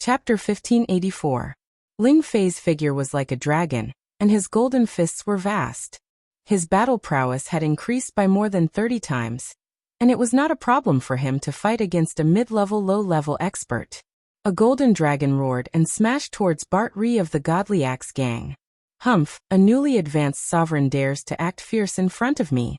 Chapter 1584. Ling Fei's figure was like a dragon, and his golden fists were vast. His battle prowess had increased by more than 30 times, and it was not a problem for him to fight against a mid-level low-level expert. A golden dragon roared and smashed towards Bart Ree of the Godly Axe Gang. "Humph, a newly advanced sovereign dares to act fierce in front of me."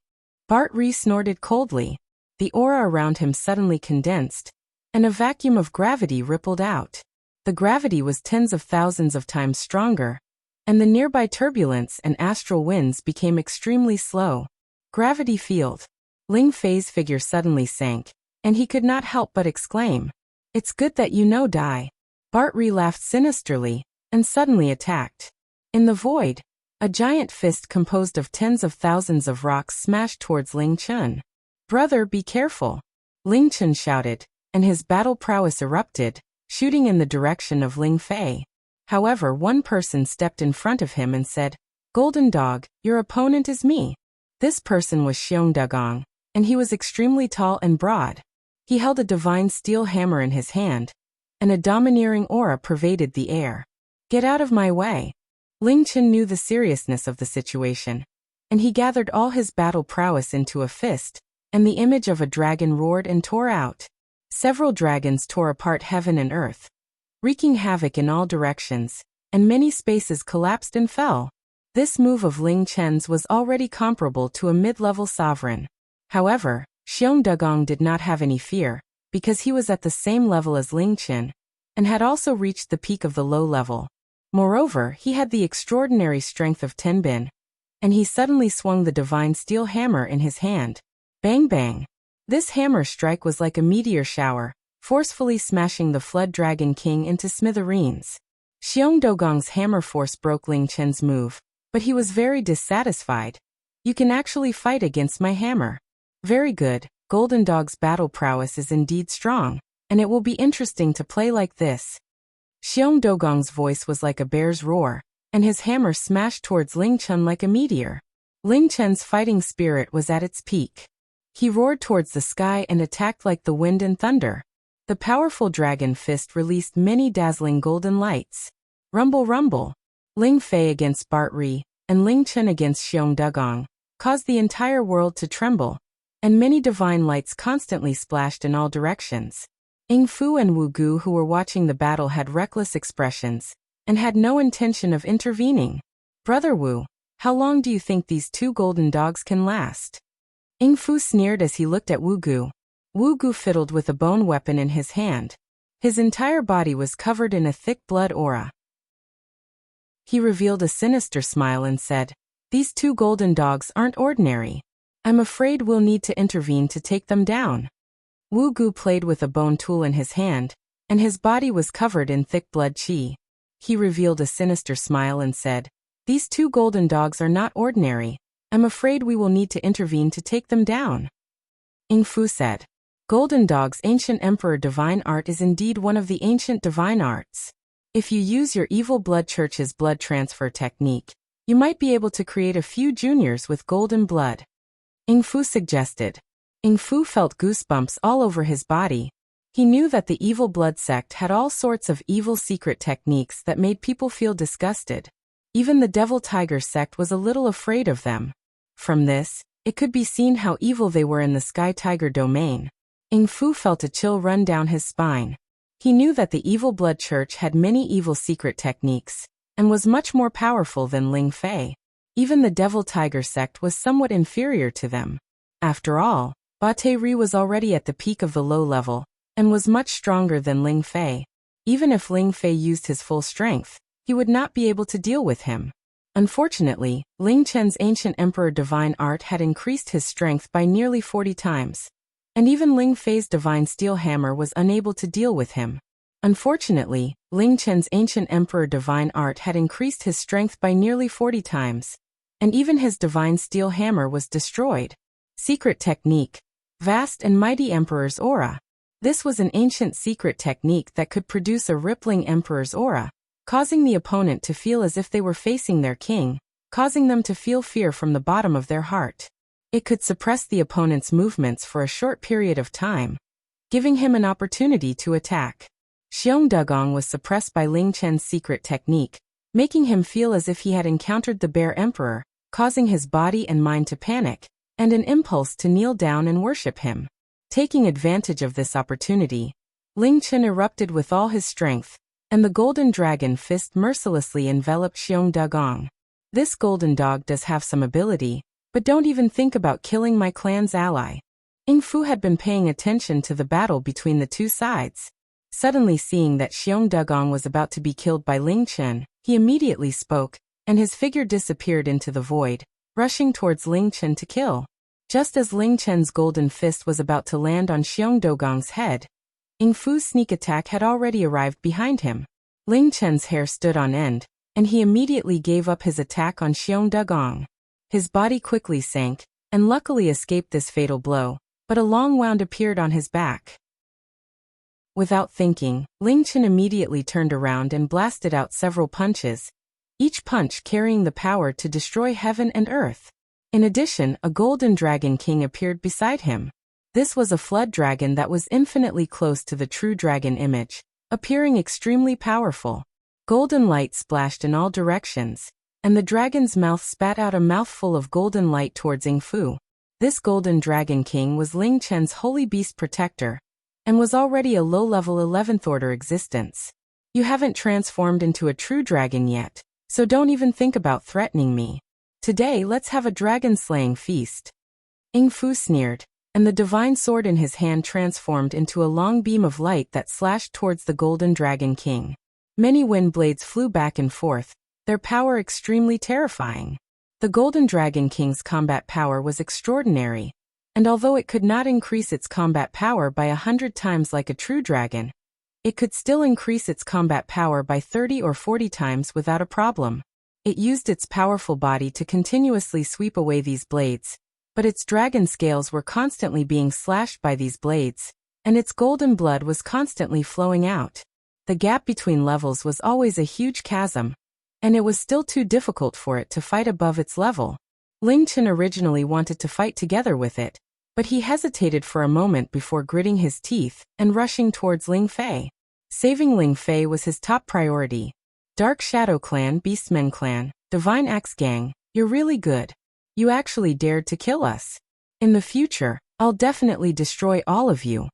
Bart Ree snorted coldly. The aura around him suddenly condensed, and a vacuum of gravity rippled out. The gravity was tens of thousands of times stronger, and the nearby turbulence and astral winds became extremely slow. Gravity field. Ling Fei's figure suddenly sank, and he could not help but exclaim, "It's good that you know, Dai." Bart Ree laughed sinisterly, and suddenly attacked. In the void, a giant fist composed of tens of thousands of rocks smashed towards Ling Chun. "Brother, be careful!" Ling Chun shouted, and his battle prowess erupted, shooting in the direction of Ling Fei. However, one person stepped in front of him and said, "Golden Dog, your opponent is me." This person was Xiong Dugong, and he was extremely tall and broad. He held a divine steel hammer in his hand, and a domineering aura pervaded the air. "Get out of my way." Ling Chun knew the seriousness of the situation, and he gathered all his battle prowess into a fist, and the image of a dragon roared and tore out. Several dragons tore apart heaven and earth, wreaking havoc in all directions, and many spaces collapsed and fell. This move of Ling Chen's was already comparable to a mid-level sovereign. However, Xiong Dugong did not have any fear, because he was at the same level as Ling Chen, and had also reached the peak of the low level. Moreover, he had the extraordinary strength of Tenbin, and he suddenly swung the divine steel hammer in his hand. Bang bang! This hammer strike was like a meteor shower, forcefully smashing the Flood Dragon King into smithereens. Xiong Dogong's hammer force broke Ling Chen's move, but he was very dissatisfied. "You can actually fight against my hammer. Very good, Golden Dog's battle prowess is indeed strong, and it will be interesting to play like this." Xiong Dogong's voice was like a bear's roar, and his hammer smashed towards Ling Chen like a meteor. Ling Chen's fighting spirit was at its peak. He roared towards the sky and attacked like the wind and thunder. The powerful dragon fist released many dazzling golden lights. Rumble rumble. Ling Fei against Bart Ree, and Ling Chen against Xiong Dugong, caused the entire world to tremble, and many divine lights constantly splashed in all directions. Ying Fu and Wu Gu, who were watching the battle, had reckless expressions, and had no intention of intervening. "Brother Wu, how long do you think these two golden dogs can last?" Ying Fu sneered as he looked at Wu Gu. Wu Gu fiddled with a bone weapon in his hand. His entire body was covered in a thick blood aura. He revealed a sinister smile and said, "These two golden dogs aren't ordinary. I'm afraid we'll need to intervene to take them down." Wu Gu played with a bone tool in his hand, and his body was covered in thick blood qi. He revealed a sinister smile and said, "These two golden dogs are not ordinary. I'm afraid we will need to intervene to take them down." Ying Fu said, "Golden Dog's ancient emperor divine art is indeed one of the ancient divine arts. If you use your evil blood church's blood transfer technique, you might be able to create a few juniors with golden blood," Ying Fu suggested. Ying Fu felt goosebumps all over his body. He knew that the evil blood sect had all sorts of evil secret techniques that made people feel disgusted. Even the Devil Tiger sect was a little afraid of them. From this, it could be seen how evil they were in the Sky Tiger domain. Ying Fu felt a chill run down his spine. He knew that the evil blood church had many evil secret techniques, and was much more powerful than Ling Fei. Even the Devil Tiger sect was somewhat inferior to them. After all, Bateri was already at the peak of the low level, and was much stronger than Ling Fei. Even if Ling Fei used his full strength, he would not be able to deal with him. Unfortunately, Ling Chen's ancient emperor divine art had increased his strength by nearly 40 times. And even Ling Fei's divine steel hammer was unable to deal with him. Unfortunately, Ling Chen's ancient emperor divine art had increased his strength by nearly 40 times. And even his divine steel hammer was destroyed. Secret technique. Vast and mighty emperor's aura. This was an ancient secret technique that could produce a rippling emperor's aura, causing the opponent to feel as if they were facing their king, causing them to feel fear from the bottom of their heart. It could suppress the opponent's movements for a short period of time, giving him an opportunity to attack. Xiong Dugong was suppressed by Ling Chen's secret technique, making him feel as if he had encountered the Bear Emperor, causing his body and mind to panic, and an impulse to kneel down and worship him. Taking advantage of this opportunity, Ling Chen erupted with all his strength, and the golden dragon fist mercilessly enveloped Xiong Dugong. This golden dog does have some ability, but don't even think about killing my clan's ally. Ying Fu had been paying attention to the battle between the two sides. Suddenly seeing that Xiong Dugong was about to be killed by Ling Chen, he immediately spoke, and his figure disappeared into the void, rushing towards Ling Chen to kill. Just as Ling Chen's golden fist was about to land on Xiong Dugong's head, Ying Fu's sneak attack had already arrived behind him. Ling Chen's hair stood on end, and he immediately gave up his attack on Xiong Dugong. His body quickly sank, and luckily escaped this fatal blow, but a long wound appeared on his back. Without thinking, Ling Chen immediately turned around and blasted out several punches, each punch carrying the power to destroy heaven and earth. In addition, a golden dragon king appeared beside him. This was a flood dragon that was infinitely close to the true dragon image, appearing extremely powerful. Golden light splashed in all directions, and the dragon's mouth spat out a mouthful of golden light towards Ying Fu. This golden dragon king was Ling Chen's holy beast protector, and was already a low-level 11th order existence. You haven't transformed into a true dragon yet, so don't even think about threatening me. Today let's have a dragon-slaying feast. Ying Fu sneered, and the divine sword in his hand transformed into a long beam of light that slashed towards the golden dragon king. Many wind blades flew back and forth, their power extremely terrifying. The golden dragon king's combat power was extraordinary, and although it could not increase its combat power by 100 times like a true dragon, it could still increase its combat power by 30 or 40 times without a problem. It used its powerful body to continuously sweep away these blades, but its dragon scales were constantly being slashed by these blades, and its golden blood was constantly flowing out. The gap between levels was always a huge chasm, and it was still too difficult for it to fight above its level. Ling Chen originally wanted to fight together with it, but he hesitated for a moment before gritting his teeth and rushing towards Ling Fei. Saving Ling Fei was his top priority. Dark Shadow Clan, Beastmen Clan, Divine Axe Gang, you're really good. You actually dared to kill us. In the future, I'll definitely destroy all of you.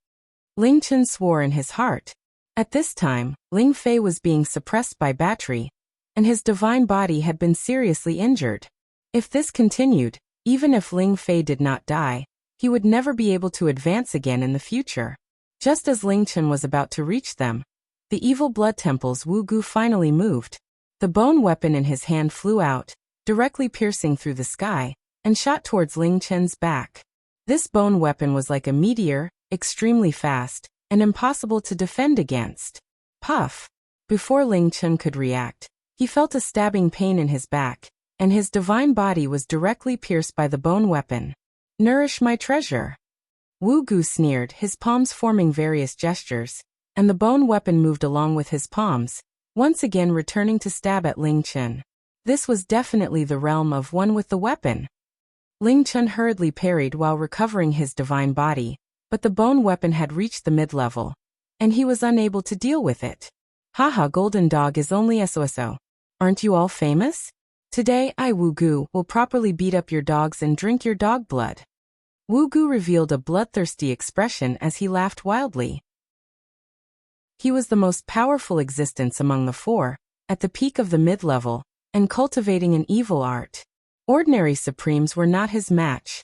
Ling Chen swore in his heart. At this time, Ling Fei was being suppressed by battery, and his divine body had been seriously injured. If this continued, even if Ling Fei did not die, he would never be able to advance again in the future. Just as Ling Chen was about to reach them, the evil blood temple's Wu Gu finally moved. The bone weapon in his hand flew out, directly piercing through the sky, and shot towards Ling Chen's back. This bone weapon was like a meteor, extremely fast, and impossible to defend against. Puff! Before Ling Chen could react, he felt a stabbing pain in his back, and his divine body was directly pierced by the bone weapon. Nourish my treasure. Wu Gu sneered, his palms forming various gestures, and the bone weapon moved along with his palms, once again returning to stab at Ling Chen. This was definitely the realm of one with the weapon. Ling Chen hurriedly parried while recovering his divine body, but the bone weapon had reached the mid-level, and he was unable to deal with it. Haha, golden dog is only SOSO. Aren't you all famous? Today I, Wu Gu, will properly beat up your dogs and drink your dog blood. Wu Gu revealed a bloodthirsty expression as he laughed wildly. He was the most powerful existence among the four, at the peak of the mid-level, and cultivating an evil art. Ordinary supremes were not his match.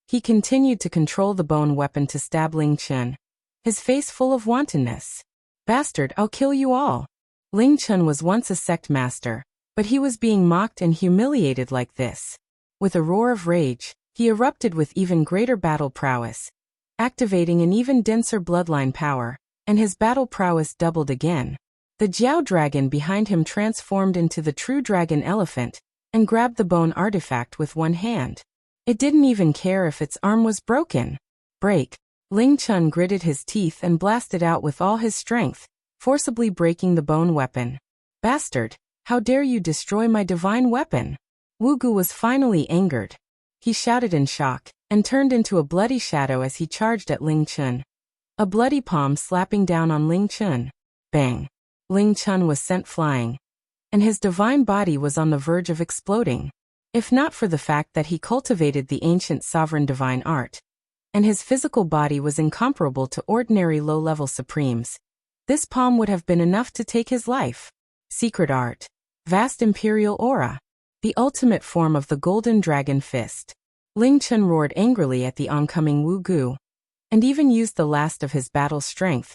He continued to control the bone weapon to stab Ling Chen, his face full of wantonness. Bastard, I'll kill you all. Ling Chen was once a sect master, but he was being mocked and humiliated like this. With a roar of rage, he erupted with even greater battle prowess, activating an even denser bloodline power, and his battle prowess doubled again. The Jiao dragon behind him transformed into the true dragon elephant, and grabbed the bone artifact with one hand. It didn't even care if its arm was broken. Break! Ling Chen gritted his teeth and blasted out with all his strength, forcibly breaking the bone weapon. Bastard! How dare you destroy my divine weapon? Wu Gu was finally angered. He shouted in shock, and turned into a bloody shadow as he charged at Ling Chen. A bloody palm slapping down on Ling Chen. Bang! Ling Chun was sent flying, and his divine body was on the verge of exploding. If not for the fact that he cultivated the ancient sovereign divine art, and his physical body was incomparable to ordinary low-level supremes, this palm would have been enough to take his life. Secret art. Vast imperial aura. The ultimate form of the golden dragon fist. Ling Chun roared angrily at the oncoming Wu Gu, and even used the last of his battle strength,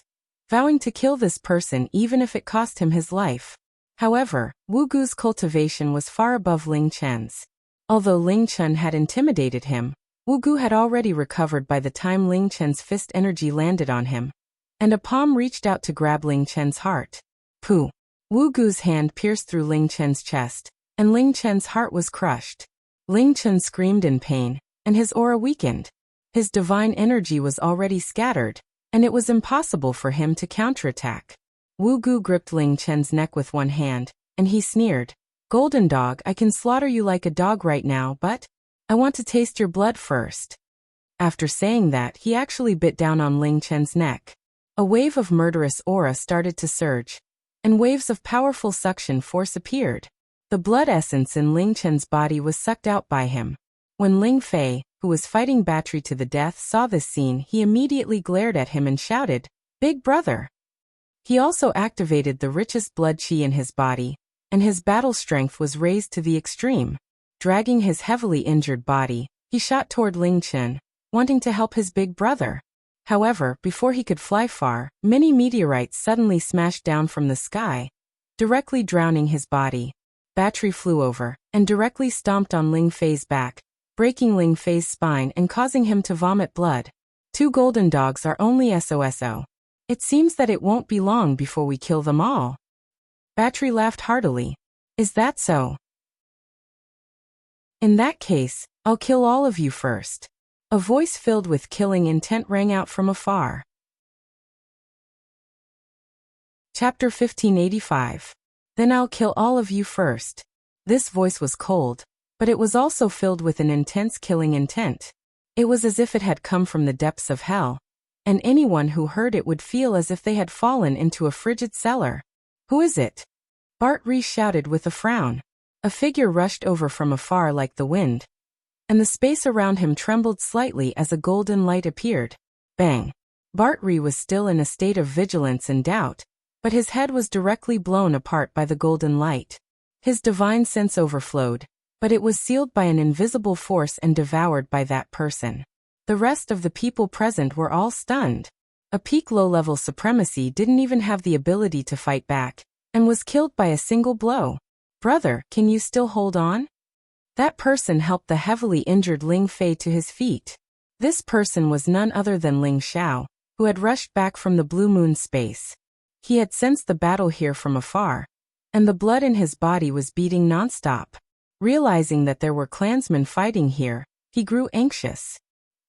vowing to kill this person even if it cost him his life. However, Wu Gu's cultivation was far above Ling Chun's. Although Ling Chun had intimidated him, Wu Gu had already recovered by the time Ling Chun's fist energy landed on him, and a palm reached out to grab Ling Chun's heart. Pooh! Wu Gu's hand pierced through Ling Chun's chest, and Ling Chun's heart was crushed. Ling Chun screamed in pain, and his aura weakened. His divine energy was already scattered, and it was impossible for him to counterattack. Wu Gu gripped Ling Chun's neck with one hand, and he sneered, "Golden dog, I can slaughter you like a dog right now, but I want to taste your blood first." After saying that, he actually bit down on Ling Chun's neck. A wave of murderous aura started to surge, and waves of powerful suction force appeared. The blood essence in Ling Chun's body was sucked out by him. When Ling Fei, who was fighting Battery to the death, saw this scene, he immediately glared at him and shouted, "Big brother!" He also activated the richest blood qi in his body, and his battle strength was raised to the extreme. Dragging his heavily injured body, he shot toward Ling Chun, wanting to help his big brother. However, before he could fly far, many meteorites suddenly smashed down from the sky, directly drowning his body. Battery flew over, and directly stomped on Ling Fei's back, breaking Ling Fei's spine and causing him to vomit blood. 2 golden dogs are only SOSO. It seems that it won't be long before we kill them all. Battery laughed heartily. Is that so? In that case, I'll kill all of you first. A voice filled with killing intent rang out from afar. Chapter 1585. Then I'll kill all of you first. This voice was cold, but it was also filled with an intense killing intent. It was as if it had come from the depths of hell, and anyone who heard it would feel as if they had fallen into a frigid cellar. Who is it? Bart Reese shouted with a frown. A figure rushed over from afar like the wind, and the space around him trembled slightly as a golden light appeared. Bang! Bart Reese was still in a state of vigilance and doubt, but his head was directly blown apart by the golden light. His divine sense overflowed, but it was sealed by an invisible force and devoured by that person. The rest of the people present were all stunned. A peak low-level supremacy didn't even have the ability to fight back, and was killed by a single blow. Brother, can you still hold on? That person helped the heavily injured Ling Fei to his feet. This person was none other than Ling Xiao, who had rushed back from the Blue Moon space. He had sensed the battle here from afar, and the blood in his body was beating nonstop. Realizing that there were clansmen fighting here, he grew anxious.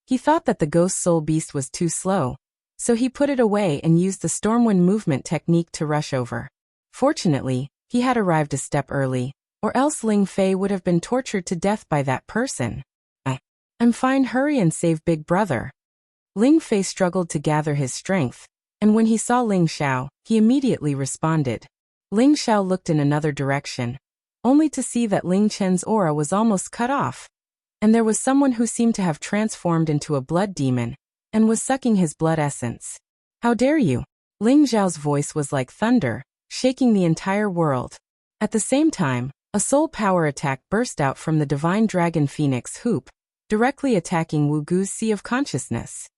He thought that the ghost soul beast was too slow, so he put it away and used the Stormwind movement technique to rush over. Fortunately, he had arrived a step early, or else Ling Fei would have been tortured to death by that person. I'm fine, hurry and save Big Brother. Ling Fei struggled to gather his strength, and when he saw Ling Xiao, he immediately responded. Ling Xiao looked in another direction, only to see that Ling Chen's aura was almost cut off, and there was someone who seemed to have transformed into a blood demon, and was sucking his blood essence. How dare you? Ling Xiao's voice was like thunder, shaking the entire world. At the same time, a soul power attack burst out from the divine dragon phoenix hoop, directly attacking Wu Gu's sea of consciousness.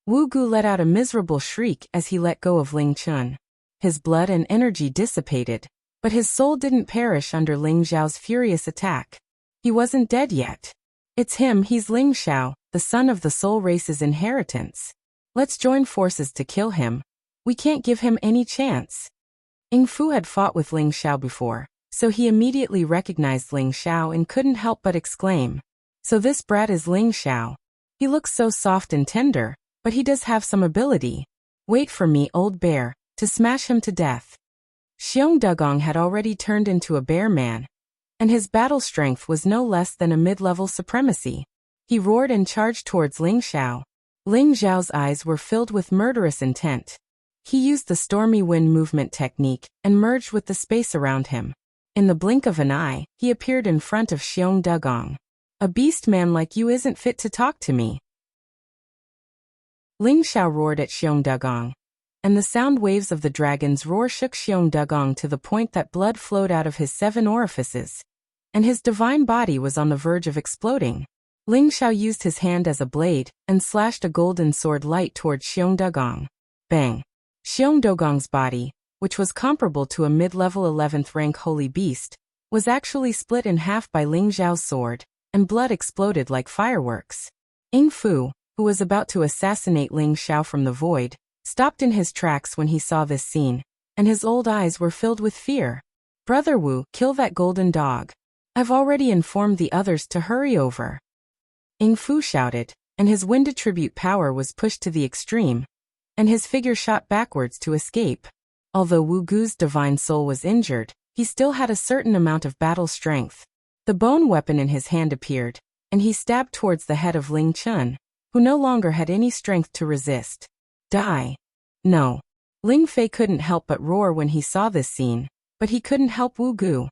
Wu Gu let out a miserable shriek as he let go of Ling Chun. His blood and energy dissipated, but his soul didn't perish under Ling Xiao's furious attack. He wasn't dead yet. It's him, he's Ling Xiao, the son of the soul race's inheritance. Let's join forces to kill him. We can't give him any chance. Ing Fu had fought with Ling Xiao before, so he immediately recognized Ling Xiao and couldn't help but exclaim, "So this brat is Ling Xiao. He looks so soft and tender, but he does have some ability. Wait for me, old bear, to smash him to death." Xiong Dugong had already turned into a bear man, and his battle strength was no less than a mid-level supremacy. He roared and charged towards Ling Xiao. Ling Xiao's eyes were filled with murderous intent. He used the stormy wind movement technique and merged with the space around him. In the blink of an eye, he appeared in front of Xiong Dugong. A beast man like you isn't fit to talk to me. Ling Xiao roared at Xiong Dugong, and the sound waves of the dragon's roar shook Xiong Dugong to the point that blood flowed out of his 7 orifices, and his divine body was on the verge of exploding. Ling Xiao used his hand as a blade and slashed a golden sword light toward Xiong Dugong. Bang! Xiong Dugong's body, which was comparable to a mid-level 11th rank holy beast, was actually split in half by Ling Xiao's sword, and blood exploded like fireworks. Ying Fu, who was about to assassinate Ling Xiao from the void, stopped in his tracks when he saw this scene, and his old eyes were filled with fear. Brother Wu, kill that golden dog. I've already informed the others to hurry over. Ying Fu shouted, and his wind attribute power was pushed to the extreme, and his figure shot backwards to escape. Although Wu Gu's divine soul was injured, he still had a certain amount of battle strength. The bone weapon in his hand appeared, and he stabbed towards the head of Ling Chun, who no longer had any strength to resist. Die. No. Ling Fei couldn't help but roar when he saw this scene, but he couldn't help Wu Gu.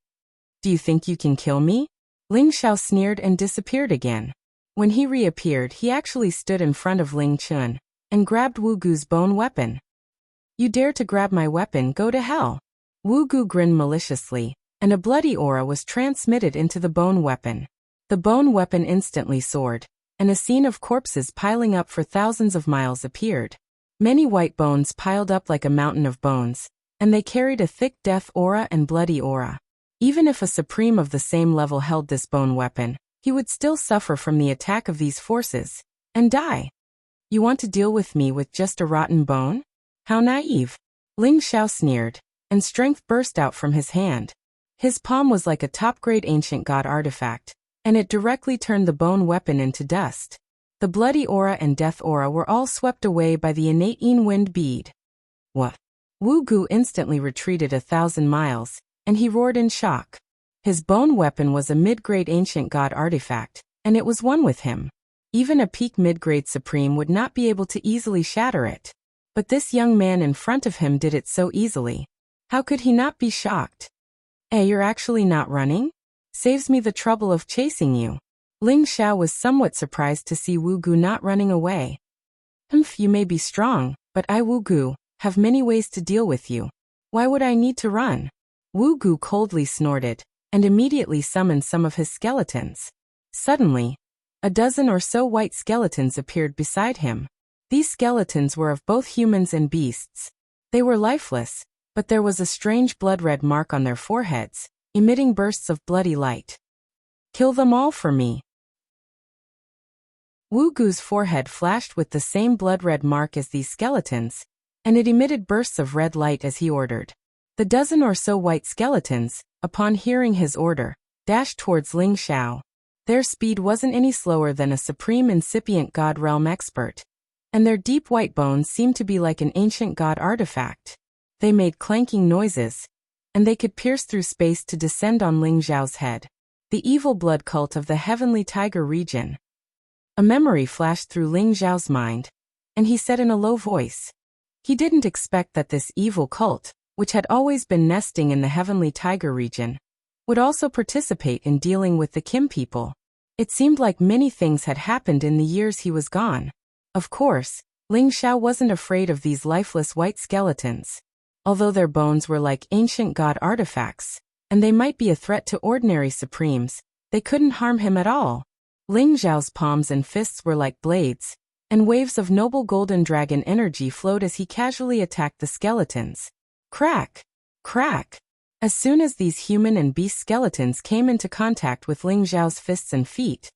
Do you think you can kill me? Ling Xiao sneered and disappeared again. When he reappeared, he actually stood in front of Ling Chun and grabbed Wu Gu's bone weapon. You dare to grab my weapon, go to hell. Wu Gu grinned maliciously, and a bloody aura was transmitted into the bone weapon. The bone weapon instantly soared, and a scene of corpses piling up for thousands of miles appeared. Many white bones piled up like a mountain of bones, and they carried a thick death aura and bloody aura. Even if a supreme of the same level held this bone weapon, he would still suffer from the attack of these forces, and die. You want to deal with me with just a rotten bone? How naive. Ling Xiao sneered, and strength burst out from his hand. His palm was like a top-grade ancient god artifact, and it directly turned the bone weapon into dust. The bloody aura and death aura were all swept away by the innate Yin wind bead. What? Wu Gu instantly retreated 1,000 miles, and he roared in shock. His bone weapon was a mid-grade ancient god artifact, and it was one with him. Even a peak mid-grade supreme would not be able to easily shatter it. But this young man in front of him did it so easily. How could he not be shocked? Hey, you're actually not running? Saves me the trouble of chasing you. Ling Xiao was somewhat surprised to see Wu Gu not running away. You may be strong, but I, Wu Gu, have many ways to deal with you. Why would I need to run? Wu Gu coldly snorted, and immediately summoned some of his skeletons. Suddenly, a dozen or so white skeletons appeared beside him. These skeletons were of both humans and beasts. They were lifeless, but there was a strange blood-red mark on their foreheads, emitting bursts of bloody light. Kill them all for me. Wu Gu's forehead flashed with the same blood-red mark as these skeletons, and it emitted bursts of red light as he ordered. The dozen or so white skeletons, upon hearing his order, dashed towards Ling Xiao. Their speed wasn't any slower than a supreme incipient god realm expert, and their deep white bones seemed to be like an ancient god artifact. They made clanking noises, and they could pierce through space to descend on Ling Xiao's head. The evil blood cult of the heavenly tiger region. A memory flashed through Ling Xiao's mind, and he said in a low voice. He didn't expect that this evil cult, which had always been nesting in the heavenly tiger region, would also participate in dealing with the Kim people. It seemed like many things had happened in the years he was gone. Of course, Ling Xiao wasn't afraid of these lifeless white skeletons. Although their bones were like ancient god artifacts, and they might be a threat to ordinary supremes, they couldn't harm him at all. Ling Xiao's palms and fists were like blades, and waves of noble golden dragon energy flowed as he casually attacked the skeletons. Crack! Crack! As soon as these human and beast skeletons came into contact with Ling Xiao's fists and feet,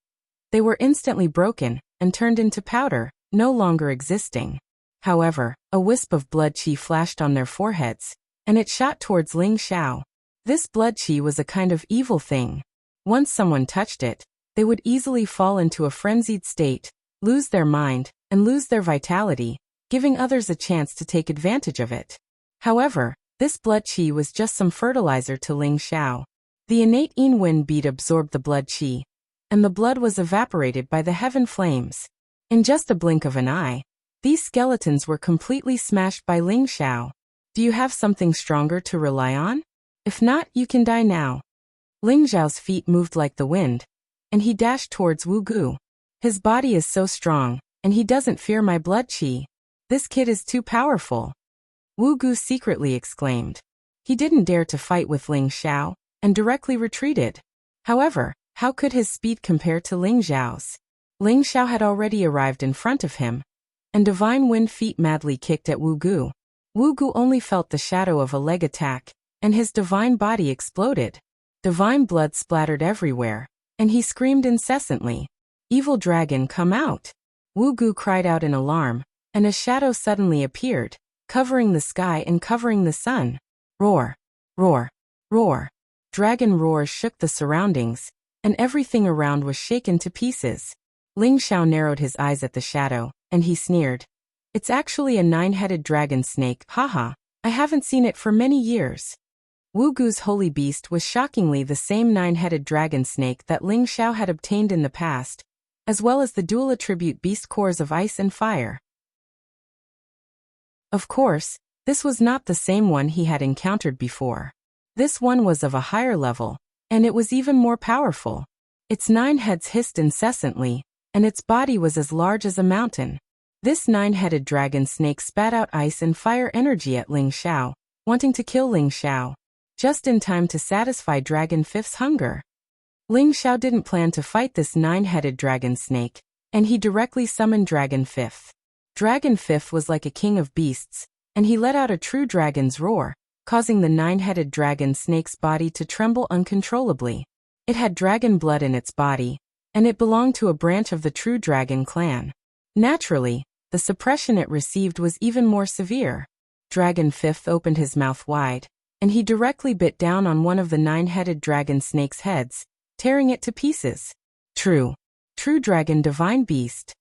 they were instantly broken and turned into powder, no longer existing. However, a wisp of blood qi flashed on their foreheads, and it shot towards Ling Xiao. This blood qi was a kind of evil thing. Once someone touched it, they would easily fall into a frenzied state, lose their mind, and lose their vitality, giving others a chance to take advantage of it. However, this blood qi was just some fertilizer to Ling Xiao. The innate Yin wind bead absorbed the blood qi, and the blood was evaporated by the heaven flames. In just a blink of an eye, These skeletons were completely smashed by Ling Xiao. Do you have something stronger to rely on? If not, you can die now. Ling Xiao's feet moved like the wind, and he dashed towards Wu Gu. His body is so strong, and he doesn't fear my blood qi. This kid is too powerful. Wu Gu secretly exclaimed. He didn't dare to fight with Ling Xiao, and directly retreated. However, how could his speed compare to Ling Xiao's? Ling Xiao had already arrived in front of him, and divine wind feet madly kicked at Wu Gu. Wu Gu only felt the shadow of a leg attack, and his divine body exploded. Divine blood splattered everywhere, and he screamed incessantly. Evil dragon, come out! Wu Gu cried out in alarm, and a shadow suddenly appeared, covering the sky and covering the sun. Roar! Roar! Roar! Dragon roars shook the surroundings, and everything around was shaken to pieces. Ling Xiao narrowed his eyes at the shadow, and he sneered. It's actually a 9-headed dragon snake, haha, I haven't seen it for many years. Wu Gu's holy beast was shockingly the same 9-headed dragon snake that Ling Xiao had obtained in the past, as well as the dual attribute beast cores of ice and fire. Of course, this was not the same one he had encountered before. This one was of a higher level, and it was even more powerful. Its 9 heads hissed incessantly, and its body was as large as a mountain. This 9-headed dragon snake spat out ice and fire energy at Ling Xiao, wanting to kill Ling Xiao, just in time to satisfy Dragon Fifth's hunger. Ling Xiao didn't plan to fight this 9-headed dragon snake, and he directly summoned Dragon Fifth. Dragon Fifth was like a king of beasts, and he let out a true dragon's roar, causing the 9-headed dragon snake's body to tremble uncontrollably. It had dragon blood in its body, and it belonged to a branch of the true dragon clan. Naturally, the suppression it received was even more severe. Dragon Fifth opened his mouth wide, and he directly bit down on one of the 9-headed dragon snake's heads, tearing it to pieces. True dragon divine beast.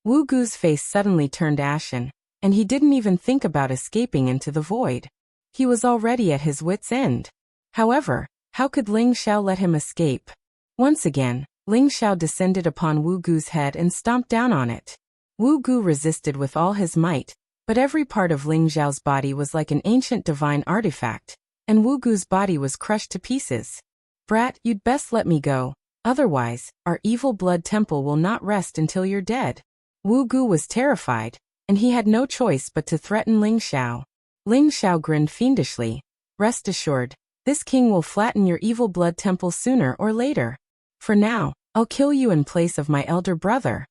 Wu Gu's face suddenly turned ashen, and he didn't even think about escaping into the void. He was already at his wit's end. However, how could Ling Xiao let him escape? Once again, Ling Xiao descended upon Wu Gu's head and stomped down on it. Wu Gu resisted with all his might, but every part of Ling Xiao's body was like an ancient divine artifact, and Wu Gu's body was crushed to pieces. Brat, you'd best let me go, otherwise, our evil blood temple will not rest until you're dead. Wu Gu was terrified, and he had no choice but to threaten Ling Xiao. Ling Xiao grinned fiendishly. Rest assured, this king will flatten your evil blood temple sooner or later. For now, I'll kill you in place of my elder brother.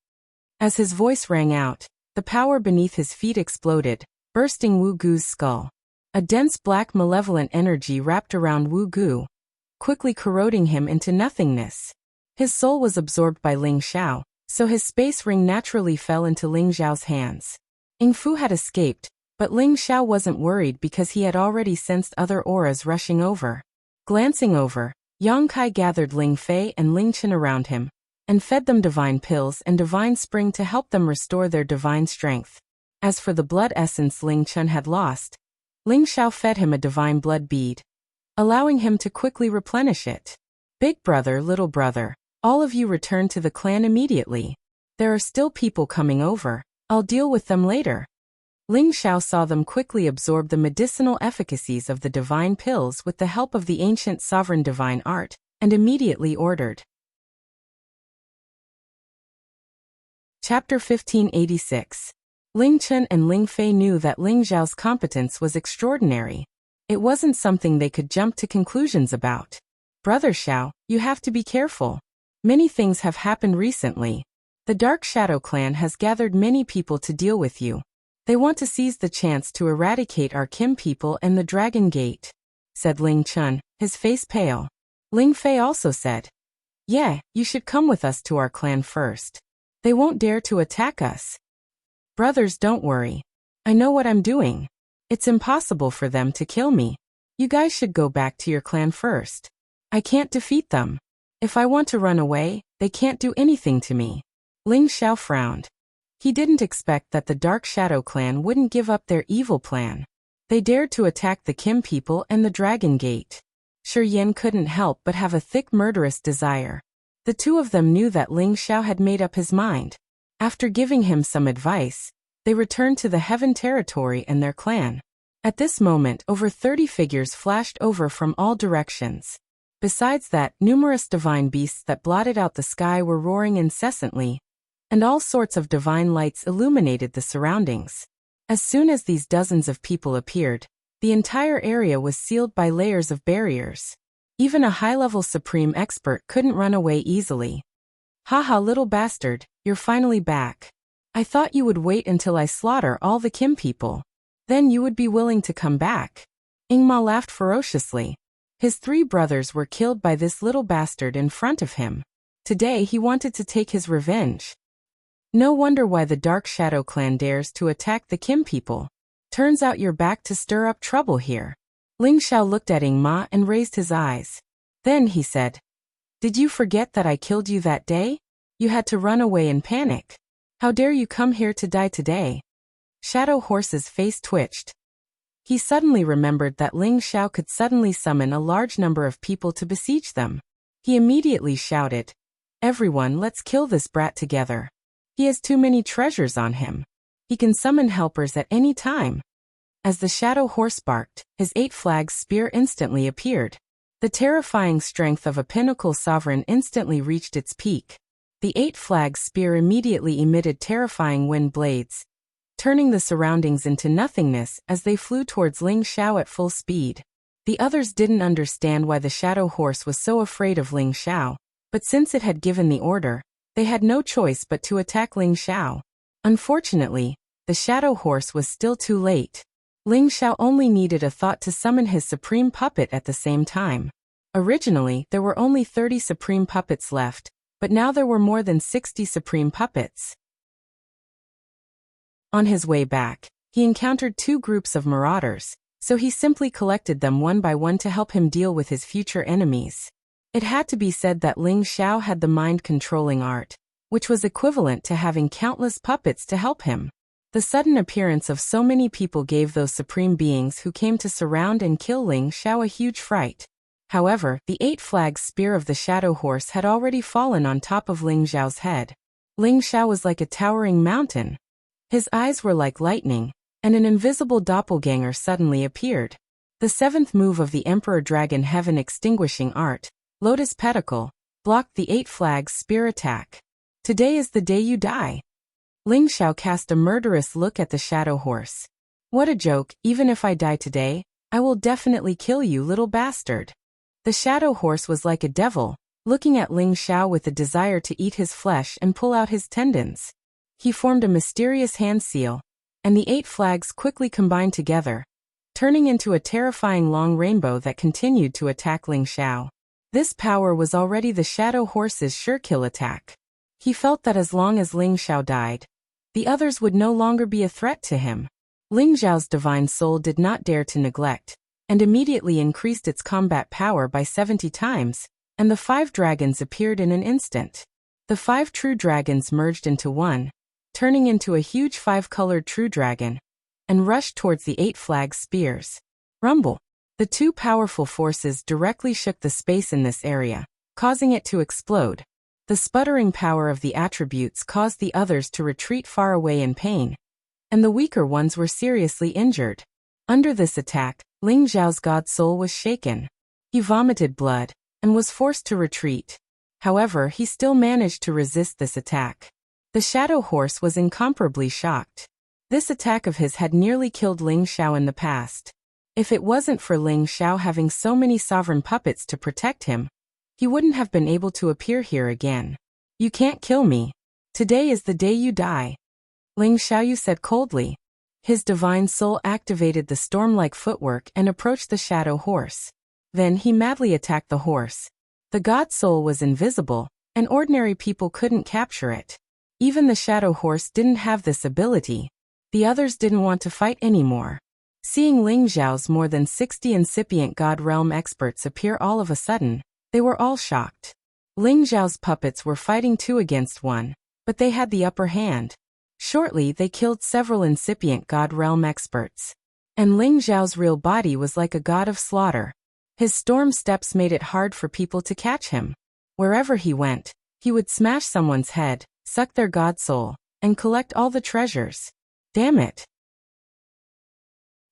As his voice rang out, the power beneath his feet exploded, bursting Wu Gu's skull. A dense black malevolent energy wrapped around Wu Gu, quickly corroding him into nothingness. His soul was absorbed by Ling Xiao, so his space ring naturally fell into Ling Xiao's hands. Ing Fu had escaped, but Ling Xiao wasn't worried because he had already sensed other auras rushing over. Glancing over, Yang Kai gathered Ling Fei and Ling Chen around him, and fed them divine pills and divine spring to help them restore their divine strength. As for the blood essence Ling Chen had lost, Ling Xiao fed him a divine blood bead, allowing him to quickly replenish it. Big brother, little brother, all of you return to the clan immediately. There are still people coming over, I'll deal with them later. Ling Xiao saw them quickly absorb the medicinal efficacies of the divine pills with the help of the ancient sovereign divine art, and immediately ordered. Chapter 1586. Ling Chen and Ling Fei knew that Ling Xiao's competence was extraordinary. It wasn't something they could jump to conclusions about. Brother Xiao, you have to be careful. Many things have happened recently. The Dark Shadow Clan has gathered many people to deal with you. They want to seize the chance to eradicate our Kim people and the Dragon Gate, said Ling Chen, his face pale. Ling Fei also said, yeah, you should come with us to our clan first. They won't dare to attack us. Brothers, don't worry. I know what I'm doing. It's impossible for them to kill me. You guys should go back to your clan first. I can't defeat them. If I want to run away, they can't do anything to me. Ling Xiao frowned. He didn't expect that the Dark Shadow Clan wouldn't give up their evil plan. They dared to attack the Kim people and the Dragon Gate. Shi Yan couldn't help but have a thick murderous desire. The two of them knew that Ling Xiao had made up his mind. After giving him some advice, They returned to the Heaven territory and their clan. At this moment, over 30 figures flashed over from all directions. Besides that, numerous divine beasts that blotted out the sky were roaring incessantly, and all sorts of divine lights illuminated the surroundings. As soon as these dozens of people appeared, the entire area was sealed by layers of barriers. Even a high-level supreme expert couldn't run away easily. Haha, little bastard, you're finally back. I thought you would wait until I slaughter all the Kim people. Then you would be willing to come back. Ingma laughed ferociously. His 3 brothers were killed by this little bastard in front of him. Today he wanted to take his revenge. No wonder why the Dark Shadow clan dares to attack the Kim people. Turns out you're back to stir up trouble here. Ling Xiao looked at Ingma and raised his eyes. Then he said, "Did you forget that I killed you that day? You had to run away in panic. How dare you come here to die today?" Shadow Horse's face twitched. He suddenly remembered that Ling Xiao could suddenly summon a large number of people to besiege them. He immediately shouted, "Everyone, let's kill this brat together. He has too many treasures on him. He can summon helpers at any time." As the Shadow Horse barked, his 8 flags spear instantly appeared. The terrifying strength of a pinnacle sovereign instantly reached its peak. The 8 flags spear immediately emitted terrifying wind blades, turning the surroundings into nothingness as they flew towards Ling Xiao at full speed. The others didn't understand why the Shadow Horse was so afraid of Ling Xiao, but since it had given the order, they had no choice but to attack Ling Xiao. Unfortunately, the Shadow Horse was still too late. Ling Xiao only needed a thought to summon his supreme puppet at the same time. Originally, there were only 30 supreme puppets left, but now there were more than 60 supreme puppets. On his way back, he encountered 2 groups of marauders, so he simply collected them one by one to help him deal with his future enemies. It had to be said that Ling Xiao had the mind-controlling art, which was equivalent to having countless puppets to help him. The sudden appearance of so many people gave those supreme beings who came to surround and kill Ling Xiao a huge fright. However, the 8 flags spear of the Shadow Horse had already fallen on top of Ling Xiao's head. Ling Xiao was like a towering mountain. His eyes were like lightning, and an invisible doppelganger suddenly appeared. The 7th move of the Emperor Dragon Heaven Extinguishing Art, Lotus Pedicle, blocked the 8 flags spear attack. "Today is the day you die." Ling Xiao cast a murderous look at the Shadow Horse. "What a joke, even if I die today, I will definitely kill you, little bastard." The Shadow Horse was like a devil, looking at Ling Xiao with a desire to eat his flesh and pull out his tendons. He formed a mysterious hand seal, and the 8 flags quickly combined together, turning into a terrifying long rainbow that continued to attack Ling Xiao. This power was already the Shadow Horse's sure kill attack. He felt that as long as Ling Xiao died, the others would no longer be a threat to him. Ling Xiao's divine soul did not dare to neglect, and immediately increased its combat power by 70 times, and the 5 dragons appeared in an instant. The 5 true dragons merged into one, turning into a huge 5-colored true dragon, and rushed towards the 8 flag spears. Rumble! The 2 powerful forces directly shook the space in this area, causing it to explode. The sputtering power of the attributes caused the others to retreat far away in pain, and the weaker ones were seriously injured. Under this attack, Ling Xiao's god soul was shaken. He vomited blood, and was forced to retreat. However, he still managed to resist this attack. The Shadow Horse was incomparably shocked. This attack of his had nearly killed Ling Xiao in the past. If it wasn't for Ling Xiao having so many sovereign puppets to protect him, he wouldn't have been able to appear here again. "You can't kill me. Today is the day you die," Ling Xiaoyu said coldly. His divine soul activated the storm-like footwork and approached the Shadow Horse. Then he madly attacked the horse. The god soul was invisible, and ordinary people couldn't capture it. Even the Shadow Horse didn't have this ability. The others didn't want to fight anymore. Seeing Ling Xiao's more than 60 incipient God Realm experts appear all of a sudden, they were all shocked. Ling Xiao's puppets were fighting 2 against 1, but they had the upper hand. Shortly, they killed several incipient God Realm experts. And Ling Xiao's real body was like a god of slaughter. His storm steps made it hard for people to catch him. Wherever he went, he would smash someone's head, suck their god soul, and collect all the treasures. Damn it.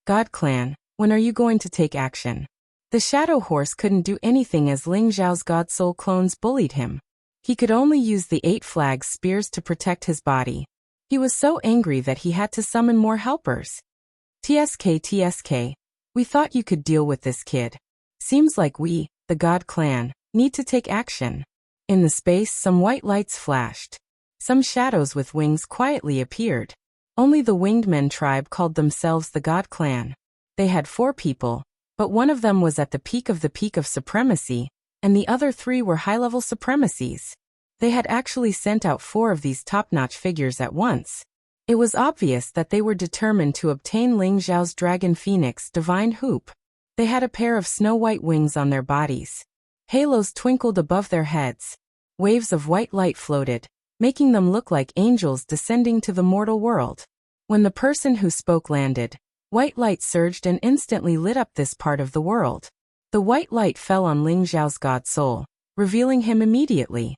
God Clan, when are you going to take action? The Shadow Horse couldn't do anything as Ling Xiao's God Soul clones bullied him. He could only use the 8 flag spears to protect his body. He was so angry that he had to summon more helpers. TSK, we thought you could deal with this kid. Seems like we, the God Clan, need to take action. In the space, some white lights flashed. Some shadows with wings quietly appeared. Only the Winged Men tribe called themselves the God Clan. They had 4 people, but one of them was at the peak of supremacy, and the other 3 were high-level supremacies. They had actually sent out 4 of these top-notch figures at once. It was obvious that they were determined to obtain Ling Xiao's Dragon Phoenix Divine Hoop. They had a pair of snow-white wings on their bodies. Halos twinkled above their heads. Waves of white light floated, making them look like angels descending to the mortal world. When the person who spoke landed, white light surged and instantly lit up this part of the world. The white light fell on Ling Xiao's God Soul, revealing him immediately.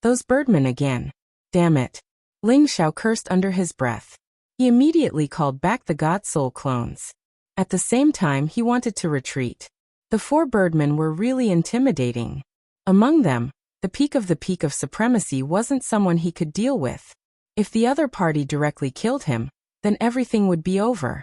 Those birdmen again. Damn it. Ling Xiao cursed under his breath. He immediately called back the God Soul clones. At the same time, he wanted to retreat. The 4 birdmen were really intimidating. Among them, the peak of supremacy wasn't someone he could deal with. If the other party directly killed him, then everything would be over.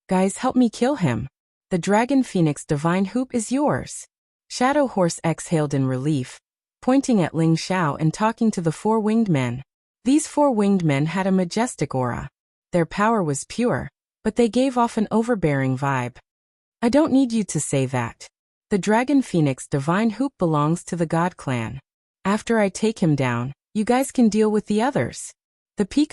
Guys, help me kill him. The Dragon Phoenix Divine Hoop is yours. Shadow Horse exhaled in relief, pointing at Ling Xiao and talking to the 4 winged men. These 4 winged men had a majestic aura. Their power was pure, but they gave off an overbearing vibe. I don't need you to say that. The Dragon Phoenix Divine Hoop belongs to the God Clan. After I take him down, you guys can deal with the others. The peak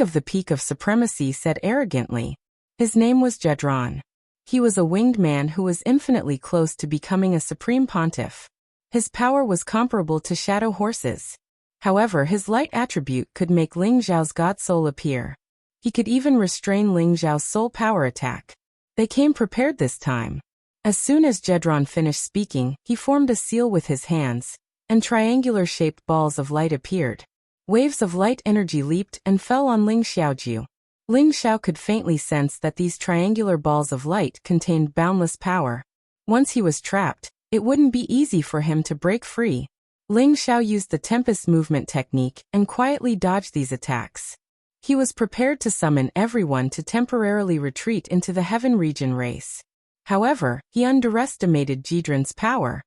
of supremacy said arrogantly. His name was Jedron. He was a winged man who was infinitely close to becoming a supreme pontiff. His power was comparable to Shadow Horse's. However, his light attribute could make Ling Xiao's God Soul appear. He could even restrain Ling Xiao's soul power attack. They came prepared this time. As soon as Jedron finished speaking, he formed a seal with his hands, and triangular-shaped balls of light appeared. Waves of light energy leaped and fell on Ling Xiaoju. Ling Xiao could faintly sense that these triangular balls of light contained boundless power. Once he was trapped, it wouldn't be easy for him to break free. Ling Xiao used the Tempest movement technique and quietly dodged these attacks. He was prepared to summon everyone to temporarily retreat into the Heaven Region race. However, he underestimated Jedron's power.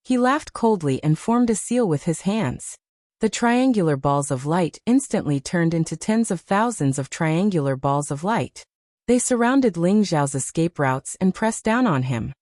He laughed coldly and formed a seal with his hands. The triangular balls of light instantly turned into tens of thousands of triangular balls of light. They surrounded Ling Xiao's escape routes and pressed down on him.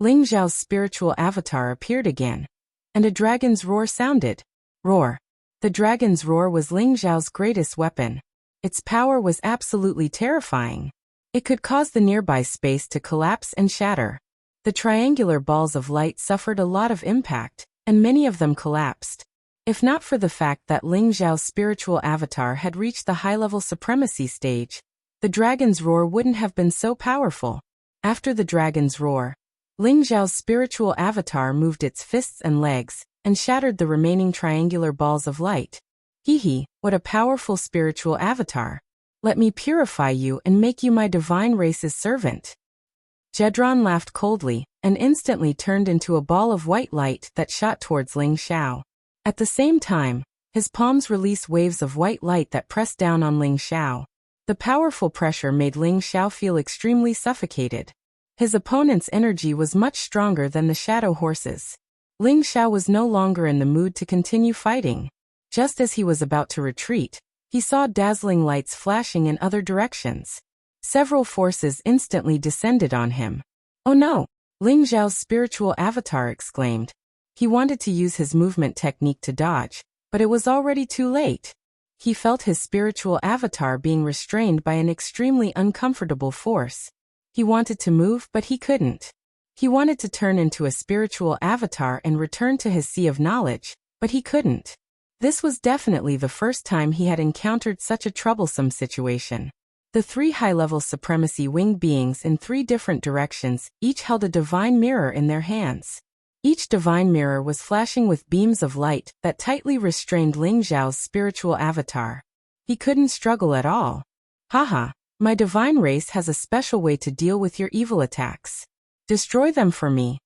Ling Xiao's spiritual avatar appeared again, and a dragon's roar sounded. Roar. The dragon's roar was Ling Xiao's greatest weapon. Its power was absolutely terrifying. It could cause the nearby space to collapse and shatter. The triangular balls of light suffered a lot of impact, and many of them collapsed. If not for the fact that Ling Xiao's spiritual avatar had reached the high-level supremacy stage, the dragon's roar wouldn't have been so powerful. After the dragon's roar, Ling Xiao's spiritual avatar moved its fists and legs, and shattered the remaining triangular balls of light. Hee, what a powerful spiritual avatar. Let me purify you and make you my divine race's servant. Jedron laughed coldly, and instantly turned into a ball of white light that shot towards Ling Xiao. At the same time, his palms released waves of white light that pressed down on Ling Xiao. The powerful pressure made Ling Xiao feel extremely suffocated. His opponent's energy was much stronger than the Shadow Horse's. Ling Xiao was no longer in the mood to continue fighting. Just as he was about to retreat, he saw dazzling lights flashing in other directions. Several forces instantly descended on him. Oh no! Ling Xiao's spiritual avatar exclaimed. He wanted to use his movement technique to dodge, but it was already too late. He felt his spiritual avatar being restrained by an extremely uncomfortable force. He wanted to move, but he couldn't. He wanted to turn into a spiritual avatar and return to his sea of knowledge, but he couldn't. This was definitely the first time he had encountered such a troublesome situation. The 3 high-level supremacy winged beings in 3 different directions each held a divine mirror in their hands. Each divine mirror was flashing with beams of light that tightly restrained Ling Xiao's spiritual avatar. He couldn't struggle at all. Haha, my divine race has a special way to deal with your evil attacks. Destroy them for me.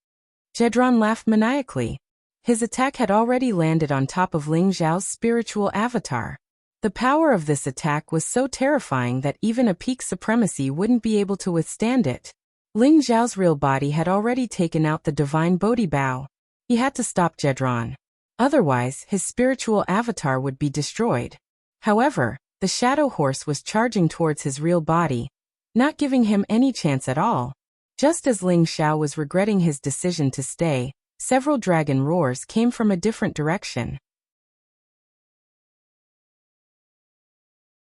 Jedron laughed maniacally. His attack had already landed on top of Ling Xiao's spiritual avatar. The power of this attack was so terrifying that even a peak supremacy wouldn't be able to withstand it. Ling Xiao's real body had already taken out the divine Bodhi Bao. He had to stop Jedron. Otherwise, his spiritual avatar would be destroyed. However, the shadow horse was charging towards his real body, not giving him any chance at all. Just as Ling Xiao was regretting his decision to stay, several dragon roars came from a different direction.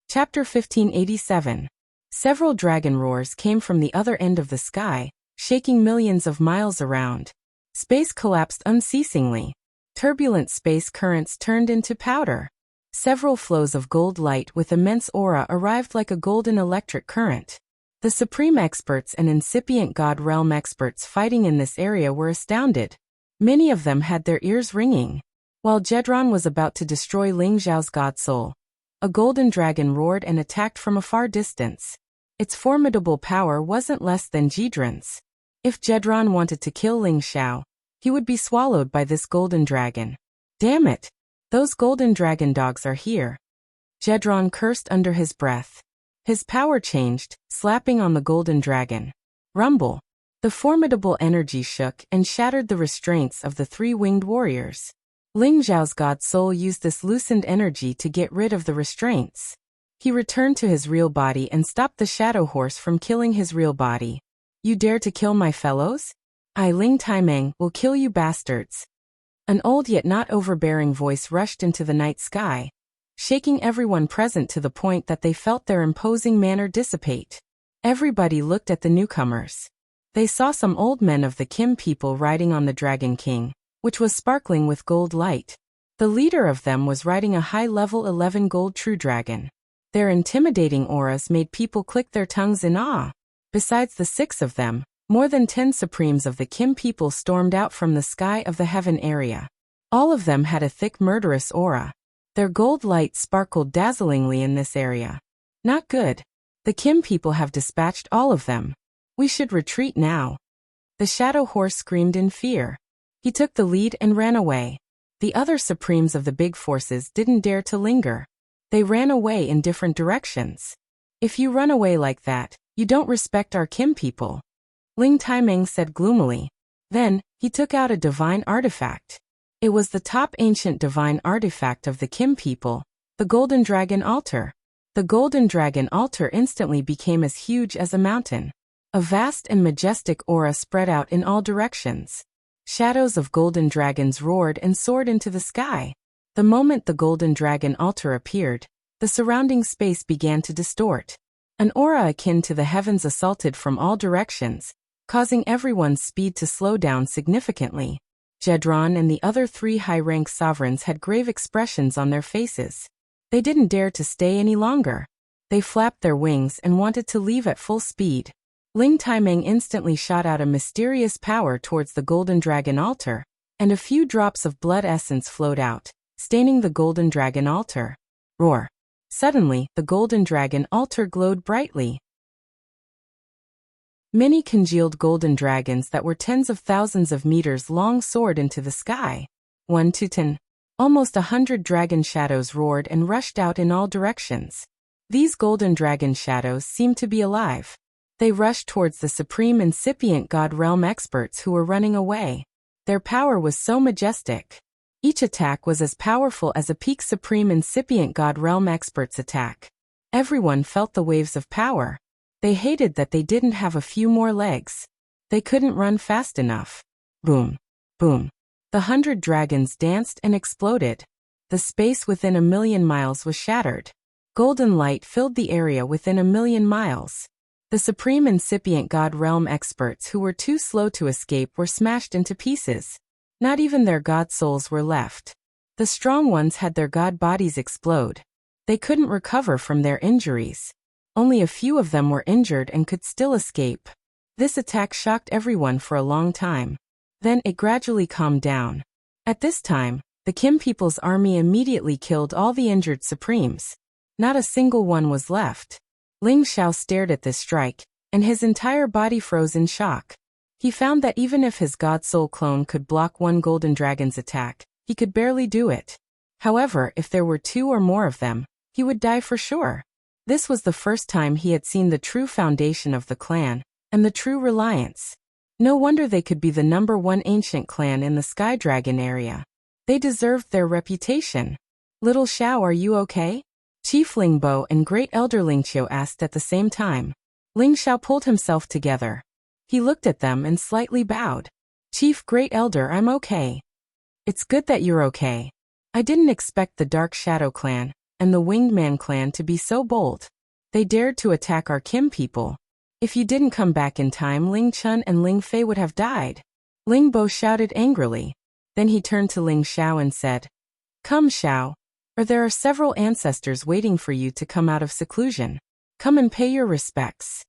Chapter 1587. Several dragon roars came from the other end of the sky, shaking millions of miles around. Space collapsed unceasingly. Turbulent space currents turned into powder. Several flows of gold light with immense aura arrived like a golden electric current. The supreme experts and incipient god realm experts fighting in this area were astounded. Many of them had their ears ringing. While Jedron was about to destroy Ling Xiao's god soul, a golden dragon roared and attacked from a far distance. Its formidable power wasn't less than Jedron's. If Jedron wanted to kill Ling Xiao, he would be swallowed by this golden dragon. Damn it! Those golden dragon dogs are here. Jedron cursed under his breath. His power changed, slapping on the golden dragon. Rumble! The formidable energy shook and shattered the restraints of the three-winged warriors. Ling Xiao's god soul used this loosened energy to get rid of the restraints. He returned to his real body and stopped the shadow horse from killing his real body. You dare to kill my fellows? I, Ling Taimeng, will kill you bastards. An old yet not overbearing voice rushed into the night sky, shaking everyone present to the point that they felt their imposing manner dissipate. Everybody looked at the newcomers. They saw some old men of the Kim people riding on the Dragon King, which was sparkling with gold light. The leader of them was riding a high-level 11 gold true dragon. Their intimidating auras made people click their tongues in awe. Besides the 6 of them, more than 10 supremes of the Kim people stormed out from the sky of the heaven area. All of them had a thick murderous aura. Their gold light sparkled dazzlingly in this area. Not good. The Kim people have dispatched all of them. We should retreat now. The shadow horse screamed in fear. He took the lead and ran away. The other supremes of the big forces didn't dare to linger. They ran away in different directions. If you run away like that, you don't respect our Kim people. Ling Taimeng said gloomily. Then, he took out a divine artifact. It was the top ancient divine artifact of the Kim people, the Golden Dragon Altar. The Golden Dragon Altar instantly became as huge as a mountain. A vast and majestic aura spread out in all directions. Shadows of golden dragons roared and soared into the sky. The moment the Golden Dragon Altar appeared, the surrounding space began to distort. An aura akin to the heavens assaulted from all directions, causing everyone's speed to slow down significantly. Jedron and the other 3 high-rank sovereigns had grave expressions on their faces. They didn't dare to stay any longer. They flapped their wings and wanted to leave at full speed. Ling Taimeng instantly shot out a mysterious power towards the Golden Dragon Altar, and a few drops of blood essence flowed out, staining the Golden Dragon Altar. Roar! Suddenly, the Golden Dragon Altar glowed brightly. Many congealed golden dragons that were tens of thousands of meters long soared into the sky. 1 to 10. Almost 100 dragon shadows roared and rushed out in all directions. These golden dragon shadows seemed to be alive. They rushed towards the supreme incipient god realm experts who were running away. Their power was so majestic. Each attack was as powerful as a peak supreme incipient god realm expert's attack. Everyone felt the waves of power. They hated that they didn't have a few more legs. They couldn't run fast enough. Boom! Boom! The 100 dragons danced and exploded. The space within 1,000,000 miles was shattered. Golden light filled the area within 1,000,000 miles. The supreme incipient god realm experts who were too slow to escape were smashed into pieces. Not even their god souls were left. The strong ones had their god bodies explode. They couldn't recover from their injuries. Only a few of them were injured and could still escape. This attack shocked everyone for a long time. Then it gradually calmed down. At this time, the Kim people's army immediately killed all the injured supremes. Not a single one was left. Ling Xiao stared at this strike, and his entire body froze in shock. He found that even if his God Soul clone could block one golden dragon's attack, he could barely do it. However, if there were 2 or more of them, he would die for sure. This was the first time he had seen the true foundation of the clan, and the true reliance. No wonder they could be the #1 ancient clan in the Sky Dragon area. They deserved their reputation. Little Xiao, are you okay? Chief Ling Bo and Great Elder Ling Qiu asked at the same time. Ling Xiao pulled himself together. He looked at them and slightly bowed. Chief Great Elder, I'm okay. It's good that you're okay. I didn't expect the Dark Shadow clan and the Winged Man clan to be so bold. They dared to attack our Kim people. If you didn't come back in time, Ling Chun and Ling Fei would have died. Ling Bo shouted angrily. Then he turned to Ling Xiao and said, Come Xiao, or there are several ancestors waiting for you to come out of seclusion. Come and pay your respects.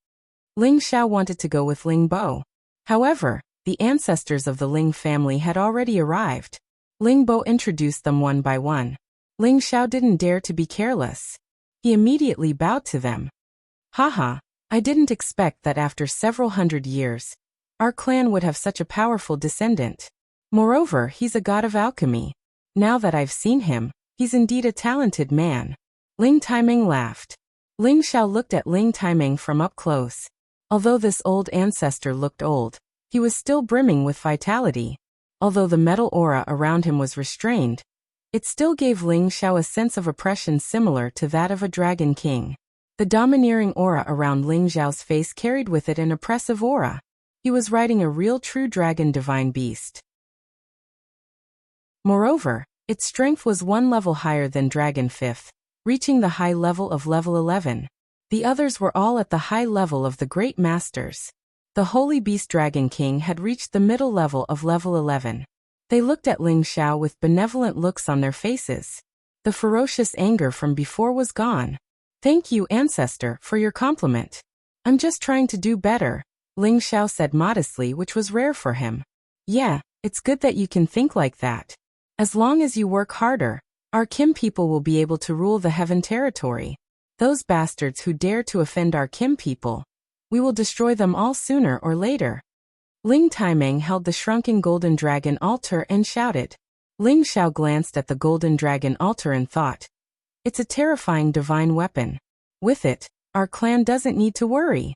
Ling Xiao wanted to go with Ling Bo. However, the ancestors of the Ling family had already arrived. Ling Bo introduced them one by one. Ling Xiao didn't dare to be careless. He immediately bowed to them. Haha, I didn't expect that after several hundred years, our clan would have such a powerful descendant. Moreover, he's a god of alchemy. Now that I've seen him, he's indeed a talented man. Ling Taimeng laughed. Ling Xiao looked at Ling Taimeng from up close. Although this old ancestor looked old, he was still brimming with vitality. Although the metal aura around him was restrained, it still gave Ling Xiao a sense of oppression similar to that of a dragon king. The domineering aura around Ling Xiao's face carried with it an oppressive aura. He was riding a real true dragon divine beast. Moreover, its strength was 1 level higher than Dragon 5th, reaching the high level of level 11. The others were all at the high level of the Great Masters. The Holy Beast Dragon King had reached the middle level of level 11. They looked at Ling Xiao with benevolent looks on their faces. The ferocious anger from before was gone. Thank you, Ancestor, for your compliment. I'm just trying to do better, Ling Xiao said modestly, which was rare for him. Yeah, it's good that you can think like that. As long as you work harder, our Kim people will be able to rule the Heaven territory. Those bastards who dare to offend our Kim people, we will destroy them all sooner or later. Ling Taimeng held the shrunken golden dragon altar and shouted. Ling Xiao glanced at the golden dragon altar and thought, it's a terrifying divine weapon. With it, our clan doesn't need to worry.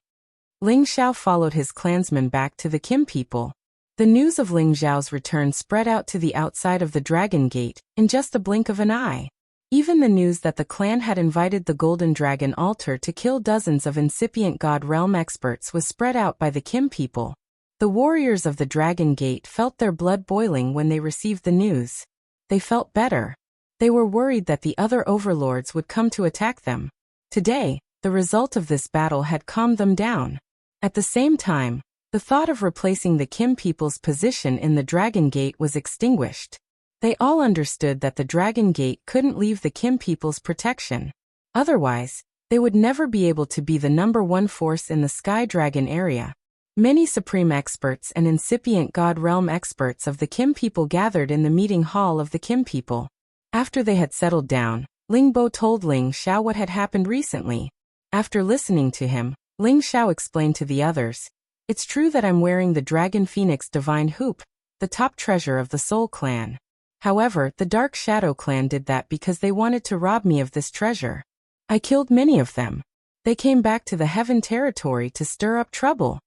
Ling Xiao followed his clansmen back to the Kim people. The news of Ling Xiao's return spread out to the outside of the Dragon Gate in just the blink of an eye. Even the news that the clan had invited the Golden Dragon altar to kill dozens of incipient God Realm experts was spread out by the Kim people. The warriors of the Dragon Gate felt their blood boiling when they received the news. They felt better. They were worried that the other overlords would come to attack them. Today, the result of this battle had calmed them down. At the same time, the thought of replacing the Kim people's position in the Dragon Gate was extinguished. They all understood that the Dragon Gate couldn't leave the Kim people's protection. Otherwise, they would never be able to be the #1 force in the Sky Dragon area. Many supreme experts and incipient God Realm experts of the Kim people gathered in the meeting hall of the Kim people. After they had settled down, Ling Bo told Ling Xiao what had happened recently. After listening to him, Ling Xiao explained to the others, it's true that I'm wearing the Dragon Phoenix Divine Hoop, the top treasure of the Soul Clan. However, the Dark Shadow Clan did that because they wanted to rob me of this treasure. I killed many of them. They came back to the Heaven territory to stir up trouble.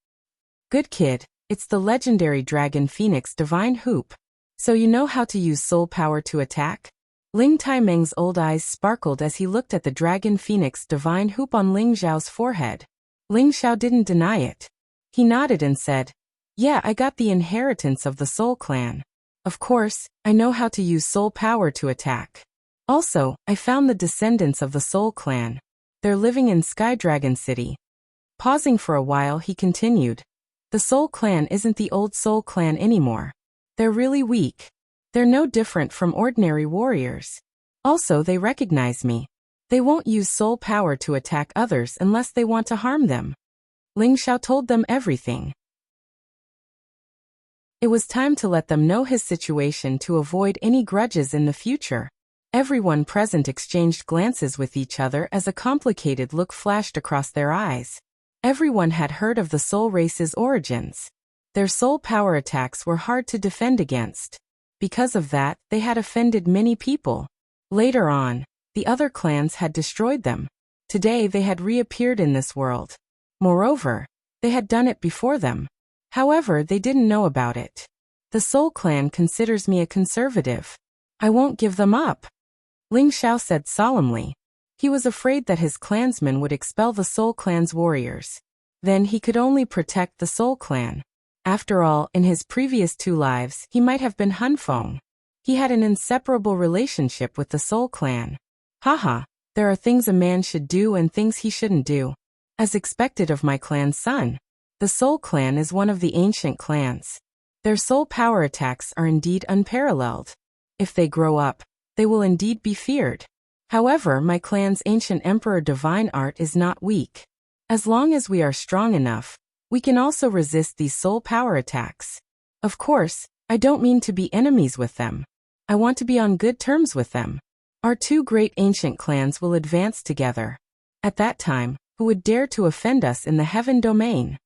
Good kid, it's the legendary Dragon Phoenix Divine Hoop. So you know how to use soul power to attack? Ling Taimeng's old eyes sparkled as he looked at the Dragon Phoenix Divine Hoop on Ling Xiao's forehead. Ling Xiao didn't deny it. He nodded and said, yeah, I got the inheritance of the Soul Clan. Of course, I know how to use soul power to attack. Also, I found the descendants of the Soul Clan. They're living in Sky Dragon City. Pausing for a while, he continued, the Soul Clan isn't the old Soul Clan anymore. They're really weak. They're no different from ordinary warriors. Also, they recognize me. They won't use soul power to attack others unless they want to harm them. Ling Xiao told them everything. It was time to let them know his situation to avoid any grudges in the future. Everyone present exchanged glances with each other as a complicated look flashed across their eyes. Everyone had heard of the soul race's origins. Their soul power attacks were hard to defend against. Because of that, they had offended many people. Later on, the other clans had destroyed them. Today they had reappeared in this world. Moreover, they had done it before them. However, they didn't know about it. The Soul Clan considers me a conservative. I won't give them up, Ling Xiao said solemnly. He was afraid that his clansmen would expel the Soul Clan's warriors. Then he could only protect the Soul Clan. After all, in his previous 2 lives, he might have been Hunfeng. He had an inseparable relationship with the Soul Clan. Haha, there are things a man should do and things he shouldn't do. As expected of my clan's son. The Soul Clan is one of the ancient clans. Their soul power attacks are indeed unparalleled. If they grow up, they will indeed be feared. However, my clan's ancient emperor divine art is not weak. As long as we are strong enough, we can also resist these soul power attacks. Of course, I don't mean to be enemies with them. I want to be on good terms with them. Our 2 great ancient clans will advance together. At that time, who would dare to offend us in the heaven domain?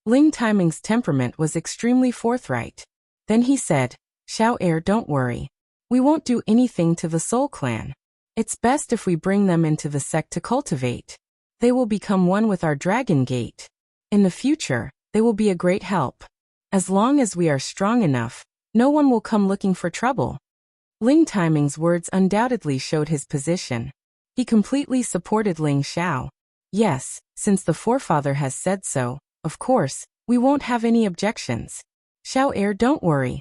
Ling Taiming's temperament was extremely forthright. Then he said, Xiao Heir, don't worry. We won't do anything to the Soul Clan. It's best if we bring them into the sect to cultivate. They will become one with our Dragon Gate. In the future, they will be a great help. As long as we are strong enough, no one will come looking for trouble. Ling Taiming's words undoubtedly showed his position. He completely supported Ling Xiao. Yes, since the forefather has said so, of course, we won't have any objections. Xiao Heir, don't worry.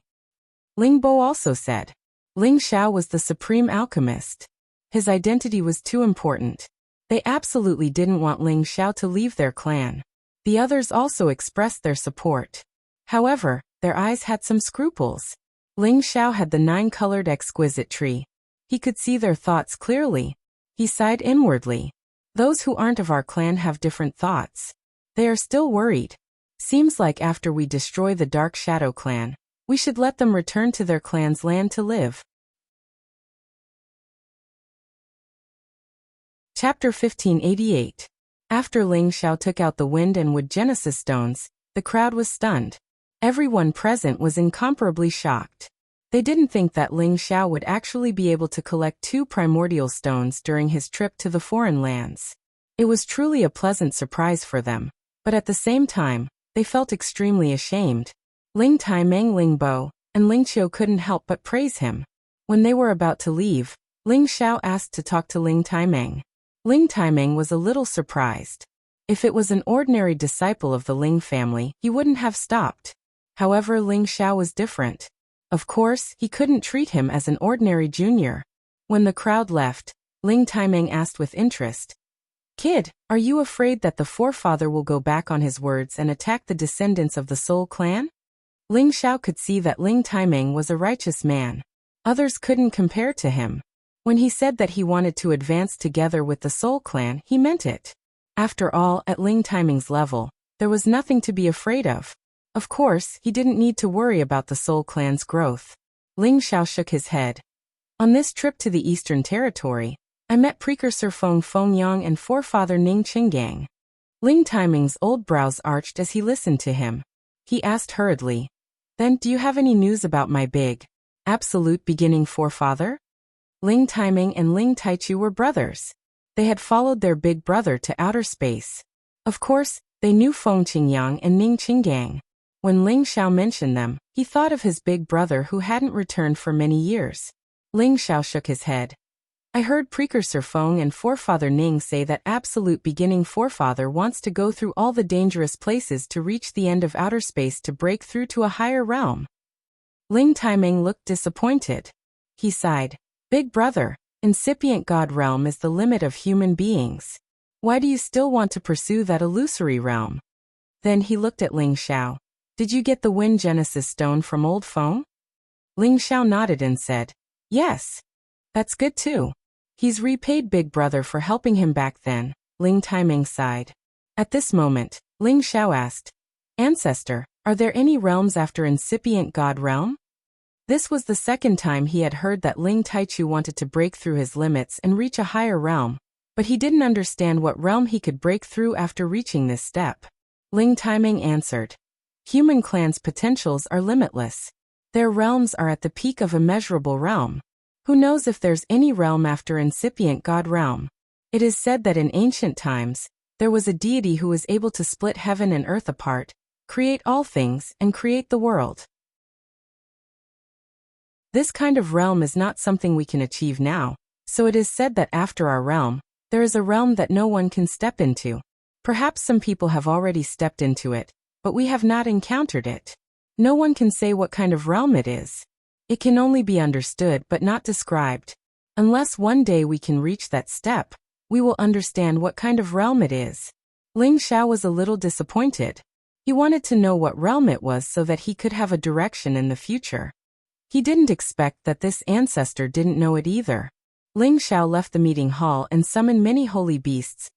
Ling Bo also said. Ling Xiao was the supreme alchemist. His identity was too important. They absolutely didn't want Ling Xiao to leave their clan. The others also expressed their support. However, their eyes had some scruples. Ling Xiao had the 9-colored exquisite tree. He could see their thoughts clearly. He sighed inwardly. Those who aren't of our clan have different thoughts. They are still worried. Seems like after we destroy the Dark Shadow clan, we should let them return to their clan's land to live. Chapter 1588. After Ling Xiao took out the wind and wood genesis stones, the crowd was stunned. Everyone present was incomparably shocked. They didn't think that Ling Xiao would actually be able to collect 2 primordial stones during his trip to the foreign lands. It was truly a pleasant surprise for them, but at the same time, they felt extremely ashamed. Ling Taiming, Ling Bo, and Ling Qiu couldn't help but praise him. When they were about to leave, Ling Xiao asked to talk to Ling Taiming. Ling Taiming was a little surprised. If it was an ordinary disciple of the Ling family, he wouldn't have stopped. However, Ling Xiao was different. Of course, he couldn't treat him as an ordinary junior. When the crowd left, Ling Taiming asked with interest, Kid, are you afraid that the forefather will go back on his words and attack the descendants of the Soul Clan? Ling Xiao could see that Ling Taiming was a righteous man. Others couldn't compare to him. When he said that he wanted to advance together with the Soul Clan, he meant it. After all, at Ling Taiming's level, there was nothing to be afraid of. Of course, he didn't need to worry about the Soul Clan's growth. Ling Xiao shook his head. On this trip to the Eastern Territory, I met precursor Feng Fengyang and forefather Ning Qinggang. Ling Taiming's old brows arched as he listened to him. He asked hurriedly, Then do you have any news about my big, absolute beginning forefather? Ling Taiming and Ling Taichu were brothers. They had followed their big brother to outer space. Of course, they knew Feng Qingyang and Ning Qinggang. When Ling Xiao mentioned them, he thought of his big brother who hadn't returned for many years. Ling Xiao shook his head. I heard precursor Feng and forefather Ning say that absolute beginning forefather wants to go through all the dangerous places to reach the end of outer space to break through to a higher realm. Ling Taiming looked disappointed. He sighed. Big brother, incipient God realm is the limit of human beings. Why do you still want to pursue that illusory realm? Then he looked at Ling Xiao. Did you get the Wind Genesis stone from old Feng? Ling Xiao nodded and said, Yes. That's good too. He's repaid big brother for helping him back then. Ling Taiming sighed. At this moment, Ling Xiao asked, Ancestor, are there any realms after incipient God realm? This was the second time he had heard that Ling Taichu wanted to break through his limits and reach a higher realm, but he didn't understand what realm he could break through after reaching this step. Ling Taiming answered, "Human clans' potentials are limitless. Their realms are at the peak of immeasurable realm. Who knows if there's any realm after incipient God realm? It is said that in ancient times, there was a deity who was able to split heaven and earth apart, create all things, and create the world. This kind of realm is not something we can achieve now, so it is said that after our realm, there is a realm that no one can step into. Perhaps some people have already stepped into it, but we have not encountered it. No one can say what kind of realm it is. It can only be understood but not described. Unless one day we can reach that step, we will understand what kind of realm it is." Ling Xiao was a little disappointed. He wanted to know what realm it was so that he could have a direction in the future. He didn't expect that this ancestor didn't know it either. Ling Xiao left the meeting hall and summoned many holy beasts,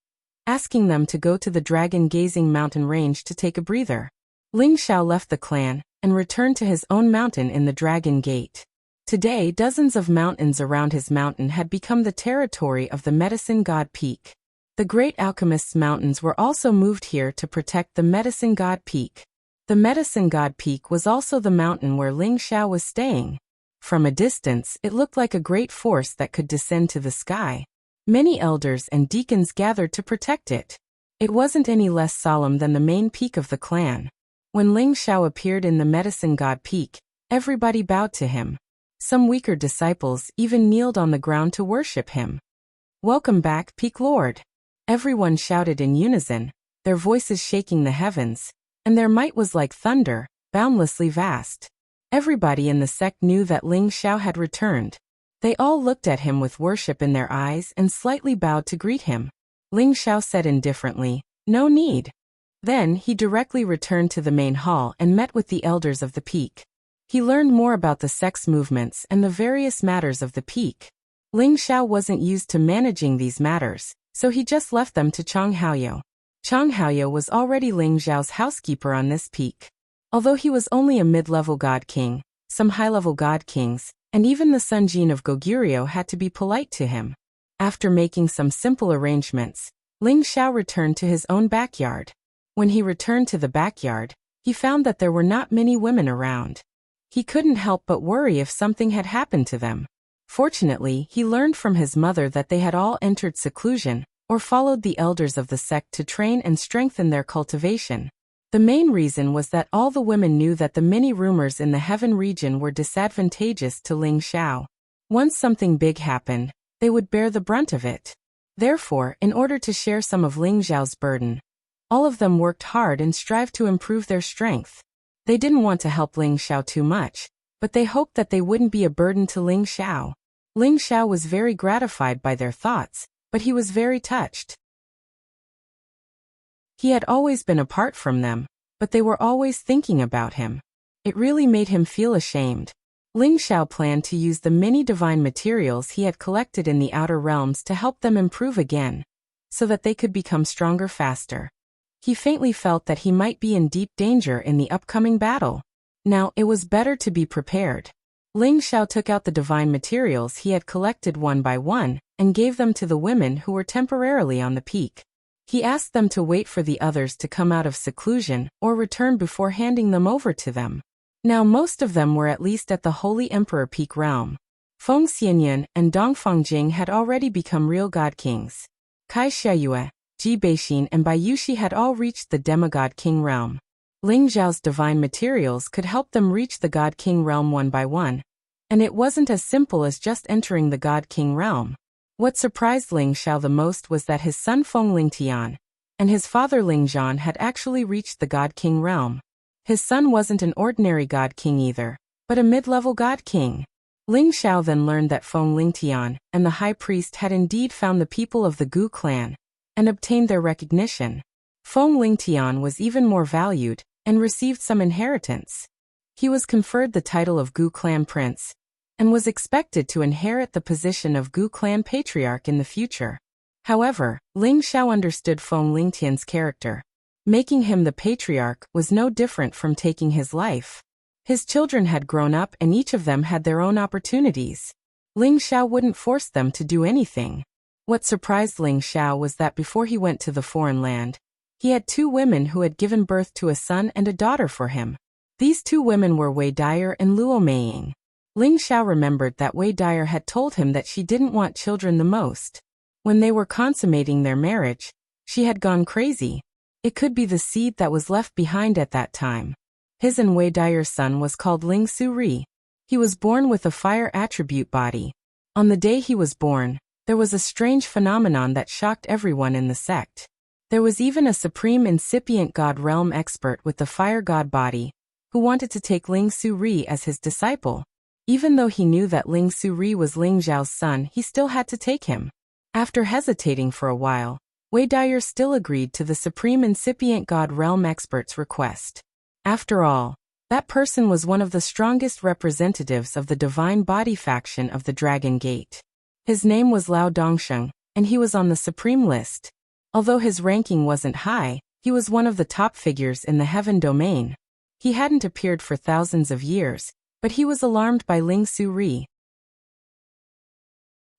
asking them to go to the dragon-gazing mountain range to take a breather. Ling Xiao left the clan and returned to his own mountain in the Dragon Gate. Today, dozens of mountains around his mountain had become the territory of the Medicine God Peak. The great alchemist's mountains were also moved here to protect the Medicine God Peak. The Medicine God Peak was also the mountain where Ling Xiao was staying. From a distance, it looked like a great force that could descend to the sky. Many elders and deacons gathered to protect it. It wasn't any less solemn than the main peak of the clan. When Ling Xiao appeared in the Medicine God Peak, everybody bowed to him. Some weaker disciples even kneeled on the ground to worship him. "Welcome back, Peak Lord!" Everyone shouted in unison, their voices shaking the heavens, and their might was like thunder, boundlessly vast. Everybody in the sect knew that Ling Xiao had returned. They all looked at him with worship in their eyes and slightly bowed to greet him. Ling Xiao said indifferently, "No need." Then he directly returned to the main hall and met with the elders of the peak. He learned more about the sect's movements and the various matters of the peak. Ling Xiao wasn't used to managing these matters, so he just left them to Chang Haoyao. Chang Haoyao was already Ling Xiao's housekeeper on this peak. Although he was only a mid-level god king, some high-level god kings, and even the Sun Jin of Goguryeo had to be polite to him. After making some simple arrangements, Ling Xiao returned to his own backyard. When he returned to the backyard, he found that there were not many women around. He couldn't help but worry if something had happened to them. Fortunately, he learned from his mother that they had all entered seclusion, or followed the elders of the sect to train and strengthen their cultivation. The main reason was that all the women knew that the many rumors in the heaven region were disadvantageous to Ling Xiao. Once something big happened, they would bear the brunt of it. Therefore, in order to share some of Ling Xiao's burden, all of them worked hard and strived to improve their strength. They didn't want to help Ling Xiao too much, but they hoped that they wouldn't be a burden to Ling Xiao. Ling Xiao was very gratified by their thoughts, but he was very touched. He had always been apart from them, but they were always thinking about him. It really made him feel ashamed. Ling Xiao planned to use the many divine materials he had collected in the outer realms to help them improve again, so that they could become stronger faster. He faintly felt that he might be in deep danger in the upcoming battle. Now, it was better to be prepared. Ling Xiao took out the divine materials he had collected one by one, and gave them to the women who were temporarily on the peak. He asked them to wait for the others to come out of seclusion, or return before handing them over to them. Now most of them were at least at the Holy Emperor Peak realm. Feng Xianyun and Dongfang Jing had already become real god kings. Kai Xiayue, Ji Beixin and Baiyushi had all reached the demigod king realm. Ling Xiao's divine materials could help them reach the god king realm one by one. And it wasn't as simple as just entering the god king realm. What surprised Ling Xiao the most was that his son Feng Lingtian and his father Ling Zhan had actually reached the god king realm. His son wasn't an ordinary god king either, but a mid-level god king. Ling Xiao then learned that Feng Lingtian and the high priest had indeed found the people of the Gu clan and obtained their recognition. Feng Lingtian was even more valued and received some inheritance. He was conferred the title of Gu clan prince and was expected to inherit the position of Gu clan patriarch in the future. However, Ling Xiao understood Feng Lingtian's character. Making him the patriarch was no different from taking his life. His children had grown up and each of them had their own opportunities. Ling Xiao wouldn't force them to do anything. What surprised Ling Xiao was that before he went to the foreign land, he had two women who had given birth to a son and a daughter for him. These two women were Wei Dyer and Luo Meiying. Ling Xiao remembered that Wei Dyer had told him that she didn't want children the most. When they were consummating their marriage, she had gone crazy. It could be the seed that was left behind at that time. His and Wei Dyer's son was called Ling Su-ri. He was born with a fire attribute body. On the day he was born, there was a strange phenomenon that shocked everyone in the sect. There was even a supreme incipient god realm expert with the fire god body, who wanted to take Ling Su-ri as his disciple. Even though he knew that Ling Su-ri was Ling Zhao's son, he still had to take him. After hesitating for a while, Wei Dyer still agreed to the supreme incipient god realm expert's request. After all, that person was one of the strongest representatives of the divine body faction of the Dragon Gate. His name was Lao Dongsheng, and he was on the supreme list. Although his ranking wasn't high, he was one of the top figures in the heaven domain. He hadn't appeared for thousands of years, but he was alarmed by Ling Su-ri.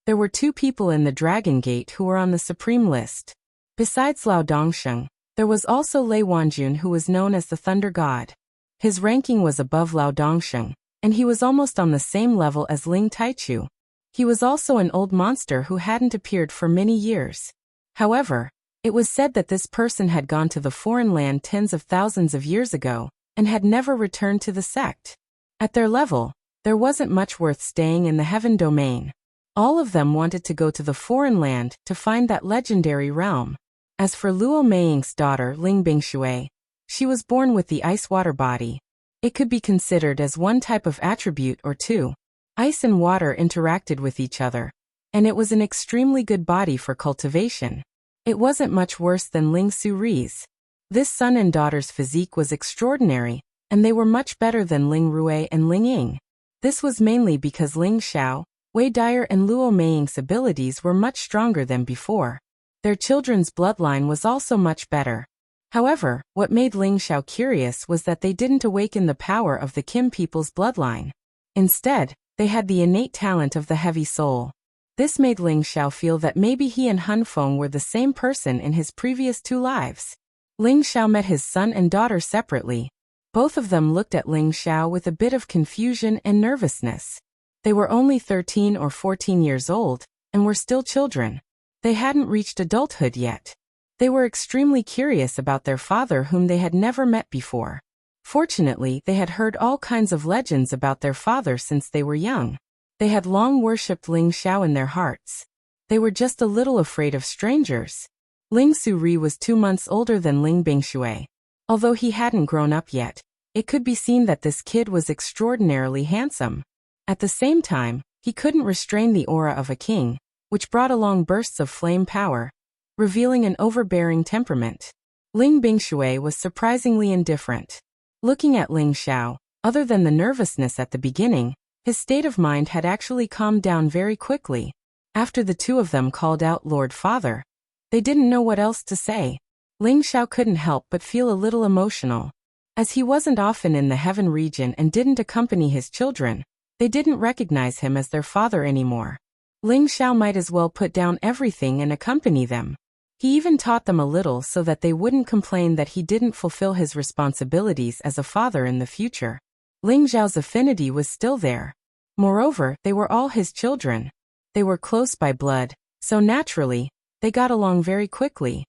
There were two people in the Dragon Gate who were on the supreme list. Besides Lao Dongsheng, there was also Lei Wanjun, who was known as the Thunder God. His ranking was above Lao Dongsheng, and he was almost on the same level as Ling Taichu. He was also an old monster who hadn't appeared for many years. However, it was said that this person had gone to the foreign land tens of thousands of years ago, and had never returned to the sect. At their level, there wasn't much worth staying in the heaven domain. All of them wanted to go to the foreign land to find that legendary realm. As for Luo Meiying's daughter Ling Bingshui, she was born with the ice water body. It could be considered as one type of attribute or two. Ice and water interacted with each other, and it was an extremely good body for cultivation. It wasn't much worse than Ling Su-ri's. This son and daughter's physique was extraordinary, and they were much better than Ling Rui and Ling Ying. This was mainly because Ling Xiao, Wei Dyer and Luo Meiying's abilities were much stronger than before. Their children's bloodline was also much better. However, what made Ling Xiao curious was that they didn't awaken the power of the Kim people's bloodline. Instead, they had the innate talent of the heavy soul. This made Ling Xiao feel that maybe he and Han Feng were the same person in his previous two lives. Ling Xiao met his son and daughter separately. Both of them looked at Ling Xiao with a bit of confusion and nervousness. They were only 13 or 14 years old, and were still children. They hadn't reached adulthood yet. They were extremely curious about their father, whom they had never met before. Fortunately, they had heard all kinds of legends about their father since they were young. They had long worshipped Ling Xiao in their hearts. They were just a little afraid of strangers. Ling Su-ri was 2 months older than Ling Bingshui. Although he hadn't grown up yet, it could be seen that this kid was extraordinarily handsome. At the same time, he couldn't restrain the aura of a king, which brought along bursts of flame power, revealing an overbearing temperament. Ling Bingshui was surprisingly indifferent. Looking at Ling Xiao, other than the nervousness at the beginning, his state of mind had actually calmed down very quickly. After the two of them called out Lord Father, they didn't know what else to say. Ling Xiao couldn't help but feel a little emotional. As he wasn't often in the heaven region and didn't accompany his children, they didn't recognize him as their father anymore. Ling Xiao might as well put down everything and accompany them. He even taught them a little so that they wouldn't complain that he didn't fulfill his responsibilities as a father in the future. Ling Zhao's affinity was still there. Moreover, they were all his children. They were close by blood, so naturally, they got along very quickly.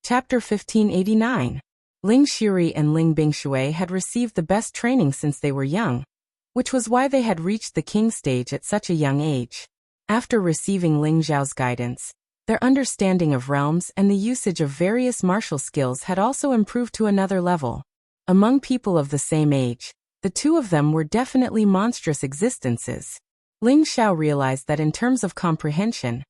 Chapter 1589. Ling Shiri and Ling Bingshui had received the best training since they were young, which was why they had reached the king stage at such a young age. After receiving Ling Zhao's guidance, their understanding of realms and the usage of various martial skills had also improved to another level. Among people of the same age, the two of them were definitely monstrous existences. Ling Xiao realized that in terms of comprehension,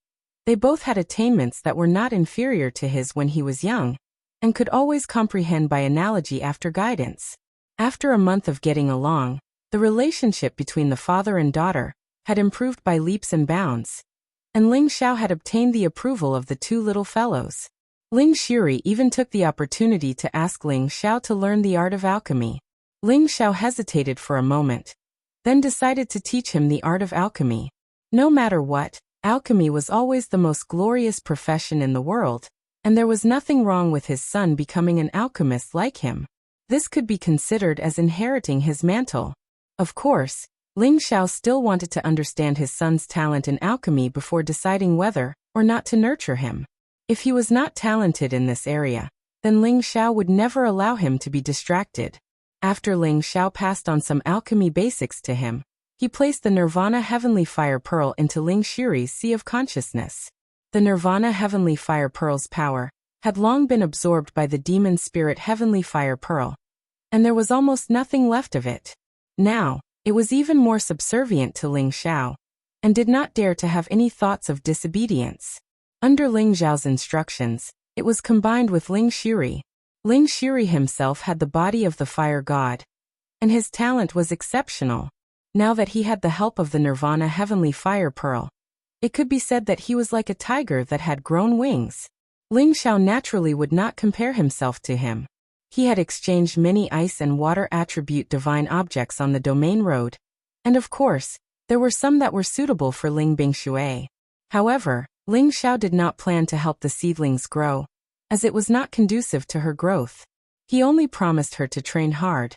they both had attainments that were not inferior to his when he was young, and could always comprehend by analogy after guidance. After a month of getting along, the relationship between the father and daughter had improved by leaps and bounds, and Ling Xiao had obtained the approval of the two little fellows. Ling Shuri even took the opportunity to ask Ling Xiao to learn the art of alchemy. Ling Xiao hesitated for a moment, then decided to teach him the art of alchemy. No matter what, alchemy was always the most glorious profession in the world, and there was nothing wrong with his son becoming an alchemist like him. This could be considered as inheriting his mantle. Of course, Ling Xiao still wanted to understand his son's talent in alchemy before deciding whether or not to nurture him. If he was not talented in this area, then Ling Xiao would never allow him to be distracted. After Ling Xiao passed on some alchemy basics to him, he placed the Nirvana Heavenly Fire Pearl into Ling Shuri's Sea of Consciousness. The Nirvana Heavenly Fire Pearl's power had long been absorbed by the demon spirit Heavenly Fire Pearl, and there was almost nothing left of it. Now, it was even more subservient to Ling Xiao, and did not dare to have any thoughts of disobedience. Under Ling Xiao's instructions, it was combined with Ling Shuri. Ling Shuri himself had the body of the fire god, and his talent was exceptional. Now that he had the help of the Nirvana Heavenly Fire Pearl, it could be said that he was like a tiger that had grown wings. Ling Xiao naturally would not compare himself to him. He had exchanged many ice and water attribute divine objects on the domain road, and of course, there were some that were suitable for Ling Bingshui. However, Ling Xiao did not plan to help the seedlings grow, as it was not conducive to her growth. He only promised her to train hard,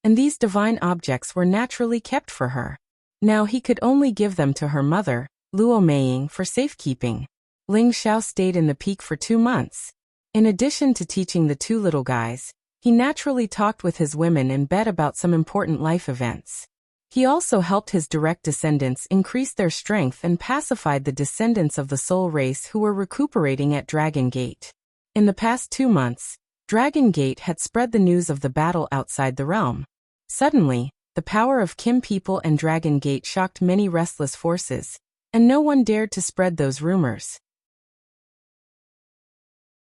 and these divine objects were naturally kept for her. Now he could only give them to her mother, Luo Meiying, for safekeeping. Ling Xiao stayed in the peak for 2 months. In addition to teaching the two little guys, he naturally talked with his women in bed about some important life events. He also helped his direct descendants increase their strength and pacified the descendants of the soul race who were recuperating at Dragon Gate. In the past 2 months, Dragon Gate had spread the news of the battle outside the realm. Suddenly, the power of Kim people and Dragon Gate shocked many restless forces, and no one dared to spread those rumors.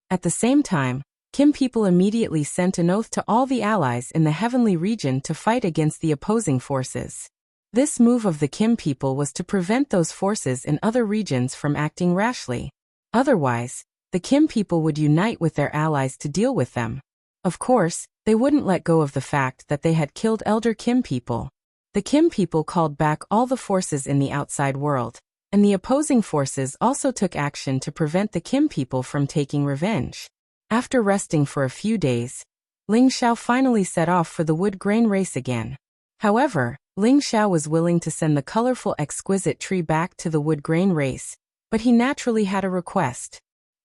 At the same time, Kim people immediately sent an oath to all the allies in the heavenly region to fight against the opposing forces. This move of the Kim people was to prevent those forces in other regions from acting rashly. Otherwise, the Kim people would unite with their allies to deal with them. Of course, they wouldn't let go of the fact that they had killed elder Kim people. The Kim people called back all the forces in the outside world, and the opposing forces also took action to prevent the Kim people from taking revenge. After resting for a few days, Ling Xiao finally set off for the wood grain race again. However, Ling Xiao was willing to send the colorful exquisite tree back to the wood grain race, but he naturally had a request.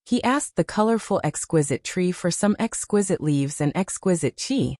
He asked the colorful exquisite tree for some exquisite leaves and exquisite qi,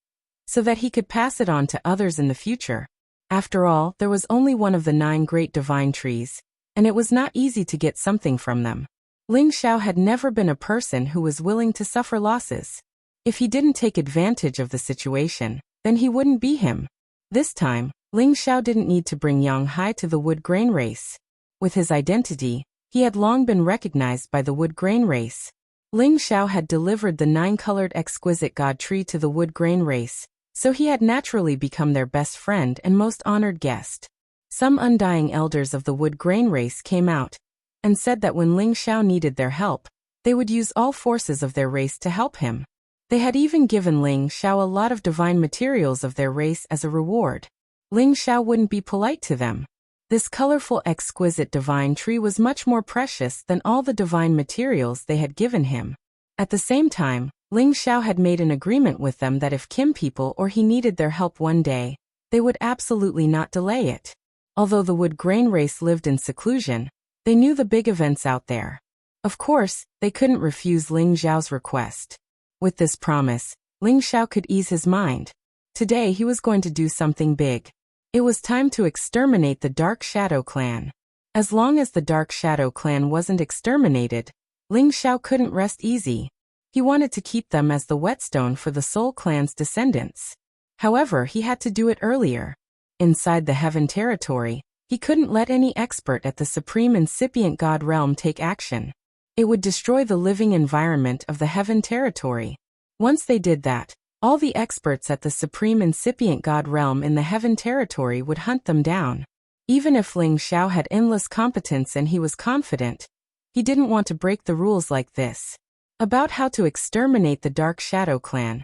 so that he could pass it on to others in the future. After all, there was only one of the 9 great divine trees, and it was not easy to get something from them. Ling Xiao had never been a person who was willing to suffer losses. If he didn't take advantage of the situation, then he wouldn't be him. This time, Ling Xiao didn't need to bring Yang Hai to the wood grain race. With his identity, he had long been recognized by the wood grain race. Ling Xiao had delivered the 9-colored exquisite god tree to the wood grain race, so he had naturally become their best friend and most honored guest. Some undying elders of the wood grain race came out and said that when Ling Xiao needed their help, they would use all forces of their race to help him. They had even given Ling Xiao a lot of divine materials of their race as a reward. Ling Xiao wouldn't be polite to them. This colorful exquisite divine tree was much more precious than all the divine materials they had given him. At the same time, Ling Xiao had made an agreement with them that if Kim people or he needed their help one day, they would absolutely not delay it. Although the wood grain race lived in seclusion, they knew the big events out there. Of course, they couldn't refuse Ling Xiao's request. With this promise, Ling Xiao could ease his mind. Today he was going to do something big. It was time to exterminate the Dark Shadow Clan. As long as the Dark Shadow Clan wasn't exterminated, Ling Xiao couldn't rest easy. He wanted to keep them as the whetstone for the Soul Clan's descendants. However, he had to do it earlier. Inside the Heaven Territory, he couldn't let any expert at the Supreme Incipient God Realm take action. It would destroy the living environment of the Heaven Territory. Once they did that, all the experts at the Supreme Incipient God Realm in the Heaven Territory would hunt them down. Even if Ling Xiao had endless competence and he was confident, he didn't want to break the rules like this. About how to exterminate the Dark Shadow Clan.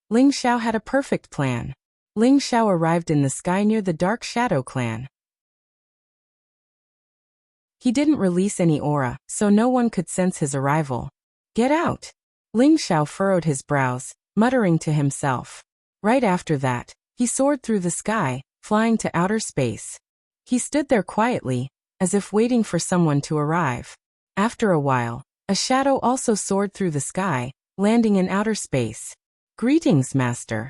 Ling Xiao had a perfect plan. Ling Xiao arrived in the sky near the Dark Shadow Clan. He didn't release any aura, so no one could sense his arrival. Get out! Ling Xiao furrowed his brows, muttering to himself. Right after that, he soared through the sky, flying to outer space. He stood there quietly, as if waiting for someone to arrive. After a while, a shadow also soared through the sky, landing in outer space. Greetings, Master.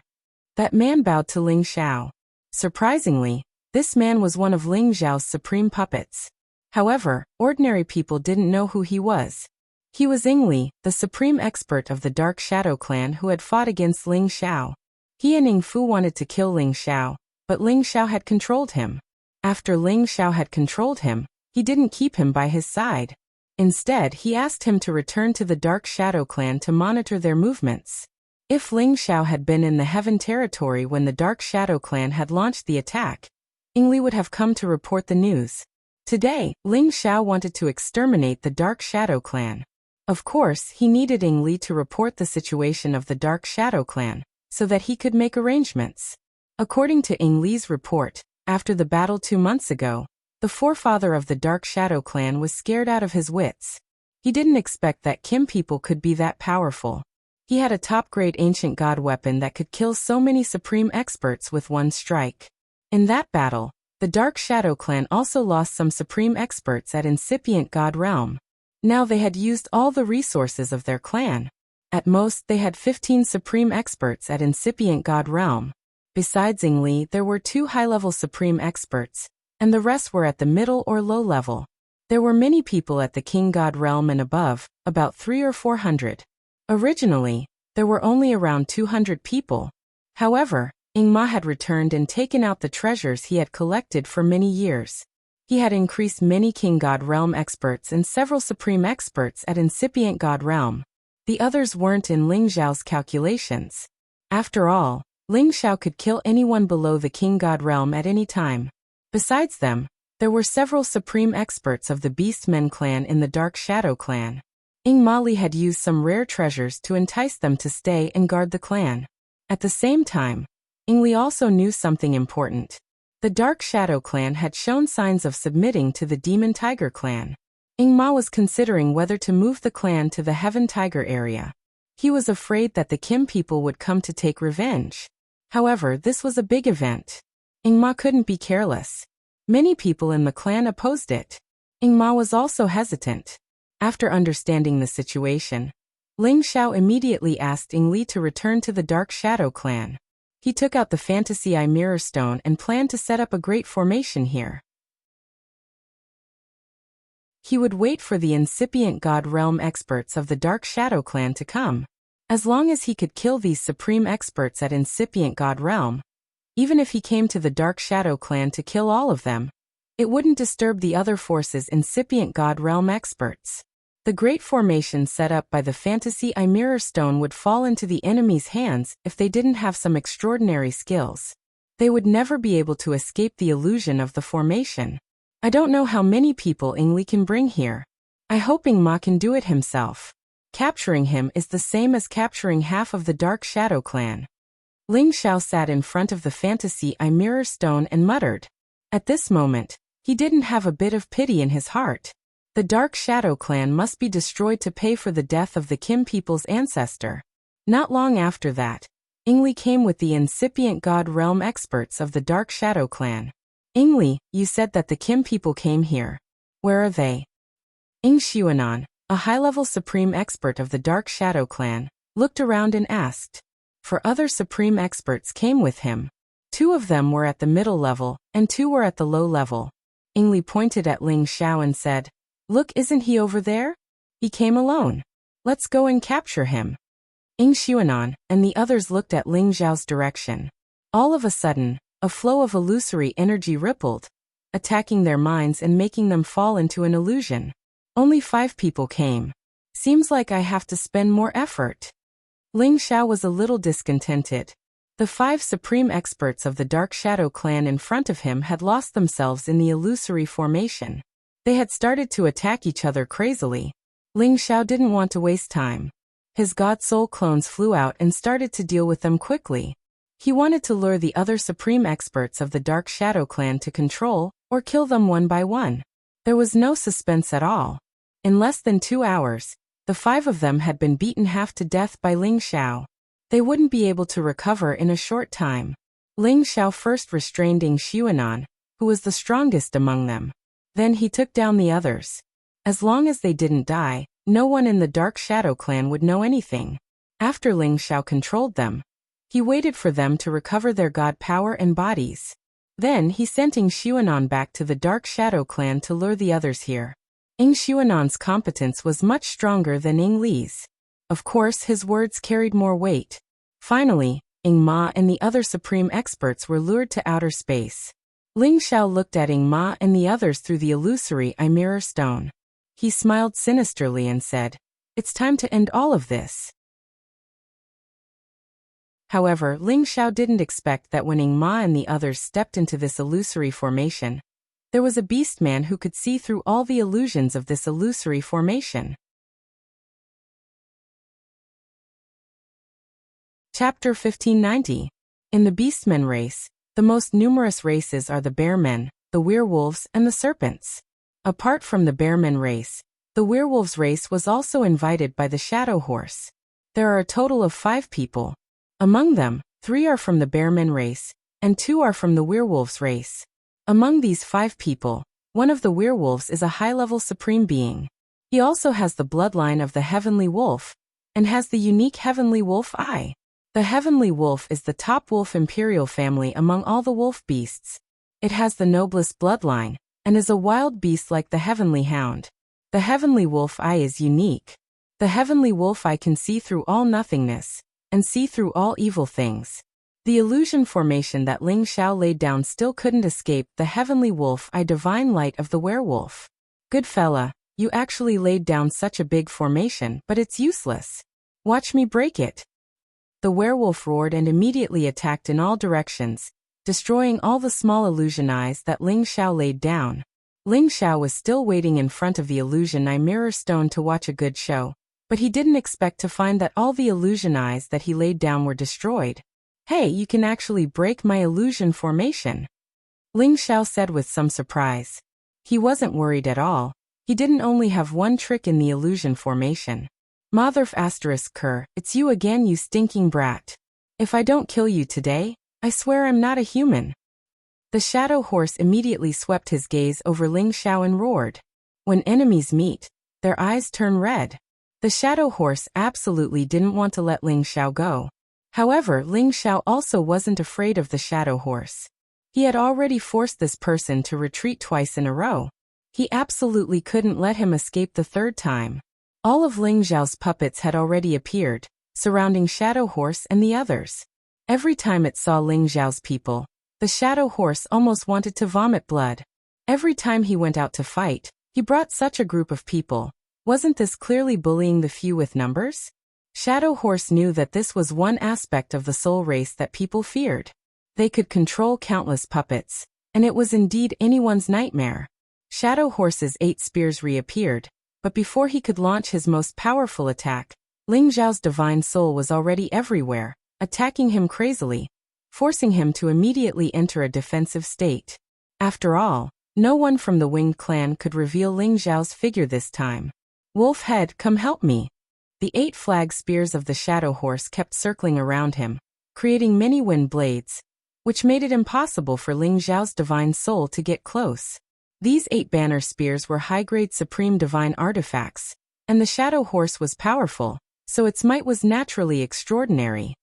That man bowed to Ling Xiao. Surprisingly, this man was one of Ling Xiao's supreme puppets. However, ordinary people didn't know who he was. He was Yingli, the supreme expert of the Dark Shadow Clan who had fought against Ling Xiao. He and Ying Fu wanted to kill Ling Xiao, but Ling Xiao had controlled him. After Ling Xiao had controlled him, he didn't keep him by his side. Instead, he asked him to return to the Dark Shadow Clan to monitor their movements. If Ling Xiao had been in the Heaven territory when the Dark Shadow Clan had launched the attack, Yingli would have come to report the news. Today, Ling Xiao wanted to exterminate the Dark Shadow Clan. Of course, he needed Yingli to report the situation of the Dark Shadow Clan, so that he could make arrangements. According to Yingli's report, after the battle 2 months ago, the forefather of the Dark Shadow Clan was scared out of his wits. He didn't expect that Kim people could be that powerful. He had a top-grade ancient god weapon that could kill so many supreme experts with one strike. In that battle, the Dark Shadow Clan also lost some supreme experts at incipient god realm. Now they had used all the resources of their clan. At most, they had 15 supreme experts at incipient god realm. Besides Yingli, there were 2 high-level supreme experts, and the rest were at the middle or low level. There were many people at the king god realm and above, about 300 or 400. Originally, there were only around 200 people. However, Ying Ma had returned and taken out the treasures he had collected for many years. He had increased many king god realm experts and several supreme experts at incipient god realm. The others weren't in Ling Xiao's calculations. After all, Ling Xiao could kill anyone below the king god realm at any time. Besides them, there were several supreme experts of the Beastmen clan in the Dark Shadow Clan. Ying Mali had used some rare treasures to entice them to stay and guard the clan. At the same time, Yingli also knew something important. The Dark Shadow Clan had shown signs of submitting to the Demon Tiger Clan. Ying Ma was considering whether to move the clan to the Heaven Tiger area. He was afraid that the Kim people would come to take revenge. However, this was a big event. Ying Ma couldn't be careless. Many people in the clan opposed it. Ying Ma was also hesitant. After understanding the situation, Ling Xiao immediately asked Yingli to return to the Dark Shadow Clan. He took out the Fantasy Eye Mirror Stone and planned to set up a great formation here. He would wait for the incipient god realm experts of the Dark Shadow Clan to come. As long as he could kill these supreme experts at incipient god realm, even if he came to the Dark Shadow Clan to kill all of them, it wouldn't disturb the other forces' incipient god realm experts. The great formation set up by the Fantasy Eye Mirror Stone would fall into the enemy's hands if they didn't have some extraordinary skills. They would never be able to escape the illusion of the formation. I don't know how many people Yingli can bring here. I hope Ying Ma can do it himself. Capturing him is the same as capturing half of the Dark Shadow Clan. Ling Xiao sat in front of the Fantasy Eye Mirror Stone and muttered. At this moment, he didn't have a bit of pity in his heart. The Dark Shadow Clan must be destroyed to pay for the death of the Kim people's ancestor. Not long after that, Yingli came with the incipient god realm experts of the Dark Shadow Clan. Yingli, you said that the Kim people came here. Where are they? Ying Xuanan, a high-level supreme expert of the Dark Shadow Clan, looked around and asked. For other supreme experts came with him. 2 of them were at the middle level, and 2 were at the low level. Yingli pointed at Ling Xiao and said, Look, isn't he over there? He came alone. Let's go and capture him. Ying Xuanan and the others looked at Ling Xiao's direction. All of a sudden, a flow of illusory energy rippled, attacking their minds and making them fall into an illusion. Only 5 people came. Seems like I have to spend more effort. Ling Xiao was a little discontented. The 5 supreme experts of the Dark Shadow Clan in front of him had lost themselves in the illusory formation. They had started to attack each other crazily. Ling Xiao didn't want to waste time. His God Soul clones flew out and started to deal with them quickly. He wanted to lure the other supreme experts of the Dark Shadow clan to control, or kill them one by one. There was no suspense at all. In less than 2 hours, the 5 of them had been beaten half to death by Ling Xiao. They wouldn't be able to recover in a short time. Ling Xiao first restrained Ying Xuanan, who was the strongest among them. Then he took down the others. As long as they didn't die, no one in the Dark Shadow clan would know anything. After Ling Xiao controlled them, he waited for them to recover their god power and bodies. Then he sent Ying Xuanan back to the Dark Shadow clan to lure the others here. Ying Xuanan's competence was much stronger than Ying Li's. Of course, his words carried more weight. Finally, Ying Ma and the other supreme experts were lured to outer space. Ling Xiao looked at Ying Ma and the others through the illusory eye mirror stone. He smiled sinisterly and said, "It's time to end all of this." However, Ling Xiao didn't expect that when Ying Ma and the others stepped into this illusory formation, there was a beast man who could see through all the illusions of this illusory formation. Chapter 1590. In the Beastmen race, the most numerous races are the Bearmen, the Werewolves, and the Serpents. Apart from the Bearmen race, the Werewolves race was also invited by the Shadow Horse. There are a total of 5 people. Among them, 3 are from the Bearmen race, and 2 are from the Werewolves race. Among these 5 people, one of the werewolves is a high-level supreme being. He also has the bloodline of the Heavenly Wolf, and has the unique Heavenly Wolf eye. The Heavenly Wolf is the top wolf imperial family among all the wolf beasts. It has the noblest bloodline, and is a wild beast like the Heavenly Hound. The Heavenly Wolf eye is unique. The Heavenly Wolf eye can see through all nothingness, and see through all evil things. The illusion formation that Ling Xiao laid down still couldn't escape the Heavenly Wolf eye divine light of the werewolf. Good fella, you actually laid down such a big formation, but it's useless. Watch me break it. The werewolf roared and immediately attacked in all directions, destroying all the small illusion eyes that Ling Xiao laid down. Ling Xiao was still waiting in front of the illusion eye mirror stone to watch a good show, but he didn't expect to find that all the illusion eyes that he laid down were destroyed. "Hey, you can actually break my illusion formation," Ling Xiao said with some surprise. He wasn't worried at all. He didn't only have one trick in the illusion formation. "Motherf asterisk cur, it's you again, you stinking brat. If I don't kill you today, I swear I'm not a human." The Shadow Horse immediately swept his gaze over Ling Xiao and roared. When enemies meet, their eyes turn red. The Shadow Horse absolutely didn't want to let Ling Xiao go. However, Ling Xiao also wasn't afraid of the Shadow Horse. He had already forced this person to retreat twice in a row. He absolutely couldn't let him escape the third time. All of Ling Xiao's puppets had already appeared, surrounding Shadow Horse and the others. Every time it saw Ling Xiao's people, the Shadow Horse almost wanted to vomit blood. Every time he went out to fight, he brought such a group of people. Wasn't this clearly bullying the few with numbers? Shadow Horse knew that this was one aspect of the soul race that people feared. They could control countless puppets, and it was indeed anyone's nightmare. Shadow Horse's 8 spears reappeared, but before he could launch his most powerful attack, Ling Xiao's divine soul was already everywhere, attacking him crazily, forcing him to immediately enter a defensive state. After all, no one from the Winged clan could reveal Ling Xiao's figure this time. "Wolf head, come help me." The 8 flag spears of the Shadow Horse kept circling around him, creating many wind blades, which made it impossible for Ling Xiao's divine soul to get close. These 8 banner spears were high-grade supreme divine artifacts, and the Shadow Horse was powerful, so its might was naturally extraordinary.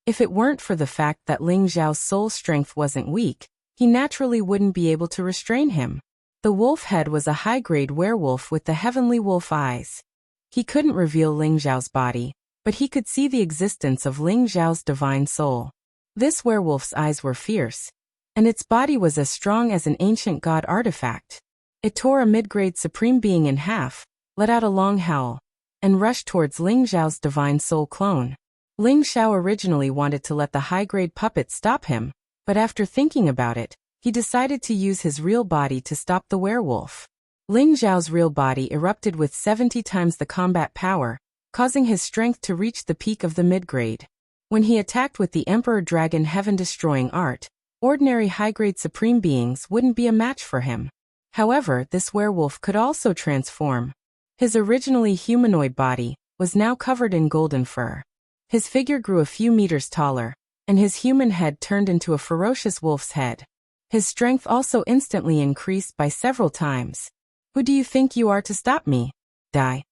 If it weren't for the fact that Ling Xiao's soul strength wasn't weak, he naturally wouldn't be able to restrain him. The wolf head was a high-grade werewolf with the heavenly wolf eyes. He couldn't reveal Ling Xiao's body, but he could see the existence of Ling Xiao's divine soul. This werewolf's eyes were fierce, and its body was as strong as an ancient god artifact. It tore a mid-grade supreme being in half, let out a long howl, and rushed towards Ling Xiao's divine soul clone. Ling Xiao originally wanted to let the high-grade puppet stop him, but after thinking about it, he decided to use his real body to stop the werewolf. Ling Zhao's real body erupted with 70 times the combat power, causing his strength to reach the peak of the mid-grade. When he attacked with the Emperor Dragon heaven-destroying art, ordinary high-grade supreme beings wouldn't be a match for him. However, this werewolf could also transform. His originally humanoid body was now covered in golden fur. His figure grew a few meters taller, and his human head turned into a ferocious wolf's head. His strength also instantly increased by several times. "Who do you think you are to stop me? Die!"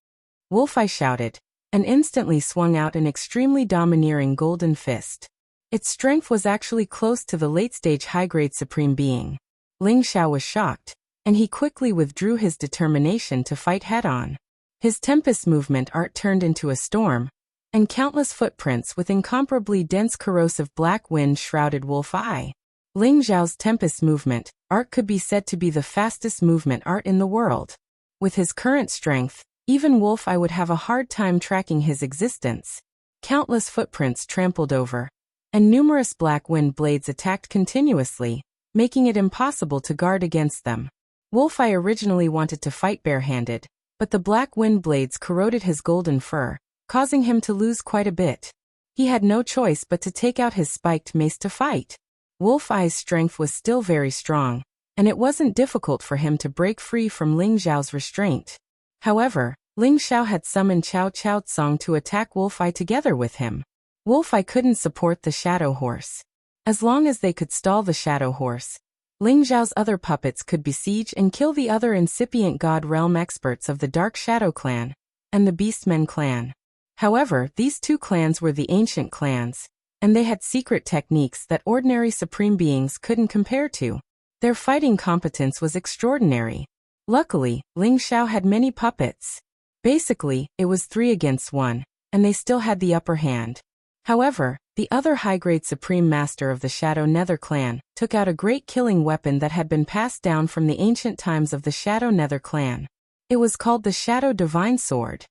Wolfeye shouted, and instantly swung out an extremely domineering golden fist. Its strength was actually close to the late-stage high-grade supreme being. Ling Zhao was shocked, and he quickly withdrew his determination to fight head-on. His tempest movement art turned into a storm, and countless footprints with incomparably dense corrosive black wind shrouded Wolfeye. Ling Zhao's tempest movement art could be said to be the fastest movement art in the world. With his current strength, even Wolfeye would have a hard time tracking his existence. Countless footprints trampled over, and numerous black wind blades attacked continuously, making it impossible to guard against them. Wolfeye originally wanted to fight barehanded, but the black wind blades corroded his golden fur, causing him to lose quite a bit. He had no choice but to take out his spiked mace to fight. Wolfeye's strength was still very strong, and it wasn't difficult for him to break free from Ling Zhao's restraint. However, Ling Zhao had summoned Chao Tsang to attack Wolfeye together with him. Wolfeye couldn't support the Shadow Horse. As long as they could stall the Shadow Horse, Ling Zhao's other puppets could besiege and kill the other incipient God Realm experts of the Dark Shadow Clan and the Beastmen clan. However, these two clans were the ancient clans, and they had secret techniques that ordinary supreme beings couldn't compare to. Their fighting competence was extraordinary. Luckily, Ling Zhao had many puppets. Basically, it was 3 against 1, and they still had the upper hand. However, the other high-grade supreme master of the Shadow Nether clan took out a great killing weapon that had been passed down from the ancient times of the Shadow Nether clan. It was called the Shadow Divine Sword.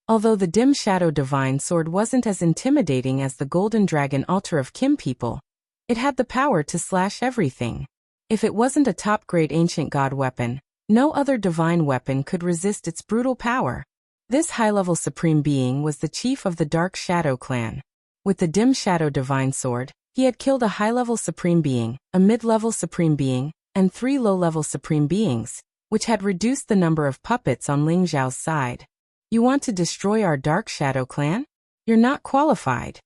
Although the dim Shadow Divine Sword wasn't as intimidating as the Golden Dragon Altar of Kim people, it had the power to slash everything. If it wasn't a top-grade ancient god weapon, no other divine weapon could resist its brutal power. This high-level supreme being was the chief of the Dark Shadow clan. With the dim Shadow Divine Sword, he had killed a high-level supreme being, a mid-level supreme being, and 3 low-level supreme beings, which had reduced the number of puppets on Ling Zhao's side. "You want to destroy our Dark Shadow clan? You're not qualified."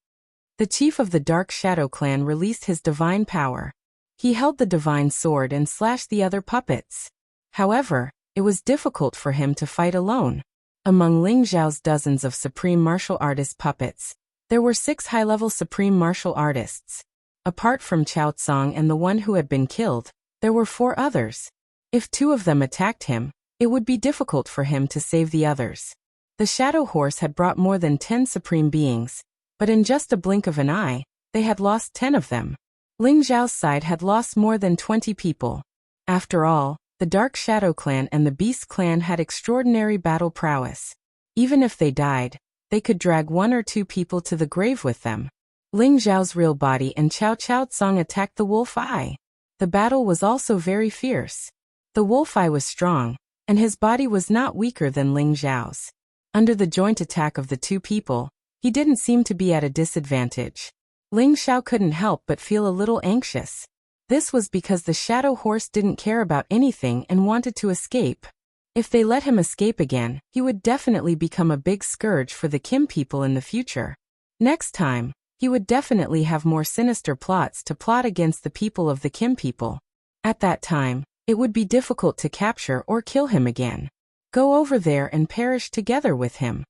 The chief of the Dark Shadow clan released his divine power. He held the divine sword and slashed the other puppets. However, it was difficult for him to fight alone. Among Ling Zhao's dozens of supreme martial artist puppets, there were 6 high-level supreme martial artists. Apart from Chao Tsang and the one who had been killed, there were 4 others. If 2 of them attacked him, it would be difficult for him to save the others. The Shadow Horse had brought more than 10 supreme beings, but in just a blink of an eye, they had lost 10 of them. Ling Zhao's side had lost more than 20 people. After all, the Dark Shadow Clan and the Beast Clan had extraordinary battle prowess. Even if they died, they could drag 1 or 2 people to the grave with them. Ling Zhao's real body and Chao Tsang attacked the Wolfeye. The battle was also very fierce. The Wolfeye was strong, and his body was not weaker than Ling Zhao's. Under the joint attack of the 2 people, he didn't seem to be at a disadvantage. Ling Zhao couldn't help but feel a little anxious. This was because the Shadow Horse didn't care about anything and wanted to escape. If they let him escape again, he would definitely become a big scourge for the Kim people in the future. Next time, he would definitely have more sinister plots to plot against the people of the Kim people. At that time, it would be difficult to capture or kill him again. Go over there and perish together with him.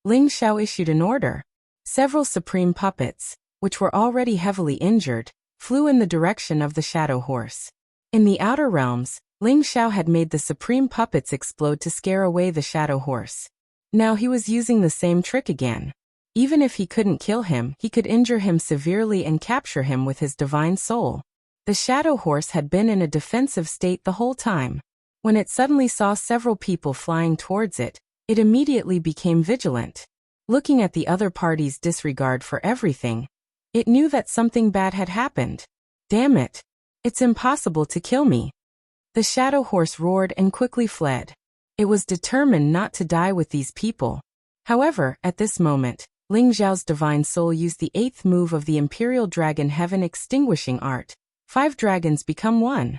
Ling Zhao issued an order. Several supreme puppets, which were already heavily injured, flew in the direction of the Shadow Horse. In the outer realms, Ling Zhao had made the supreme puppets explode to scare away the Shadow Horse. Now he was using the same trick again. Even if he couldn't kill him, he could injure him severely and capture him with his divine soul. The Shadow Horse had been in a defensive state the whole time. When it suddenly saw several people flying towards it, it immediately became vigilant. Looking at the other party's disregard for everything, it knew that something bad had happened. "Damn it! It's impossible to kill me." The shadow horse roared and quickly fled. It was determined not to die with these people. However, at this moment, Ling Xiao's divine soul used the 8th move of the Imperial Dragon Heaven Extinguishing Art. 5 dragons become 1.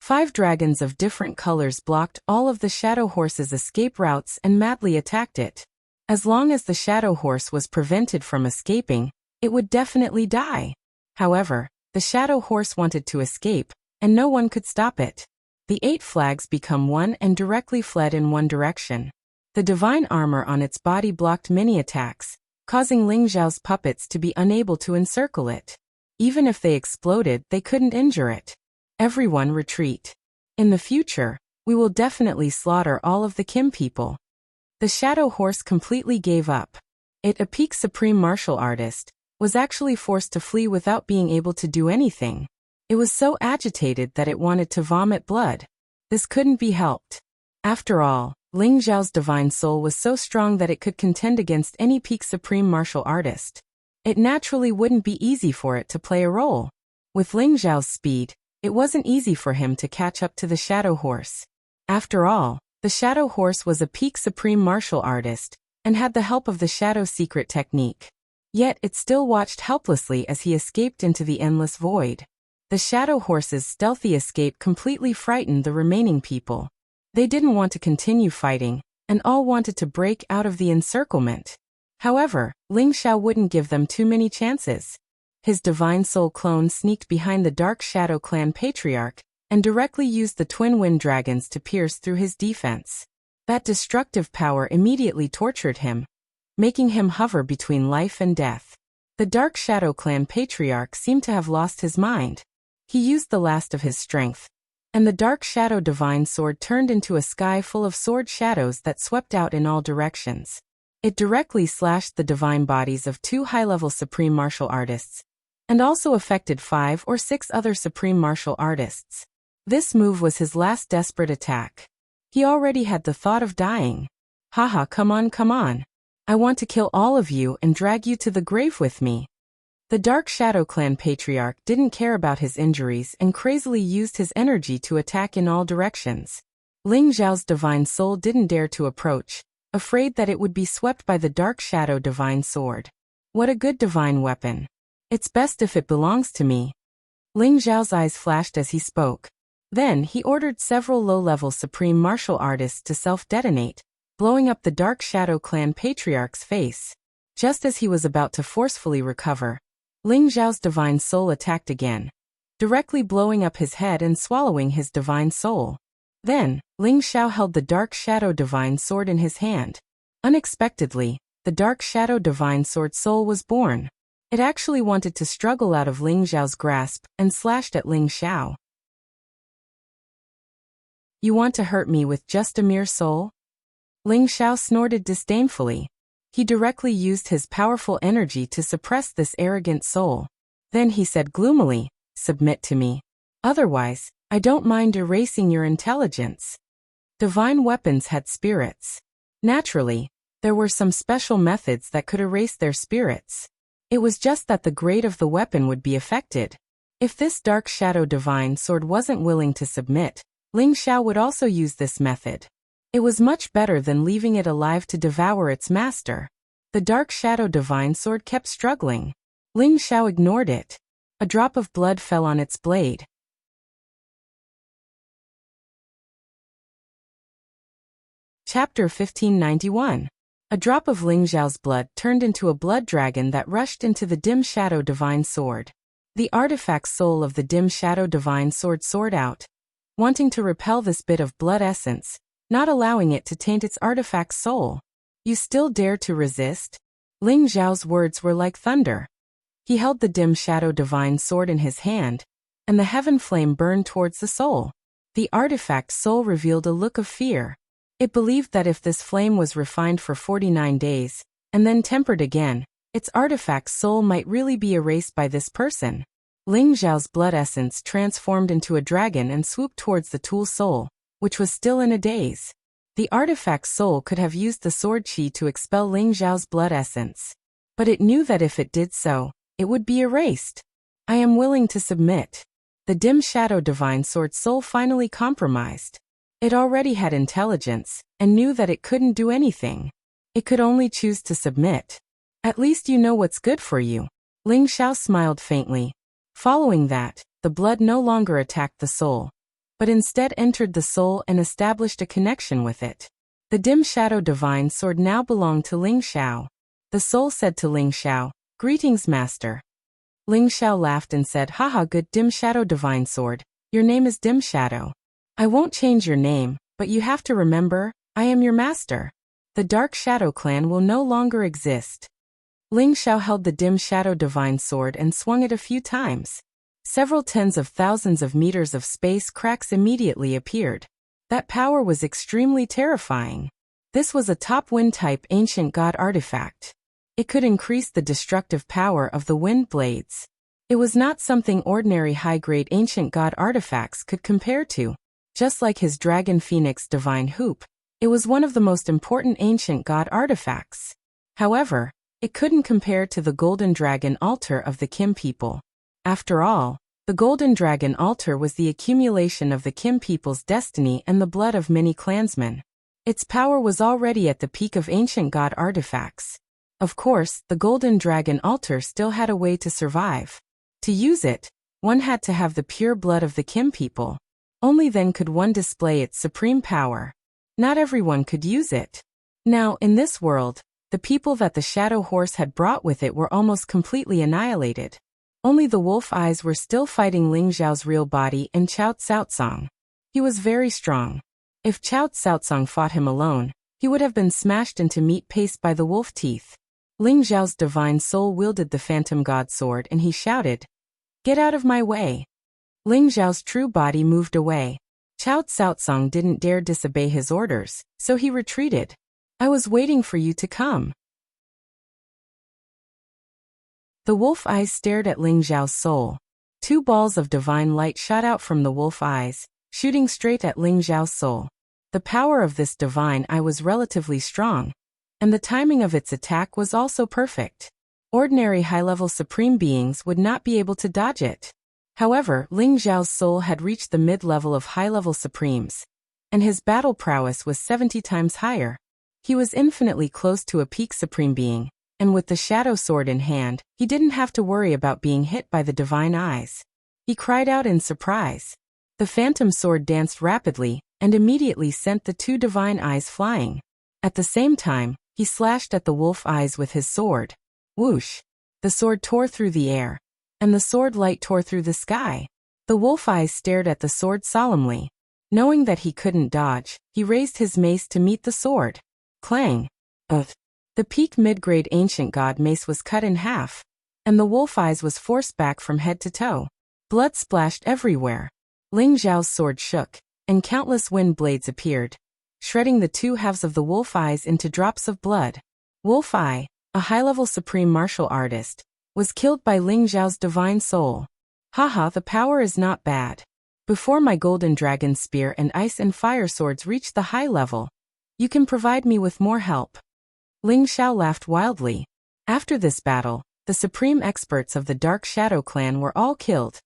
5 dragons of different colors blocked all of the shadow horse's escape routes and madly attacked it. As long as the shadow horse was prevented from escaping, it would definitely die. However, the shadow horse wanted to escape, and no one could stop it. The 8 flags become 1 and directly fled in one direction. The divine armor on its body blocked many attacks, causing Ling Xiao's puppets to be unable to encircle it. Even if they exploded, they couldn't injure it. Everyone retreat. In the future, we will definitely slaughter all of the Kim people. The shadow horse completely gave up. It, a peak supreme martial artist, was actually forced to flee without being able to do anything. It was so agitated that it wanted to vomit blood. This couldn't be helped. After all, Ling Xiao's divine soul was so strong that it could contend against any peak supreme martial artist. It naturally wouldn't be easy for it to play a role. With Ling Xiao's speed, it wasn't easy for him to catch up to the shadow horse. After all, the shadow horse was a peak supreme martial artist, and had the help of the shadow secret technique. Yet it still watched helplessly as he escaped into the endless void. The shadow horse's stealthy escape completely frightened the remaining people. They didn't want to continue fighting, and all wanted to break out of the encirclement. However, Ling Xiao wouldn't give them too many chances. His divine soul clone sneaked behind the Dark Shadow Clan patriarch, and directly used the twin wind dragons to pierce through his defense. That destructive power immediately tortured him, making him hover between life and death. The Dark Shadow Clan patriarch seemed to have lost his mind. He used the last of his strength, and the Dark Shadow Divine Sword turned into a sky full of sword shadows that swept out in all directions. It directly slashed the divine bodies of 2 high-level supreme martial artists, and also affected 5 or 6 other supreme martial artists. This move was his last desperate attack. He already had the thought of dying. Haha, come on, come on. I want to kill all of you and drag you to the grave with me. The Dark Shadow Clan patriarch didn't care about his injuries and crazily used his energy to attack in all directions. Ling Xiao's divine soul didn't dare to approach, afraid that it would be swept by the Dark Shadow Divine Sword. What a good divine weapon. It's best if it belongs to me. Ling Xiao's eyes flashed as he spoke. Then he ordered several low-level supreme martial artists to self-detonate, blowing up the Dark Shadow Clan patriarch's face. Just as he was about to forcefully recover, Ling Xiao's divine soul attacked again, directly blowing up his head and swallowing his divine soul. Then, Ling Xiao held the Dark Shadow Divine Sword in his hand. Unexpectedly, the Dark Shadow Divine Sword soul was born. It actually wanted to struggle out of Ling Xiao's grasp and slashed at Ling Xiao. You want to hurt me with just a mere soul? Ling Xiao snorted disdainfully. He directly used his powerful energy to suppress this arrogant soul. Then he said gloomily, "Submit to me. Otherwise, I don't mind erasing your intelligence." Divine weapons had spirits. Naturally, there were some special methods that could erase their spirits. It was just that the grade of the weapon would be affected. If this Dark Shadow Divine Sword wasn't willing to submit, Ling Xiao would also use this method. It was much better than leaving it alive to devour its master. The Dark Shadow Divine Sword kept struggling. Ling Xiao ignored it. A drop of blood fell on its blade. Chapter 1591. A drop of Ling Xiao's blood turned into a blood dragon that rushed into the Dim Shadow Divine Sword. The artifact soul of the Dim Shadow Divine Sword soared out, wanting to repel this bit of blood essence, not allowing it to taint its artifact soul. You still dare to resist? Ling Xiao's words were like thunder. He held the Dim Shadow Divine Sword in his hand, and the heaven flame burned towards the soul. The artifact soul revealed a look of fear. It believed that if this flame was refined for 49 days, and then tempered again, its artifact soul might really be erased by this person. Ling Xiao's blood essence transformed into a dragon and swooped towards the tool soul, which was still in a daze. The artifact soul could have used the sword qi to expel Ling Xiao's blood essence. But it knew that if it did so, it would be erased. I am willing to submit. The dim shadow divine sword soul finally compromised. It already had intelligence, and knew that it couldn't do anything. It could only choose to submit. At least you know what's good for you. Ling Xiao smiled faintly. Following that, the blood no longer attacked the soul, but instead entered the soul and established a connection with it. The dim shadow divine sword now belonged to Ling Xiao. The soul said to Ling Xiao, "Greetings, master." Ling Xiao laughed and said, "Haha, good dim shadow divine sword. Your name is Dim Shadow. I won't change your name, but you have to remember, I am your master. The Dark Shadow clan will no longer exist." Ling Xiao held the dim shadow divine sword and swung it a few times. Several tens of thousands of meters of space cracks immediately appeared. That power was extremely terrifying. This was a top wind-type ancient god artifact. It could increase the destructive power of the wind blades. It was not something ordinary high-grade ancient god artifacts could compare to. Just like his dragon phoenix divine hoop, it was one of the most important ancient god artifacts. However, it couldn't compare to the golden dragon altar of the Kim people. After all, the golden dragon altar was the accumulation of the Kim people's destiny and the blood of many clansmen. Its power was already at the peak of ancient god artifacts. Of course, the golden dragon altar still had a way to survive. To use it, one had to have the pure blood of the Kim people. Only then could one display its supreme power. Not everyone could use it. Now, in this world, the people that the Shadow Horse had brought with it were almost completely annihilated. Only the wolf eyes were still fighting Ling Xiao's real body and Chao Tsaotsong. He was very strong. If Chao Tsaotsong fought him alone, he would have been smashed into meat paste by the wolf teeth. Ling Xiao's divine soul wielded the phantom god sword and he shouted, "Get out of my way!" Ling Xiao's true body moved away. Chao Tsaotsong didn't dare disobey his orders, so he retreated. "I was waiting for you to come." The wolf eyes stared at Ling Xiao's soul. Two balls of divine light shot out from the wolf eyes, shooting straight at Ling Xiao's soul. The power of this divine eye was relatively strong, and the timing of its attack was also perfect. Ordinary high-level supreme beings would not be able to dodge it. However, Ling Xiao's soul had reached the mid-level of high-level supremes, and his battle prowess was 70 times higher. He was infinitely close to a peak supreme being, and with the shadow sword in hand, he didn't have to worry about being hit by the divine eyes. He cried out in surprise. The phantom sword danced rapidly, and immediately sent the two divine eyes flying. At the same time, he slashed at the wolf eyes with his sword. Whoosh! The sword tore through the air, and the sword light tore through the sky. The wolf eyes stared at the sword solemnly. Knowing that he couldn't dodge, he raised his mace to meet the sword. Clang! The peak mid-grade ancient god mace was cut in half, and the wolf eyes was forced back from head to toe. Blood splashed everywhere. Ling Xiao's sword shook, and countless wind blades appeared, shredding the two halves of the wolf eyes into drops of blood. Wolf Eye, a high-level supreme martial artist, was killed by Ling Xiao's divine soul. Haha, the power is not bad. Before my golden dragon spear and ice and fire swords reach the high level, you can provide me with more help. Ling Xiao laughed wildly. After this battle, the supreme experts of the Dark Shadow clan were all killed,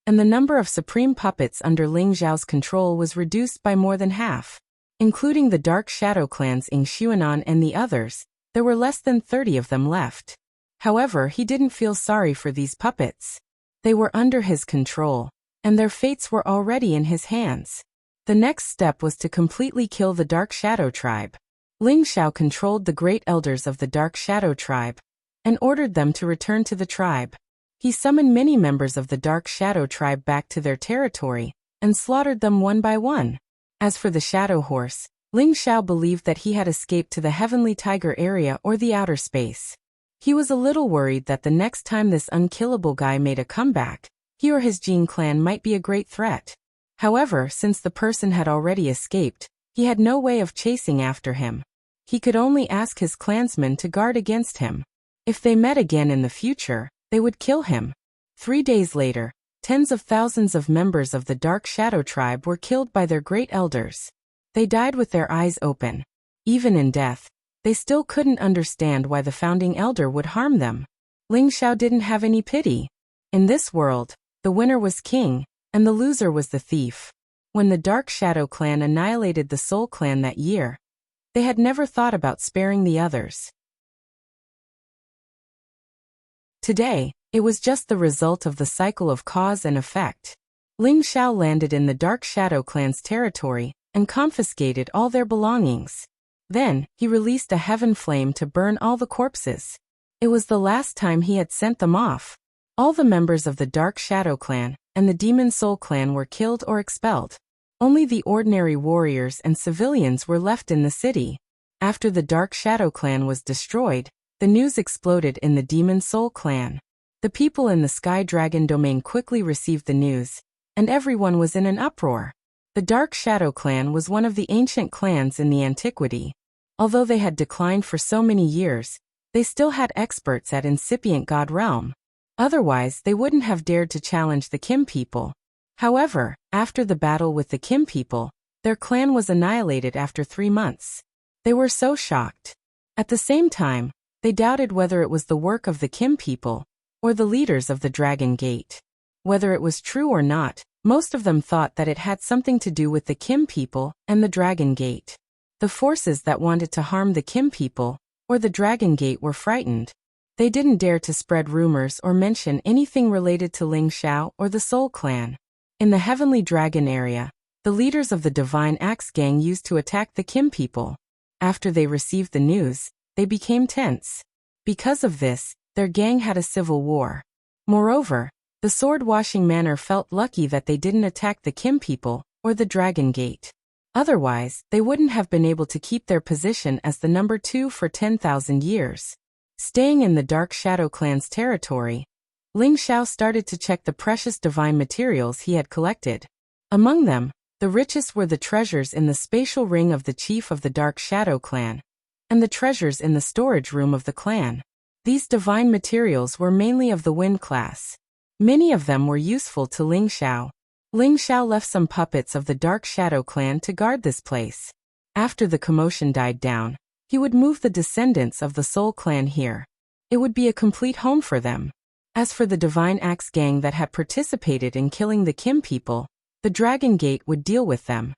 and the number of supreme puppets under Ling Xiao's control was reduced by more than half. Including the Dark Shadow clans Ing Xuanan and the others, there were less than 30 of them left. However, he didn't feel sorry for these puppets. They were under his control, and their fates were already in his hands. The next step was to completely kill the Dark Shadow tribe. Ling Xiao controlled the great elders of the Dark Shadow tribe, and ordered them to return to the tribe. He summoned many members of the Dark Shadow tribe back to their territory, and slaughtered them one by one. As for the Shadow Horse, Ling Xiao believed that he had escaped to the Heavenly Tiger area or the outer space. He was a little worried that the next time this unkillable guy made a comeback, he or his Jin clan might be a great threat. However, since the person had already escaped, he had no way of chasing after him. He could only ask his clansmen to guard against him. If they met again in the future, they would kill him. 3 days later, tens of thousands of members of the Dark Shadow tribe were killed by their great elders. They died with their eyes open. Even in death, they still couldn't understand why the founding elder would harm them. Ling Xiao didn't have any pity. In this world, the winner was king, and the loser was the thief. When the Dark Shadow clan annihilated the Soul clan that year, they had never thought about sparing the others. Today, it was just the result of the cycle of cause and effect. Ling Xiao landed in the Dark Shadow clan's territory and confiscated all their belongings. Then, he released a heaven flame to burn all the corpses. It was the last time he had sent them off. All the members of the Dark Shadow clan and the Demon Soul clan were killed or expelled. Only the ordinary warriors and civilians were left in the city. After the Dark Shadow clan was destroyed, the news exploded in the Demon Soul clan. The people in the Sky Dragon domain quickly received the news, and everyone was in an uproar. The Dark Shadow clan was one of the ancient clans in the antiquity. Although they had declined for so many years, they still had experts at incipient god realm. Otherwise, they wouldn't have dared to challenge the Kim people. However, after the battle with the Kim people, their clan was annihilated after 3 months. They were so shocked. At the same time, they doubted whether it was the work of the Kim people or the leaders of the Dragon Gate. Whether it was true or not, most of them thought that it had something to do with the Kim people and the Dragon Gate. The forces that wanted to harm the Kim people or the Dragon Gate were frightened. They didn't dare to spread rumors or mention anything related to Ling Xiao or the Soul clan. In the Heavenly Dragon area, the leaders of the Divine Axe gang used to attack the Kim people. After they received the news, they became tense. Because of this, their gang had a civil war. Moreover, the Sword-Washing Manor felt lucky that they didn't attack the Kim people or the Dragon Gate. Otherwise, they wouldn't have been able to keep their position as the number 2 for 10,000 years. Staying in the Dark Shadow clan's territory, Ling Xiao started to check the precious divine materials he had collected. Among them, the richest were the treasures in the spatial ring of the chief of the Dark Shadow clan, and the treasures in the storage room of the clan. These divine materials were mainly of the wind class. Many of them were useful to Ling Xiao. Ling Xiao left some puppets of the Dark Shadow clan to guard this place. After the commotion died down, he would move the descendants of the Soul clan here. It would be a complete home for them. As for the Divine Axe gang that had participated in killing the Kim people, the Dragon Gate would deal with them.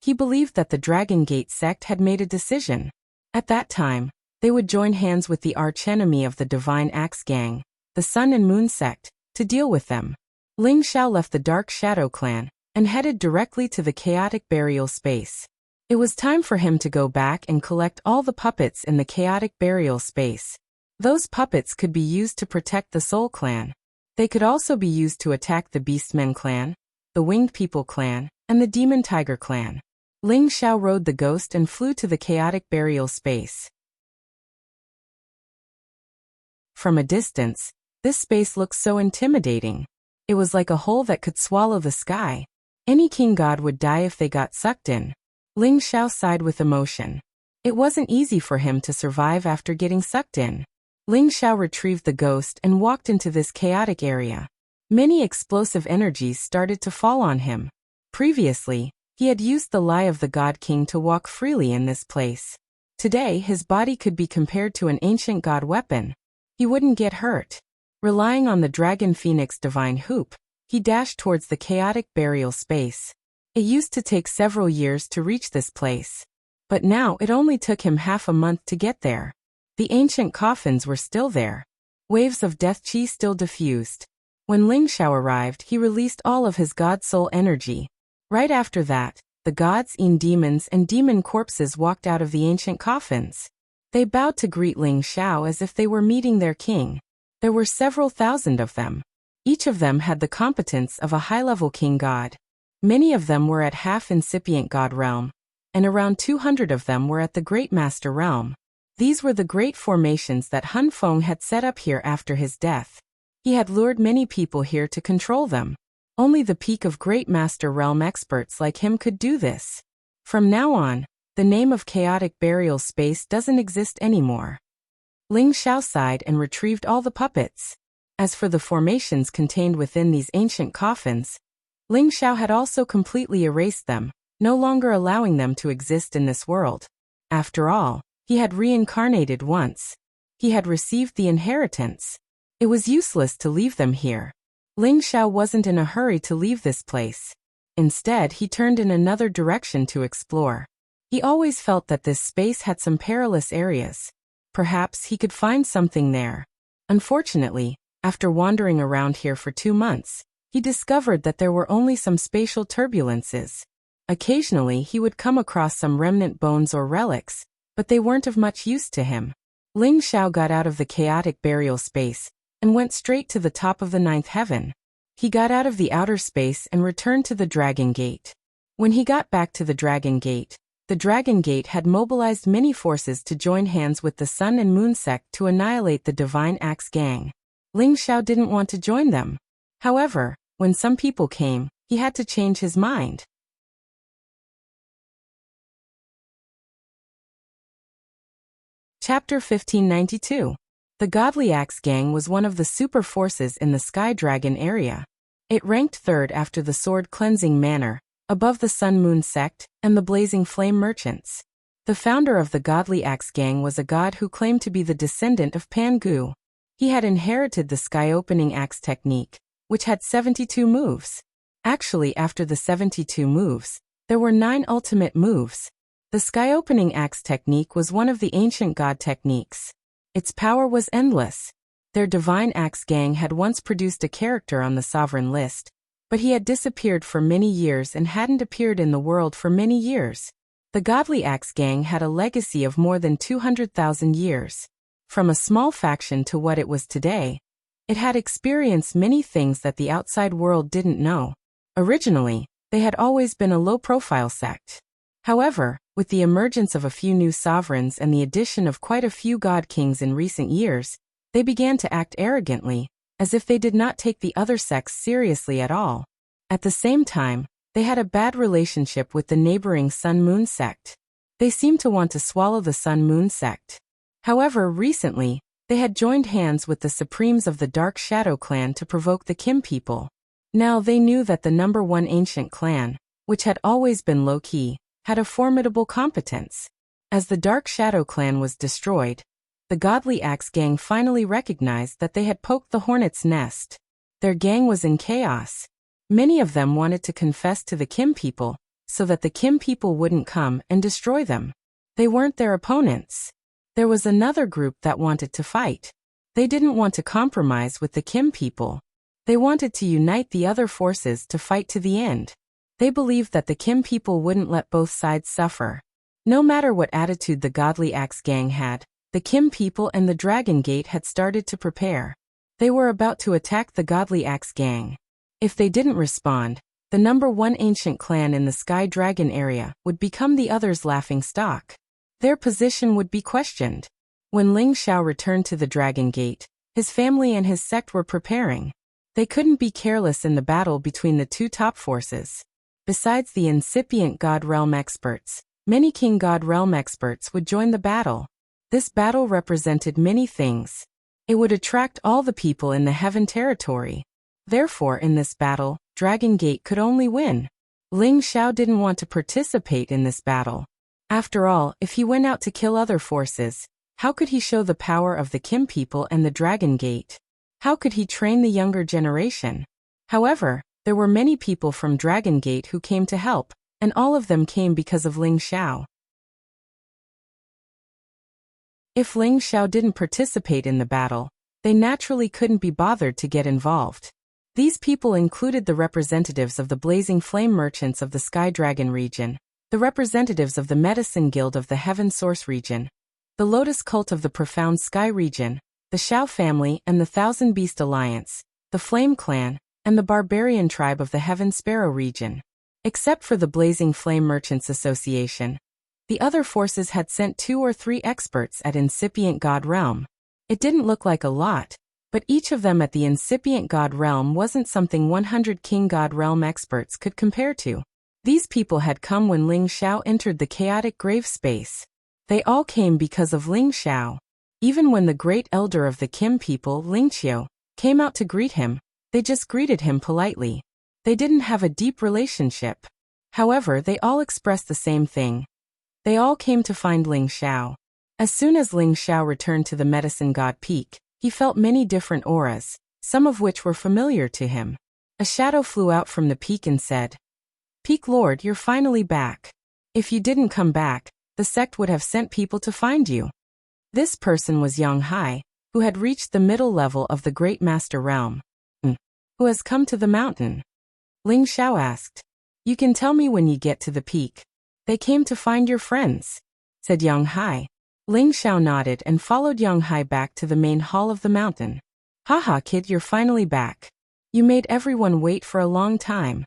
He believed that the Dragon Gate sect had made a decision. At that time, they would join hands with the archenemy of the Divine Axe gang, the Sun and Moon sect, to deal with them. Ling Xiao left the Dark Shadow clan and headed directly to the chaotic burial space. It was time for him to go back and collect all the puppets in the chaotic burial space. Those puppets could be used to protect the Soul clan. They could also be used to attack the Beastmen clan, the Winged People clan, and the Demon Tiger clan. Ling Xiao rode the ghost and flew to the chaotic burial space. From a distance, this space looked so intimidating. It was like a hole that could swallow the sky. Any king god would die if they got sucked in. Ling Xiao sighed with emotion. It wasn't easy for him to survive after getting sucked in. Ling Xiao retrieved the ghost and walked into this chaotic area. Many explosive energies started to fall on him. Previously, he had used the Lie of the God King to walk freely in this place. Today, his body could be compared to an ancient god weapon. He wouldn't get hurt. Relying on the Dragon Phoenix Divine Hoop, he dashed towards the chaotic burial space. It used to take several years to reach this place. But now it only took him half a month to get there. The ancient coffins were still there. Waves of death chi still diffused. When Ling Xiao arrived, he released all of his god soul energy. Right after that, the gods and demons and demon corpses walked out of the ancient coffins. They bowed to greet Ling Xiao as if they were meeting their king. There were several thousand of them. Each of them had the competence of a high-level king god. Many of them were at half-incipient god realm, and around 200 of them were at the Great Master realm. These were the great formations that Hun Feng had set up here after his death. He had lured many people here to control them. Only the peak of Great Master realm experts like him could do this. From now on, the name of chaotic burial space doesn't exist anymore. Ling Xiao sighed and retrieved all the puppets. As for the formations contained within these ancient coffins, Ling Xiao had also completely erased them, no longer allowing them to exist in this world. After all, he had reincarnated once. He had received the inheritance. It was useless to leave them here. Ling Xiao wasn't in a hurry to leave this place. Instead, he turned in another direction to explore. He always felt that this space had some perilous areas. Perhaps he could find something there. Unfortunately, after wandering around here for 2 months, he discovered that there were only some spatial turbulences. Occasionally, he would come across some remnant bones or relics, but they weren't of much use to him. Ling Xiao got out of the chaotic burial space and went straight to the top of the 9th heaven. He got out of the outer space and returned to the Dragon Gate. When he got back to the Dragon Gate had mobilized many forces to join hands with the Sun and Moon sect to annihilate the Divine Axe Gang. Ling Xiao didn't want to join them. However, when some people came, he had to change his mind. Chapter 1592. The Godly Axe Gang was one of the super forces in the Sky Dragon area. It ranked 3rd after the Sword Cleansing Manor, above the Sun Moon sect and the Blazing Flame Merchants. The founder of the Godly Axe Gang was a god who claimed to be the descendant of Pan Gu. He had inherited the sky-opening axe technique, which had 72 moves. Actually, after the 72 moves, there were 9 ultimate moves. The sky-opening axe technique was one of the ancient god techniques. Its power was endless. Their Divine Axe Gang had once produced a character on the sovereign list, but he had disappeared for many years and hadn't appeared in the world for many years. The Godly Axe Gang had a legacy of more than 200,000 years. From a small faction to what it was today, it had experienced many things that the outside world didn't know. Originally, they had always been a low-profile sect. However, with the emergence of a few new sovereigns and the addition of quite a few god kings in recent years, they began to act arrogantly, as if they did not take the other sects seriously at all. At the same time, they had a bad relationship with the neighboring Sun Moon sect. They seemed to want to swallow the Sun Moon sect. However, recently, they had joined hands with the supremes of the Dark Shadow clan to provoke the Kim people. Now they knew that the number 1 ancient clan, which had always been low-key, had a formidable competence. As the Dark Shadow clan was destroyed, the Godly Axe Gang finally recognized that they had poked the hornet's nest. Their gang was in chaos. Many of them wanted to confess to the Kim people, so that the Kim people wouldn't come and destroy them. They weren't their opponents. There was another group that wanted to fight. They didn't want to compromise with the Kim people. They wanted to unite the other forces to fight to the end. They believed that the Kim people wouldn't let both sides suffer. No matter what attitude the Godly Axe Gang had, the Kim people and the Dragon Gate had started to prepare. They were about to attack the Godly Axe Gang. If they didn't respond, the number 1 ancient clan in the Sky Dragon area would become the others' laughing stock. Their position would be questioned. When Ling Xiao returned to the Dragon Gate, his family and his sect were preparing. They couldn't be careless in the battle between the 2 top forces. Besides the incipient God Realm experts, many King God Realm experts would join the battle. This battle represented many things. It would attract all the people in the Heaven territory. Therefore, in this battle, Dragon Gate could only win. Ling Xiao didn't want to participate in this battle. After all, if he went out to kill other forces, how could he show the power of the Kim people and the Dragon Gate? How could he train the younger generation? However, there were many people from Dragon Gate who came to help, and all of them came because of Ling Xiao. If Ling Xiao didn't participate in the battle, they naturally couldn't be bothered to get involved. These people included the representatives of the Blazing Flame Merchants of the Sky Dragon region, the representatives of the Medicine Guild of the Heaven Source region, the Lotus Cult of the Profound Sky region, the Shao family and the Thousand Beast Alliance, the Flame Clan, and the Barbarian Tribe of the Heaven Sparrow region. Except for the Blazing Flame Merchants Association, the other forces had sent 2 or 3 experts at Incipient God Realm. It didn't look like a lot, but each of them at the Incipient God Realm wasn't something 100 King God Realm experts could compare to. These people had come when Ling Xiao entered the chaotic grave space. They all came because of Ling Xiao. Even when the great elder of the Kim people, Ling Qiu, came out to greet him, they just greeted him politely. They didn't have a deep relationship. However, they all expressed the same thing. They all came to find Ling Xiao. As soon as Ling Xiao returned to the Medicine God Peak, he felt many different auras, some of which were familiar to him. A shadow flew out from the peak and said, "Peak Lord, you're finally back. If you didn't come back, the sect would have sent people to find you." This person was Yang Hai, who had reached the middle level of the Great Master Realm. Who has come to the mountain?" Ling Xiao asked. "You can tell me when you get to the peak." "They came to find your friends," said Yang Hai. Ling Xiao nodded and followed Yang Hai back to the main hall of the mountain. "Haha, kid, you're finally back. You made everyone wait for a long time."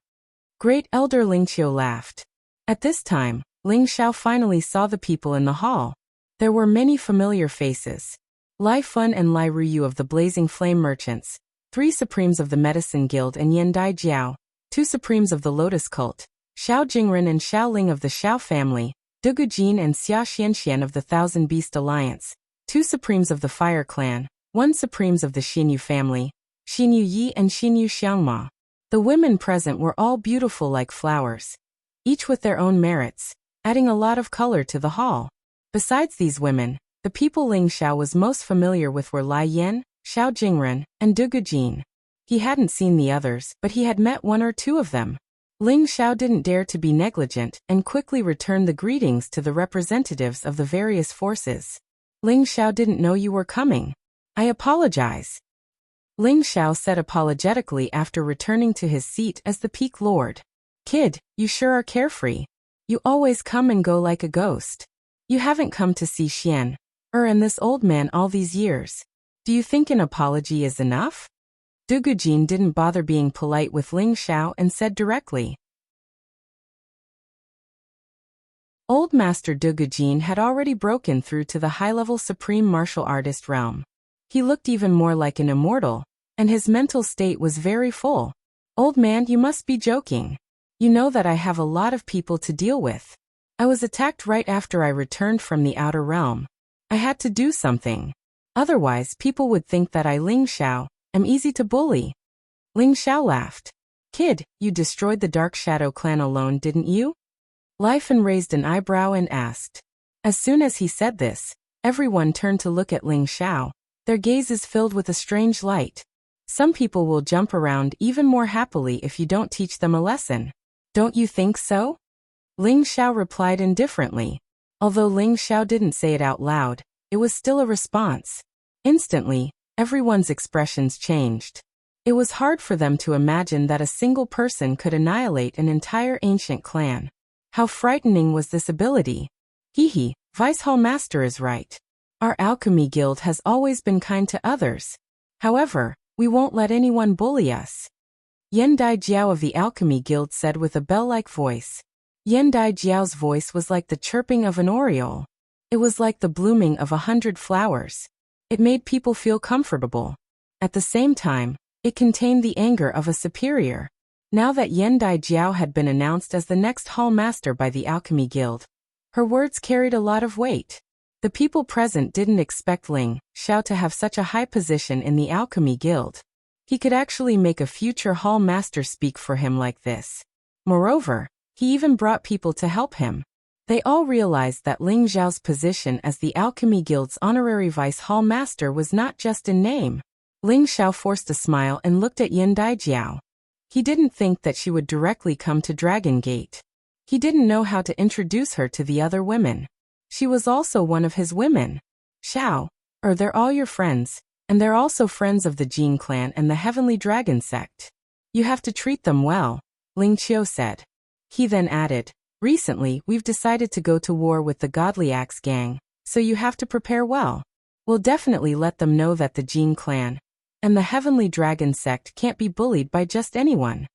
Great Elder Ling Qiu laughed. At this time, Ling Xiao finally saw the people in the hall. There were many familiar faces. Lai Fun and Lai Ruyu of the Blazing Flame Merchants, 3 Supremes of the Medicine Guild and Yan Dai Jiao, 2 Supremes of the Lotus Cult, Xiao Jingren and Xiao Ling of the Xiao family, Dugu Jin and Xia Xianxian of the Thousand Beast Alliance, 2 Supremes of the Fire Clan, 1 Supremes of the Xinyu family, Xinyu Yi and Xinyu Xiangma. The women present were all beautiful like flowers, each with their own merits, adding a lot of color to the hall. Besides these women, the people Ling Xiao was most familiar with were Lai Yan, Xiao Jingren, and Dugu Jin. He hadn't seen the others, but he had met 1 or 2 of them. Ling Xiao didn't dare to be negligent and quickly returned the greetings to the representatives of the various forces. "Ling Xiao didn't know you were coming. I apologize," Ling Xiao said apologetically after returning to his seat as the Peak Lord. "Kid, you sure are carefree. You always come and go like a ghost. You haven't come to see Xian, and this old man all these years. Do you think an apology is enough?" Dugu Jin didn't bother being polite with Ling Xiao and said directly. Old Master Dugu Jin had already broken through to the high-level supreme martial artist realm. He looked even more like an immortal, and his mental state was very full. "Old man, you must be joking. You know that I have a lot of people to deal with. I was attacked right after I returned from the outer realm. I had to do something. Otherwise, people would think that I, Ling Xiao, am easy to bully." Ling Xiao laughed. "Kid, you destroyed the Dark Shadow clan alone, didn't you?" Lai Fan raised an eyebrow and asked. As soon as he said this, everyone turned to look at Ling Xiao, their gazes filled with a strange light. "Some people will jump around even more happily if you don't teach them a lesson. Don't you think so?" Ling Xiao replied indifferently. Although Ling Xiao didn't say it out loud, it was still a response. Instantly, everyone's expressions changed. It was hard for them to imagine that a single person could annihilate an entire ancient clan. How frightening was this ability? Hee, Vice Hall Master is right. Our alchemy guild has always been kind to others. However, we won't let anyone bully us. Yan Dai Jiao of the Alchemy Guild said with a bell-like voice. Yan Dai Jiao's voice was like the chirping of an oriole. It was like the blooming of 100 flowers. It made people feel comfortable. At the same time, it contained the anger of a superior. Now that Yan Dai Jiao had been announced as the next Hall Master by the Alchemy Guild, her words carried a lot of weight. The people present didn't expect Ling Xiao to have such a high position in the Alchemy Guild. He could actually make a future Hall Master speak for him like this. Moreover, he even brought people to help him. They all realized that Ling Xiao's position as the Alchemy Guild's honorary Vice Hall Master was not just in name. Ling Xiao forced a smile and looked at Yan Dai Jiao. He didn't think that she would directly come to Dragon Gate. He didn't know how to introduce her to the other women. She was also one of his women. "Xiao, they're all your friends, and they're also friends of the Jin clan and the Heavenly Dragon sect. You have to treat them well," Ling Qiu said. He then added, "Recently, we've decided to go to war with the Godly Axe Gang, so you have to prepare well. We'll definitely let them know that the Jin clan and the Heavenly Dragon sect can't be bullied by just anyone."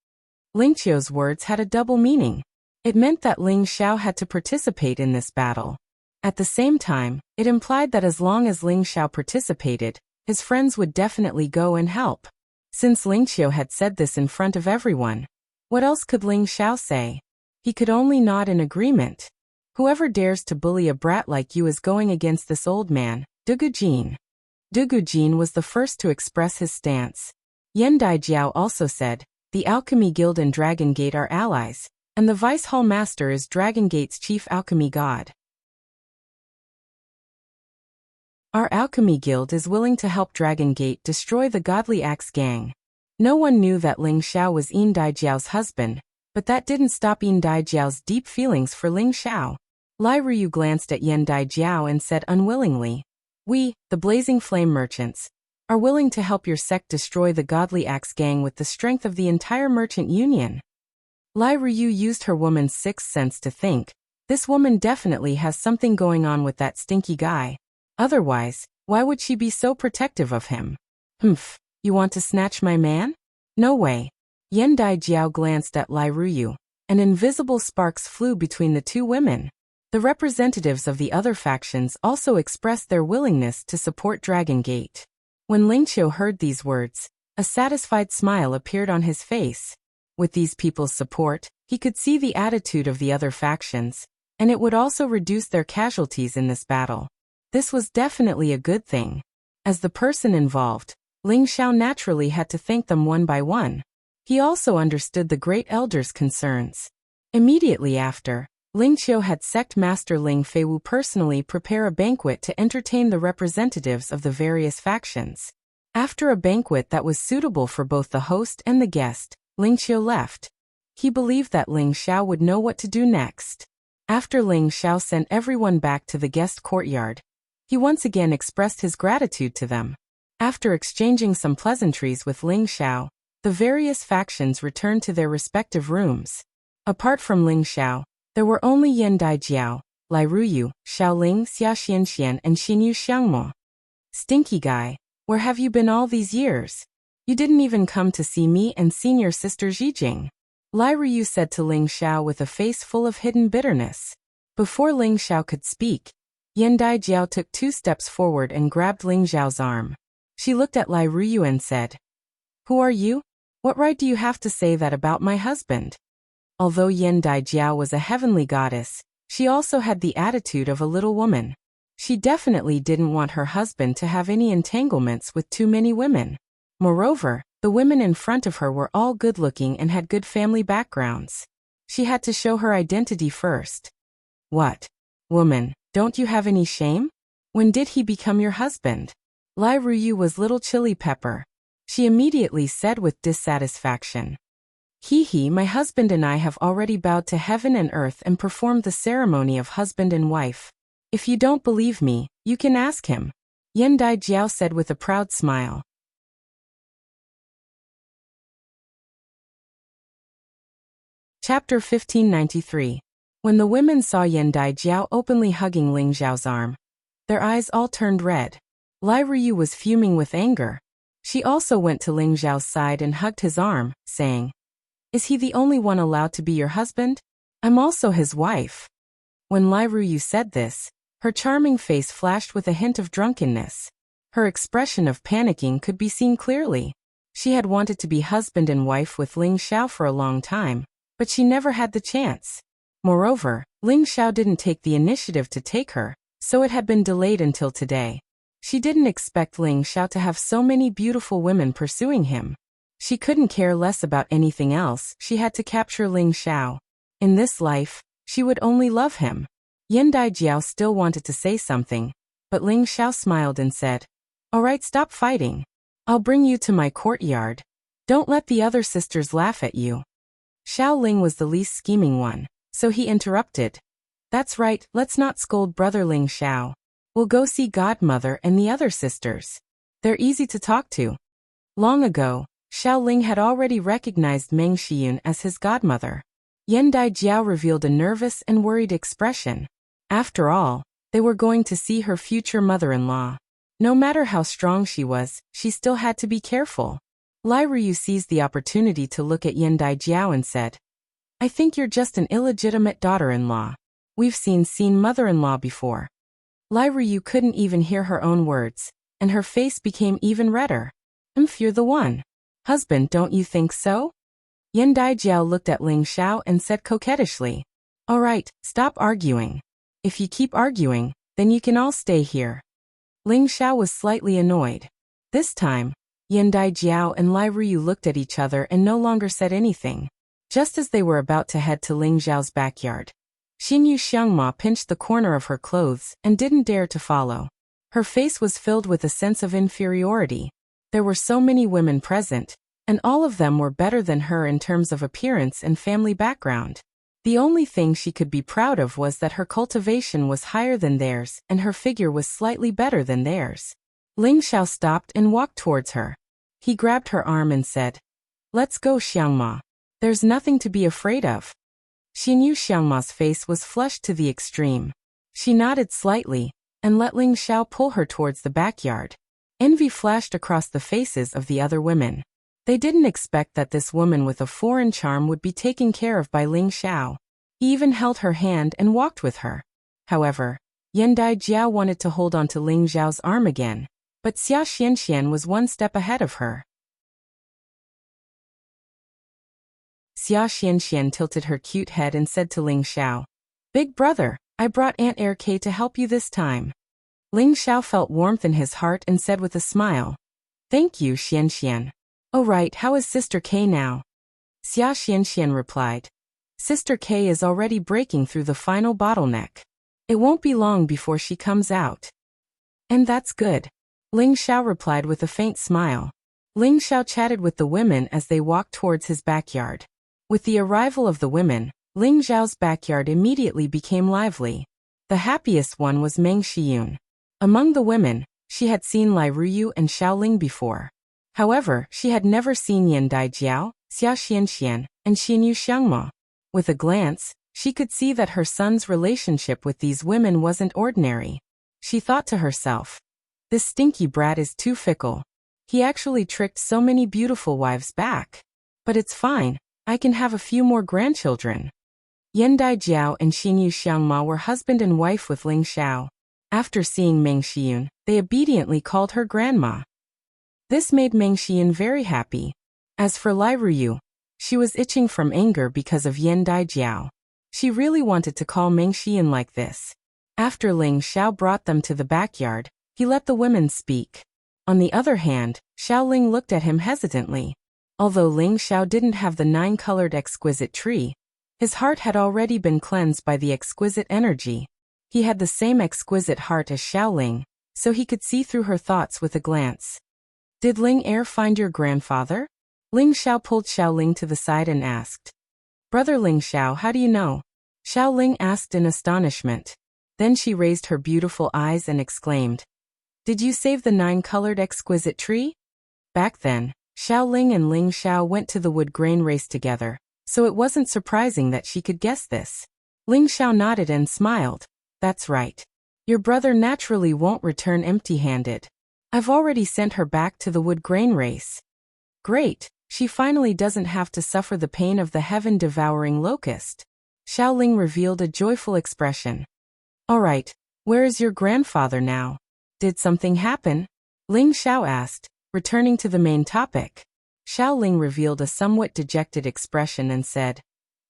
Ling Qiu's words had a double meaning. It meant that Ling Xiao had to participate in this battle. At the same time, it implied that as long as Ling Xiao participated, his friends would definitely go and help. Since Ling Qiu had said this in front of everyone, what else could Ling Xiao say? He could only nod in agreement. "Whoever dares to bully a brat like you is going against this old man, Dugu Jin." Dugu Jin was the first to express his stance. Yan Dai Jiao also said, "The Alchemy Guild and Dragon Gate are allies, and the Vice Hall Master is Dragon Gate's chief alchemy god." Our alchemy guild is willing to help Dragon Gate destroy the Godly Axe Gang. No one knew that Ling Xiao was Yin Daijiao's husband, but that didn't stop Yin Daijiao's deep feelings for Ling Xiao. Lai Ruyu glanced at Yin Daijiao and said unwillingly, "We, the Blazing Flame Merchants, are willing to help your sect destroy the Godly Axe Gang with the strength of the entire merchant union." Lai Ruyu used her woman's sixth sense to think, this woman definitely has something going on with that stinky guy. Otherwise, why would she be so protective of him? Humph, you want to snatch my man? No way. Yen Daijiao glanced at Lai Ruyu, and invisible sparks flew between the two women. The representatives of the other factions also expressed their willingness to support Dragon Gate. When Ling Qiu heard these words, a satisfied smile appeared on his face. With these people's support, he could see the attitude of the other factions, and it would also reduce their casualties in this battle. This was definitely a good thing. As the person involved, Ling Xiao naturally had to thank them one by one. He also understood the Great Elder's concerns. Immediately after, Ling Qiu had Sect Master Ling Feiwu personally prepare a banquet to entertain the representatives of the various factions. After a banquet that was suitable for both the host and the guest, Ling Qiu left. He believed that Ling Xiao would know what to do next. After Ling Xiao sent everyone back to the guest courtyard, he once again expressed his gratitude to them. After exchanging some pleasantries with Ling Xiao, the various factions returned to their respective rooms. Apart from Ling Xiao, there were only Yen Daijiao, Lai Ruyu, Xiaoling, Xia Xianxian, and Xinyu Xiangmo. Stinky guy, where have you been all these years? You didn't even come to see me and senior sister Zijing. Lai Ruyu said to Ling Xiao with a face full of hidden bitterness. Before Ling Xiao could speak, Yen Daijiao took 2 steps forward and grabbed Ling Xiao's arm. She looked at Lai Ruyu and said, "Who are you? What right do you have to say that about my husband?" Although Yen Daijiao was a heavenly goddess, she also had the attitude of a little woman. She definitely didn't want her husband to have any entanglements with too many women. Moreover, the women in front of her were all good-looking and had good family backgrounds. She had to show her identity first. "What? Woman, don't you have any shame? When did he become your husband?" Lai Ruyu was little chili pepper. She immediately said with dissatisfaction, "He, my husband and I have already bowed to heaven and earth and performed the ceremony of husband and wife. If you don't believe me, you can ask him," Yen Daijiao said with a proud smile. Chapter 1593. When the women saw Yen Daijiao openly hugging Ling Xiao's arm, their eyes all turned red. Lai Ruyu was fuming with anger. She also went to Ling Xiao's side and hugged his arm, saying, "Is he the only one allowed to be your husband? I'm also his wife." When Lai Ruyu said this, her charming face flashed with a hint of drunkenness. Her expression of panicking could be seen clearly. She had wanted to be husband and wife with Ling Xiao for a long time, but she never had the chance. Moreover, Ling Xiao didn't take the initiative to take her, so it had been delayed until today. She didn't expect Ling Xiao to have so many beautiful women pursuing him. She couldn't care less about anything else. She had to capture Ling Xiao. In this life, she would only love him. Yen Daijiao still wanted to say something, but Ling Xiao smiled and said, "All right, stop fighting. I'll bring you to my courtyard. Don't let the other sisters laugh at you." Xiao Ling was the least scheming one, so he interrupted. "That's right, let's not scold brother Ling Xiao. We'll go see Godmother and the other sisters. They're easy to talk to." Long ago, Xiao Ling had already recognized Meng Xiyun as his godmother. Yen Daijiao revealed a nervous and worried expression. After all, they were going to see her future mother-in-law. No matter how strong she was, she still had to be careful. Lai Ruyu seized the opportunity to look at Yen Daijiao and said, "I think you're just an illegitimate daughter-in-law. We've seen mother-in-law before." Lai Ruyu couldn't even hear her own words, and her face became even redder. "You're the one. Husband, don't you think so?" Yen Daijiao looked at Ling Xiao and said coquettishly, "All right, stop arguing. If you keep arguing, then you can all stay here." Ling Xiao was slightly annoyed. This time, Yen Daijiao and Lai Ruyu looked at each other and no longer said anything. Just as they were about to head to Ling Xiao's backyard, Xinyu Xiangma pinched the corner of her clothes and didn't dare to follow. Her face was filled with a sense of inferiority. There were so many women present, and all of them were better than her in terms of appearance and family background. The only thing she could be proud of was that her cultivation was higher than theirs and her figure was slightly better than theirs. Ling Xiao stopped and walked towards her. He grabbed her arm and said, "Let's go, Xiangma. There's nothing to be afraid of." She knew Xiangma's face was flushed to the extreme. She nodded slightly and let Ling Xiao pull her towards the backyard. Envy flashed across the faces of the other women. They didn't expect that this woman with a foreign charm would be taken care of by Ling Xiao. He even held her hand and walked with her. However, Yan Daijiao wanted to hold on to Ling Xiao's arm again, but Xia Xianxian was one step ahead of her. Xia Xianxian tilted her cute head and said to Ling Xiao, "Big brother, I brought Aunt Erke to help you this time." Ling Xiao felt warmth in his heart and said with a smile, "Thank you, Xianxian." "Oh right, how is Sister K now?" Xia Xianxian replied. "Sister K is already breaking through the final bottleneck. It won't be long before she comes out." "And that's good," Ling Xiao replied with a faint smile. Ling Xiao chatted with the women as they walked towards his backyard. With the arrival of the women, Ling Xiao's backyard immediately became lively. The happiest one was Meng Xiyun. Among the women, she had seen Lai Ruyu and Xiao Ling before. However, she had never seen Yan Daijiao, Xia Xianxian, and Xinyu Xiangma. With a glance, she could see that her son's relationship with these women wasn't ordinary. She thought to herself, "This stinky brat is too fickle. He actually tricked so many beautiful wives back. But it's fine, I can have a few more grandchildren." Yan Daijiao and Xinyu Xiangma were husband and wife with Ling Xiao. After seeing Meng Xiyun, they obediently called her grandma. This made Meng Xiyun very happy. As for Lai Ruyu, she was itching from anger because of Yan Daijiao. She really wanted to call Meng Xiyun like this. After Ling Xiao brought them to the backyard, he let the women speak. On the other hand, Xiao Ling looked at him hesitantly. Although Ling Xiao didn't have the 9-colored exquisite tree, his heart had already been cleansed by the exquisite energy. He had the same exquisite heart as Xiao Ling, so he could see through her thoughts with a glance. "Did Ling Er find your grandfather?" Ling Xiao pulled Xiao Ling to the side and asked. "Brother Ling Xiao, how do you know?" Xiao Ling asked in astonishment. Then she raised her beautiful eyes and exclaimed, "Did you save the 9-colored exquisite tree?" Back then, Xiao Ling and Ling Xiao went to the wood grain race together, so it wasn't surprising that she could guess this. Ling Xiao nodded and smiled. "That's right. Your brother naturally won't return empty-handed. I've already sent her back to the wood grain race." "Great, she finally doesn't have to suffer the pain of the heaven-devouring locust." Xiao Ling revealed a joyful expression. "All right, where is your grandfather now? Did something happen?" Ling Xiao asked, returning to the main topic. Xiao Ling revealed a somewhat dejected expression and said,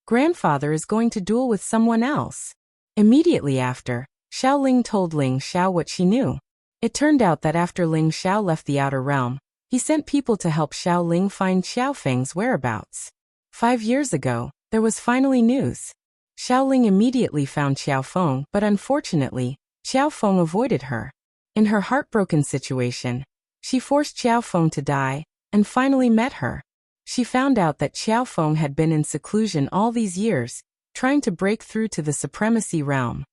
"Grandfather is going to duel with someone else." Immediately after, Xiao Ling told Ling Xiao what she knew. It turned out that after Ling Xiao left the outer realm, he sent people to help Xiao Ling find Xiao Feng's whereabouts. 5 years ago, there was finally news. Xiao Ling immediately found Xiao Feng, but unfortunately, Xiao Feng avoided her. In her heartbroken situation, she forced Xiao Feng to die, and finally met her. She found out that Xiao Feng had been in seclusion all these years, trying to break through to the supremacy realm.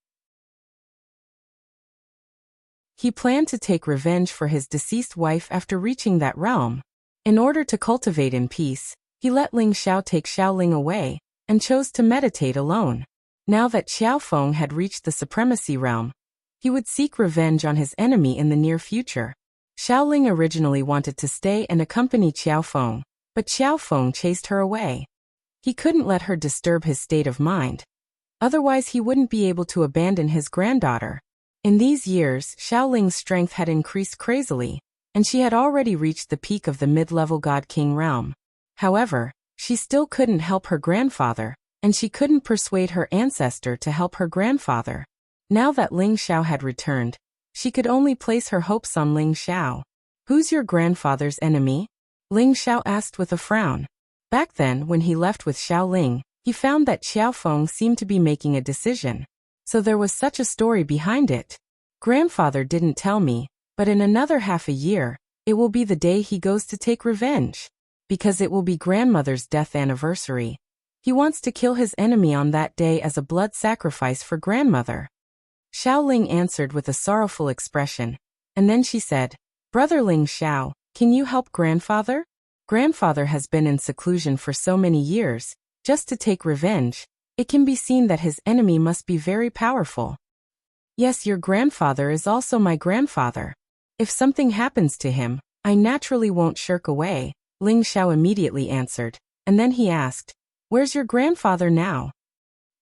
He planned to take revenge for his deceased wife after reaching that realm. In order to cultivate in peace, he let Ling Xiao take Xiao Ling away, and chose to meditate alone. Now that Xiao Feng had reached the supremacy realm, he would seek revenge on his enemy in the near future. Xiao Ling originally wanted to stay and accompany Xiao Feng, but Xiao Feng chased her away. He couldn't let her disturb his state of mind. Otherwise he wouldn't be able to abandon his granddaughter. In these years, Xiao Ling's strength had increased crazily, and she had already reached the peak of the mid-level God King realm. However, she still couldn't help her grandfather, and she couldn't persuade her ancestor to help her grandfather. Now that Ling Xiao had returned, she could only place her hopes on Ling Xiao. "Who's your grandfather's enemy?" Ling Xiao asked with a frown. Back then, when he left with Xiao Ling, he found that Xiao Feng seemed to be making a decision. So there was such a story behind it. Grandfather didn't tell me, but in another half a year, it will be the day he goes to take revenge. Because it will be grandmother's death anniversary. He wants to kill his enemy on that day as a blood sacrifice for grandmother. Xiao Ling answered with a sorrowful expression, and then she said, Brother Ling Xiao, can you help grandfather? Grandfather has been in seclusion for so many years, just to take revenge. It can be seen that his enemy must be very powerful. Yes, your grandfather is also my grandfather. If something happens to him, I naturally won't shirk away, Ling Xiao immediately answered, and then he asked, Where's your grandfather now?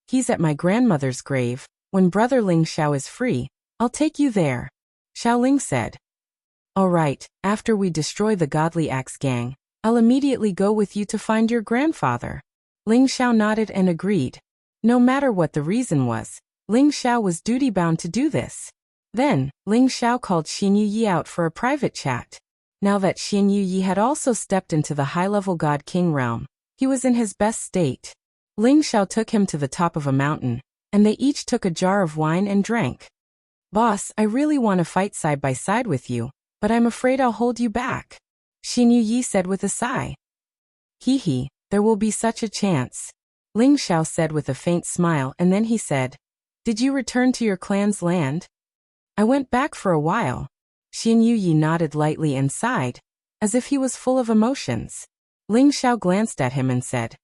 He's at my grandmother's grave. When Brother Ling Xiao is free, I'll take you there, Xiao Ling said. All right, after we destroy the Godly Axe Gang, I'll immediately go with you to find your grandfather. Ling Xiao nodded and agreed. No matter what the reason was, Ling Xiao was duty-bound to do this. Then, Ling Xiao called Xin Yuyi out for a private chat. Now that Xin Yuyi had also stepped into the high-level God King realm, he was in his best state. Ling Xiao took him to the top of a mountain, and they each took a jar of wine and drank. Boss, I really want to fight side by side with you, but I'm afraid I'll hold you back, Xin Yuyi said with a sigh. Hee, there will be such a chance, Ling Xiao said with a faint smile, and then he said, Did you return to your clan's land? I went back for a while. Xin Yuyi nodded lightly and sighed, as if he was full of emotions. Ling Xiao glanced at him and said,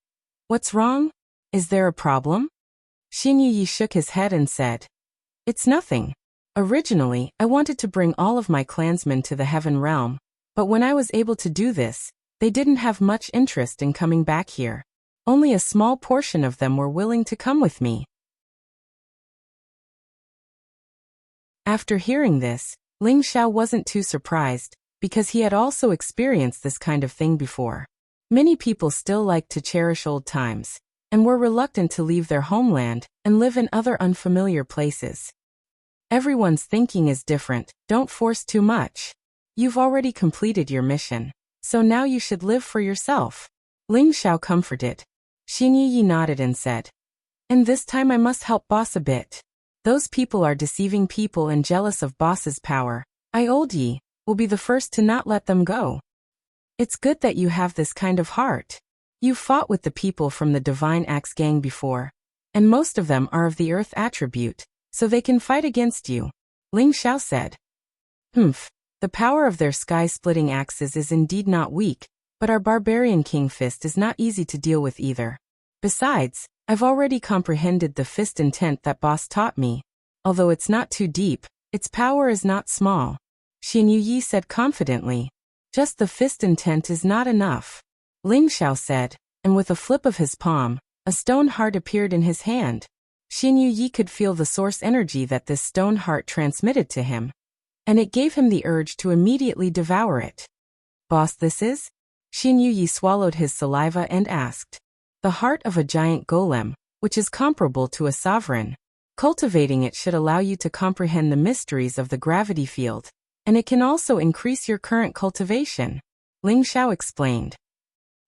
What's wrong? Is there a problem? Xin Yuyi shook his head and said, It's nothing. Originally, I wanted to bring all of my clansmen to the Heaven Realm, but when I was able to do this, they didn't have much interest in coming back here. Only a small portion of them were willing to come with me. After hearing this, Ling Xiao wasn't too surprised, because he had also experienced this kind of thing before. Many people still liked to cherish old times, and were reluctant to leave their homeland and live in other unfamiliar places. Everyone's thinking is different, don't force too much. You've already completed your mission, so now you should live for yourself. Ling Xiao comforted. Xin Yuyi nodded and said, And this time I must help boss a bit. Those people are deceiving people and jealous of boss's power. I old ye, will be the first to not let them go. It's good that you have this kind of heart. You've fought with the people from the Divine Axe Gang before, and most of them are of the Earth attribute, so they can fight against you, Ling Xiao said. The power of their sky-splitting axes is indeed not weak, but our barbarian King Fist is not easy to deal with either. Besides, I've already comprehended the fist intent that boss taught me. Although it's not too deep, its power is not small, Xin Yuyi said confidently. Just the fist intent is not enough, Ling Xiao said, and with a flip of his palm, a stone heart appeared in his hand. Xin Yuyi could feel the source energy that this stone heart transmitted to him, and it gave him the urge to immediately devour it. Boss, this is? Xin Yuyi swallowed his saliva and asked. The heart of a giant golem, which is comparable to a sovereign. Cultivating it should allow you to comprehend the mysteries of the gravity field, and it can also increase your current cultivation, Ling Xiao explained.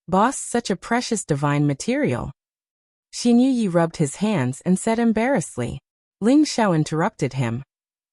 Boss, such a precious divine material. Xin Yuyi rubbed his hands and said embarrassedly. Ling Xiao interrupted him.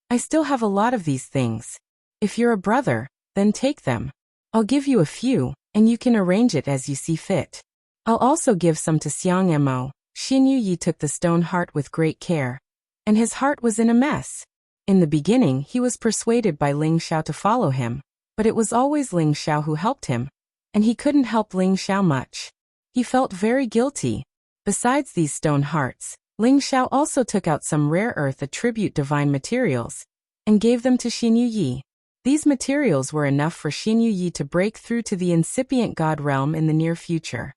I still have a lot of these things. If you're a brother, then take them. I'll give you a few, and you can arrange it as you see fit. I'll also give some to Xiang Mo. Xin Yuyi took the stone heart with great care, and his heart was in a mess. In the beginning, he was persuaded by Ling Xiao to follow him, but it was always Ling Xiao who helped him, and he couldn't help Ling Xiao much. He felt very guilty. Besides these stone hearts, Ling Xiao also took out some rare earth attribute divine materials, and gave them to Xin Yuyi. These materials were enough for Xin Yuyi to break through to the incipient God realm in the near future.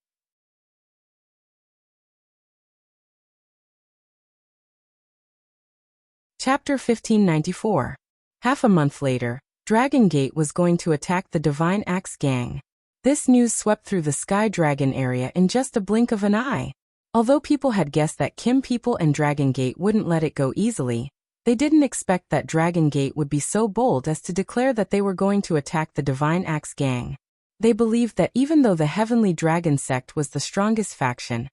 Chapter 1594. Half a month later, Dragon Gate was going to attack the Divine Axe Gang. This news swept through the Sky Dragon area in just a blink of an eye. Although people had guessed that Kim people and Dragon Gate wouldn't let it go easily, they didn't expect that Dragon Gate would be so bold as to declare that they were going to attack the Divine Axe Gang. They believed that even though the Heavenly Dragon sect was the strongest faction,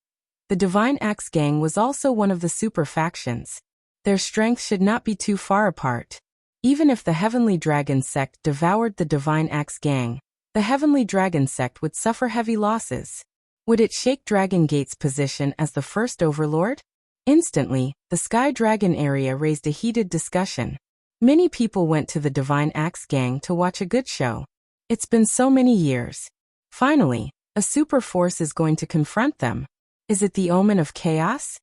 the Divine Axe Gang was also one of the super factions. Their strength should not be too far apart. Even if the Heavenly Dragon sect devoured the Divine Axe Gang, the Heavenly Dragon sect would suffer heavy losses. Would it shake Dragon Gate's position as the first overlord? Instantly, the Sky Dragon area raised a heated discussion. Many people went to the Divine Axe Gang to watch a good show. It's been so many years. Finally, a super force is going to confront them. Is it the omen of chaos?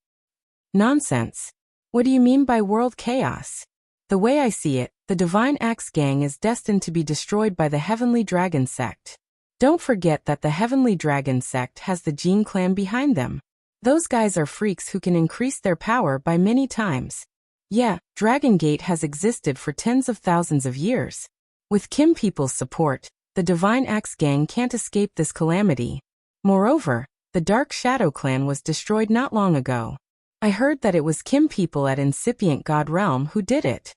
Nonsense. What do you mean by world chaos? The way I see it, the Divine Axe Gang is destined to be destroyed by the Heavenly Dragon sect. Don't forget that the Heavenly Dragon sect has the Gene clan behind them. Those guys are freaks who can increase their power by many times. Yeah, Dragon Gate has existed for tens of thousands of years. With Kim people's support, the Divine Axe Gang can't escape this calamity. Moreover, the Dark Shadow clan was destroyed not long ago. I heard that it was Kim people at Incipient God Realm who did it.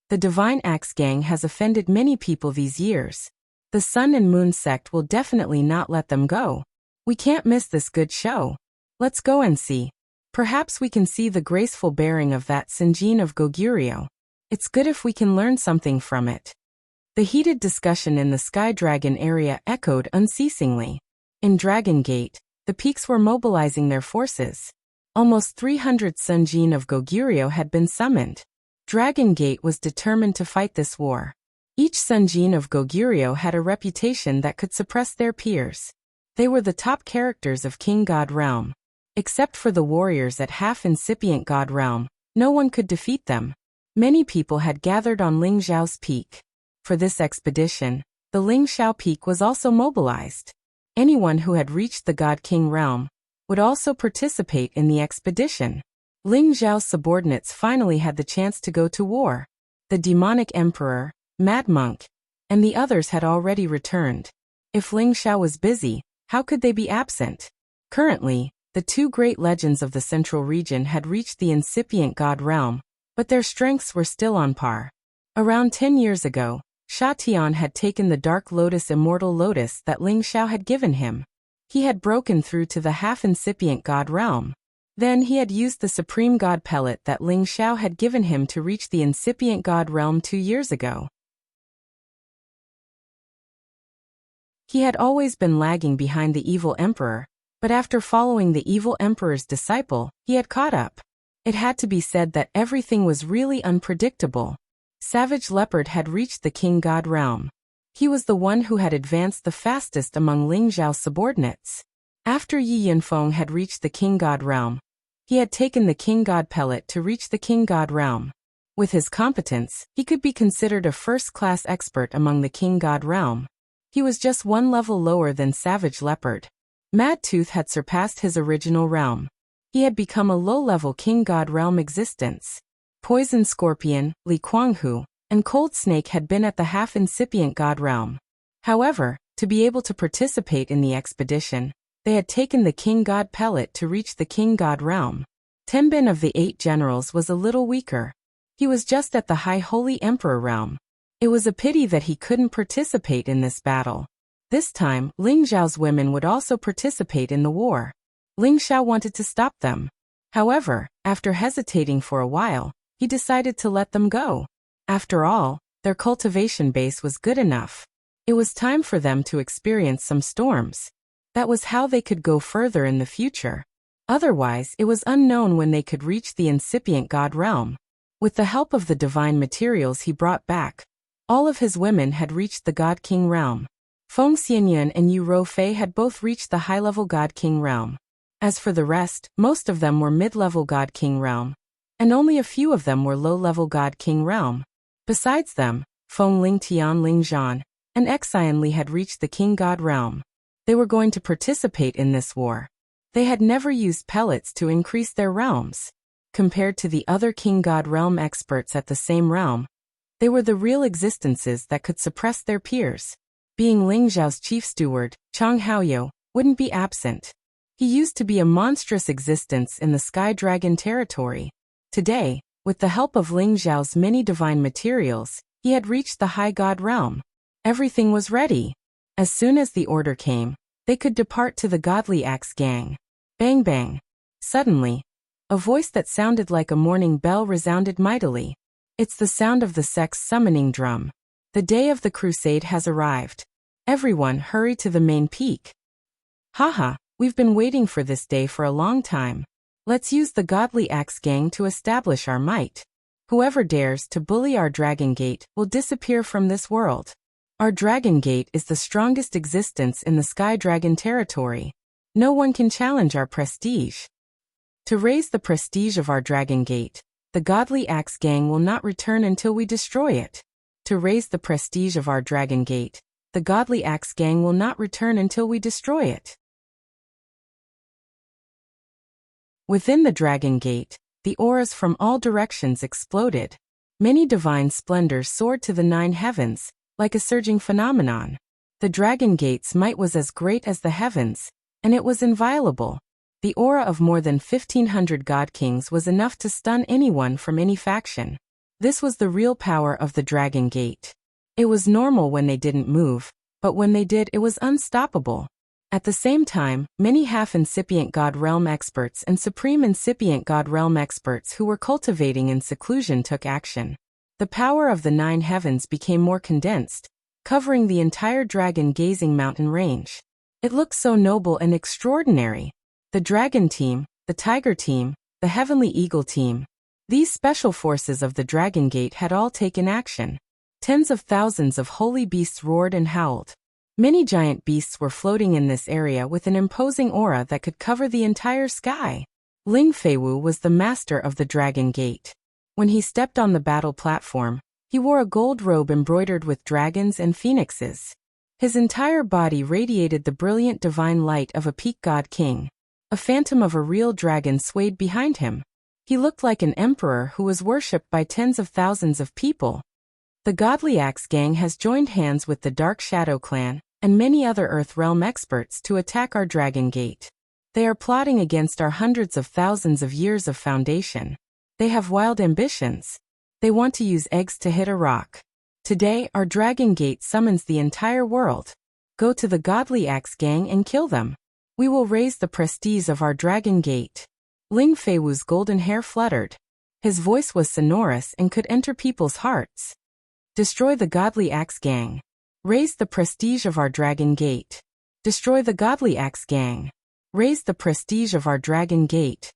The Divine Axe Gang has offended many people these years. The Sun and Moon sect will definitely not let them go. We can't miss this good show. Let's go and see. Perhaps we can see the graceful bearing of that Sinjin of Goguryeo. It's good if we can learn something from it. The heated discussion in the Sky Dragon area echoed unceasingly. In Dragon Gate, the peaks were mobilizing their forces. Almost 300 Sinjin of Goguryeo had been summoned. Dragon Gate was determined to fight this war. Each Sinjin of Goguryeo had a reputation that could suppress their peers. They were the top characters of King God Realm. Except for the warriors at half Incipient God Realm, no one could defeat them. Many people had gathered on Ling Zhao's peak. For this expedition, the Ling Xiao peak was also mobilized. Anyone who had reached the God King realm would also participate in the expedition. Ling Zhao's subordinates finally had the chance to go to war. The demonic emperor, Mad Monk, and the others had already returned. If Ling Xiao was busy, how could they be absent? Currently, the two great legends of the central region had reached the Incipient God Realm, but their strengths were still on par. Around 10 years ago, Sha Tian had taken the Dark Lotus Immortal Lotus that Ling Xiao had given him. He had broken through to the half-Incipient God Realm. Then he had used the Supreme God Pellet that Ling Xiao had given him to reach the Incipient God Realm 2 years ago. He had always been lagging behind the evil emperor, but after following the evil emperor's disciple, he had caught up. It had to be said that everything was really unpredictable. Savage Leopard had reached the King God Realm. He was the one who had advanced the fastest among Ling Zhao's subordinates. After Yi Yinfeng had reached the King God Realm, he had taken the King God Pellet to reach the King God Realm. With his competence, he could be considered a first-class expert among the King God Realm. He was just one level lower than Savage Leopard. Mad Tooth had surpassed his original realm. He had become a low-level King God Realm existence. Poison Scorpion, Li Kuanghu, and Cold Snake had been at the half-Incipient God Realm. However, to be able to participate in the expedition, they had taken the King God Pellet to reach the King God Realm. Tenbin of the 8 generals was a little weaker. He was just at the High Holy Emperor realm. It was a pity that he couldn't participate in this battle. This time, Ling Zhao's women would also participate in the war. Ling Xiao wanted to stop them. However, after hesitating for a while, he decided to let them go. After all, their cultivation base was good enough. It was time for them to experience some storms. That was how they could go further in the future. Otherwise, it was unknown when they could reach the Incipient God Realm. With the help of the divine materials he brought back, all of his women had reached the God King realm. Feng Xianyun and Yu Rofei had both reached the high-level God King realm. As for the rest, most of them were mid-level God King realm, and only a few of them were low-level God King realm. Besides them, Feng Lingtian Lingzhan and Xian Li had reached the King God realm. They were going to participate in this war. They had never used pellets to increase their realms. Compared to the other King God realm experts at the same realm, they were the real existences that could suppress their peers. Being Ling Zhao's chief steward, Chang Haoyou wouldn't be absent. He used to be a monstrous existence in the Sky Dragon territory. Today, with the help of Ling Zhao's many divine materials, he had reached the High God realm. Everything was ready. As soon as the order came, they could depart to the Godly Axe Gang. Bang bang. Suddenly, a voice that sounded like a morning bell resounded mightily. It's the sound of the sect's summoning drum. The day of the crusade has arrived. Everyone hurry to the main peak. Haha, we've been waiting for this day for a long time. Let's use the Godly Axe Gang to establish our might. Whoever dares to bully our Dragon Gate will disappear from this world. Our Dragon Gate is the strongest existence in the Sky Dragon territory. No one can challenge our prestige. To raise the prestige of our Dragon Gate, the Godly Axe Gang will not return until we destroy it. To raise the prestige of our Dragon Gate, the Godly Axe Gang will not return until we destroy it. Within the Dragon Gate, the auras from all directions exploded. Many divine splendors soared to the 9 heavens, like a surging phenomenon. The Dragon Gate's might was as great as the heavens, and it was inviolable. The aura of more than 1,500 God Kings was enough to stun anyone from any faction. This was the real power of the Dragon Gate. It was normal when they didn't move, but when they did, it was unstoppable. At the same time, many half-incipient God Realm experts and supreme incipient God Realm experts who were cultivating in seclusion took action. The power of the 9 heavens became more condensed, covering the entire dragon-gazing mountain range. It looked so noble and extraordinary. The Dragon Team, the Tiger Team, the Heavenly Eagle Team. These special forces of the Dragon Gate had all taken action. Tens of thousands of holy beasts roared and howled. Many giant beasts were floating in this area with an imposing aura that could cover the entire sky. Ling Feiwu was the master of the Dragon Gate. When he stepped on the battle platform, he wore a gold robe embroidered with dragons and phoenixes. His entire body radiated the brilliant divine light of a peak god king. A phantom of a real dragon swayed behind him. He looked like an emperor who was worshipped by tens of thousands of people. The Godly Axe Gang has joined hands with the Dark Shadow Clan and many other Earth Realm experts to attack our Dragon Gate. They are plotting against our hundreds of thousands of years of foundation. They have wild ambitions. They want to use eggs to hit a rock. Today, our Dragon Gate summons the entire world. Go to the Godly Axe Gang and kill them. We will raise the prestige of our Dragon Gate. Ling Feiwu's golden hair fluttered. His voice was sonorous and could enter people's hearts. Destroy the Godly Axe Gang. Raise the prestige of our Dragon Gate. Destroy the Godly Axe Gang. Raise the prestige of our Dragon Gate.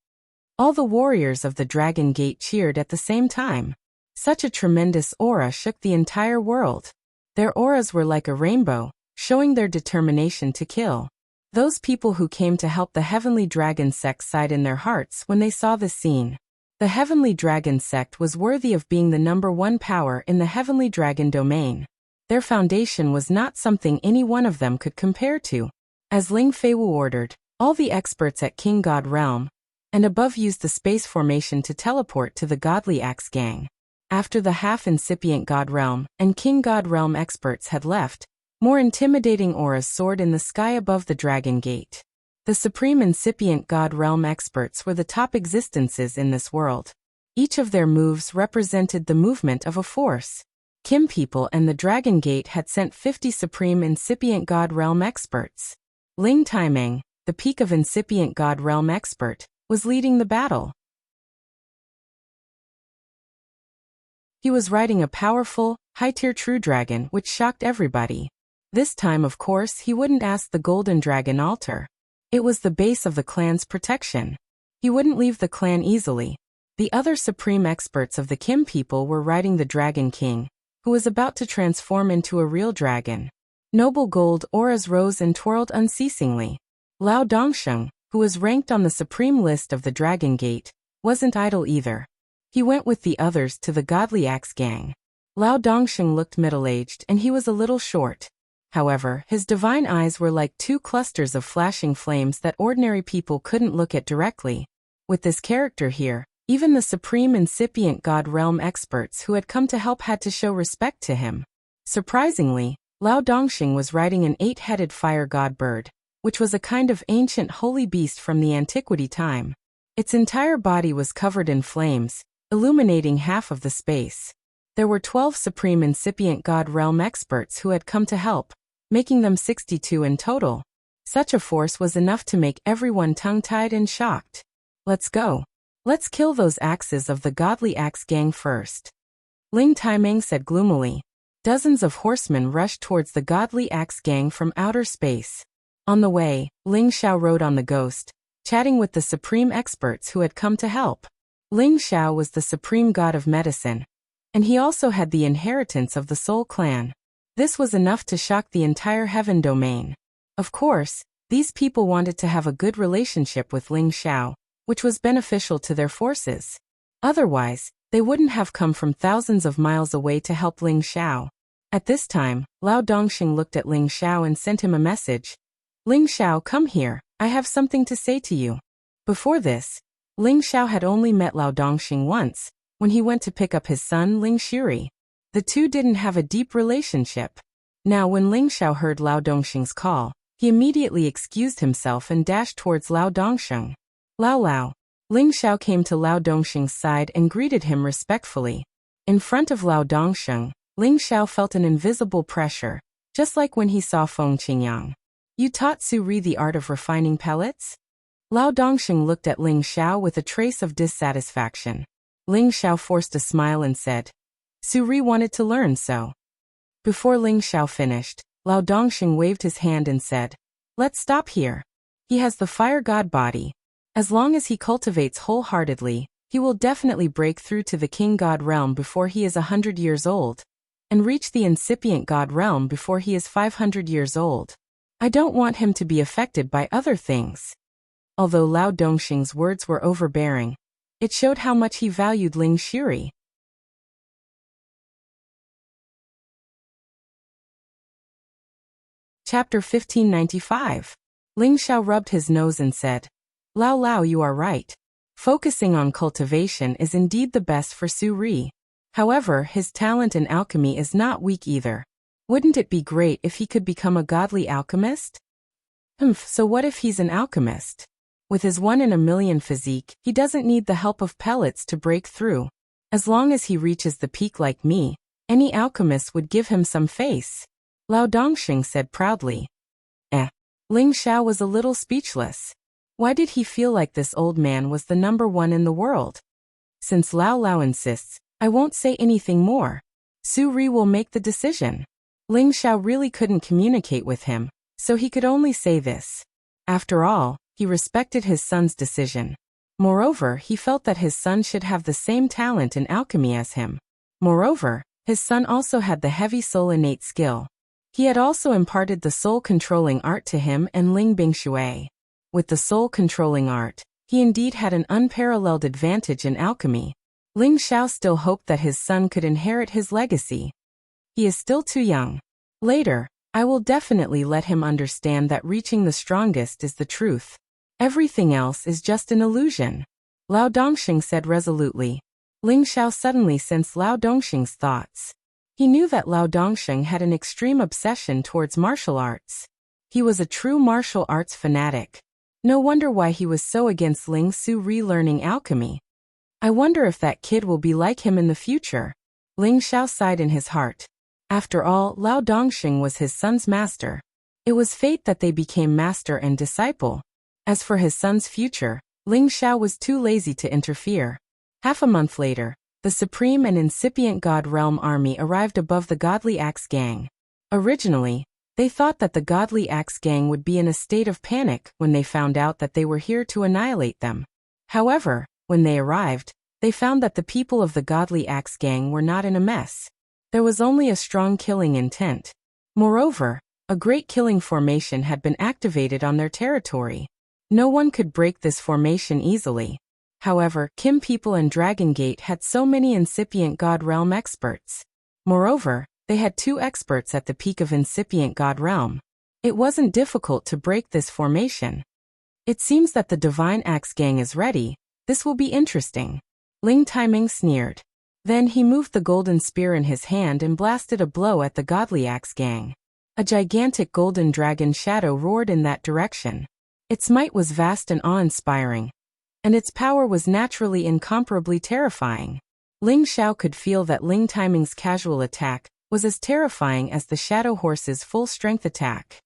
All the warriors of the Dragon Gate cheered at the same time. Such a tremendous aura shook the entire world. Their auras were like a rainbow, showing their determination to kill. Those people who came to help the Heavenly Dragon Sect sighed in their hearts when they saw this scene. The Heavenly Dragon Sect was worthy of being the #1 power in the Heavenly Dragon domain. Their foundation was not something any one of them could compare to. As Ling Feiwu ordered, all the experts at King God Realm and above used the space formation to teleport to the Godly Axe Gang. After the half-incipient God Realm and King God Realm experts had left, more intimidating auras soared in the sky above the Dragon Gate. The supreme incipient God Realm experts were the top existences in this world. Each of their moves represented the movement of a force. Kim people and the Dragon Gate had sent 50 supreme incipient God Realm experts. Ling Taimeng, the peak of incipient God Realm expert, was leading the battle. He was riding a powerful, high-tier true dragon which shocked everybody. This time, of course, he wouldn't ask the Golden Dragon altar. It was the base of the clan's protection. He wouldn't leave the clan easily. The other supreme experts of the Kim people were riding the Dragon King, who was about to transform into a real dragon. Noble gold auras rose and twirled unceasingly. Lao Dongsheng, who was ranked on the supreme list of the Dragon Gate, wasn't idle either. He went with the others to the Godly Axe Gang. Lao Dongsheng looked middle-aged and he was a little short. However, his divine eyes were like 2 clusters of flashing flames that ordinary people couldn't look at directly. With this character here, even the supreme incipient God Realm experts who had come to help had to show respect to him. Surprisingly, Lao Dongxing was riding an 8-headed fire god bird, which was a kind of ancient holy beast from the antiquity time. Its entire body was covered in flames, illuminating half of the space. There were 12 supreme incipient God Realm experts who had come to help, making them 62 in total. Such a force was enough to make everyone tongue-tied and shocked. Let's go. Let's kill those axes of the Godly Axe Gang first. Ling Taiming said gloomily. Dozens of horsemen rushed towards the godly axe gang from outer space. On the way, Ling Xiao rode on the ghost, chatting with the supreme experts who had come to help. Ling Xiao was the supreme god of medicine, and he also had the inheritance of the Soul clan. This was enough to shock the entire heaven domain. Of course, these people wanted to have a good relationship with Ling Xiao, which was beneficial to their forces. Otherwise, they wouldn't have come from thousands of miles away to help Ling Xiao. At this time, Lao Dongxing looked at Ling Xiao and sent him a message. Ling Xiao, come here, I have something to say to you. Before this, Ling Xiao had only met Lao Dongxing once, when he went to pick up his son Ling Shiri. The two didn't have a deep relationship. Now when Ling Xiao heard Lao Dongxing's call, he immediately excused himself and dashed towards Lao Dongxing. Lao. Ling Xiao came to Lao Dongxing's side and greeted him respectfully. In front of Lao Dongxing, Ling Xiao felt an invisible pressure, just like when he saw Feng Qingyang. You taught Su Ri the art of refining pellets? Lao Dongxing looked at Ling Xiao with a trace of dissatisfaction. Ling Xiao forced a smile and said, Su Ri wanted to learn so. Before Ling Xiao finished, Lao Dongxing waved his hand and said, let's stop here. He has the fire god body. As long as he cultivates wholeheartedly, he will definitely break through to the king god realm before he is 100 years old, and reach the incipient god realm before he is 500 years old. I don't want him to be affected by other things. Although Lao Dongxing's words were overbearing, it showed how much he valued Ling Shiri. Chapter 1595. Ling Xiao rubbed his nose and said, Lao, you are right. Focusing on cultivation is indeed the best for Su Ri. However, his talent in alchemy is not weak either. Wouldn't it be great if he could become a godly alchemist? So what if he's an alchemist? With his 1 in a million physique, he doesn't need the help of pellets to break through. As long as he reaches the peak like me, any alchemist would give him some face. Lao Dongxing said proudly. Ling Xiao was a little speechless. Why did he feel like this old man was the number one in the world? Since Lao insists, I won't say anything more. Su Ri will make the decision. Ling Xiao really couldn't communicate with him, so he could only say this. After all, he respected his son's decision. Moreover, he felt that his son should have the same talent in alchemy as him. Moreover, his son also had the heavy soul innate skill. He had also imparted the soul-controlling art to him and Ling Bingshui. With the soul-controlling art, he indeed had an unparalleled advantage in alchemy. Ling Xiao still hoped that his son could inherit his legacy. He is still too young. Later, I will definitely let him understand that reaching the strongest is the truth. Everything else is just an illusion. Lao Dongxing said resolutely. Ling Xiao suddenly sensed Lao Dongxing's thoughts. He knew that Lao Dongxing had an extreme obsession towards martial arts. He was a true martial arts fanatic. No wonder why he was so against Ling Su Ri learning alchemy. I wonder if that kid will be like him in the future. Ling Xiao sighed in his heart. After all, Lao Dongxing was his son's master. It was fate that they became master and disciple. As for his son's future, Ling Xiao was too lazy to interfere. Half a month later, the supreme and incipient God Realm army arrived above the Godly Axe Gang. Originally, they thought that the Godly Axe Gang would be in a state of panic when they found out that they were here to annihilate them. However, when they arrived, they found that the people of the Godly Axe Gang were not in a mess. There was only a strong killing intent. Moreover, a great killing formation had been activated on their territory. No one could break this formation easily. However, Kim people and Dragon Gate had so many incipient God Realm experts. Moreover, they had 2 experts at the peak of incipient God Realm. It wasn't difficult to break this formation. It seems that the Divine Axe Gang is ready. This will be interesting. Ling Taiming sneered. Then he moved the golden spear in his hand and blasted a blow at the Godly Axe Gang. A gigantic golden dragon shadow roared in that direction. Its might was vast and awe-inspiring, and its power was naturally incomparably terrifying. Ling Xiao could feel that Ling Taiming's casual attack was as terrifying as the Shadow Horse's full-strength attack.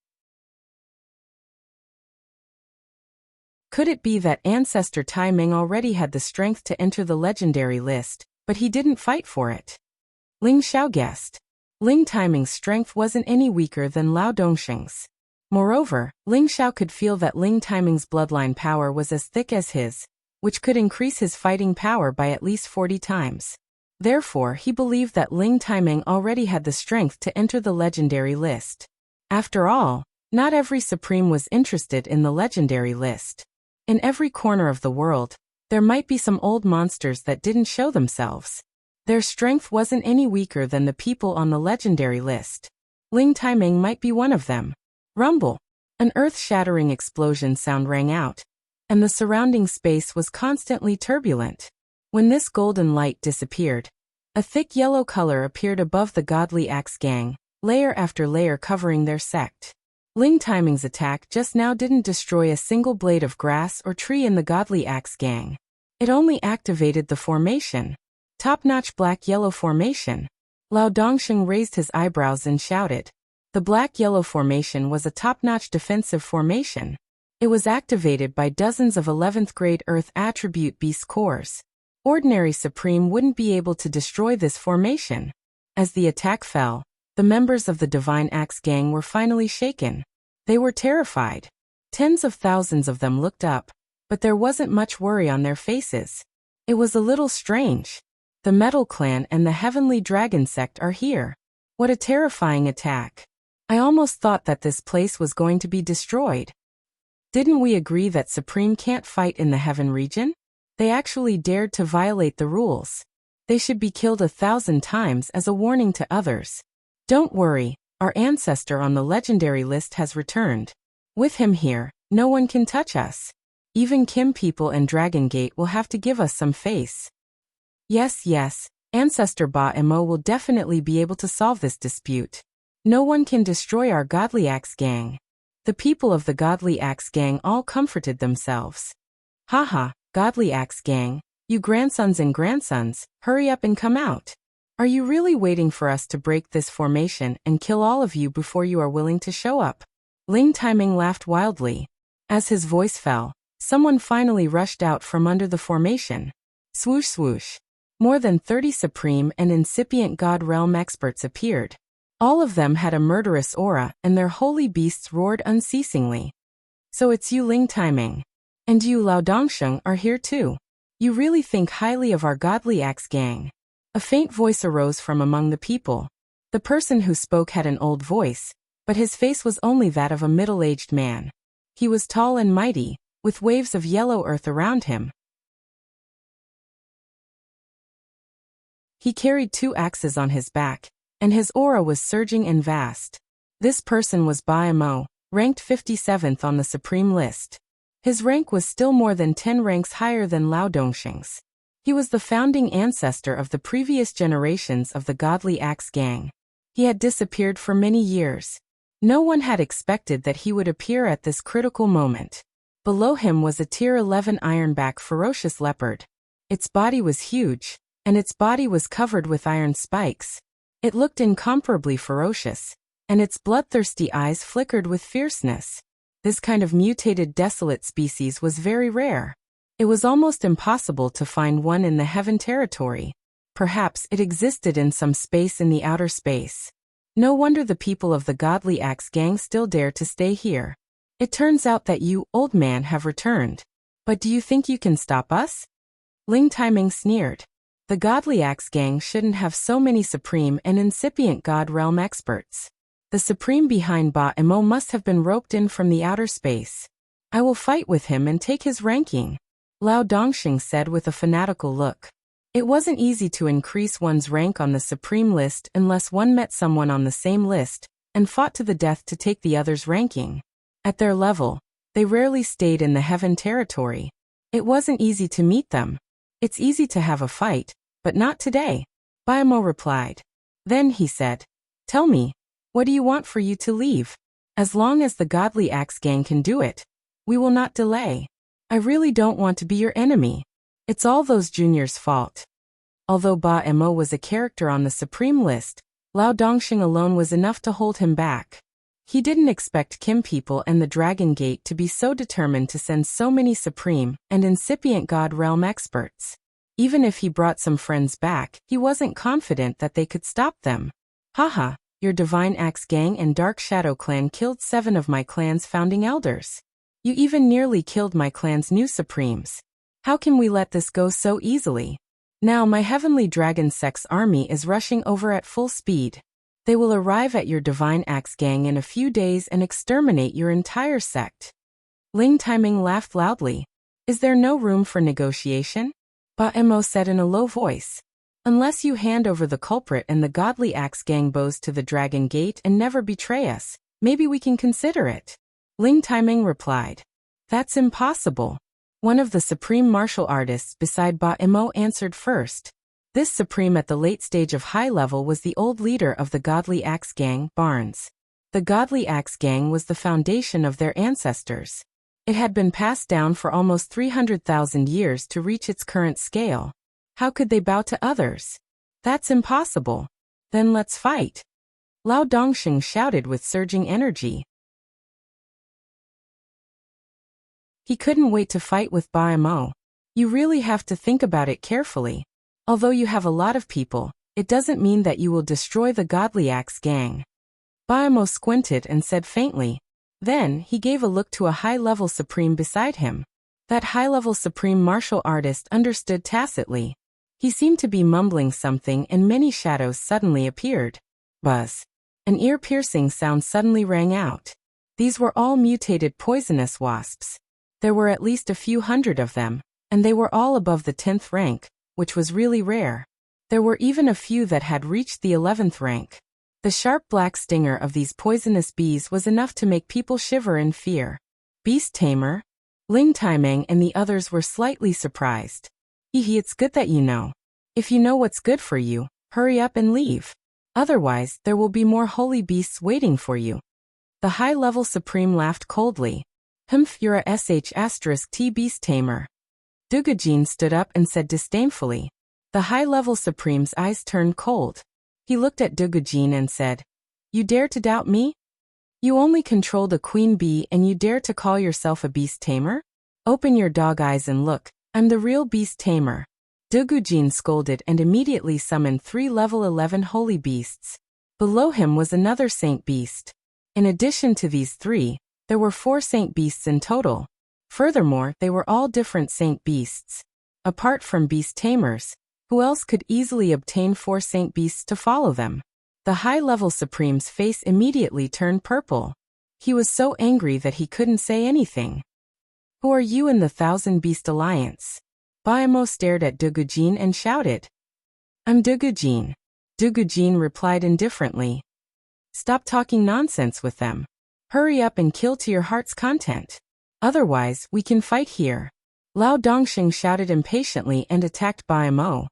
Could it be that Ancestor Taiming already had the strength to enter the legendary list, but he didn't fight for it? Ling Xiao guessed. Ling Timing's strength wasn't any weaker than Lao Dongxing's. Moreover, Ling Xiao could feel that Ling Timing's bloodline power was as thick as his, which could increase his fighting power by at least 40 times. Therefore, he believed that Ling Timing already had the strength to enter the legendary list. After all, not every supreme was interested in the legendary list. In every corner of the world, there might be some old monsters that didn't show themselves. Their strength wasn't any weaker than the people on the legendary list. Ling Timing might be one of them. Rumble! An earth-shattering explosion sound rang out, and the surrounding space was constantly turbulent. When this golden light disappeared, a thick yellow color appeared above the godly axe gang, layer after layer covering their sect. Ling Timing's attack just now didn't destroy a single blade of grass or tree in the godly axe gang. It only activated the formation. Top-notch black-yellow formation. Lao Dongxing raised his eyebrows and shouted. The black-yellow formation was a top-notch defensive formation. It was activated by dozens of 11th grade Earth attribute beast cores. Ordinary Supreme wouldn't be able to destroy this formation. As the attack fell, the members of the Divine Axe Gang were finally shaken. They were terrified. Tens of thousands of them looked up, but there wasn't much worry on their faces. It was a little strange. The Metal Clan and the Heavenly Dragon Sect are here. What a terrifying attack. I almost thought that this place was going to be destroyed. Didn't we agree that Supreme can't fight in the Heaven region? They actually dared to violate the rules. They should be killed 1,000 times as a warning to others. Don't worry, our ancestor on the legendary list has returned. With him here, no one can touch us. Even Kim people and Dragon Gate will have to give us some face. Yes, Ancestor Ba Mo will definitely be able to solve this dispute. No one can destroy our Godly Axe Gang. The people of the Godly Axe Gang all comforted themselves. Haha, Godly Axe Gang, you grandsons and grandsons, hurry up and come out. Are you really waiting for us to break this formation and kill all of you before you are willing to show up? Ling Timing laughed wildly. As his voice fell, someone finally rushed out from under the formation. Swoosh swoosh. More than 30 supreme and incipient God realm experts appeared. All of them had a murderous aura, and their holy beasts roared unceasingly. So it's you, Ling Timing. And you, Lao Dongxing, are here too. You really think highly of our Godly Axe Gang. A faint voice arose from among the people. The person who spoke had an old voice, but his face was only that of a middle-aged man. He was tall and mighty, with waves of yellow earth around him. He carried 2 axes on his back, and his aura was surging and vast. This person was Ba Mo, ranked 57th on the Supreme list. His rank was still more than 10 ranks higher than Lao Dongxing's. He was the founding ancestor of the previous generations of the Godly Axe Gang. He had disappeared for many years. No one had expected that he would appear at this critical moment. Below him was a Tier 11 ironback ferocious leopard. Its body was huge, and its body was covered with iron spikes. It looked incomparably ferocious, and its bloodthirsty eyes flickered with fierceness. This kind of mutated desolate species was very rare. It was almost impossible to find one in the Heaven territory. Perhaps it existed in some space in the outer space. No wonder the people of the Godly Axe Gang still dare to stay here. It turns out that you, old man, have returned. But do you think you can stop us? Ling Timing sneered. The Godly Axe Gang shouldn't have so many supreme and incipient God realm experts. The supreme behind Ba Mo must have been roped in from the outer space. I will fight with him and take his ranking, Lao Dongxing said with a fanatical look. It wasn't easy to increase one's rank on the supreme list unless one met someone on the same list and fought to the death to take the other's ranking. At their level, they rarely stayed in the Heaven territory. It wasn't easy to meet them. It's easy to have a fight, but not today, Ba Mo replied. Then he said, tell me, what do you want for you to leave? As long as the Godly Axe Gang can do it, we will not delay. I really don't want to be your enemy. It's all those juniors' fault. Although Ba Mo was a character on the Supreme list, Lao Dongxing alone was enough to hold him back. He didn't expect Kim people and the Dragon Gate to be so determined to send so many Supreme and incipient God realm experts. Even if he brought some friends back, he wasn't confident that they could stop them. Haha, your Divine Axe Gang and Dark Shadow Clan killed 7 of my clan's founding elders. You even nearly killed my clan's new supremes. How can we let this go so easily? Now my Heavenly Dragon Sex army is rushing over at full speed. They will arrive at your Divine Axe Gang in a few days and exterminate your entire sect. Ling Timing laughed loudly. Is there no room for negotiation? Ba Emo said in a low voice. Unless you hand over the culprit and the Godly Axe Gang bows to the Dragon Gate and never betray us, maybe we can consider it. Ling Timing replied. That's impossible. One of the supreme martial artists beside Ba Emo answered first. This supreme at the late stage of high level was the old leader of the Godly Axe Gang, Barnes. The Godly Axe Gang was the foundation of their ancestors. It had been passed down for almost 300,000 years to reach its current scale. How could they bow to others? That's impossible. Then let's fight. Lao Dongxing shouted with surging energy. He couldn't wait to fight with Ba Emo. You really have to think about it carefully. Although you have a lot of people, it doesn't mean that you will destroy the Godly Axe Gang. Ba Emo squinted and said faintly. Then, he gave a look to a high-level supreme beside him. That high-level supreme martial artist understood tacitly. He seemed to be mumbling something and many shadows suddenly appeared. Buzz. An ear-piercing sound suddenly rang out. These were all mutated poisonous wasps. There were at least a few hundred of them, and they were all above the 10th rank, which was really rare. There were even a few that had reached the 11th rank. The sharp black stinger of these poisonous bees was enough to make people shiver in fear. Beast Tamer? Ling Taimeng and the others were slightly surprised. It's good that you know. If you know what's good for you, hurry up and leave. Otherwise, there will be more holy beasts waiting for you. The high-level supreme laughed coldly. You're a sh*t beast tamer. Dugajin stood up and said disdainfully. The high-level supreme's eyes turned cold. He looked at Dugajin and said, You dare to doubt me? You only controlled a queen bee and you dare to call yourself a beast tamer? Open your dog eyes and look, I'm the real beast tamer. Dugujin scolded and immediately summoned 3 level 11 holy beasts. Below him was another saint beast. In addition to these 3, there were 4 saint beasts in total. Furthermore, they were all different saint beasts. Apart from beast tamers, who else could easily obtain 4 saint beasts to follow them? The high-level supreme's face immediately turned purple. He was so angry that he couldn't say anything. Who are you in the Thousand Beast Alliance? Baimo stared at Dugujin and shouted. I'm Dugujin. Dugujin replied indifferently. Stop talking nonsense with them. Hurry up and kill to your heart's content. Otherwise, we can fight here. Lao Dongxing shouted impatiently and attacked Baimo.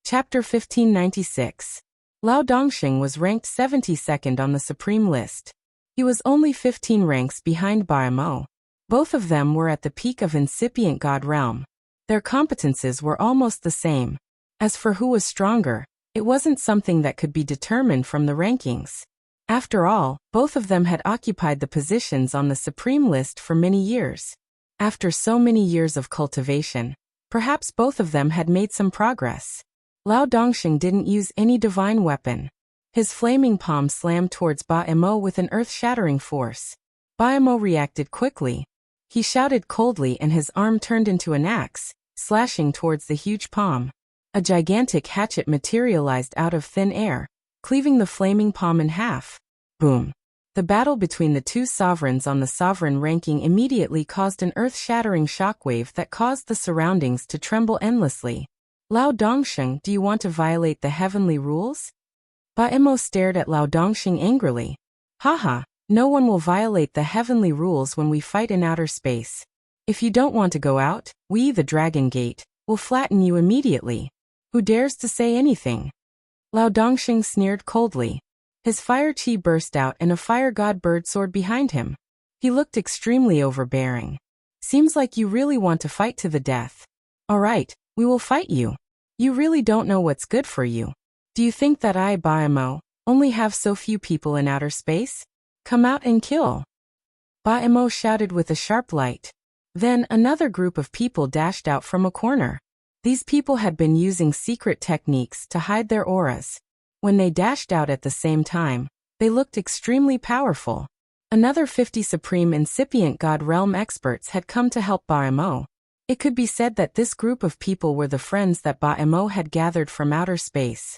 Chapter 1596. Lao Dongxing was ranked 72nd on the Supreme list. He was only 15 ranks behind Baimo. Both of them were at the peak of incipient God realm. Their competences were almost the same. As for who was stronger, it wasn't something that could be determined from the rankings. After all, both of them had occupied the positions on the Supreme list for many years. After so many years of cultivation, perhaps both of them had made some progress. Lao Dongxing didn't use any divine weapon. His flaming palm slammed towards Baimo with an earth-shattering force. Baimo reacted quickly. He shouted coldly and his arm turned into an axe, slashing towards the huge palm. A gigantic hatchet materialized out of thin air, cleaving the flaming palm in half. Boom. The battle between the two sovereigns on the sovereign ranking immediately caused an earth-shattering shockwave that caused the surroundings to tremble endlessly. Lao Dongxing, do you want to violate the heavenly rules? Baimo stared at Lao Dongxing angrily. Haha, no one will violate the heavenly rules when we fight in outer space. If you don't want to go out, we, the Dragon Gate, will flatten you immediately. Who dares to say anything? Lao Dongxing sneered coldly. His fire chi burst out and a fire god bird soared behind him. He looked extremely overbearing. Seems like you really want to fight to the death. Alright, we will fight you. You really don't know what's good for you. Do you think that I, Baimo, only have so few people in outer space? Come out and kill. Ba-Emo shouted with a sharp light. Then, another group of people dashed out from a corner. These people had been using secret techniques to hide their auras. When they dashed out at the same time, they looked extremely powerful. Another 50 supreme incipient God realm experts had come to help Ba-Emo. It could be said that this group of people were the friends that Ba-Emo had gathered from outer space.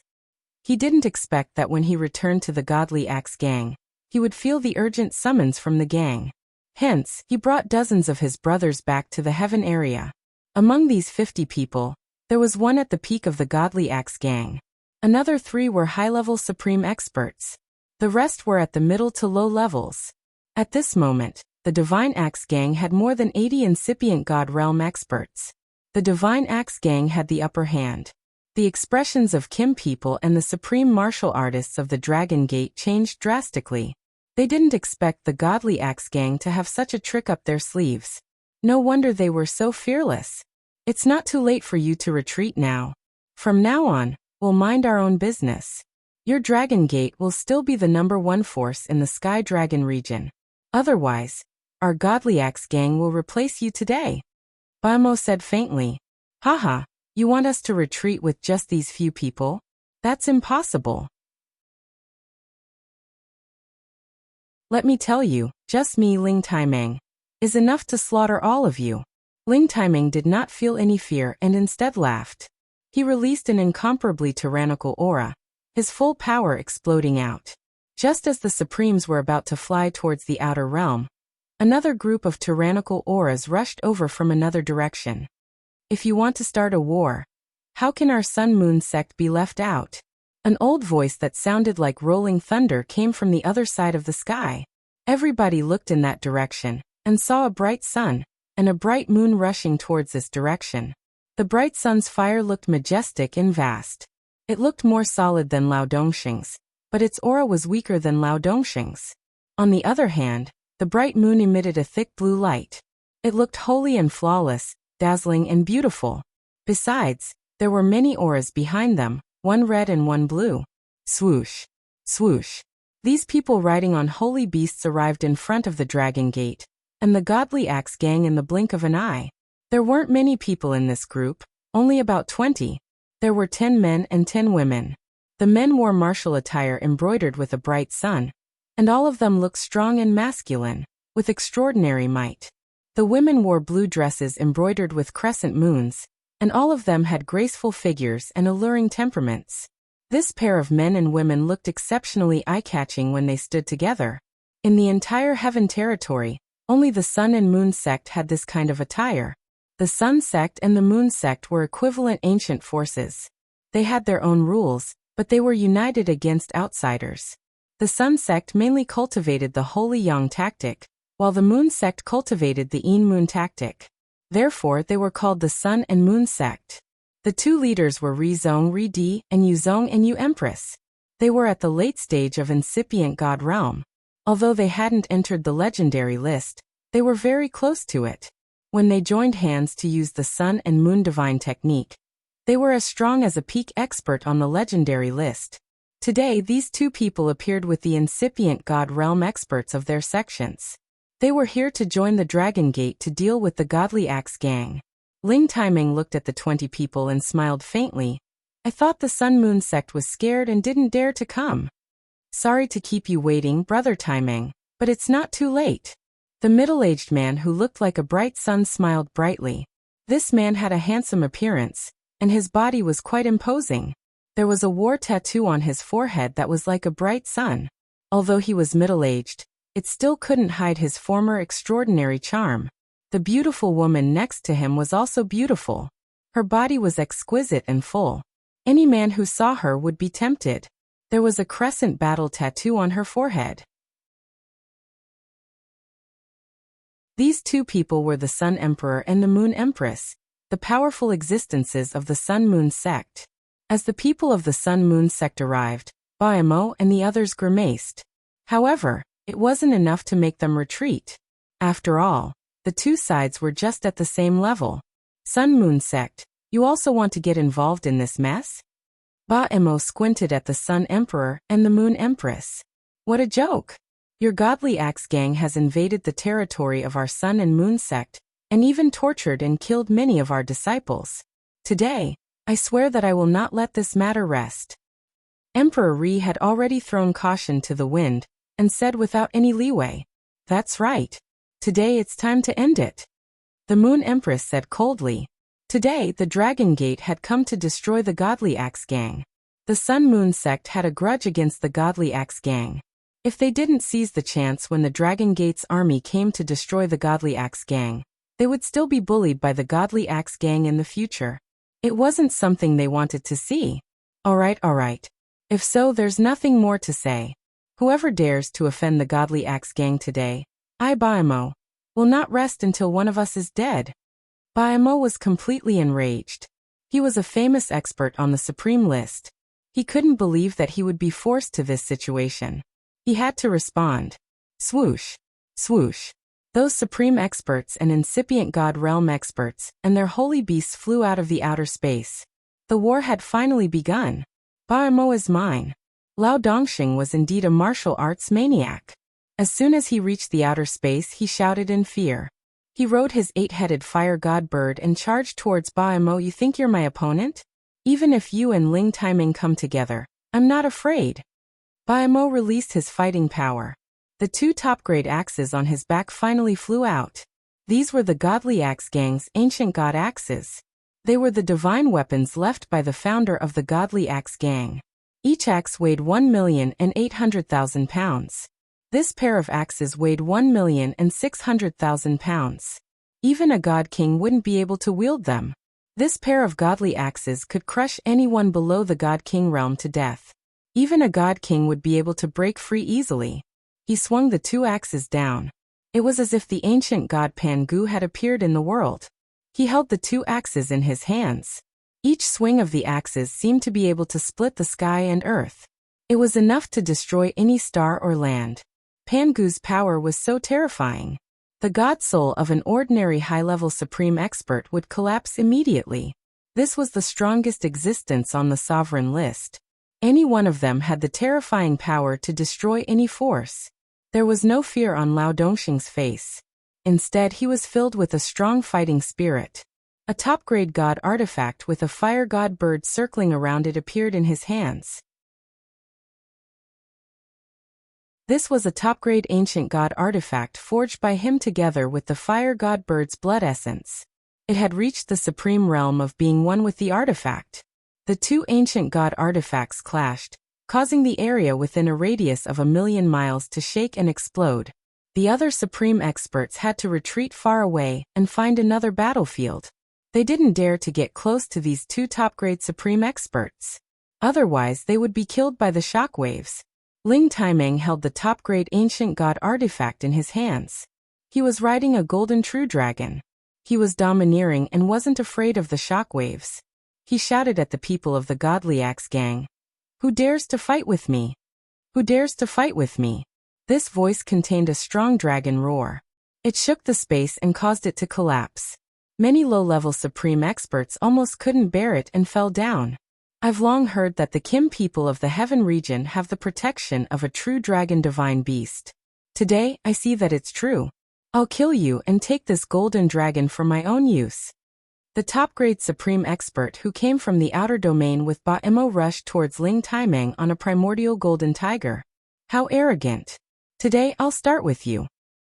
He didn't expect that when he returned to the Godly Axe gang, he would feel the urgent summons from the gang. Hence, he brought dozens of his brothers back to the heaven area. Among these 50 people, there was one at the peak of the Godly Axe gang. Another 3 were high-level supreme experts. The rest were at the middle to low levels. At this moment, the Divine Axe gang had more than 80 incipient God realm experts. The Divine Axe gang had the upper hand. The expressions of Kim people and the supreme martial artists of the Dragon Gate changed drastically. They didn't expect the Godly Axe gang to have such a trick up their sleeves. No wonder they were so fearless. It's not too late for you to retreat now. From now on, we'll mind our own business. Your Dragon Gate will still be the #1 force in the Sky Dragon region. Otherwise, our Godly Axe gang will replace you today. Ba-Emo said faintly. Haha, you want us to retreat with just these few people? That's impossible. Let me tell you, just me Ling Taimeng is enough to slaughter all of you. Ling Taimeng did not feel any fear and instead laughed. He released an incomparably tyrannical aura, his full power exploding out. Just as the Supremes were about to fly towards the outer realm, another group of tyrannical auras rushed over from another direction. If you want to start a war, how can our Sun-Moon sect be left out? An old voice that sounded like rolling thunder came from the other side of the sky. Everybody looked in that direction and saw a bright sun and a bright moon rushing towards this direction. The bright sun's fire looked majestic and vast. It looked more solid than Lao Dongxing's, but its aura was weaker than Lao Dongxing's. On the other hand, the bright moon emitted a thick blue light. It looked holy and flawless, dazzling and beautiful. Besides, there were many auras behind them, one red and one blue. Swoosh! Swoosh! These people riding on holy beasts arrived in front of the Dragon Gate, and the Godly Axe gang in the blink of an eye. There weren't many people in this group, only about 20. There were 10 men and 10 women. The men wore martial attire embroidered with a bright sun, and all of them looked strong and masculine, with extraordinary might. The women wore blue dresses embroidered with crescent moons, and all of them had graceful figures and alluring temperaments. This pair of men and women looked exceptionally eye-catching when they stood together. In the entire heaven territory, only the Sun and Moon sect had this kind of attire. The Sun sect and the Moon sect were equivalent ancient forces. They had their own rules, but they were united against outsiders. The Sun sect mainly cultivated the Holy Yang tactic, while the Moon sect cultivated the Yin Moon tactic. Therefore, they were called the Sun and Moon sect. The two leaders were Rizong Ri-Di and Yuzong and Yu Empress. They were at the late stage of incipient God realm. Although they hadn't entered the legendary list, they were very close to it. When they joined hands to use the Sun and Moon divine technique, they were as strong as a peak expert on the legendary list. Today, these two people appeared with the incipient God realm experts of their sections. They were here to join the Dragon Gate to deal with the Godly Axe gang. Ling Taimeng looked at the 20 people and smiled faintly. I thought the Sun-Moon sect was scared and didn't dare to come. Sorry to keep you waiting, Brother Taimeng, but it's not too late. The middle-aged man who looked like a bright sun smiled brightly. This man had a handsome appearance, and his body was quite imposing. There was a war tattoo on his forehead that was like a bright sun. Although he was middle-aged, it still couldn't hide his former extraordinary charm. The beautiful woman next to him was also beautiful. Her body was exquisite and full. Any man who saw her would be tempted. There was a crescent battle tattoo on her forehead. These two people were the Sun Emperor and the Moon Empress, the powerful existences of the Sun-Moon sect. As the people of the Sun-Moon sect arrived, Ba-Emo and the others grimaced. However, it wasn't enough to make them retreat. After all, the two sides were just at the same level. Sun-Moon sect, you also want to get involved in this mess? Ba-Emo squinted at the Sun Emperor and the Moon Empress. What a joke! Your godly axe gang has invaded the territory of our sun and moon sect, and even tortured and killed many of our disciples. Today, I swear that I will not let this matter rest." Emperor Ri had already thrown caution to the wind, and said without any leeway, "That's right. Today it's time to end it." The Moon Empress said coldly, "Today the Dragon Gate had come to destroy the Godly Axe Gang. The Sun Moon sect had a grudge against the Godly Axe Gang. If they didn't seize the chance when the Dragon Gate's army came to destroy the Godly Axe Gang, they would still be bullied by the Godly Axe Gang in the future. It wasn't something they wanted to see." All right. If so, there's nothing more to say. Whoever dares to offend the Godly Axe Gang today, I, Baimo, will not rest until one of us is dead." Baimo was completely enraged. He was a famous expert on the Supreme List. He couldn't believe that he would be forced to this situation. He had to respond. Swoosh. Swoosh. Those Supreme experts and incipient God Realm experts and their holy beasts flew out of the outer space. The war had finally begun. Baimo is mine. Lao Dongxing was indeed a martial arts maniac. As soon as he reached the outer space, he shouted in fear. He rode his 8-headed fire god bird and charged towards Baimo. "You think you're my opponent? Even if you and Ling Timing come together, I'm not afraid." Baimo released his fighting power. The 2 top-grade axes on his back finally flew out. These were the Godly Axe Gang's ancient god axes. They were the divine weapons left by the founder of the Godly Axe Gang. Each axe weighed 1,800,000 pounds. This pair of axes weighed 1,600,000 pounds. Even a God King wouldn't be able to wield them. This pair of godly axes could crush anyone below the God King realm to death. Even a God King would be able to break free easily. He swung the 2 axes down. It was as if the ancient god Pangu had appeared in the world. He held the 2 axes in his hands. Each swing of the axes seemed to be able to split the sky and earth. It was enough to destroy any star or land. Pangu's power was so terrifying. The god soul of an ordinary high-level supreme expert would collapse immediately. This was the strongest existence on the sovereign list. Any one of them had the terrifying power to destroy any force. There was no fear on Lao Dongxing's face. Instead, he was filled with a strong fighting spirit. A top-grade god artifact with a fire god bird circling around it appeared in his hands. This was a top-grade ancient god artifact forged by him together with the fire god bird's blood essence. It had reached the supreme realm of being one with the artifact. The 2 ancient god artifacts clashed, causing the area within a radius of 1,000,000 miles to shake and explode. The other supreme experts had to retreat far away and find another battlefield. They didn't dare to get close to these 2 top-grade supreme experts. Otherwise, they would be killed by the shockwaves. Ling Timing held the top-grade ancient god artifact in his hands. He was riding a golden true dragon. He was domineering and wasn't afraid of the shockwaves. He shouted at the people of the Godly Axe Gang. "Who dares to fight with me? Who dares to fight with me?" This voice contained a strong dragon roar. It shook the space and caused it to collapse. Many low-level supreme experts almost couldn't bear it and fell down. I've long heard that the Kim people of the Heaven region have the protection of a true dragon divine beast. Today, I see that it's true. I'll kill you and take this golden dragon for my own use. The top-grade supreme expert who came from the outer domain with Baimo rushed towards Ling Timing on a primordial golden tiger. How arrogant. Today I'll start with you.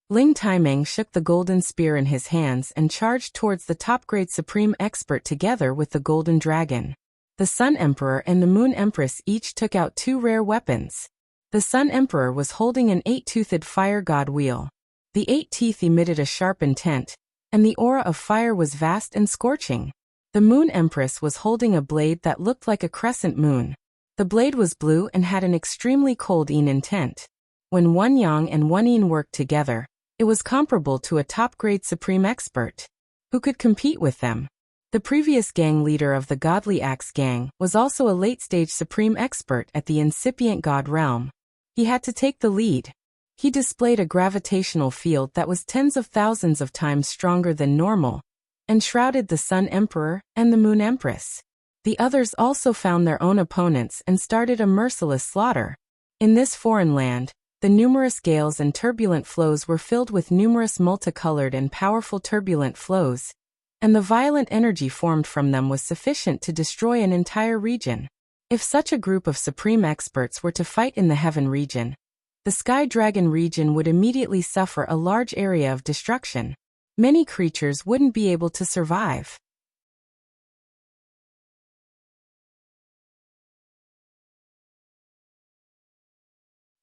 Ling Timing shook the golden spear in his hands and charged towards the top-grade supreme expert together with the golden dragon. The Sun Emperor and the Moon Empress each took out 2 rare weapons. The Sun Emperor was holding an 8-toothed fire god wheel. The 8 teeth emitted a sharp intent, and the aura of fire was vast and scorching. The Moon Empress was holding a blade that looked like a crescent moon. The blade was blue and had an extremely cold intent. When one yang and one yin worked together, it was comparable to a top-grade supreme expert. Who could compete with them? The previous gang leader of the Godly Axe Gang was also a late-stage supreme expert at the incipient god realm. He had to take the lead. He displayed a gravitational field that was tens of thousands of times stronger than normal, and shrouded the Sun Emperor and the Moon Empress. The others also found their own opponents and started a merciless slaughter. In this foreign land, The numerous gales and turbulent flows were filled with numerous multicolored and powerful turbulent flows, and the violent energy formed from them was sufficient to destroy an entire region. If such a group of supreme experts were to fight in the heaven region, the Sky Dragon region would immediately suffer a large area of destruction. Many creatures wouldn't be able to survive.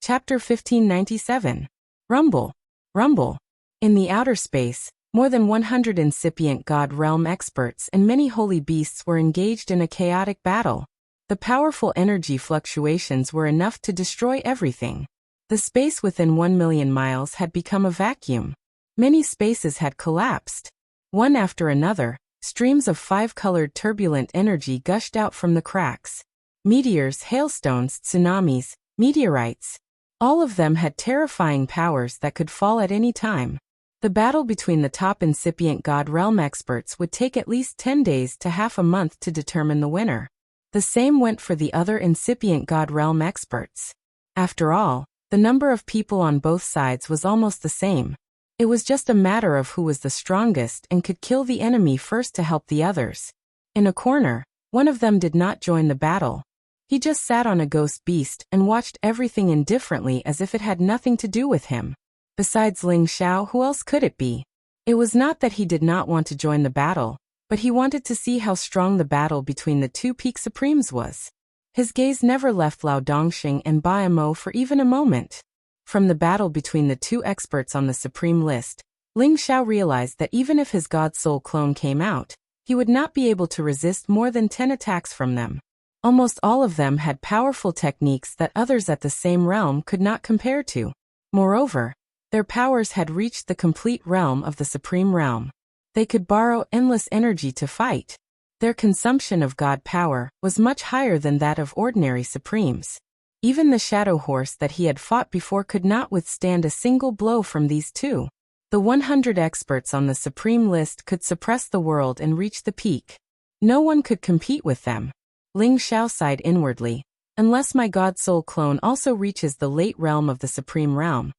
Chapter 1597. Rumble. Rumble. In the outer space, more than 100 incipient God realm experts and many holy beasts were engaged in a chaotic battle. The powerful energy fluctuations were enough to destroy everything. The space within 1 million miles had become a vacuum. Many spaces had collapsed. One after another, streams of five-colored turbulent energy gushed out from the cracks. Meteors, hailstones, tsunamis, meteorites. All of them had terrifying powers that could fall at any time. The battle between the top incipient God realm experts would take at least 10 days to half a month to determine the winner. The same went for the other incipient God realm experts. After all, the number of people on both sides was almost the same. It was just a matter of who was the strongest and could kill the enemy first to help the others. In a corner, one of them did not join the battle. He just sat on a ghost beast and watched everything indifferently as if it had nothing to do with him. Besides Ling Xiao, who else could it be? It was not that he did not want to join the battle, but he wanted to see how strong the battle between the two peak supremes was. His gaze never left Lao Dongxing and Ba Mo for even a moment. From the battle between the two experts on the supreme list, Ling Xiao realized that even if his God Soul clone came out, he would not be able to resist more than 10 attacks from them. Almost all of them had powerful techniques that others at the same realm could not compare to. Moreover, their powers had reached the complete realm of the supreme realm. They could borrow endless energy to fight. Their consumption of God power was much higher than that of ordinary supremes. Even the shadow horse that he had fought before could not withstand a single blow from these two. The 100 experts on the supreme list could suppress the world and reach the peak. No one could compete with them. Ling Xiao sighed inwardly. Unless my God Soul clone also reaches the late realm of the supreme realm,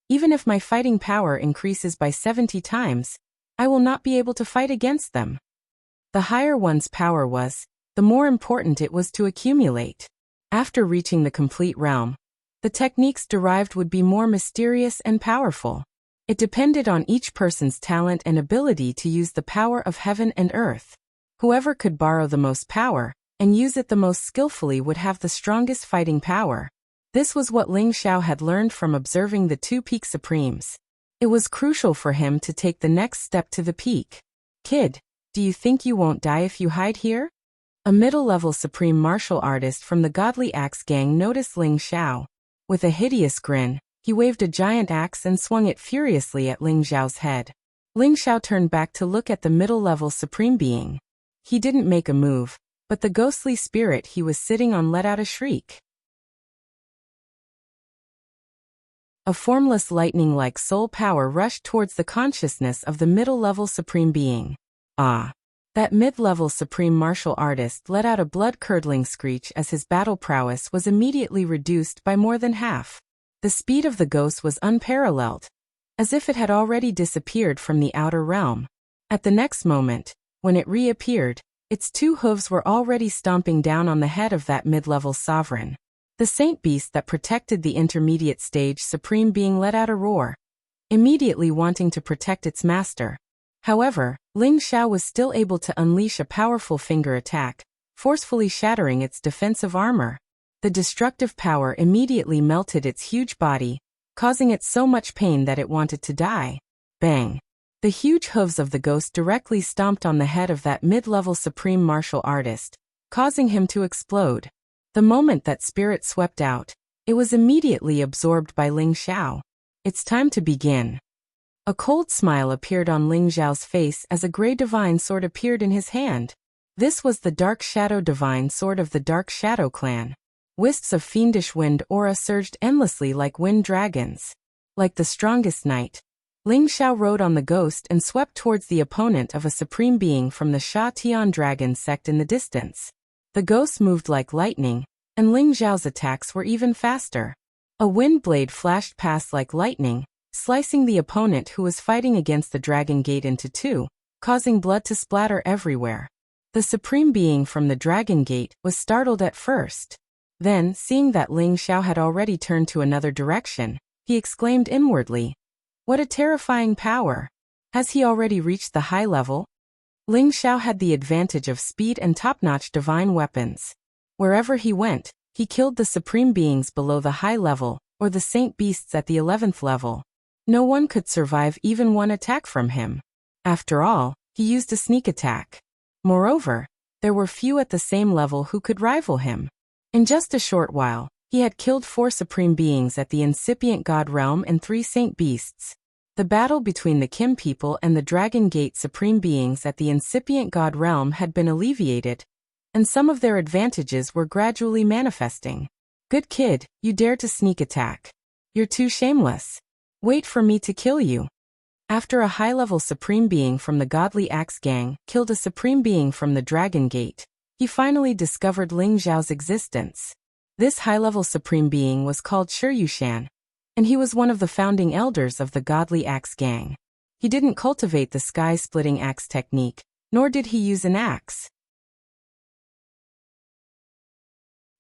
even if my fighting power increases by 70 times, I will not be able to fight against them. The higher one's power was, the more important it was to accumulate. After reaching the complete realm, the techniques derived would be more mysterious and powerful. It depended on each person's talent and ability to use the power of heaven and earth. Whoever could borrow the most power and use it the most skillfully would have the strongest fighting power. This was what Ling Xiao had learned from observing the two peak supremes. It was crucial for him to take the next step to the peak. Kid, do you think you won't die if you hide here? A middle-level supreme martial artist from the Godly Axe Gang noticed Ling Xiao. With a hideous grin, he waved a giant axe and swung it furiously at Ling Xiao's head. Ling Xiao turned back to look at the middle-level supreme being. He didn't make a move, but the ghostly spirit he was sitting on let out a shriek. A formless lightning-like soul power rushed towards the consciousness of the middle-level supreme being. Ah! That mid-level supreme martial artist let out a blood-curdling screech as his battle prowess was immediately reduced by more than half. The speed of the ghost was unparalleled, as if it had already disappeared from the outer realm. At the next moment, when it reappeared, its two hooves were already stomping down on the head of that mid-level sovereign. The saint beast that protected the intermediate stage supreme being let out a roar, immediately wanting to protect its master. However, Ling Xiao was still able to unleash a powerful finger attack, forcefully shattering its defensive armor. The destructive power immediately melted its huge body, causing it so much pain that it wanted to die. Bang! The huge hooves of the ghost directly stomped on the head of that mid-level supreme martial artist, causing him to explode. The moment that spirit swept out, it was immediately absorbed by Ling Xiao. It's time to begin. A cold smile appeared on Ling Xiao's face as a gray divine sword appeared in his hand. This was the Dark Shadow Divine Sword of the Dark Shadow Clan. Wisps of fiendish wind aura surged endlessly like wind dragons. Like the strongest knight, Ling Xiao rode on the ghost and swept towards the opponent of a supreme being from the Sha Tian dragon sect in the distance. The ghost moved like lightning, and Ling Xiao's attacks were even faster. A wind blade flashed past like lightning, slicing the opponent who was fighting against the Dragon Gate into two, causing blood to splatter everywhere. The Supreme Being from the Dragon Gate was startled at first. Then, seeing that Ling Xiao had already turned to another direction, he exclaimed inwardly, "What a terrifying power! Has he already reached the high level?" Ling Xiao had the advantage of speed and top-notch divine weapons. Wherever he went, he killed the Supreme Beings below the high level, or the Saint Beasts at the 11th level. No one could survive even one attack from him. After all, he used a sneak attack. Moreover, there were few at the same level who could rival him. In just a short while, he had killed 4 Supreme Beings at the incipient God Realm and 3 Saint Beasts. The battle between the Kim people and the Dragon Gate Supreme Beings at the incipient God Realm had been alleviated, and some of their advantages were gradually manifesting. "Good kid, you dare to sneak attack. You're too shameless. Wait for me to kill you." After a high-level Supreme Being from the Godly Axe Gang killed a Supreme Being from the Dragon Gate, he finally discovered Ling Xiao's existence. This high-level Supreme Being was called Shiryushan, and he was one of the founding elders of the Godly Axe Gang. He didn't cultivate the sky-splitting axe technique, nor did he use an axe.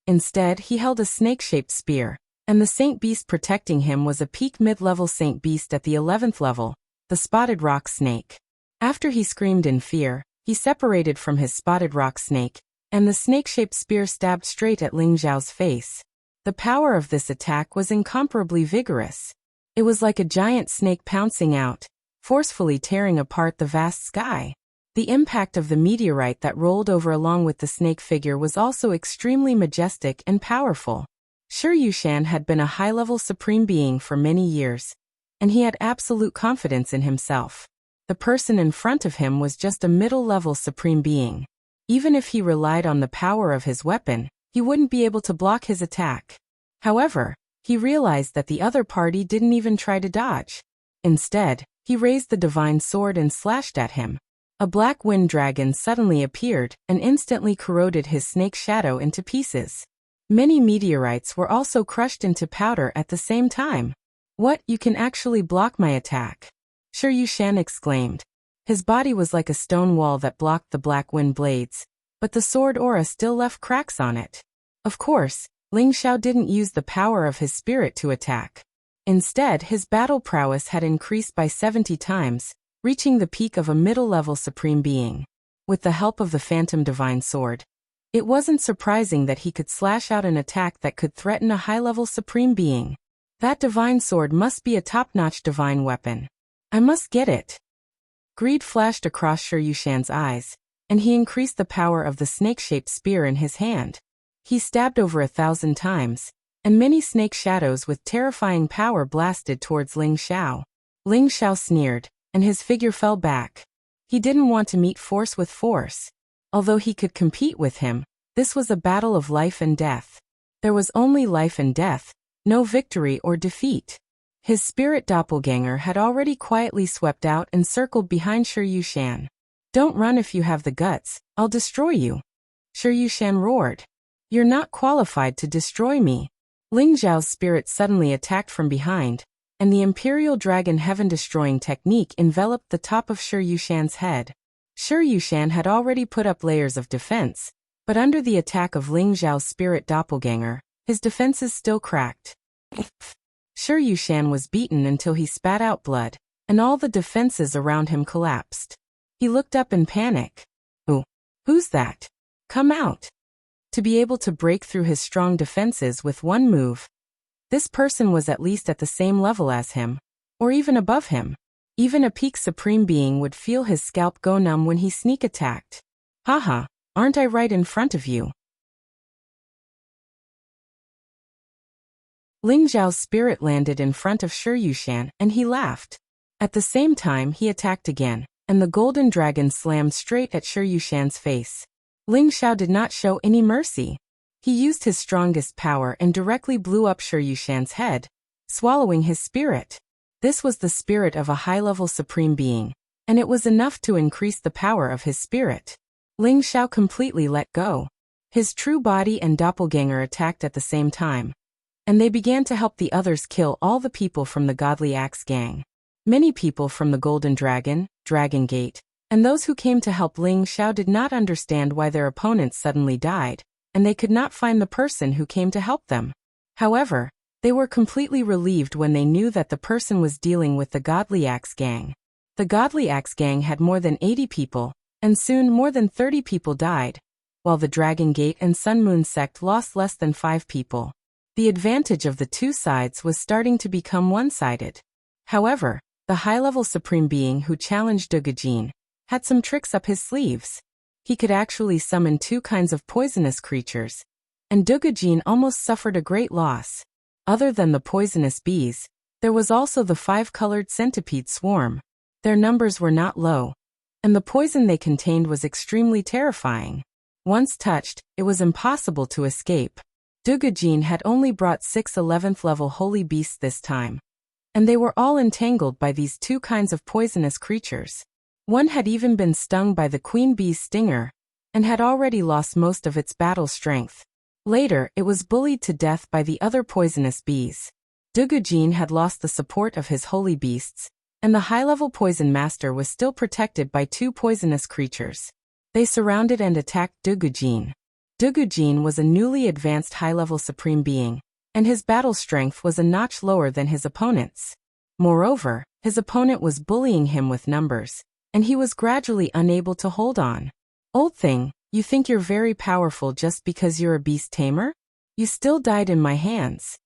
Instead, he held a snake-shaped spear, and the Saint Beast protecting him was a peak mid-level Saint Beast at the 11th level, the Spotted Rock Snake. After he screamed in fear, he separated from his Spotted Rock Snake, and the snake-shaped spear stabbed straight at Ling Xiao's face. The power of this attack was incomparably vigorous. It was like a giant snake pouncing out, forcefully tearing apart the vast sky. The impact of the meteorite that rolled over along with the snake figure was also extremely majestic and powerful. Shiryushan had been a high-level Supreme Being for many years, and he had absolute confidence in himself. The person in front of him was just a middle-level Supreme Being. Even if he relied on the power of his weapon, he wouldn't be able to block his attack. However, he realized that the other party didn't even try to dodge. Instead, he raised the divine sword and slashed at him. A black wind dragon suddenly appeared and instantly corroded his snake shadow into pieces. Many meteorites were also crushed into powder at the same time. "What, you can actually block my attack?" Shiryushan exclaimed. His body was like a stone wall that blocked the black wind blades, but the sword aura still left cracks on it. Of course, Ling Xiao didn't use the power of his spirit to attack. Instead, his battle prowess had increased by 70 times, reaching the peak of a middle-level Supreme Being. With the help of the Phantom Divine Sword, it wasn't surprising that he could slash out an attack that could threaten a high-level Supreme Being. That divine sword must be a top-notch divine weapon. I must get it. Greed flashed across Shiryushan's eyes, and he increased the power of the snake-shaped spear in his hand. He stabbed over 1,000 times, and many snake shadows with terrifying power blasted towards Ling Xiao. Ling Xiao sneered, and his figure fell back. He didn't want to meet force with force. Although he could compete with him, this was a battle of life and death. There was only life and death, no victory or defeat. His spirit doppelganger had already quietly swept out and circled behind Shiryushan. "Don't run if you have the guts, I'll destroy you." Shiryushan roared. "You're not qualified to destroy me." Ling Xiao's spirit suddenly attacked from behind, and the Imperial Dragon Heaven-destroying technique enveloped the top of Shiryushan's head. Shiryushan had already put up layers of defense, but under the attack of Ling Xiao's spirit doppelganger, his defenses still cracked. Shiryushan was beaten until he spat out blood, and all the defenses around him collapsed. He looked up in panic. "Oh, who's that? Come out." To be able to break through his strong defenses with one move, this person was at least at the same level as him, or even above him. Even a peak Supreme Being would feel his scalp go numb when he sneak attacked. "Haha, aren't I right in front of you?" Ling Xiao's spirit landed in front of Shiryushan, and he laughed. At the same time, he attacked again, and the golden dragon slammed straight at Shiryushan's face. Ling Xiao did not show any mercy. He used his strongest power and directly blew up Shiryushan's head, swallowing his spirit. This was the spirit of a high-level Supreme Being, and it was enough to increase the power of his spirit. Ling Xiao completely let go. His true body and doppelganger attacked at the same time, and they began to help the others kill all the people from the Godly Axe gang. Many people from the Golden Dragon, Dragon Gate, and those who came to help Ling Xiao did not understand why their opponents suddenly died, and they could not find the person who came to help them. However, they were completely relieved when they knew that the person was dealing with the Godly Axe gang. The Godly Axe gang had more than 80 people, and soon more than 30 people died, while the Dragon Gate and Sun Moon sect lost less than 5 people. The advantage of the two sides was starting to become one-sided. However, the high-level Supreme Being who challenged Dugujin had some tricks up his sleeves. He could actually summon 2 kinds of poisonous creatures, and Dugujin almost suffered a great loss. Other than the poisonous bees, there was also the 5-colored centipede swarm. Their numbers were not low, and the poison they contained was extremely terrifying. Once touched, it was impossible to escape. Dugujin had only brought 6 11th level holy beasts this time, and they were all entangled by these 2 kinds of poisonous creatures. One had even been stung by the queen bee's stinger, and had already lost most of its battle strength. Later, it was bullied to death by the other poisonous bees. Dugujin had lost the support of his holy beasts, and the high-level poison master was still protected by 2 poisonous creatures. They surrounded and attacked Dugujin. Dugujin was a newly advanced high-level Supreme Being, and his battle strength was a notch lower than his opponent's. Moreover, his opponent was bullying him with numbers, and he was gradually unable to hold on. Old thing, you think you're very powerful just because you're a beast tamer? You still died in my hands.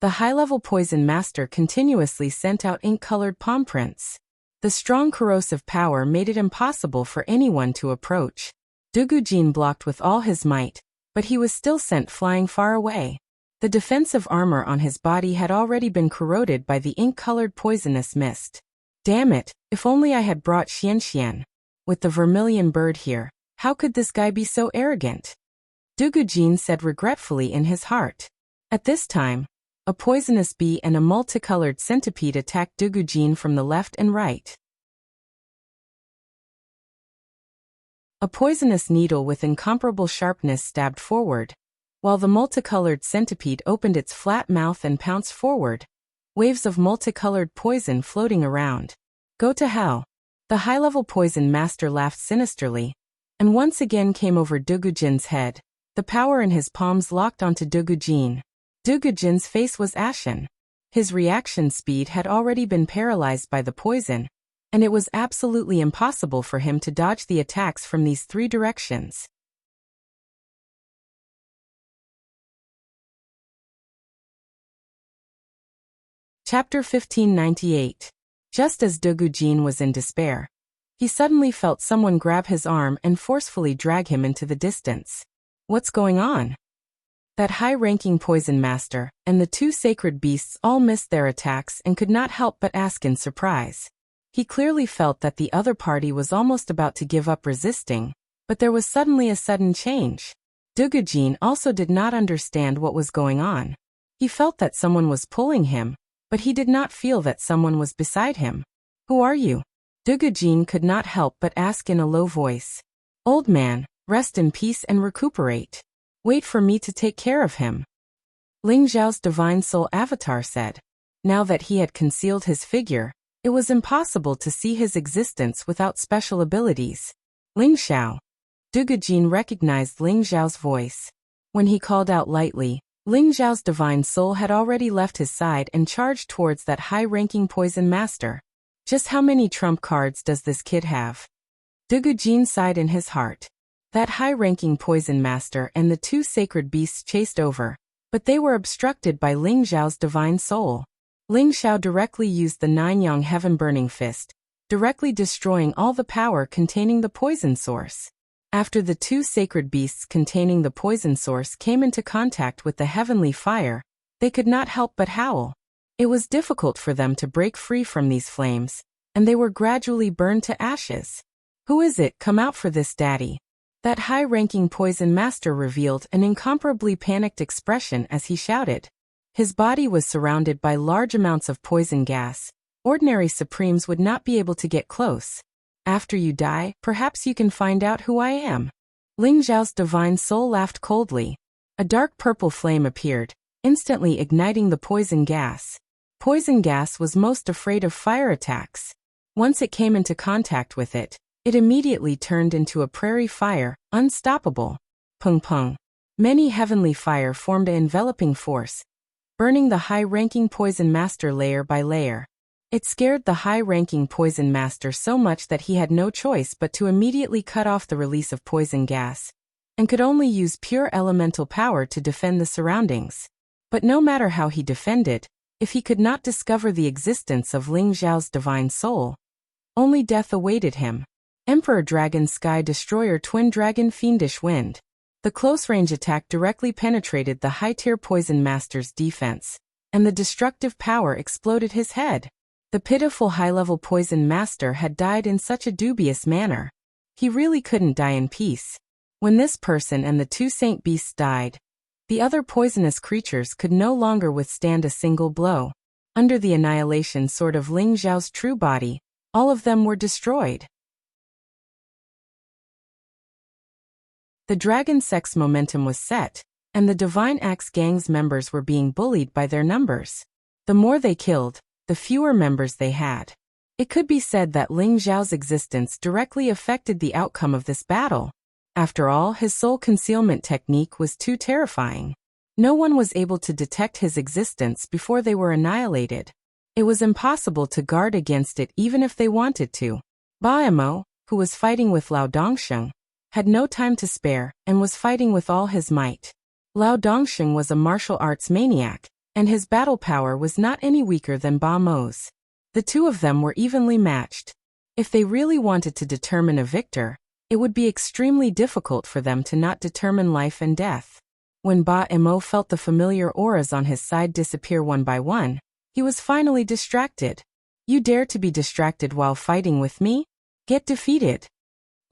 The high-level poison master continuously sent out ink-colored palm prints. The strong corrosive power made it impossible for anyone to approach. Dugujin blocked with all his might, but he was still sent flying far away. The defensive armor on his body had already been corroded by the ink-colored poisonous mist. Damn it, if only I had brought Xianxian. With the vermilion bird here, how could this guy be so arrogant? Dugujin said regretfully in his heart. At this time, a poisonous bee and a multicolored centipede attacked Dugujin from the left and right. A poisonous needle with incomparable sharpness stabbed forward, while the multicolored centipede opened its flat mouth and pounced forward, waves of multicolored poison floating around. Go to hell. The high-level poison master laughed sinisterly, and once again came over Dugujin's head. The power in his palms locked onto Dugujin. Dugujin's face was ashen. His reaction speed had already been paralyzed by the poison, and it was absolutely impossible for him to dodge the attacks from these 3 directions. Chapter 1598. Just as Dugujin was in despair, he suddenly felt someone grab his arm and forcefully drag him into the distance. What's going on? That high-ranking poison master and the 2 sacred beasts all missed their attacks and could not help but ask in surprise. He clearly felt that the other party was almost about to give up resisting, but there was suddenly a sudden change. Dugujin also did not understand what was going on. He felt that someone was pulling him, but he did not feel that someone was beside him. Who are you? Dugujin could not help but ask in a low voice. Old man, rest in peace and recuperate. Wait for me to take care of him. Ling Xiao's divine soul avatar said. Now that he had concealed his figure, it was impossible to see his existence without special abilities. Ling Xiao. Dugujin recognized Ling Xiao's voice. When he called out lightly, Ling Xiao's divine soul had already left his side and charged towards that high-ranking poison master. Just how many trump cards does this kid have? Dugujin sighed in his heart. That high-ranking poison master and the 2 sacred beasts chased over, but they were obstructed by Ling Xiao's divine soul. Ling Xiao directly used the 9-yang heaven-burning fist, directly destroying all the power containing the poison source. After the 2 sacred beasts containing the poison source came into contact with the heavenly fire, they could not help but howl. It was difficult for them to break free from these flames, and they were gradually burned to ashes. Who is it? Come out for this, daddy. That high-ranking poison master revealed an incomparably panicked expression as he shouted. His body was surrounded by large amounts of poison gas. Ordinary Supremes would not be able to get close. After you die, perhaps you can find out who I am. Ling Xiao's divine soul laughed coldly. A dark purple flame appeared, instantly igniting the poison gas. Poison gas was most afraid of fire attacks. Once it came into contact with it, it immediately turned into a prairie fire, unstoppable. Pung pung. Many heavenly fire formed an enveloping force, burning the high-ranking poison master layer by layer. It scared the high-ranking poison master so much that he had no choice but to immediately cut off the release of poison gas, and could only use pure elemental power to defend the surroundings. But no matter how he defended, if he could not discover the existence of Ling Xiao's divine soul, only death awaited him. Emperor Dragon Sky Destroyer Twin Dragon Fiendish Wind. The close-range attack directly penetrated the high-tier poison master's defense, and the destructive power exploded his head. The pitiful high-level poison master had died in such a dubious manner. He really couldn't die in peace. When this person and the two saint beasts died, the other poisonous creatures could no longer withstand a single blow. Under the annihilation sword of Ling Xiao's true body, all of them were destroyed. The dragon sex momentum was set, and the Divine Axe Gang's members were being bullied by their numbers. The more they killed, the fewer members they had. It could be said that Ling Xiao's existence directly affected the outcome of this battle. After all, his soul concealment technique was too terrifying. No one was able to detect his existence before they were annihilated. It was impossible to guard against it even if they wanted to. Ba Mo, who was fighting with Lao Dongsheng, had no time to spare and was fighting with all his might. Lao Dongsheng was a martial arts maniac, and his battle power was not any weaker than Ba Mo's. The two of them were evenly matched. If they really wanted to determine a victor, it would be extremely difficult for them to not determine life and death. When Ba Mo felt the familiar auras on his side disappear one by one, he was finally distracted. "You dare to be distracted while fighting with me? Get defeated!"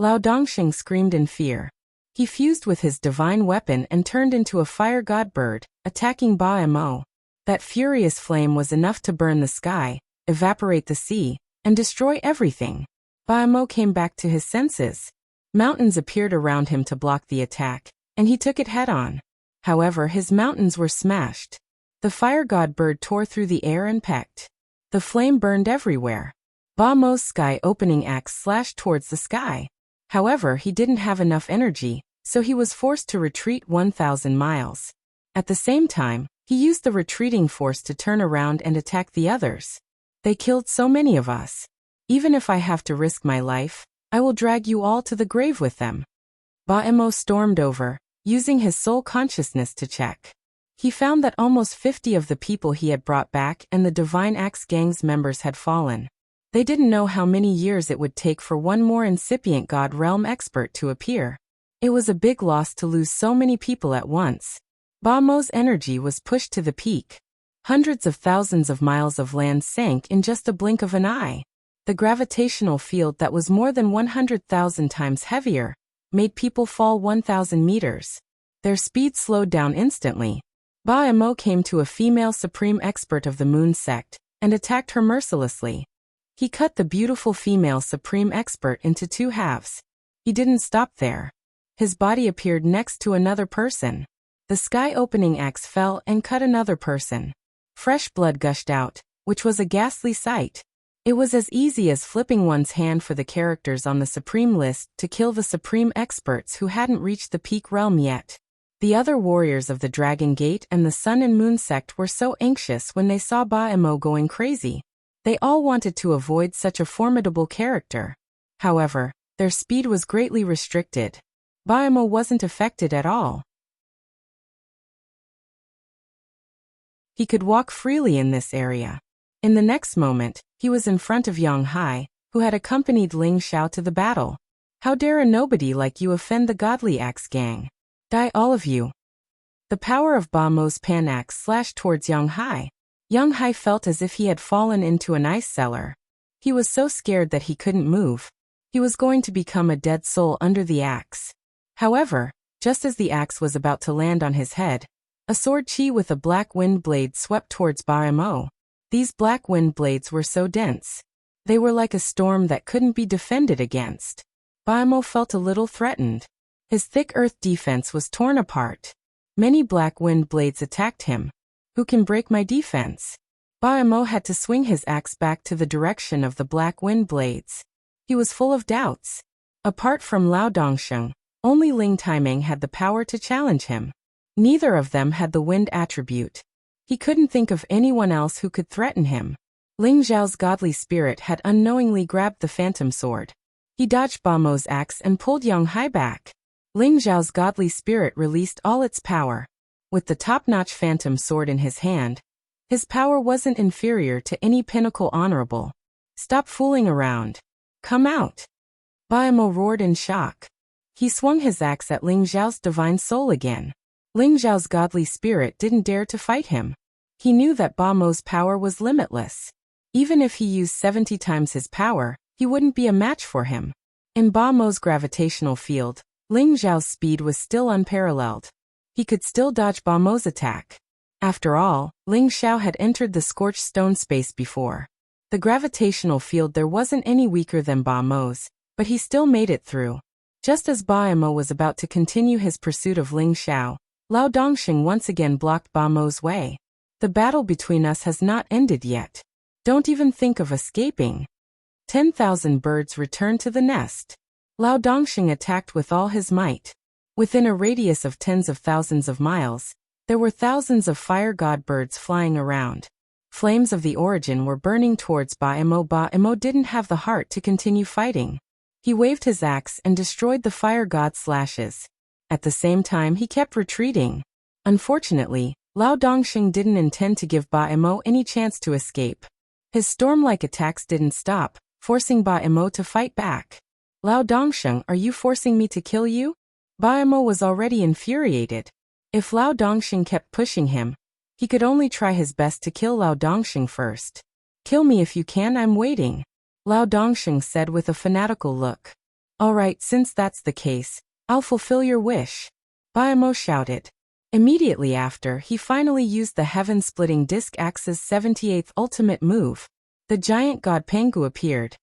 Lao Dongsheng screamed in fear. He fused with his divine weapon and turned into a fire god bird, attacking Ba Mo. That furious flame was enough to burn the sky, evaporate the sea, and destroy everything. Ba Mo came back to his senses. Mountains appeared around him to block the attack, and he took it head-on. However, his mountains were smashed. The fire god bird tore through the air and pecked. The flame burned everywhere. Ba Mo's sky-opening axe slashed towards the sky. However, he didn't have enough energy, so he was forced to retreat 1,000 miles. At the same time, he used the retreating force to turn around and attack the others. "They killed so many of us. Even if I have to risk my life, I will drag you all to the grave with them." Ba Mo stormed over, using his soul consciousness to check. He found that almost 50 of the people he had brought back and the Divine Axe Gang's members had fallen. They didn't know how many years it would take for one more incipient God Realm expert to appear. It was a big loss to lose so many people at once. Ba Mo's energy was pushed to the peak. Hundreds of thousands of miles of land sank in just a blink of an eye. The gravitational field that was more than 100,000 times heavier made people fall 1,000 meters. Their speed slowed down instantly. Ba Mo came to a female supreme expert of the Moon sect and attacked her mercilessly. He cut the beautiful female supreme expert into two halves. He didn't stop there. His body appeared next to another person. The sky-opening axe fell and cut another person. Fresh blood gushed out, which was a ghastly sight. It was as easy as flipping one's hand for the characters on the Supreme list to kill the Supreme experts who hadn't reached the peak realm yet. The other warriors of the Dragon Gate and the Sun and Moon sect were so anxious when they saw Ba Mo going crazy. They all wanted to avoid such a formidable character. However, their speed was greatly restricted. Ba Mo wasn't affected at all. He could walk freely in this area. In the next moment, he was in front of Yang Hai, who had accompanied Ling Xiao to the battle. "How dare a nobody like you offend the Godly Axe Gang? Die all of you." The power of Ba Mo's pan axe slashed towards Yang Hai. Yang Hai felt as if he had fallen into an ice cellar. He was so scared that he couldn't move. He was going to become a dead soul under the axe. However, just as the axe was about to land on his head, a sword chi with a black wind blade swept towards Ba Mo. These black wind blades were so dense. They were like a storm that couldn't be defended against. Ba Mo felt a little threatened. His thick earth defense was torn apart. Many black wind blades attacked him, Who can break my defense? Ba Mo had to swing his axe back to the direction of the black wind blades. He was full of doubts. Apart from Lao Dongsheng, only Ling Taiming had the power to challenge him. Neither of them had the wind attribute. He couldn't think of anyone else who could threaten him. Ling Zhao's godly spirit had unknowingly grabbed the phantom sword. He dodged Ba Mo's axe and pulled Yang Hai back. Ling Zhao's godly spirit released all its power. With the top-notch phantom sword in his hand, his power wasn't inferior to any pinnacle honorable. Stop fooling around. Come out. Ba Mo roared in shock. He swung his axe at Ling Zhao's divine soul again. Ling Zhao's godly spirit didn't dare to fight him. He knew that Ba Mo's power was limitless. Even if he used 70 times his power, he wouldn't be a match for him. In Ba Mo's gravitational field, Ling Zhao's speed was still unparalleled. He could still dodge Ba Mo's attack. After all, Ling Zhao had entered the scorched stone space before. The gravitational field there wasn't any weaker than Ba Mo's, but he still made it through. Just as Ba Mo was about to continue his pursuit of Ling Zhao, Lao Dongxing once again blocked Ba Mo's way. The battle between us has not ended yet. Don't even think of escaping. 10,000 birds returned to the nest. Lao Dongxing attacked with all his might. Within a radius of tens of thousands of miles, there were thousands of fire god birds flying around. Flames of the origin were burning towards Ba Mo. Ba Mo didn't have the heart to continue fighting. He waved his axe and destroyed the fire god's slashes. At the same time he kept retreating. Unfortunately, Lao Dongxing didn't intend to give Ba Mo any chance to escape. His storm-like attacks didn't stop, forcing Ba Mo to fight back. Lao Dongxing, are you forcing me to kill you? Ba Mo was already infuriated. If Lao Dongxing kept pushing him, he could only try his best to kill Lao Dongxing first. Kill me if you can, I'm waiting, Lao Dongxing said with a fanatical look. Alright, since that's the case, I'll fulfill your wish, Ba Mo shouted. Immediately after, he finally used the heaven-splitting disc axe's 78th ultimate move. The giant god Pengu appeared.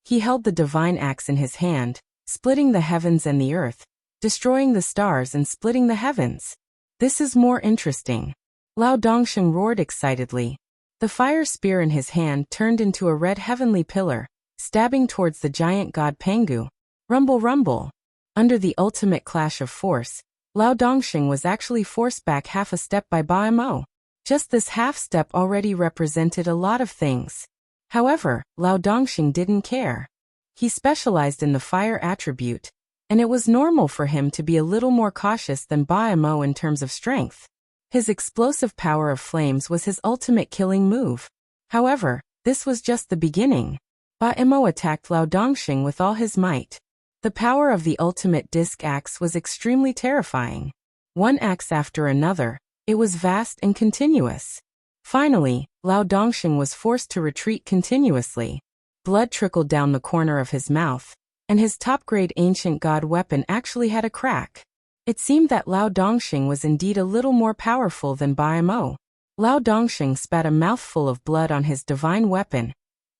He held the divine axe in his hand, splitting the heavens and the earth, destroying the stars and splitting the heavens. This is more interesting, Lao Dongxing roared excitedly. The fire spear in his hand turned into a red heavenly pillar, stabbing towards the giant god Pengu. Rumble rumble. Under the ultimate clash of force, Lao Dongxing was actually forced back half a step by Ba Mo. Just this half step already represented a lot of things. However, Lao Dongxing didn't care. He specialized in the fire attribute, and it was normal for him to be a little more cautious than Ba Mo in terms of strength. His explosive power of flames was his ultimate killing move. However, this was just the beginning. Ba Mo attacked Lao Dongxing with all his might. The power of the ultimate disc axe was extremely terrifying. One axe after another, it was vast and continuous. Finally, Lao Dongxing was forced to retreat continuously. Blood trickled down the corner of his mouth, and his top-grade ancient god weapon actually had a crack. It seemed that Lao Dongxing was indeed a little more powerful than Ba Mo. Lao Dongxing spat a mouthful of blood on his divine weapon,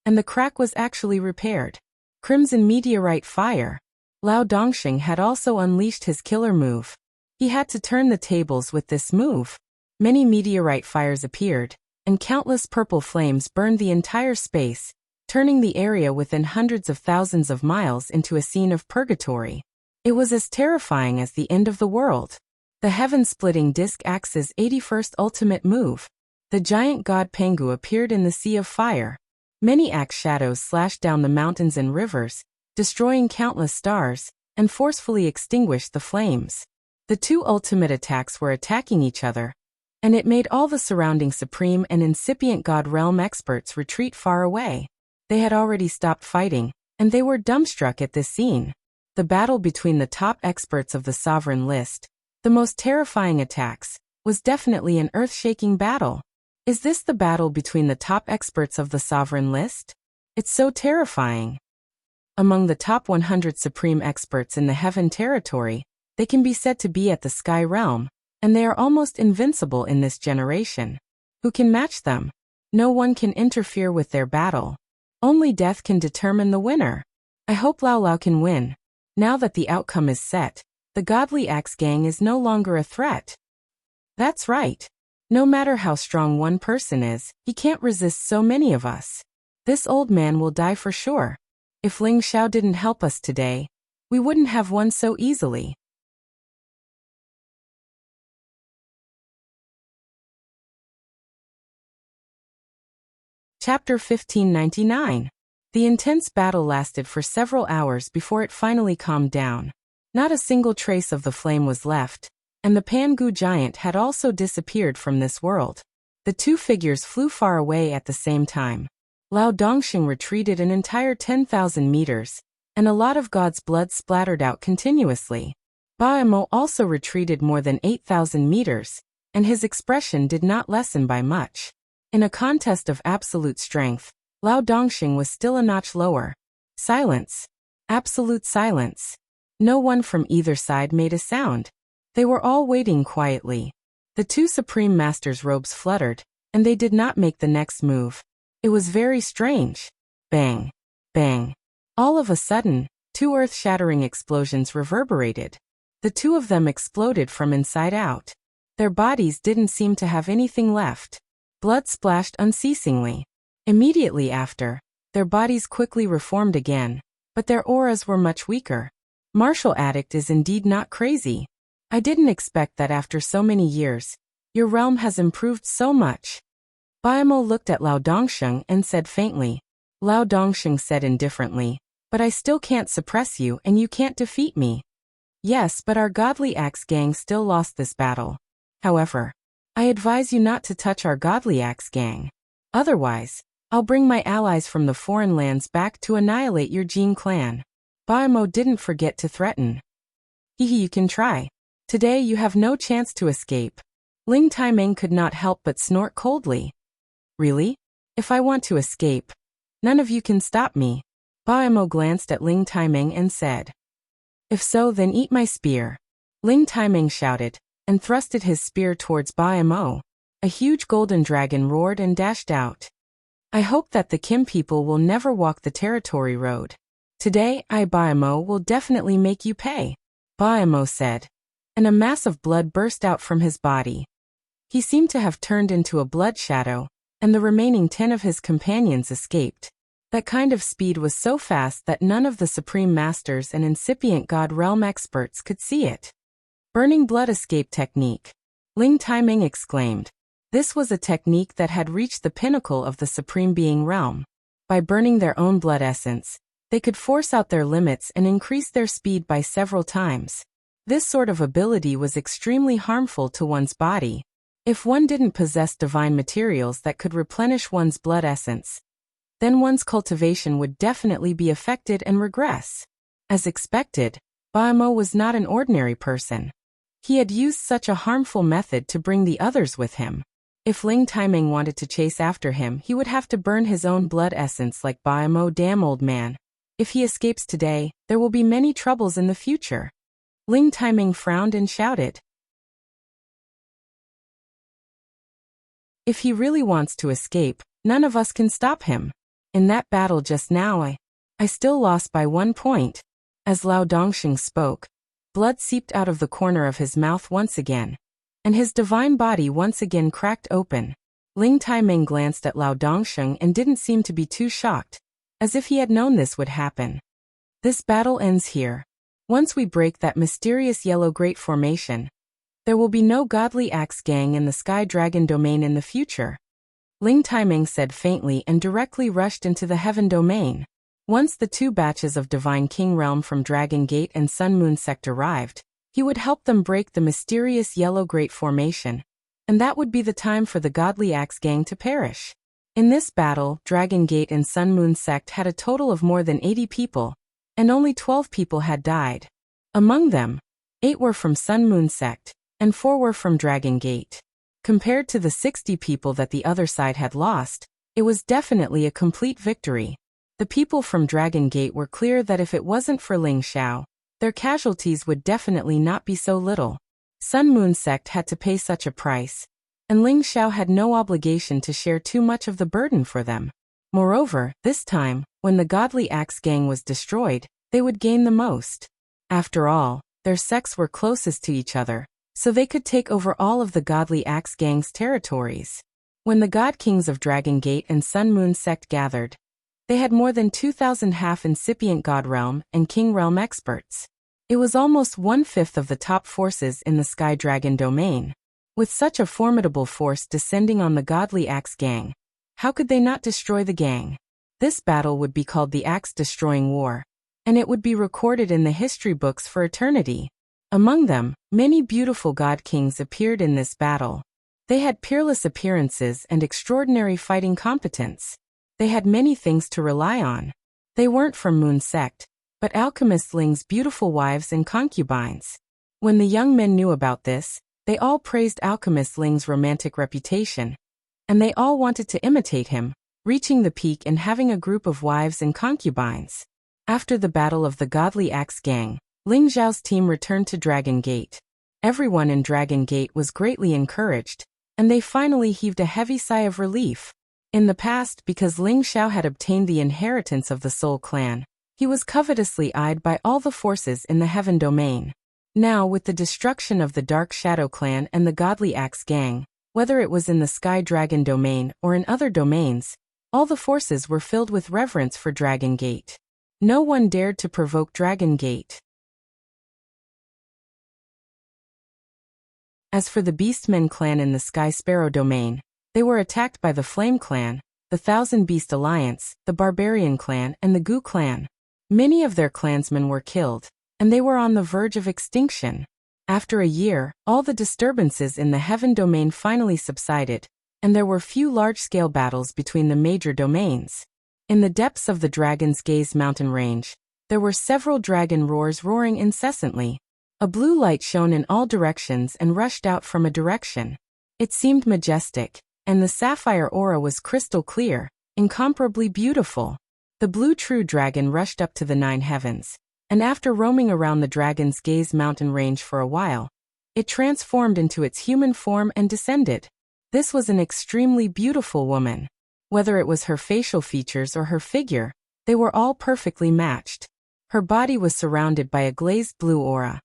and the crack was actually repaired. Crimson meteorite fire. Lao Dongxing had also unleashed his killer move. He had to turn the tables with this move. Many meteorite fires appeared, and countless purple flames burned the entire space, turning the area within hundreds of thousands of miles into a scene of purgatory. It was as terrifying as the end of the world. The heaven-splitting disc axe's 81st ultimate move. The giant god Pengu appeared in the sea of fire. Many axe shadows slashed down the mountains and rivers, destroying countless stars, and forcefully extinguished the flames. The two ultimate attacks were attacking each other, and it made all the surrounding supreme and incipient god realm experts retreat far away. They had already stopped fighting, and they were dumbstruck at this scene. The battle between the top experts of the sovereign list, the most terrifying attacks, was definitely an earth-shaking battle. Is this the battle between the top experts of the sovereign list? It's so terrifying. Among the top 100 supreme experts in the heaven territory, they can be said to be at the sky realm, and they are almost invincible in this generation. Who can match them? No one can interfere with their battle. Only death can determine the winner. I hope Lao Lao can win. Now that the outcome is set, The Godly Axe Gang is no longer a threat. That's right. No matter how strong one person is, he can't resist so many of us. This old man will die for sure. If Ling Xiao didn't help us today, we wouldn't have won so easily. Chapter 1599. The intense battle lasted for several hours before it finally calmed down. Not a single trace of the flame was left, and the Pangu giant had also disappeared from this world. The two figures flew far away at the same time. Lao Dongxing retreated an entire 10,000 meters, and a lot of God's blood splattered out continuously. Baimo also retreated more than 8,000 meters, and his expression did not lessen by much. In a contest of absolute strength, Lao Dongxing was still a notch lower. Silence. Absolute silence. No one from either side made a sound. They were all waiting quietly. The two Supreme Masters' robes fluttered, and they did not make the next move. It was very strange. Bang. Bang. All of a sudden, two earth-shattering explosions reverberated. The two of them exploded from inside out. Their bodies didn't seem to have anything left. Blood splashed unceasingly. Immediately after, their bodies quickly reformed again, but their auras were much weaker. Martial Addict is indeed not crazy. I didn't expect that after so many years. Your realm has improved so much. Baimo looked at Lao Dongxing and said faintly. Lao Dongxing said indifferently, but I still can't suppress you and you can't defeat me. Yes, but our Godly Axe Gang still lost this battle. However, I advise you not to touch our Godly Axe Gang. Otherwise, I'll bring my allies from the foreign lands back to annihilate your Jin clan. Baimo didn't forget to threaten. Hehe, you can try. Today you have no chance to escape. Ling Taiming could not help but snort coldly. Really? If I want to escape, none of you can stop me. Baimo glanced at Ling Taiming and said. If so, then eat my spear. Ling Taiming shouted, and thrusted his spear towards Baimo. A huge golden dragon roared and dashed out. I hope that the Kim people will never walk the territory road. Today, I, Baimo, will definitely make you pay, Baimo said, and a mass of blood burst out from his body. He seemed to have turned into a blood shadow, and the remaining 10 of his companions escaped. That kind of speed was so fast that none of the Supreme Masters and incipient God Realm experts could see it. Burning blood escape technique. Ling Taiming exclaimed. This was a technique that had reached the pinnacle of the Supreme Being realm. By burning their own blood essence, they could force out their limits and increase their speed by several times. This sort of ability was extremely harmful to one's body. If one didn't possess divine materials that could replenish one's blood essence, then one's cultivation would definitely be affected and regress. As expected, Baimo was not an ordinary person. He had used such a harmful method to bring the others with him. If Ling Taiming wanted to chase after him, he would have to burn his own blood essence like Baimo. Damn old man. If he escapes today, there will be many troubles in the future. Ling Taiming frowned and shouted. If he really wants to escape, none of us can stop him. In that battle just now I still lost by 1 point. As Lao Dongxing spoke, blood seeped out of the corner of his mouth once again, and his divine body once again cracked open. Ling Taiming glanced at Lao Dongxing and didn't seem to be too shocked, as if he had known this would happen. This battle ends here. Once we break that mysterious yellow great formation, there will be no Godly Axe Gang in the Sky Dragon domain in the future. Ling Taiming said faintly and directly rushed into the Heaven domain. Once the 2 batches of Divine King Realm from Dragon Gate and Sun Moon Sect arrived, he would help them break the mysterious yellow great formation, and that would be the time for the Godly Axe Gang to perish. In this battle, Dragon Gate and Sun Moon Sect had a total of more than 80 people, and only 12 people had died. Among them, 8 were from Sun Moon Sect, and 4 were from Dragon Gate. Compared to the 60 people that the other side had lost, it was definitely a complete victory. The people from Dragon Gate were clear that if it wasn't for Ling Xiao, their casualties would definitely not be so little. Sun Moon Sect had to pay such a price, and Ling Xiao had no obligation to share too much of the burden for them. Moreover, this time, when the Godly Axe Gang was destroyed, they would gain the most. After all, their sects were closest to each other, so they could take over all of the godly Axe Gang's territories. When the God Kings of Dragon Gate and Sun Moon sect gathered, they had more than 2,000 half-incipient God Realm and King Realm experts. It was almost 1/5 of the top forces in the Sky Dragon domain. With such a formidable force descending on the godly Axe Gang, how could they not destroy the gang? This battle would be called the Axe-Destroying War, and it would be recorded in the history books for eternity. Among them, many beautiful God Kings appeared in this battle. They had peerless appearances and extraordinary fighting competence. They had many things to rely on. They weren't from Moon Sect, but Alchemist Ling's beautiful wives and concubines. When the young men knew about this, they all praised Alchemist Ling's romantic reputation, and they all wanted to imitate him, reaching the peak and having a group of wives and concubines. After the battle of the godly Axe Gang, Ling Xiao's team returned to Dragon Gate. Everyone in Dragon Gate was greatly encouraged, and they finally heaved a heavy sigh of relief. In the past, because Ling Xiao had obtained the inheritance of the Soul Clan, he was covetously eyed by all the forces in the Heaven Domain. Now, with the destruction of the Dark Shadow Clan and the Godly Axe Gang, whether it was in the Sky Dragon Domain or in other domains, all the forces were filled with reverence for Dragon Gate. No one dared to provoke Dragon Gate. As for the Beastmen clan in the Sky Sparrow Domain, they were attacked by the Flame Clan, the Thousand Beast Alliance, the Barbarian Clan, and the Gu Clan. Many of their clansmen were killed, and they were on the verge of extinction. After a year, all the disturbances in the Heaven Domain finally subsided, and there were few large-scale battles between the major domains. In the depths of the Dragon's Gaze mountain range, there were several dragon roars roaring incessantly. A blue light shone in all directions and rushed out from a direction. It seemed majestic, and the sapphire aura was crystal clear, incomparably beautiful. The blue true dragon rushed up to the 9 heavens, and after roaming around the Dragon's Gaze mountain range for a while, it transformed into its human form and descended. This was an extremely beautiful woman. Whether it was her facial features or her figure, they were all perfectly matched. Her body was surrounded by a glazed blue aura,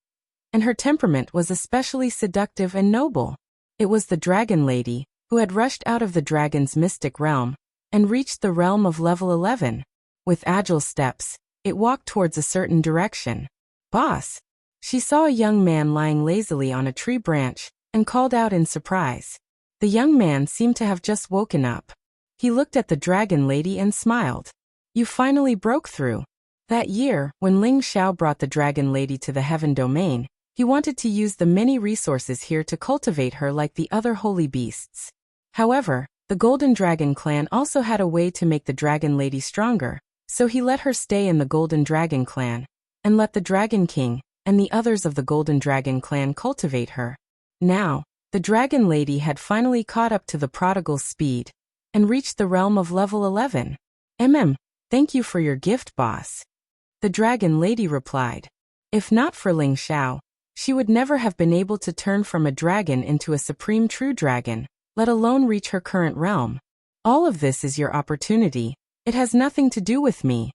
and her temperament was especially seductive and noble. It was the Dragon Lady, who had rushed out of the dragon's mystic realm and reached the realm of level 11. With agile steps, it walked towards a certain direction. "Boss!" She saw a young man lying lazily on a tree branch and called out in surprise. The young man seemed to have just woken up. He looked at the Dragon Lady and smiled. "You finally broke through." That year, when Ling Xiao brought the Dragon Lady to the Heaven Domain, he wanted to use the many resources here to cultivate her like the other holy beasts. However, the Golden Dragon Clan also had a way to make the Dragon Lady stronger, so he let her stay in the Golden Dragon Clan, and let the Dragon King and the others of the Golden Dragon Clan cultivate her. Now, the Dragon Lady had finally caught up to the prodigal's speed, and reached the realm of level 11. Thank you for your gift, boss." The Dragon Lady replied. If not for Ling Xiao, she would never have been able to turn from a dragon into a supreme true dragon, let alone reach her current realm. "All of this is your opportunity. It has nothing to do with me."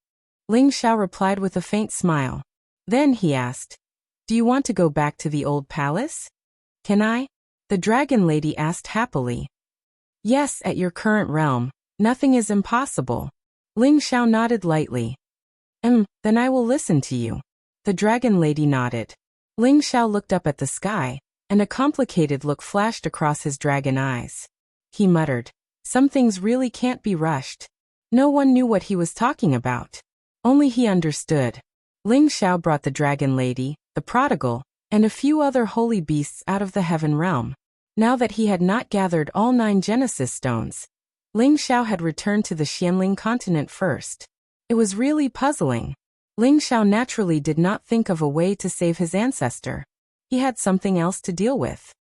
Ling Xiao replied with a faint smile. Then he asked, "Do you want to go back to the old palace?" "Can I?" the Dragon Lady asked happily. "Yes, at your current realm, nothing is impossible." Ling Xiao nodded lightly. Then I will listen to you." The Dragon Lady nodded. Ling Xiao looked up at the sky, and a complicated look flashed across his dragon eyes. He muttered, "Some things really can't be rushed." No one knew what he was talking about. Only he understood. Ling Xiao brought the Dragon Lady, the Prodigal, and a few other holy beasts out of the Heaven Realm. Now that he had not gathered all 9 Genesis Stones, Ling Xiao had returned to the Xianling continent first. It was really puzzling. Ling Xiao naturally did not think of a way to save his ancestor. He had something else to deal with.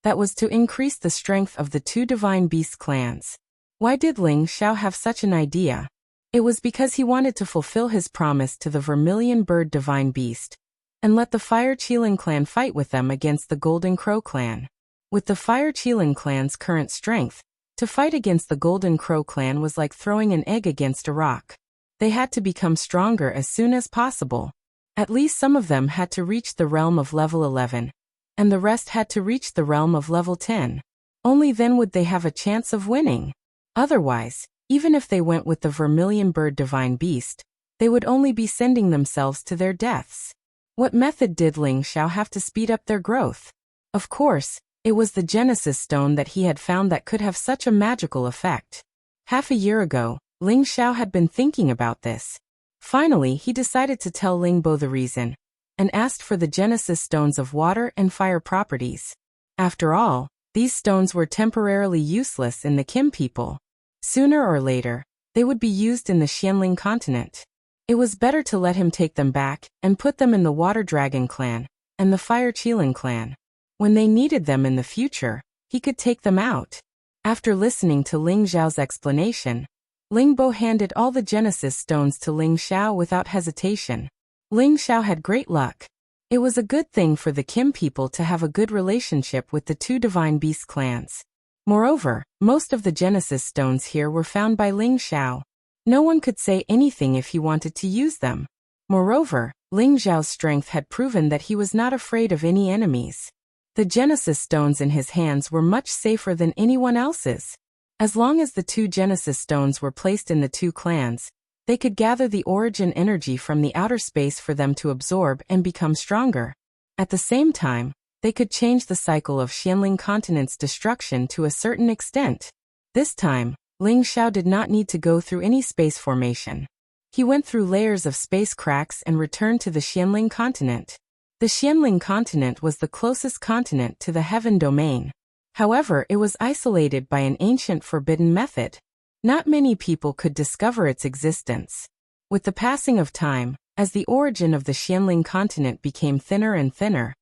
That was to increase the strength of the 2 Divine Beast clans. Why did Ling Xiao have such an idea? It was because he wanted to fulfill his promise to the Vermilion Bird Divine Beast, and let the Fire Qilin clan fight with them against the Golden Crow clan. With the Fire Qilin clan's current strength, to fight against the Golden Crow clan was like throwing an egg against a rock. They had to become stronger as soon as possible. At least some of them had to reach the realm of level 11, and the rest had to reach the realm of level 10. Only then would they have a chance of winning. Otherwise, even if they went with the vermilion bird divine beast, they would only be sending themselves to their deaths. What method did Ling Xiao have to speed up their growth? Of course, it was the Genesis Stone that he had found that could have such a magical effect. Half a year ago, Ling Xiao had been thinking about this. Finally, he decided to tell Ling Bo the reason, and asked for the Genesis Stones of water and fire properties. After all, these stones were temporarily useless in the Kim people. Sooner or later, they would be used in the Xianling continent. It was better to let him take them back and put them in the Water Dragon clan and the Fire Qilin clan. When they needed them in the future, he could take them out. After listening to Ling Xiao's explanation, Ling Bo handed all the Genesis stones to Ling Xiao without hesitation. Ling Xiao had great luck. It was a good thing for the Kim people to have a good relationship with the two Divine Beast clans. Moreover, most of the Genesis stones here were found by Ling Xiao. No one could say anything if he wanted to use them. Moreover, Ling Xiao's strength had proven that he was not afraid of any enemies. The Genesis stones in his hands were much safer than anyone else's. As long as the two Genesis stones were placed in the two clans, they could gather the origin energy from the outer space for them to absorb and become stronger. At the same time, they could change the cycle of Xianling continent's destruction to a certain extent. This time, Ling Xiao did not need to go through any space formation. He went through layers of space cracks and returned to the Xianling continent. The Xianling continent was the closest continent to the heaven domain. However, it was isolated by an ancient forbidden method. Not many people could discover its existence. With the passing of time, as the origin of the Xianling continent became thinner and thinner,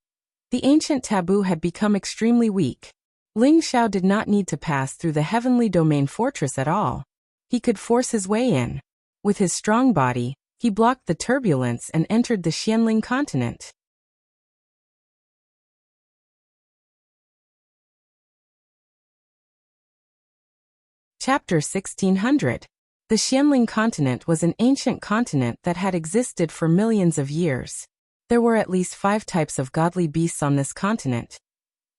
the ancient taboo had become extremely weak. Ling Xiao did not need to pass through the heavenly domain fortress at all. He could force his way in. With his strong body, he blocked the turbulence and entered the Xianling continent. Chapter 1600. The Xianling continent was an ancient continent that had existed for millions of years. There were at least 5 types of godly beasts on this continent.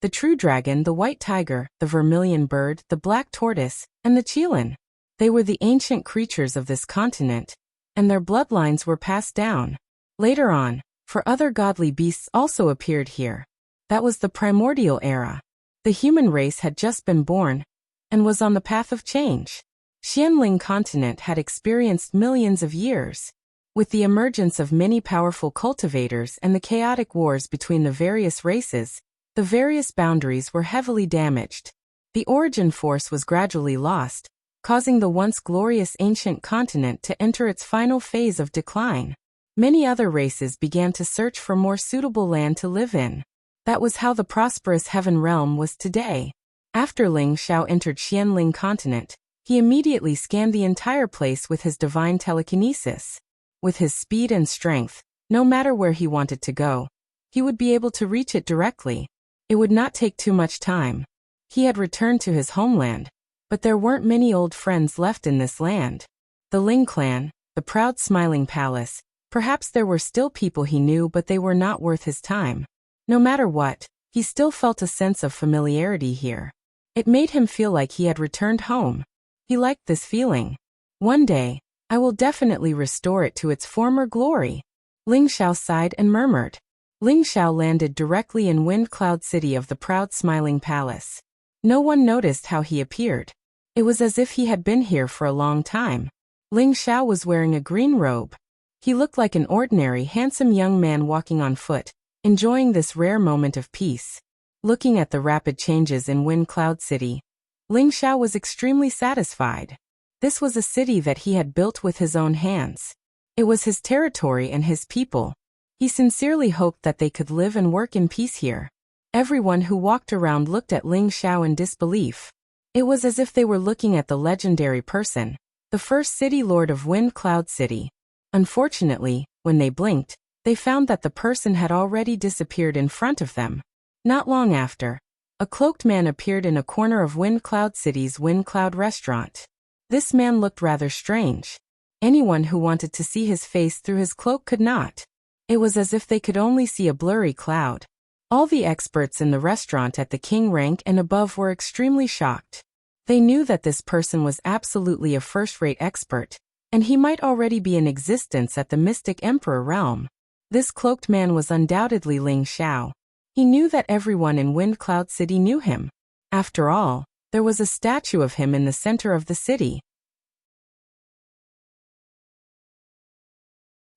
The true dragon, the white tiger, the vermilion bird, the black tortoise, and the qilin. They were the ancient creatures of this continent, and their bloodlines were passed down. Later on, for other godly beasts also appeared here. That was the primordial era. The human race had just been born, and was on the path of change. Xianling continent had experienced millions of years. With the emergence of many powerful cultivators and the chaotic wars between the various races, the various boundaries were heavily damaged. The origin force was gradually lost, causing the once glorious ancient continent to enter its final phase of decline. Many other races began to search for more suitable land to live in. That was how the prosperous heaven realm was today. After Ling Xiao entered Xianling continent, he immediately scanned the entire place with his divine telekinesis. With his speed and strength, no matter where he wanted to go, he would be able to reach it directly. It would not take too much time. He had returned to his homeland, but there weren't many old friends left in this land. The Ling clan, the proud smiling palace, perhaps there were still people he knew, but they were not worth his time. No matter what, he still felt a sense of familiarity here. It made him feel like he had returned home. He liked this feeling. One day, I will definitely restore it to its former glory. Ling Xiao sighed and murmured. Ling Xiao landed directly in Wind Cloud City of the proud smiling palace. No one noticed how he appeared. It was as if he had been here for a long time. Ling Xiao was wearing a green robe. He looked like an ordinary, handsome young man walking on foot, enjoying this rare moment of peace. Looking at the rapid changes in Wind Cloud City, Ling Xiao was extremely satisfied. This was a city that he had built with his own hands. It was his territory and his people. He sincerely hoped that they could live and work in peace here. Everyone who walked around looked at Ling Xiao in disbelief. It was as if they were looking at the legendary person, the first city lord of Wind Cloud City. Unfortunately, when they blinked, they found that the person had already disappeared in front of them. Not long after, a cloaked man appeared in a corner of Wind Cloud City's Wind Cloud restaurant. This man looked rather strange. Anyone who wanted to see his face through his cloak could not. It was as if they could only see a blurry cloud. All the experts in the restaurant at the king rank and above were extremely shocked. They knew that this person was absolutely a first-rate expert, and he might already be in existence at the mystic emperor realm. This cloaked man was undoubtedly Ling Xiao. He knew that everyone in Wind Cloud City knew him. After all, there was a statue of him in the center of the city.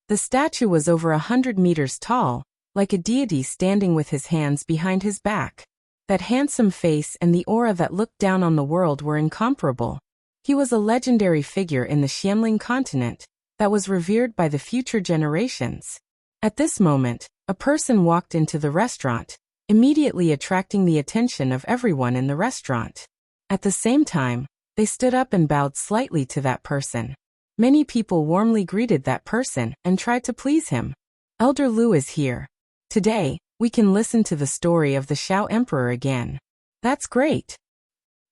The statue was over 100 meters tall, like a deity standing with his hands behind his back. That handsome face and the aura that looked down on the world were incomparable. He was a legendary figure in the Xianling continent that was revered by the future generations. At this moment, a person walked into the restaurant, immediately attracting the attention of everyone in the restaurant. At the same time, they stood up and bowed slightly to that person. Many people warmly greeted that person and tried to please him. Elder Lu is here. Today, we can listen to the story of the Xiao Emperor again. That's great.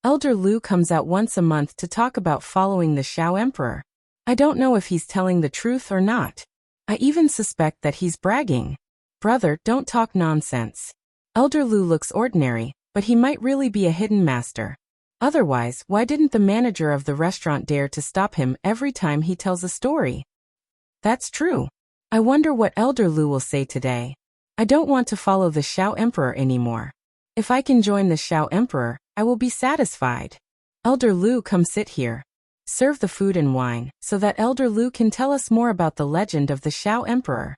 Elder Lu comes out once a month to talk about following the Xiao Emperor. I don't know if he's telling the truth or not. I even suspect that he's bragging. Brother, don't talk nonsense. Elder Lu looks ordinary, but he might really be a hidden master. Otherwise, why didn't the manager of the restaurant dare to stop him every time he tells a story? That's true. I wonder what Elder Lu will say today. I don't want to follow the Xiao Emperor anymore. If I can join the Xiao Emperor, I will be satisfied. Elder Lu, come sit here. Serve the food and wine, so that Elder Lu can tell us more about the legend of the Xiao Emperor.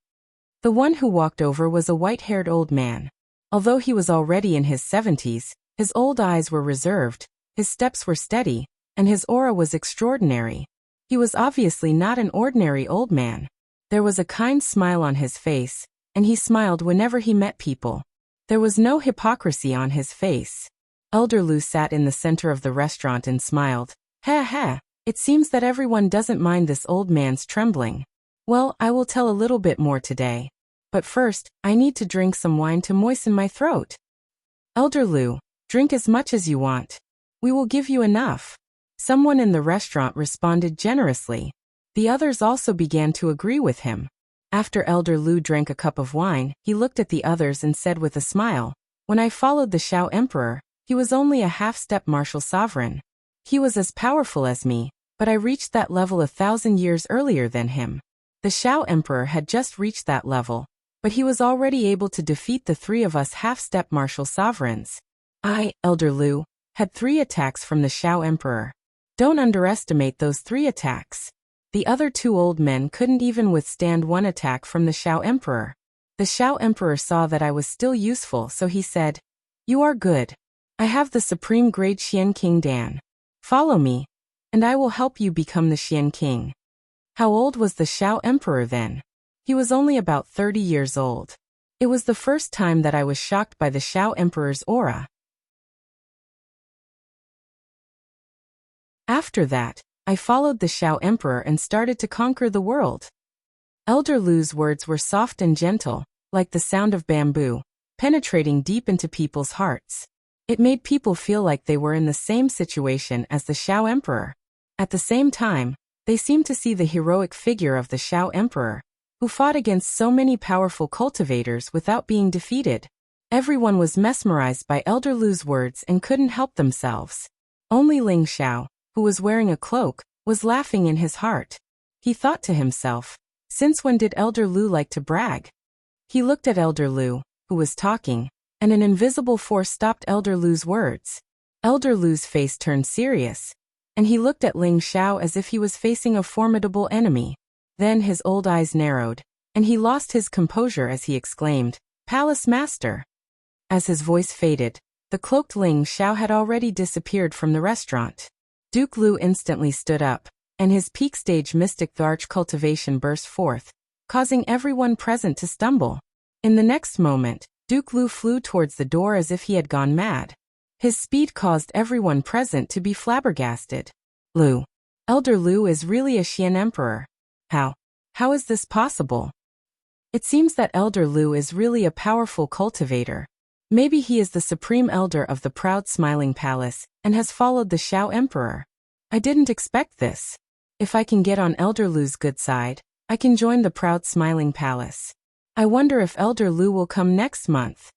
The one who walked over was a white-haired old man. Although he was already in his 70s, his old eyes were reserved, his steps were steady, and his aura was extraordinary. He was obviously not an ordinary old man. There was a kind smile on his face, and he smiled whenever he met people. There was no hypocrisy on his face. Elder Lu sat in the center of the restaurant and smiled. Ha ha, it seems that everyone doesn't mind this old man's trembling. Well, I will tell a little bit more today. But first, I need to drink some wine to moisten my throat. Elder Lu, drink as much as you want. We will give you enough. Someone in the restaurant responded generously. The others also began to agree with him. After Elder Lu drank a cup of wine, he looked at the others and said with a smile, "When I followed the Xiao Emperor, he was only a half-step martial sovereign. He was as powerful as me, but I reached that level 1,000 years earlier than him. The Xiao Emperor had just reached that level, but he was already able to defeat the three of us half-step martial sovereigns. I, Elder Lu, had 3 attacks from the Xiao Emperor. Don't underestimate those 3 attacks. The other 2 old men couldn't even withstand 1 attack from the Xiao Emperor. The Xiao Emperor saw that I was still useful, so he said, 'You are good. I have the supreme grade Xian King Dan. Follow me, and I will help you become the Xian King.' How old was the Xiao Emperor then? He was only about 30 years old. It was the first time that I was shocked by the Xiao Emperor's aura. After that, I followed the Xiao Emperor and started to conquer the world." Elder Lu's words were soft and gentle, like the sound of bamboo, penetrating deep into people's hearts. It made people feel like they were in the same situation as the Xiao Emperor. At the same time, they seemed to see the heroic figure of the Xiao Emperor, who fought against so many powerful cultivators without being defeated. Everyone was mesmerized by Elder Lu's words and couldn't help themselves. Only Ling Xiao, who was wearing a cloak, was laughing in his heart. He thought to himself, since when did Elder Lu like to brag? He looked at Elder Lu, who was talking, and an invisible force stopped Elder Lu's words. Elder Lu's face turned serious, and he looked at Ling Xiao as if he was facing a formidable enemy. Then his old eyes narrowed, and he lost his composure as he exclaimed, "Palace Master!" As his voice faded, the cloaked Ling Xiao had already disappeared from the restaurant. Duke Lu instantly stood up, and his peak stage mystic arch cultivation burst forth, causing everyone present to stumble. In the next moment, Duke Lu flew towards the door as if he had gone mad. His speed caused everyone present to be flabbergasted. Lu. Elder Lu is really a Xian Emperor. How is this possible? It seems that Elder Lu is really a powerful cultivator. Maybe he is the supreme elder of the proud smiling palace, and has followed the Xiao Emperor. I didn't expect this. If I can get on Elder Lu's good side, I can join the proud smiling palace. I wonder if Elder Lu will come next month.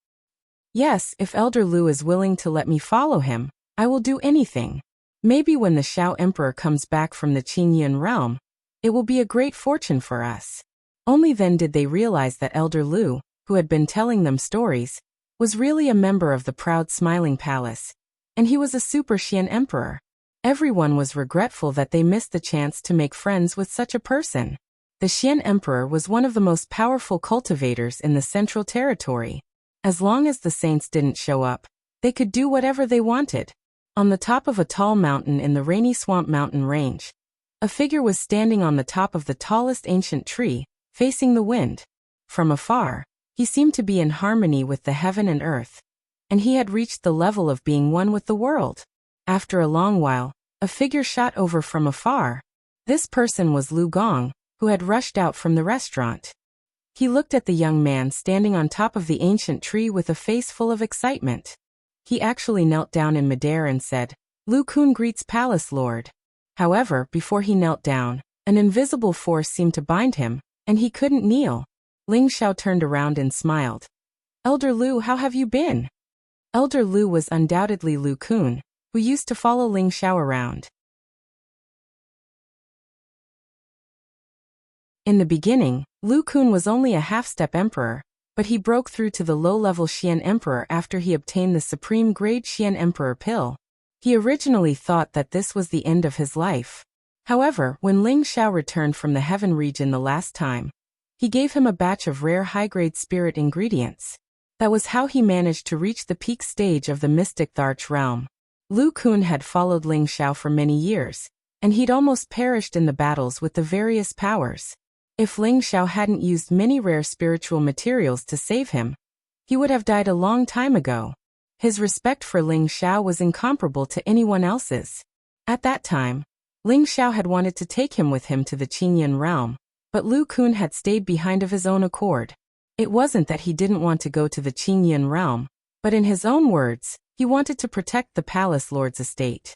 Yes, if Elder Lu is willing to let me follow him, I will do anything. Maybe when the Xiao Emperor comes back from the Qingyun realm, it will be a great fortune for us. Only then did they realize that Elder Lu, who had been telling them stories, was really a member of the proud smiling palace, and he was a super Xian emperor. Everyone was regretful that they missed the chance to make friends with such a person. The Xian emperor was one of the most powerful cultivators in the Central Territory. As long as the saints didn't show up, they could do whatever they wanted. On the top of a tall mountain in the rainy swamp mountain range, a figure was standing on the top of the tallest ancient tree, facing the wind. From afar, he seemed to be in harmony with the heaven and earth, and he had reached the level of being one with the world. After a long while, a figure shot over from afar. This person was Lu Gong, who had rushed out from the restaurant. He looked at the young man standing on top of the ancient tree with a face full of excitement. He actually knelt down in midair and said, "Lu Kun greets Palace Lord." However, before he knelt down, an invisible force seemed to bind him, and he couldn't kneel. Ling Xiao turned around and smiled. "Elder Lu, how have you been?" Elder Lu was undoubtedly Lu Kun, who used to follow Ling Xiao around. In the beginning, Lu Kun was only a half-step emperor, but he broke through to the low-level Xian emperor after he obtained the supreme-grade Xian emperor pill. He originally thought that this was the end of his life. However, when Ling Xiao returned from the heaven region the last time, he gave him a batch of rare high-grade spirit ingredients. That was how he managed to reach the peak stage of the mystic Tharch realm. Lu Kun had followed Ling Xiao for many years, and he'd almost perished in the battles with the various powers. If Ling Xiao hadn't used many rare spiritual materials to save him, he would have died a long time ago. His respect for Ling Xiao was incomparable to anyone else's. At that time, Ling Xiao had wanted to take him with him to the Qingyun realm, but Lu Kun had stayed behind of his own accord. It wasn't that he didn't want to go to the Qingyun realm, but in his own words, he wanted to protect the Palace Lord's estate.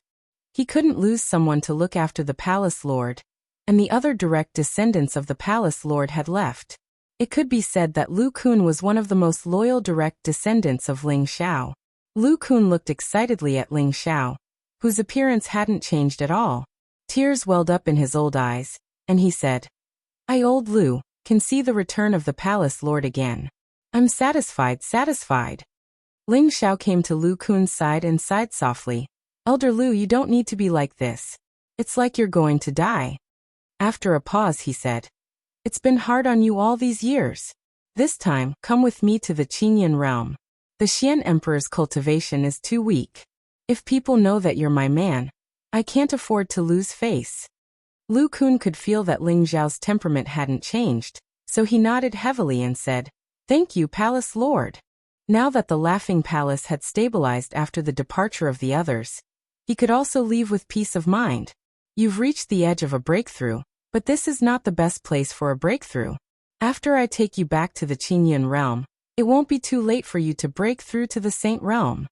He couldn't lose someone to look after the Palace Lord, and the other direct descendants of the Palace Lord had left. It could be said that Lu Kun was one of the most loyal direct descendants of Ling Xiao. Lu Kun looked excitedly at Ling Xiao, whose appearance hadn't changed at all. Tears welled up in his old eyes, and he said, "I, old Lu, can see the return of the Palace Lord again. I'm satisfied." Ling Xiao came to Lu Kun's side and sighed softly. "Elder Lu, you don't need to be like this. It's like you're going to die." After a pause he said, "It's been hard on you all these years. This time, come with me to the Qingyun realm. The Xian Emperor's cultivation is too weak. If people know that you're my man, I can't afford to lose face." Lu Kun could feel that Ling Xiao's temperament hadn't changed, so he nodded heavily and said, "Thank you, Palace Lord." Now that the Laughing Palace had stabilized after the departure of the others, he could also leave with peace of mind. You've reached the edge of a breakthrough, but this is not the best place for a breakthrough. After I take you back to the Qingyun realm, it won't be too late for you to break through to the Saint realm.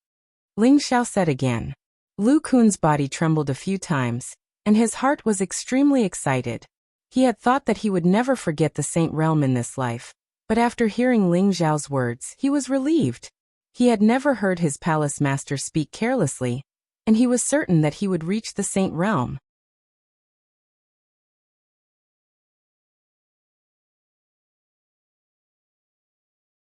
Ling Xiao said again. Lu Kun's body trembled a few times, and his heart was extremely excited. He had thought that he would never forget the Saint realm in this life, but after hearing Ling Xiao's words, he was relieved. He had never heard his palace master speak carelessly, and he was certain that he would reach the Saint realm.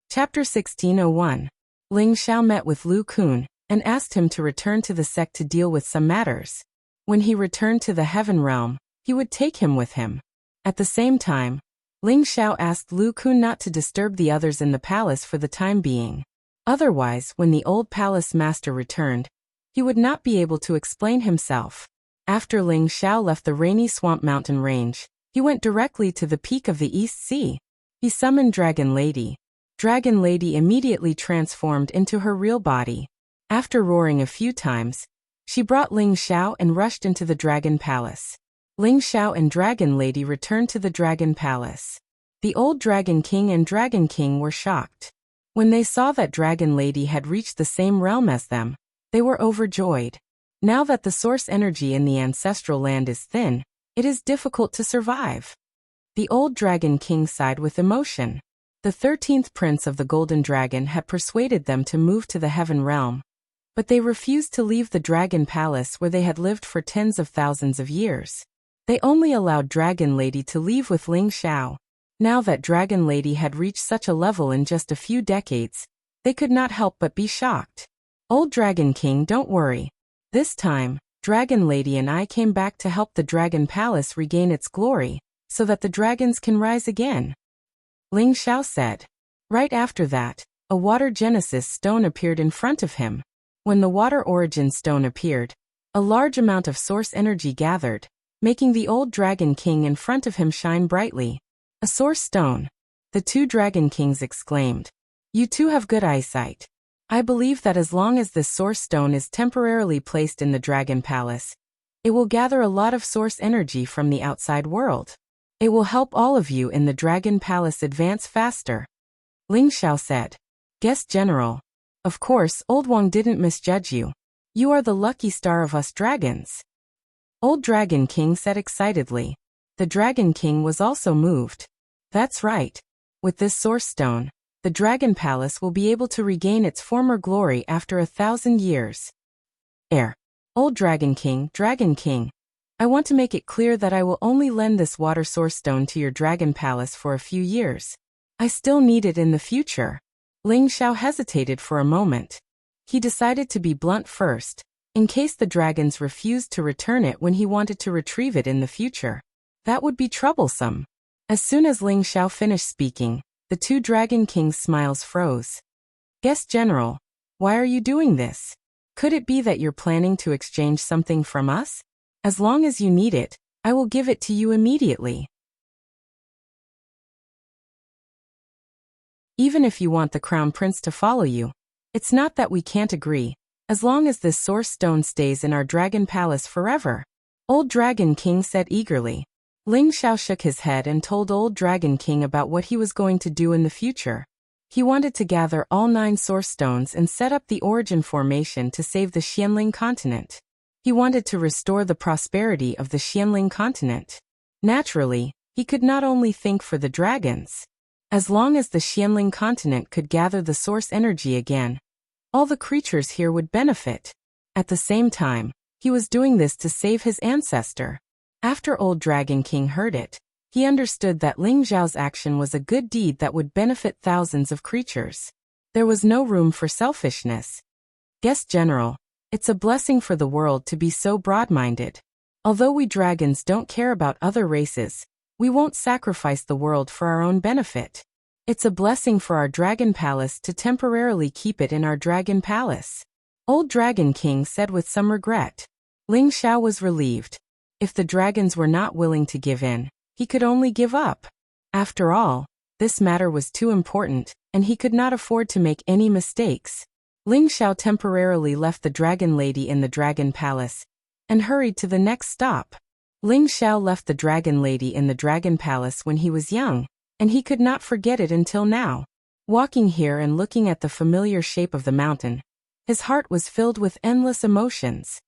Chapter 1601. Ling Xiao met with Lu Kun and asked him to return to the sect to deal with some matters. When he returned to the heaven realm, he would take him with him. At the same time, Ling Xiao asked Lu Kun not to disturb the others in the palace for the time being. Otherwise, when the old palace master returned, he would not be able to explain himself. After Ling Xiao left the rainy swamp mountain range, he went directly to the peak of the East Sea. He summoned Dragon Lady. Dragon Lady immediately transformed into her real body. After roaring a few times, she brought Ling Xiao and rushed into the Dragon Palace. Ling Xiao and Dragon Lady returned to the Dragon Palace. The old Dragon King and Dragon King were shocked. When they saw that Dragon Lady had reached the same realm as them, they were overjoyed. Now that the source energy in the ancestral land is thin, It is difficult to survive." The old Dragon King sighed with emotion. The 13th prince of the Golden Dragon had persuaded them to move to the Heaven Realm, but they refused to leave the Dragon Palace where they had lived for tens of thousands of years. They only allowed Dragon Lady to leave with Ling Xiao. Now that Dragon Lady had reached such a level in just a few decades, they could not help but be shocked. "Old Dragon King, don't worry. This time, Dragon Lady and I came back to help the Dragon Palace regain its glory, so that the dragons can rise again," Ling Xiao said. Right after that, a water genesis stone appeared in front of him. When the water origin stone appeared, a large amount of source energy gathered, making the old Dragon King in front of him shine brightly. "A source stone," the two Dragon Kings exclaimed. "You two have good eyesight. I believe that as long as this source stone is temporarily placed in the Dragon Palace, it will gather a lot of source energy from the outside world. It will help all of you in the Dragon Palace advance faster," Ling Xiao said. "Guest General, of course, Old Wang didn't misjudge you. You are the lucky star of us dragons," Old Dragon King said excitedly. The Dragon King was also moved. "That's right. With this source stone, the Dragon Palace will be able to regain its former glory after 1,000 years. Old Dragon King, I want to make it clear that I will only lend this water source stone to your Dragon Palace for a few years. I still need it in the future." Ling Xiao hesitated for a moment. He decided to be blunt first, in case the dragons refused to return it when he wanted to retrieve it in the future. That would be troublesome. As soon as Ling Xiao finished speaking, the two Dragon Kings' smiles froze. "Guest General, why are you doing this? Could it be that you're planning to exchange something from us? As long as you need it, I will give it to you immediately. Even if you want the Crown Prince to follow you, it's not that we can't agree, as long as this source stone stays in our Dragon Palace forever," Old Dragon King said eagerly. Ling Xiao shook his head and told Old Dragon King about what he was going to do in the future. He wanted to gather all 9 source stones and set up the origin formation to save the Xianling continent. He wanted to restore the prosperity of the Xianling continent. Naturally, he could not only think for the dragons. As long as the Xianling continent could gather the source energy again, all the creatures here would benefit. At the same time, he was doing this to save his ancestor. After Old Dragon King heard it, he understood that Ling Xiao's action was a good deed that would benefit thousands of creatures. There was no room for selfishness. "Guest General, it's a blessing for the world to be so broad-minded. Although we dragons don't care about other races, we won't sacrifice the world for our own benefit. It's a blessing for our Dragon Palace to temporarily keep it in our Dragon Palace," Old Dragon King said with some regret. Ling Xiao was relieved. If the dragons were not willing to give in, he could only give up. After all, this matter was too important, and he could not afford to make any mistakes. Ling Xiao temporarily left the Dragon Lady in the Dragon Palace and hurried to the next stop. Ling Xiao left the Dragon Lady in the Dragon Palace when he was young, and he could not forget it until now. Walking here and looking at the familiar shape of the mountain, his heart was filled with endless emotions.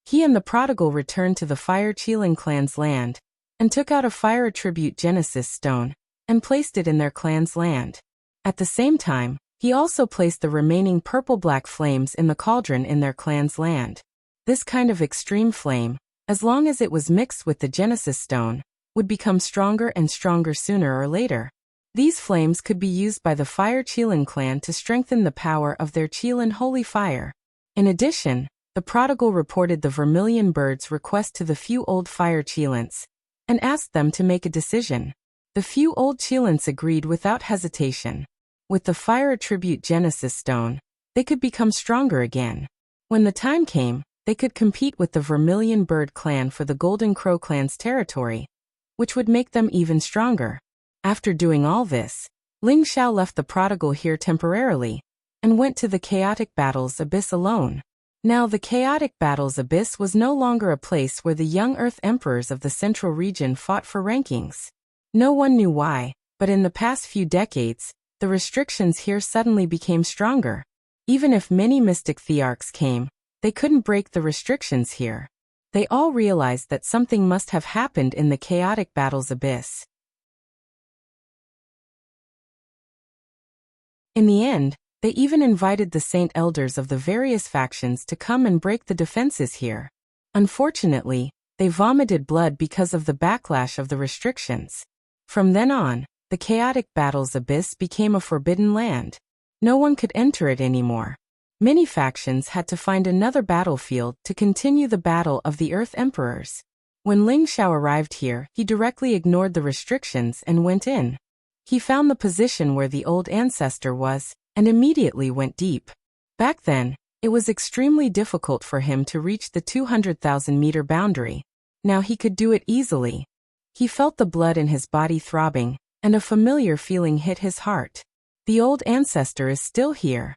He and the prodigal returned to the Fire Qilin clan's land, and took out a fire attribute Genesis stone, and placed it in their clan's land. At the same time, he also placed the remaining purple-black flames in the cauldron in their clan's land. This kind of extreme flame, as long as it was mixed with the Genesis stone, would become stronger and stronger sooner or later. These flames could be used by the Fire Qilin clan to strengthen the power of their Qilin holy fire. In addition, the prodigal reported the Vermilion Bird's request to the few old Fire Qilins, and asked them to make a decision. The few old Qilins agreed without hesitation. With the fire attribute Genesis stone, they could become stronger again. When the time came, they could compete with the Vermilion Bird clan for the Golden Crow clan's territory, which would make them even stronger. After doing all this, Ling Xiao left the prodigal here temporarily, and went to the Chaotic Battles Abyss alone. Now the Chaotic Battles Abyss was no longer a place where the young Earth Emperors of the Central Region fought for rankings. No one knew why, but in the past few decades, the restrictions here suddenly became stronger. Even if many mystic thearchs came, they couldn't break the restrictions here. They all realized that something must have happened in the chaotic battle's abyss. In the end, they even invited the saint elders of the various factions to come and break the defenses here. Unfortunately, they vomited blood because of the backlash of the restrictions. From then on, the chaotic battle's abyss became a forbidden land. No one could enter it anymore. Many factions had to find another battlefield to continue the battle of the Earth Emperors. When Ling Xiao arrived here, he directly ignored the restrictions and went in. He found the position where the old ancestor was, and immediately went deep. Back then, it was extremely difficult for him to reach the 200,000-meter boundary. Now he could do it easily. He felt the blood in his body throbbing, and a familiar feeling hit his heart. The old ancestor is still here.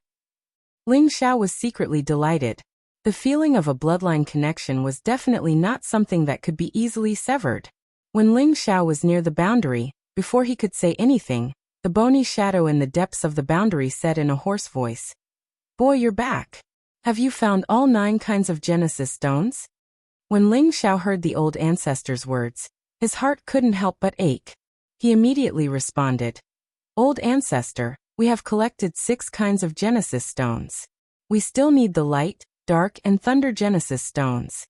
Ling Xiao was secretly delighted. The feeling of a bloodline connection was definitely not something that could be easily severed. When Ling Xiao was near the boundary, before he could say anything, the bony shadow in the depths of the boundary said in a hoarse voice, "Boy, you're back. Have you found all 9 kinds of Genesis stones?" When Ling Xiao heard the old ancestor's words, his heart couldn't help but ache. He immediately responded, "Old ancestor, we have collected 6 kinds of Genesis stones. We still need the light, dark, and thunder Genesis stones."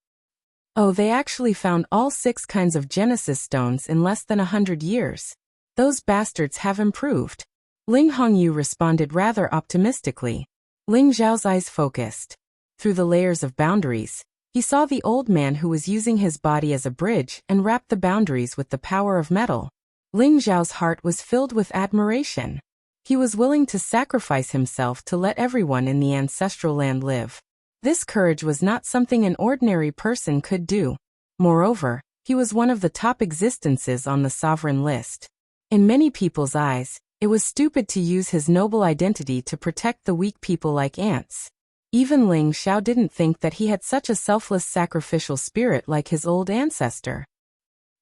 Oh, they actually found all 6 kinds of Genesis stones in less than 100 years. Those bastards have improved. Ling Hongyu responded rather optimistically. Ling Zhao's eyes focused. Through the layers of boundaries, he saw the old man who was using his body as a bridge and wrapped the boundaries with the power of metal. Ling Zhao's heart was filled with admiration. He was willing to sacrifice himself to let everyone in the ancestral land live. This courage was not something an ordinary person could do. Moreover, he was one of the top existences on the sovereign list. In many people's eyes, it was stupid to use his noble identity to protect the weak people like ants. Even Ling Xiao didn't think that he had such a selfless sacrificial spirit like his old ancestor.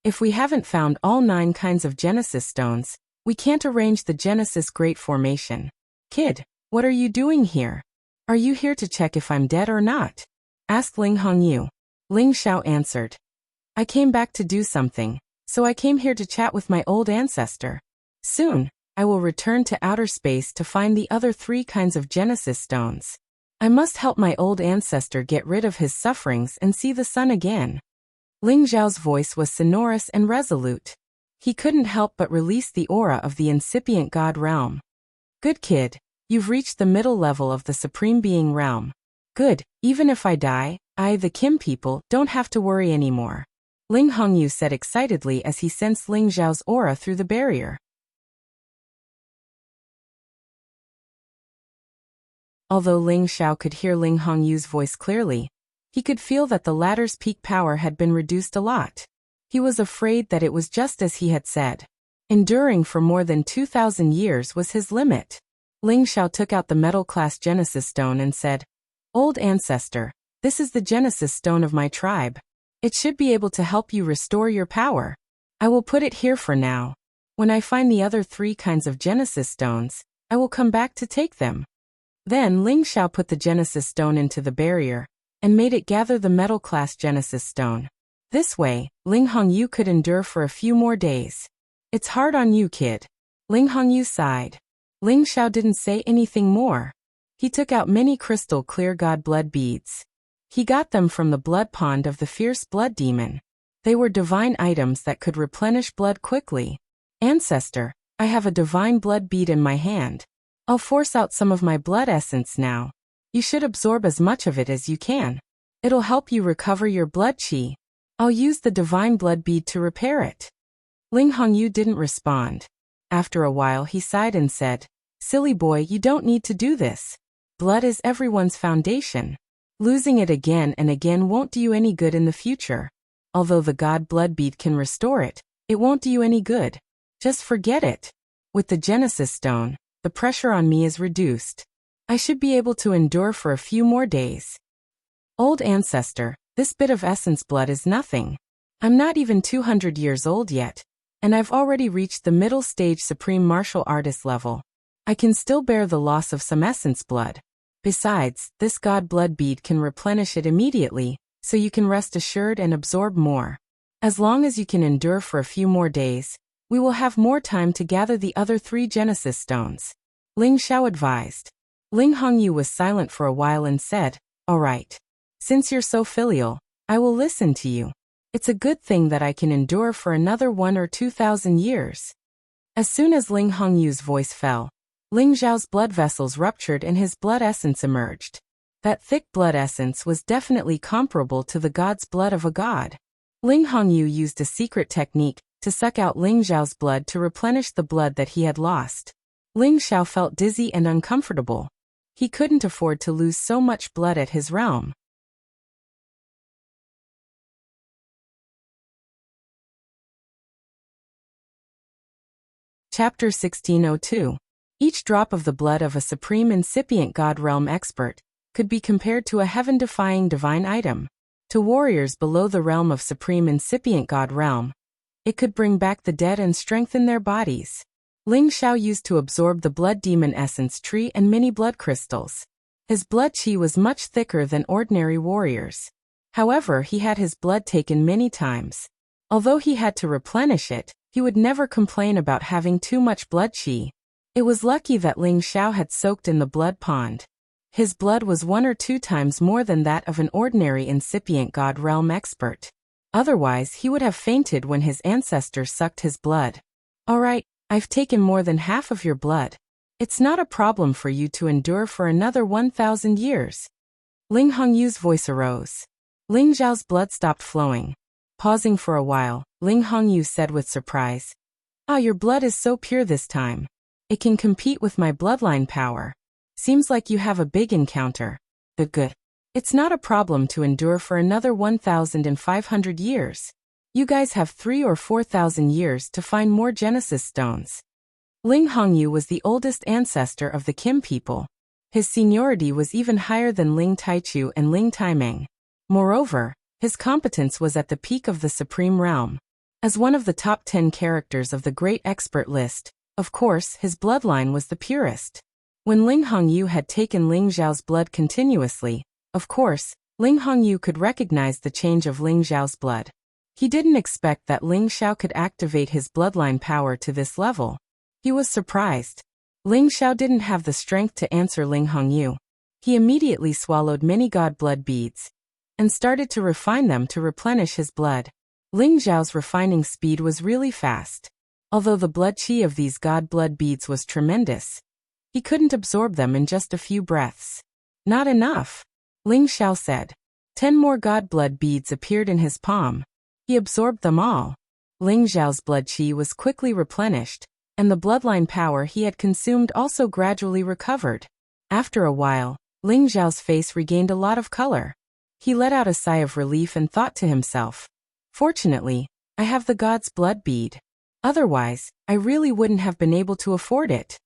If we haven't found all 9 kinds of Genesis stones, we can't arrange the Genesis Great Formation. Kid, what are you doing here? Are you here to check if I'm dead or not? Asked Ling Hongyu. Ling Xiao answered, I came back to do something, so I came here to chat with my old ancestor. Soon, I will return to outer space to find the other 3 kinds of Genesis stones. I must help my old ancestor get rid of his sufferings and see the sun again. Ling Zhao's voice was sonorous and resolute. He couldn't help but release the aura of the incipient God realm. Good kid, you've reached the middle level of the Supreme Being realm. Good, even if I die, I, the Kim people, don't have to worry anymore. Ling Hongyu said excitedly as he sensed Ling Zhao's aura through the barrier. Although Ling Xiao could hear Ling Hongyu's voice clearly, he could feel that the latter's peak power had been reduced a lot. He was afraid that it was just as he had said. Enduring for more than 2,000 years was his limit. Ling Xiao took out the metal-class Genesis stone and said, Old ancestor, this is the Genesis stone of my tribe. It should be able to help you restore your power. I will put it here for now. When I find the other 3 kinds of Genesis stones, I will come back to take them. Then Ling Xiao put the Genesis stone into the barrier, and made it gather the metal-class Genesis stone. This way, Ling Hongyu could endure for a few more days. It's hard on you, kid. Ling Hongyu sighed. Ling Xiao didn't say anything more. He took out many crystal clear god blood beads. He got them from the blood pond of the fierce blood demon. They were divine items that could replenish blood quickly. Ancestor, I have a divine blood bead in my hand. I'll force out some of my blood essence now. You should absorb as much of it as you can. It'll help you recover your blood qi. I'll use the divine blood bead to repair it. Ling Hongyu didn't respond. After a while he sighed and said, Silly boy, you don't need to do this. Blood is everyone's foundation. Losing it again and again won't do you any good in the future. Although the god blood bead can restore it, it won't do you any good. Just forget it. With the Genesis stone, the pressure on me is reduced. I should be able to endure for a few more days. Old ancestor, this bit of essence blood is nothing. I'm not even 200 years old yet, and I've already reached the middle stage supreme martial artist level. I can still bear the loss of some essence blood. Besides, this god blood bead can replenish it immediately, so you can rest assured and absorb more. As long as you can endure for a few more days, we will have more time to gather the other 3 Genesis stones. Ling Xiao advised. Ling Hongyu was silent for a while and said, "All right. Since you're so filial, I will listen to you. It's a good thing that I can endure for another 1 or 2,000 years." As soon as Ling Hongyu's voice fell, Ling Xiao's blood vessels ruptured and his blood essence emerged. That thick blood essence was definitely comparable to the god's blood of a god. Ling Hongyu used a secret technique to suck out Ling Xiao's blood to replenish the blood that he had lost. Ling Xiao felt dizzy and uncomfortable. He couldn't afford to lose so much blood at his realm. Chapter 1602. Each drop of the blood of a supreme incipient god realm expert could be compared to a heaven-defying divine item. To warriors below the realm of supreme incipient god realm, it could bring back the dead and strengthen their bodies. Ling Xiao used to absorb the blood demon essence tree and many blood crystals. His blood qi was much thicker than ordinary warriors. However, he had his blood taken many times. Although he had to replenish it, he would never complain about having too much blood qi. It was lucky that Ling Xiao had soaked in the blood pond. His blood was 1 or 2 times more than that of an ordinary incipient god realm expert. Otherwise, he would have fainted when his ancestors sucked his blood. "All right, I've taken more than half of your blood. It's not a problem for you to endure for another 1,000 years." Ling Hongyu's voice arose. Ling Xiao's blood stopped flowing. Pausing for a while, Ling Hongyu said with surprise, "Ah, your blood is so pure this time. It can compete with my bloodline power. Seems like you have a big encounter. But good. It's not a problem to endure for another 1,500 years. You guys have 3 or 4,000 years to find more Genesis stones." Ling Hongyu was the oldest ancestor of the Kim people. His seniority was even higher than Ling Taichu and Ling Taimeng. Moreover, his competence was at the peak of the Supreme Realm. As one of the top 10 characters of the Great Expert list, of course, his bloodline was the purest. When Ling Hongyu had taken Ling Xiao's blood continuously, of course, Ling Hongyu could recognize the change of Ling Xiao's blood. He didn't expect that Ling Xiao could activate his bloodline power to this level. He was surprised. Ling Xiao didn't have the strength to answer Ling Hongyu. He immediately swallowed many god blood beads and started to refine them to replenish his blood. Ling Xiao's refining speed was really fast. Although the blood qi of these god blood beads was tremendous, he couldn't absorb them in just a few breaths. "Not enough," Ling Xiao said. 10 more god blood beads appeared in his palm. He absorbed them all. Ling Xiao's blood qi was quickly replenished, and the bloodline power he had consumed also gradually recovered. After a while, Ling Xiao's face regained a lot of color. He let out a sigh of relief and thought to himself, "Fortunately, I have the god's blood bead. Otherwise, I really wouldn't have been able to afford it."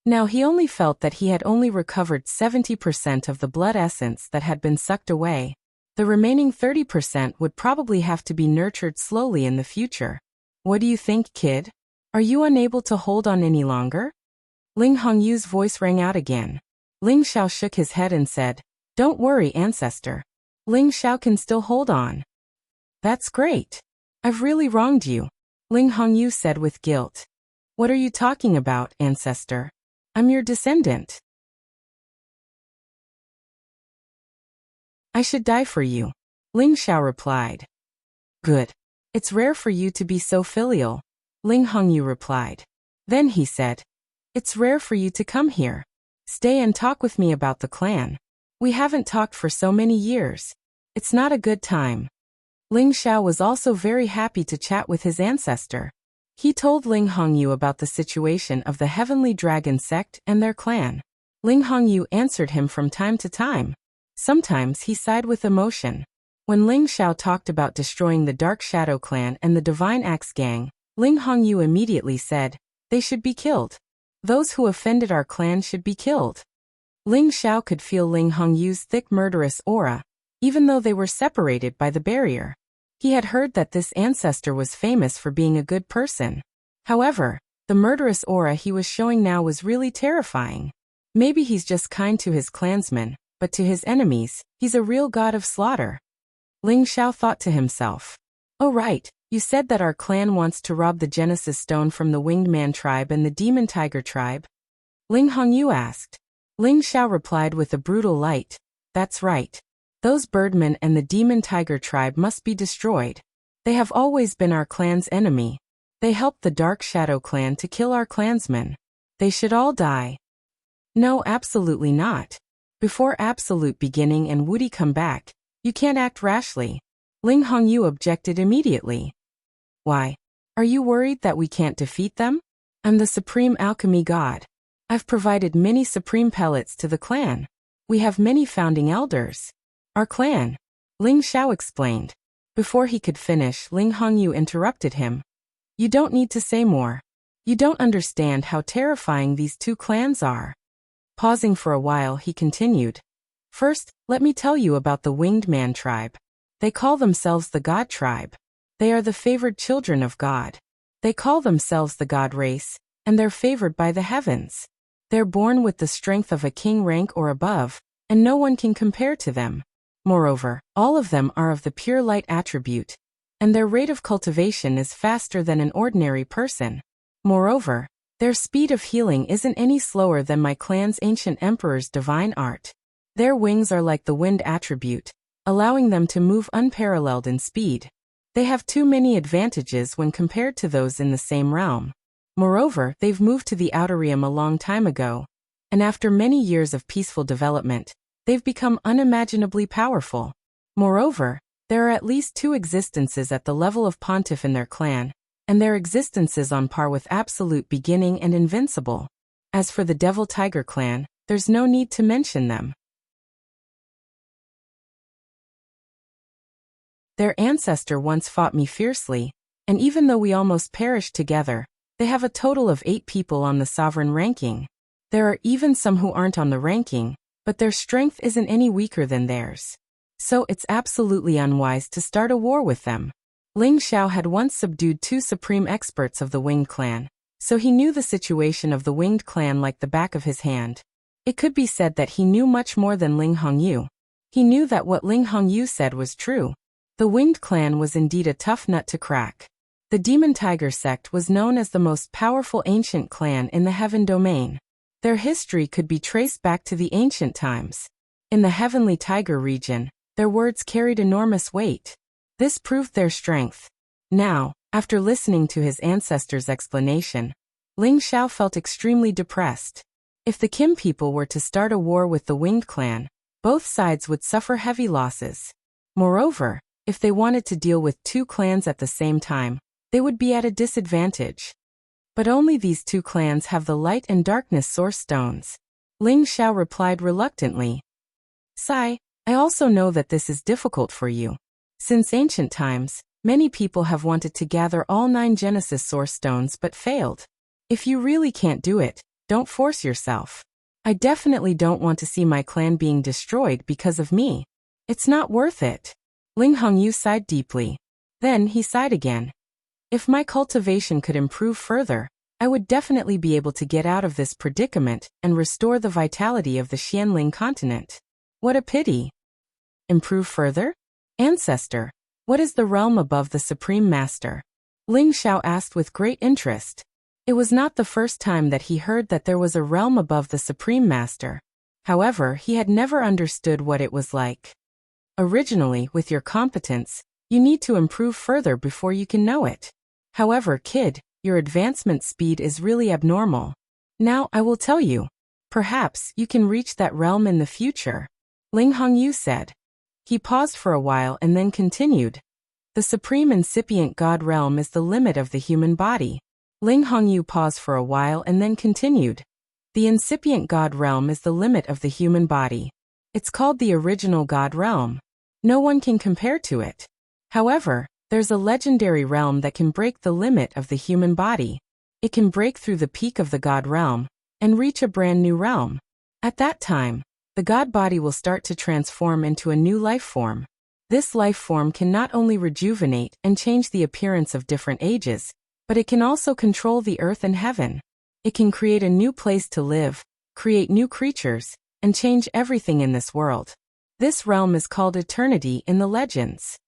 Now he only felt that he had only recovered 70% of the blood essence that had been sucked away. The remaining 30% would probably have to be nurtured slowly in the future. "What do you think, kid? Are you unable to hold on any longer?" Ling Hongyu's voice rang out again. Ling Xiao shook his head and said, "Don't worry, ancestor. Ling Xiao can still hold on." "That's great. I've really wronged you," Ling Hongyu said with guilt. "What are you talking about, ancestor? I'm your descendant. I should die for you," Ling Xiao replied. "Good. It's rare for you to be so filial," Ling Hongyu replied. Then he said, "It's rare for you to come here. Stay and talk with me about the clan. We haven't talked for so many years. It's not a good time." Ling Xiao was also very happy to chat with his ancestor. He told Ling Hongyu about the situation of the Heavenly Dragon sect and their clan. Ling Hongyu answered him from time to time. Sometimes he sighed with emotion. When Ling Xiao talked about destroying the Dark Shadow clan and the Divine Axe gang, Ling Hongyu immediately said, "They should be killed. Those who offended our clan should be killed." Ling Xiao could feel Ling Hongyu's thick murderous aura, even though they were separated by the barrier. He had heard that this ancestor was famous for being a good person. However, the murderous aura he was showing now was really terrifying. Maybe he's just kind to his clansmen, but to his enemies, he's a real god of slaughter. Ling Xiao thought to himself. Oh right, you said that our clan wants to rob the Genesis Stone from the Winged Man tribe and the Demon Tiger tribe? Ling Hongyu asked. Ling Xiao replied with a brutal light. That's right. Those birdmen and the Demon Tiger tribe must be destroyed. They have always been our clan's enemy. They helped the Dark Shadow clan to kill our clansmen. They should all die. No, absolutely not. Before Absolute Beginning and Woody come back, you can't act rashly. Ling Hongyu objected immediately. Why? Are you worried that we can't defeat them? I'm the Supreme Alchemy God. I've provided many Supreme Pellets to the clan. We have many founding elders. Our clan. Ling Xiao explained. Before he could finish, Ling Hongyu interrupted him. You don't need to say more. You don't understand how terrifying these two clans are. Pausing for a while, he continued. First, let me tell you about the Winged Man tribe. They call themselves the God tribe. They are the favored children of God. They call themselves the God race, and they're favored by the heavens. They're born with the strength of a king rank or above, and no one can compare to them. Moreover, all of them are of the pure light attribute, and their rate of cultivation is faster than an ordinary person. Moreover, their speed of healing isn't any slower than my clan's ancient emperor's divine art. Their wings are like the wind attribute, allowing them to move unparalleled in speed. They have too many advantages when compared to those in the same realm. Moreover, they've moved to the Outer Realm a long time ago, and after many years of peaceful development, they've become unimaginably powerful. Moreover, there are at least 2 existences at the level of Pontiff in their clan, and their existence is on par with Absolute Beginning and Invincible. As for the Devil Tiger clan, there's no need to mention them. Their ancestor once fought me fiercely, and even though we almost perished together, they have a total of 8 people on the sovereign ranking. There are even some who aren't on the ranking, but their strength isn't any weaker than theirs. So it's absolutely unwise to start a war with them. Ling Xiao had once subdued 2 supreme experts of the Winged Clan, so he knew the situation of the Winged Clan like the back of his hand. It could be said that he knew much more than Ling Hongyu. He knew that what Ling Hongyu said was true. The Winged Clan was indeed a tough nut to crack. The Demon Tiger sect was known as the most powerful ancient clan in the Heaven Domain. Their history could be traced back to the ancient times. In the Heavenly Tiger region, their words carried enormous weight. This proved their strength. Now, after listening to his ancestor's explanation, Ling Xiao felt extremely depressed. If the Kim people were to start a war with the Winged Clan, both sides would suffer heavy losses. Moreover, if they wanted to deal with 2 clans at the same time, they would be at a disadvantage. But only these 2 clans have the light and darkness source stones. Ling Xiao replied reluctantly. Sai, I also know that this is difficult for you. Since ancient times, many people have wanted to gather all 9 Genesis source stones but failed. If you really can't do it, don't force yourself. I definitely don't want to see my clan being destroyed because of me. It's not worth it. Ling Hongyu sighed deeply. Then he sighed again. If my cultivation could improve further, I would definitely be able to get out of this predicament and restore the vitality of the Xianling continent. What a pity. Improve further? Ancestor, what is the realm above the Supreme Master? Ling Xiao asked with great interest. It was not the first time that he heard that there was a realm above the Supreme Master. However, he had never understood what it was like. Originally, with your competence, you need to improve further before you can know it. However, kid, your advancement speed is really abnormal. Now I will tell you. Perhaps you can reach that realm in the future. Ling Hongyu said. He paused for a while and then continued. The Supreme Incipient God realm is the limit of the human body. Ling Hongyu paused for a while and then continued. The Incipient God realm is the limit of the human body. It's called the Original God realm. No one can compare to it. However, there's a legendary realm that can break the limit of the human body. It can break through the peak of the God realm and reach a brand new realm. At that time, the God body will start to transform into a new life form. This life form can not only rejuvenate and change the appearance of different ages, but it can also control the earth and heaven. It can create a new place to live, create new creatures, and change everything in this world. This realm is called eternity in the legends.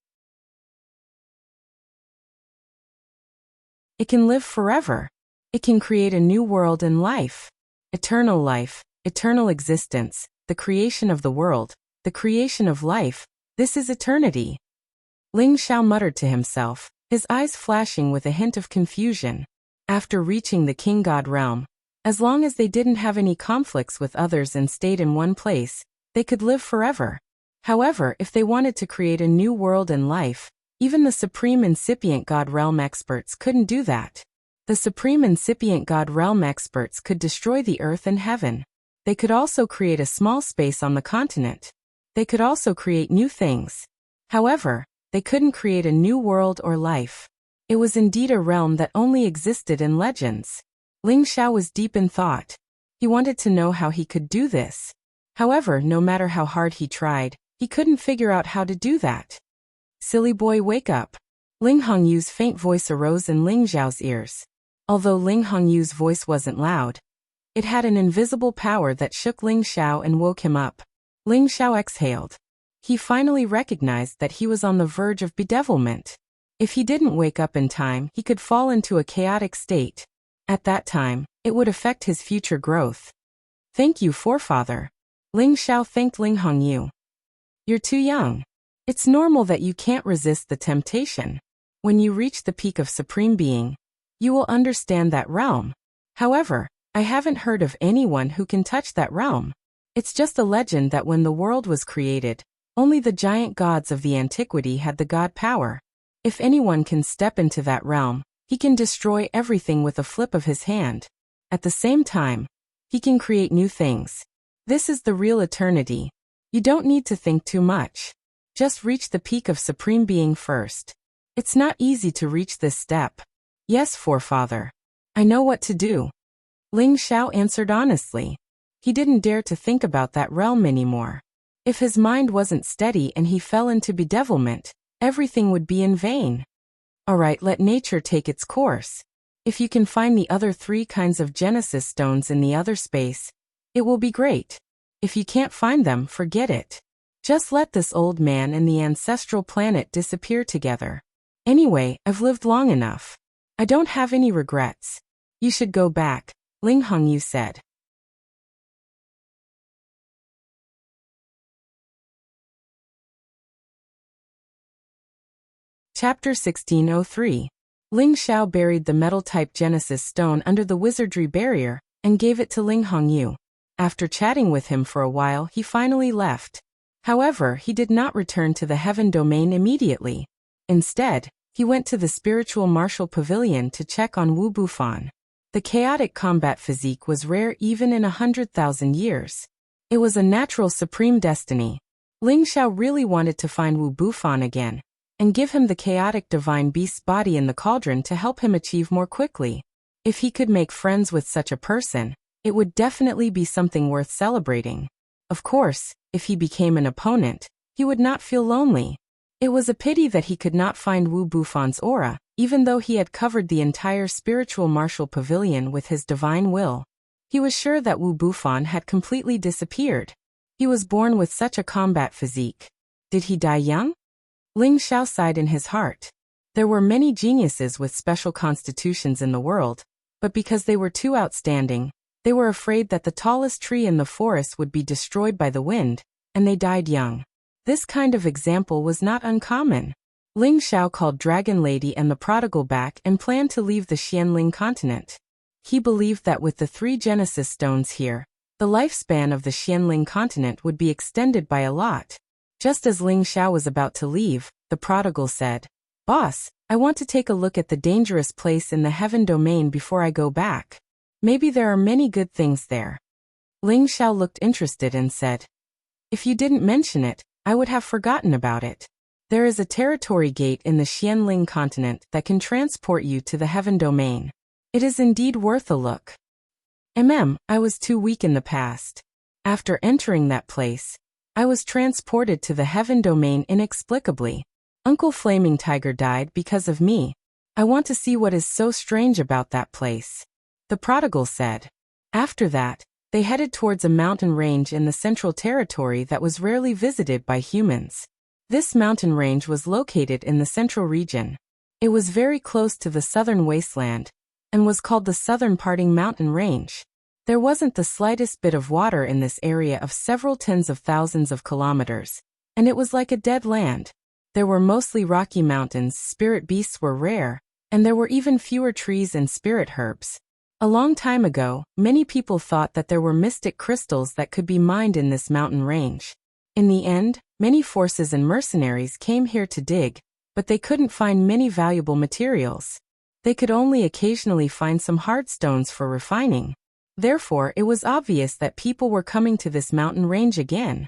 It can live forever. It can create a new world and life, eternal existence, the creation of the world, the creation of life. This is eternity. Ling Xiao muttered to himself, his eyes flashing with a hint of confusion. After reaching the king god realm, as long as they didn't have any conflicts with others and stayed in one place, they could live forever. However, if they wanted to create a new world and life, even the supreme incipient god realm experts couldn't do that. The supreme incipient god realm experts could destroy the earth and heaven. They could also create a small space on the continent. They could also create new things. However, they couldn't create a new world or life. It was indeed a realm that only existed in legends. Ling Xiao was deep in thought. He wanted to know how he could do this. However, no matter how hard he tried, he couldn't figure out how to do that. Silly boy, wake up. Ling Hongyu's faint voice arose in Ling Xiao's ears. Although Ling Hongyu's voice wasn't loud, it had an invisible power that shook Ling Xiao and woke him up. Ling Xiao exhaled. He finally recognized that he was on the verge of bedevilment. If he didn't wake up in time, he could fall into a chaotic state. At that time, it would affect his future growth. Thank you, forefather. Ling Xiao thanked Ling Hongyu. You're too young. It's normal that you can't resist the temptation. When you reach the peak of Supreme Being, you will understand that realm. However, I haven't heard of anyone who can touch that realm. It's just a legend that when the world was created, only the giant gods of the antiquity had the god power. If anyone can step into that realm, he can destroy everything with a flip of his hand. At the same time, he can create new things. This is the real eternity. You don't need to think too much. Just reach the peak of Supreme Being first. It's not easy to reach this step. Yes, forefather. I know what to do. Ling Xiao answered honestly. He didn't dare to think about that realm anymore. If his mind wasn't steady and he fell into bedevilment, everything would be in vain. Alright, let nature take its course. If you can find the other 3 kinds of Genesis stones in the other space, it will be great. If you can't find them, forget it. Just let this old man and the ancestral planet disappear together. Anyway, I've lived long enough. I don't have any regrets. You should go back, Ling Hongyu said. Chapter 1603. Ling Xiao buried the metal-type Genesis stone under the wizardry barrier and gave it to Ling Hongyu. After chatting with him for a while, he finally left. However, he did not return to the heaven domain immediately. Instead, he went to the spiritual martial pavilion to check on Wu Bufan. The chaotic combat physique was rare even in 100,000 years. It was a natural supreme destiny. Ling Xiao really wanted to find Wu Bufan again and give him the chaotic divine beast's body in the cauldron to help him achieve more quickly. If he could make friends with such a person, it would definitely be something worth celebrating. Of course, if he became an opponent, he would not feel lonely. It was a pity that he could not find Wu Bufan's aura, even though he had covered the entire spiritual martial pavilion with his divine will. He was sure that Wu Bufan had completely disappeared. He was born with such a combat physique. Did he die young? Ling Xiao sighed in his heart. There were many geniuses with special constitutions in the world, but because they were too outstanding, they were afraid that the tallest tree in the forest would be destroyed by the wind, and they died young. This kind of example was not uncommon. Ling Xiao called Dragon Lady and the Prodigal back and planned to leave the Xianling continent. He believed that with the 3 Genesis stones here, the lifespan of the Xianling continent would be extended by a lot. Just as Ling Xiao was about to leave, the Prodigal said, "Boss, I want to take a look at the dangerous place in the heaven domain before I go back. Maybe there are many good things there." Ling Xiao looked interested and said, "If you didn't mention it, I would have forgotten about it. There is a territory gate in the Xianling continent that can transport you to the heaven domain. It is indeed worth a look." I was too weak in the past. After entering that place, I was transported to the heaven domain inexplicably. Uncle Flaming Tiger died because of me. I want to see what is so strange about that place, the Prodigal said. After that, They headed towards a mountain range in the Central Territory that was rarely visited by humans. This mountain range was located in the Central region. It was very close to the southern wasteland, and was called the Southern Parting Mountain Range. There wasn't the slightest bit of water in this area of several tens of thousands of kilometers, and it was like a dead land. There were mostly rocky mountains, spirit beasts were rare, and there were even fewer trees and spirit herbs. A long time ago, many people thought that there were mystic crystals that could be mined in this mountain range. In the end, many forces and mercenaries came here to dig, but they couldn't find many valuable materials. They could only occasionally find some hard stones for refining. Therefore, it was obvious that people were coming to this mountain range again.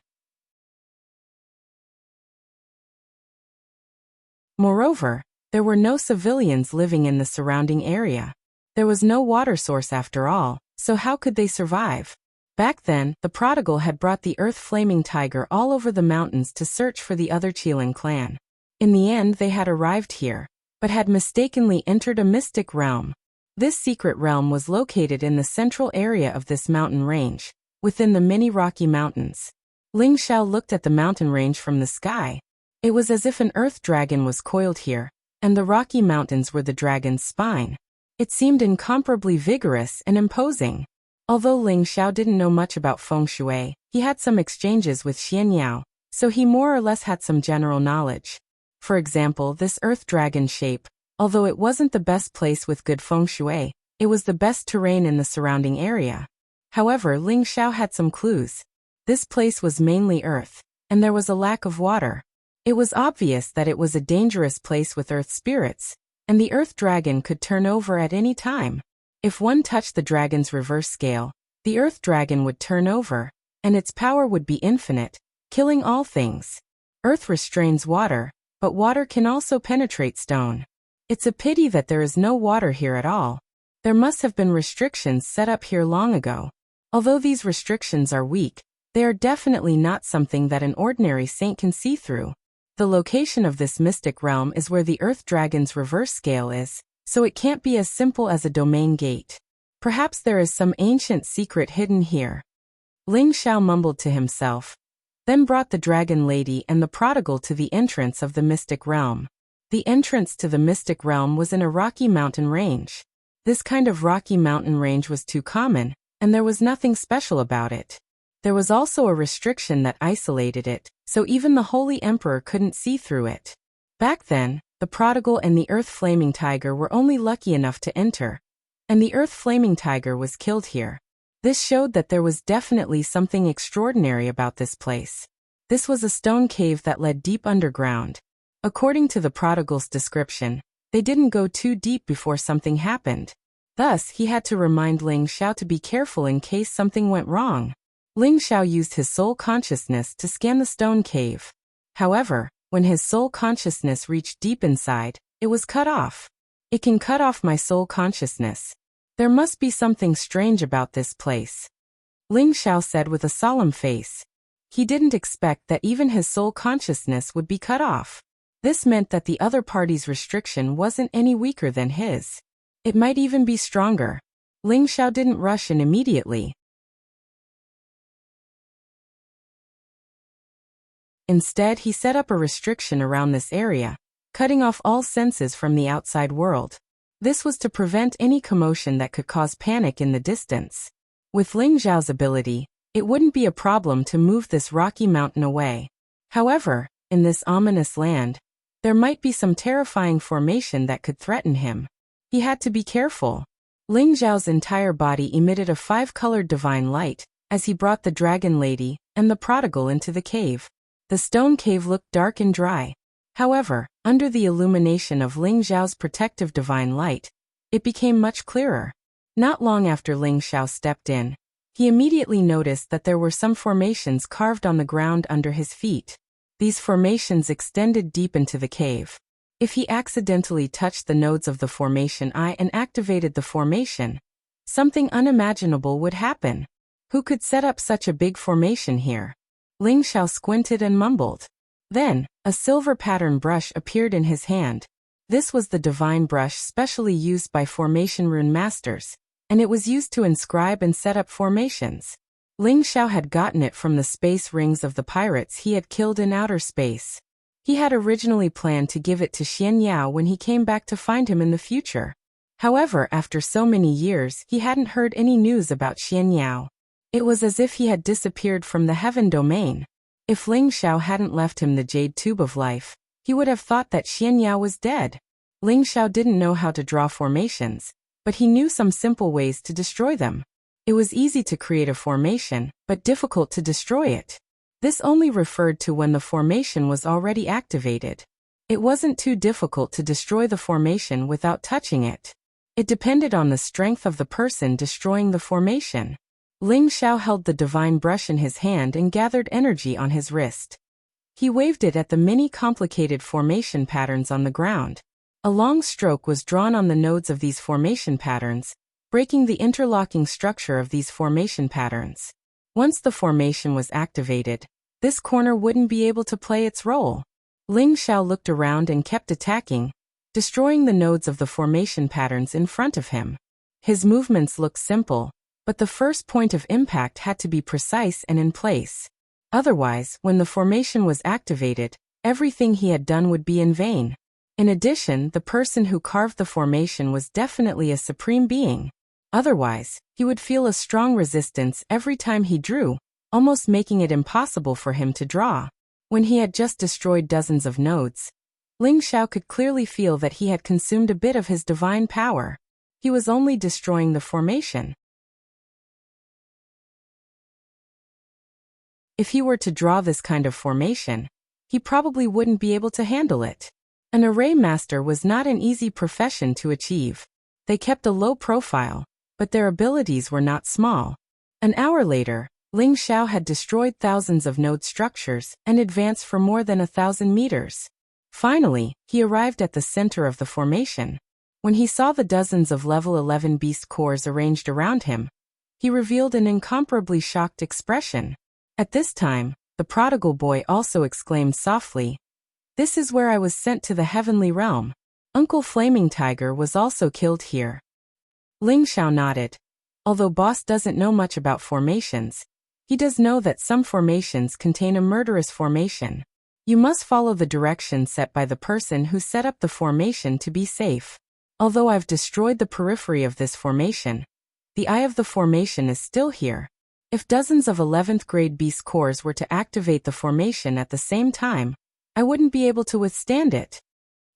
Moreover, there were no civilians living in the surrounding area. There was no water source after all, so how could they survive? Back then, the prodigal had brought the earth-flaming tiger all over the mountains to search for the other Chilan clan. In the end, they had arrived here, but had mistakenly entered a mystic realm. This secret realm was located in the central area of this mountain range, within the many rocky mountains. Ling Xiao looked at the mountain range from the sky. It was as if an earth dragon was coiled here, and the rocky mountains were the dragon's spine. It seemed incomparably vigorous and imposing. Although Ling Xiao didn't know much about feng shui, he had some exchanges with Xian Yao, so he more or less had some general knowledge. For example, this earth dragon shape, although it wasn't the best place with good feng shui, it was the best terrain in the surrounding area. However, Ling Xiao had some clues. This place was mainly earth, and there was a lack of water. It was obvious that it was a dangerous place with earth spirits, and the earth dragon could turn over at any time. If one touched the dragon's reverse scale, the earth dragon would turn over, and its power would be infinite, killing all things. Earth restrains water, but water can also penetrate stone. It's a pity that there is no water here at all. There must have been restrictions set up here long ago. Although these restrictions are weak, they are definitely not something that an ordinary saint can see through. The location of this mystic realm is where the earth dragon's reverse scale is, so it can't be as simple as a domain gate. Perhaps there is some ancient secret hidden here. Ling Xiao mumbled to himself, then brought the dragon lady and the prodigal to the entrance of the mystic realm. The entrance to the mystic realm was in a rocky mountain range. This kind of rocky mountain range was too common, and there was nothing special about it. There was also a restriction that isolated it, so even the Holy Emperor couldn't see through it. Back then, the prodigal and the earth-flaming tiger were only lucky enough to enter, and the earth-flaming tiger was killed here. This showed that there was definitely something extraordinary about this place. This was a stone cave that led deep underground. According to the prodigal's description, they didn't go too deep before something happened. Thus, he had to remind Ling Xiao to be careful in case something went wrong. Ling Xiao used his soul consciousness to scan the stone cave. However, when his soul consciousness reached deep inside, it was cut off. It can cut off my soul consciousness. There must be something strange about this place. Ling Xiao said with a solemn face. He didn't expect that even his soul consciousness would be cut off. This meant that the other party's restriction wasn't any weaker than his. It might even be stronger. Ling Xiao didn't rush in immediately. Instead, he set up a restriction around this area, cutting off all senses from the outside world. This was to prevent any commotion that could cause panic in the distance. With Ling Xiao's ability, it wouldn't be a problem to move this rocky mountain away. However, in this ominous land, there might be some terrifying formation that could threaten him. He had to be careful. Ling Xiao's entire body emitted a 5-colored divine light as he brought the dragon lady and the prodigal into the cave. The stone cave looked dark and dry. However, under the illumination of Ling Xiao's protective divine light, it became much clearer. Not long after Ling Xiao stepped in, he immediately noticed that there were some formations carved on the ground under his feet. These formations extended deep into the cave. If he accidentally touched the nodes of the formation eye and activated the formation, something unimaginable would happen. Who could set up such a big formation here? Ling Xiao squinted and mumbled. Then, a silver pattern brush appeared in his hand. This was the divine brush specially used by formation rune masters, and it was used to inscribe and set up formations. Ling Xiao had gotten it from the space rings of the pirates he had killed in outer space. He had originally planned to give it to Xian Yao when he came back to find him in the future. However, after so many years, he hadn't heard any news about Xian Yao. It was as if he had disappeared from the heaven domain. If Ling Xiao hadn't left him the jade tube of life, he would have thought that Xian Yao was dead. Ling Xiao didn't know how to draw formations, but he knew some simple ways to destroy them. It was easy to create a formation, but difficult to destroy it. This only referred to when the formation was already activated. It wasn't too difficult to destroy the formation without touching it. It depended on the strength of the person destroying the formation. Ling Xiao held the divine brush in his hand and gathered energy on his wrist. He waved it at the many complicated formation patterns on the ground. A long stroke was drawn on the nodes of these formation patterns, breaking the interlocking structure of these formation patterns. Once the formation was activated, this corner wouldn't be able to play its role. Ling Xiao looked around and kept attacking, destroying the nodes of the formation patterns in front of him. His movements looked simple, but the first point of impact had to be precise and in place. Otherwise, when the formation was activated, everything he had done would be in vain. In addition, the person who carved the formation was definitely a supreme being. Otherwise, he would feel a strong resistance every time he drew, almost making it impossible for him to draw. When he had just destroyed dozens of nodes, Ling Xiao could clearly feel that he had consumed a bit of his divine power. He was only destroying the formation. If he were to draw this kind of formation, he probably wouldn't be able to handle it. An array master was not an easy profession to achieve. They kept a low profile, but their abilities were not small. An hour later, Ling Xiao had destroyed thousands of node structures and advanced for more than 1,000 meters. Finally, he arrived at the center of the formation. When he saw the dozens of level 11 beast cores arranged around him, he revealed an incomparably shocked expression. At this time, the prodigal boy also exclaimed softly, "This is where I was sent to the heavenly realm. Uncle Flaming Tiger was also killed here." Ling Xiao nodded. Although boss doesn't know much about formations, he does know that some formations contain a murderous formation. You must follow the directions set by the person who set up the formation to be safe. Although I've destroyed the periphery of this formation, the eye of the formation is still here. If dozens of 11th grade beast cores were to activate the formation at the same time, I wouldn't be able to withstand it.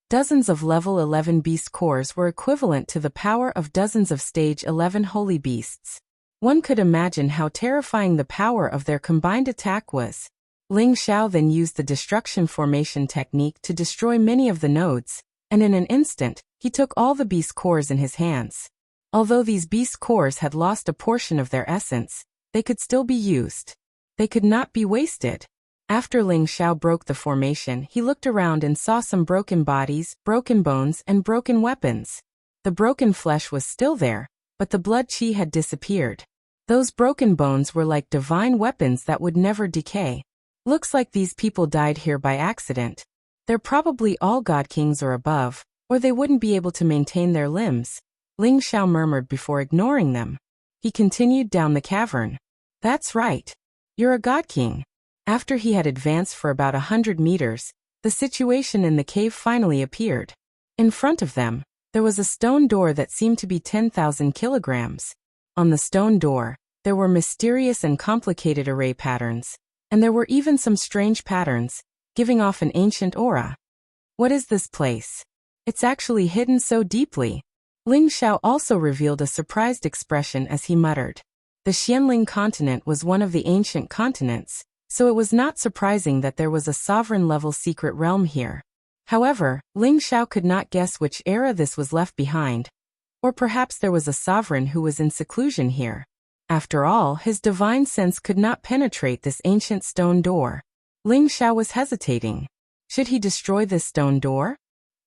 Dozens of level 11 beast cores were equivalent to the power of dozens of stage 11 holy beasts. One could imagine how terrifying the power of their combined attack was. Ling Xiao then used the destruction formation technique to destroy many of the nodes, and in an instant, he took all the beast cores in his hands. Although these beast cores had lost a portion of their essence, they could still be used. They could not be wasted. After Ling Xiao broke the formation, he looked around and saw some broken bodies, broken bones, and broken weapons. The broken flesh was still there, but the blood qi had disappeared. Those broken bones were like divine weapons that would never decay. Looks like these people died here by accident. They're probably all god kings or above, or they wouldn't be able to maintain their limbs. Ling Xiao murmured before ignoring them. He continued down the cavern. That's right. You're a god king. After he had advanced for about 100 meters, the situation in the cave finally appeared. In front of them, there was a stone door that seemed to be 10,000 kilograms. On the stone door, there were mysterious and complicated array patterns, and there were even some strange patterns, giving off an ancient aura. What is this place? It's actually hidden so deeply. Ling Xiao also revealed a surprised expression as he muttered. The Xianling continent was one of the ancient continents, so it was not surprising that there was a sovereign-level secret realm here. However, Ling Xiao could not guess which era this was left behind. Or perhaps there was a sovereign who was in seclusion here. After all, his divine sense could not penetrate this ancient stone door. Ling Xiao was hesitating. Should he destroy this stone door?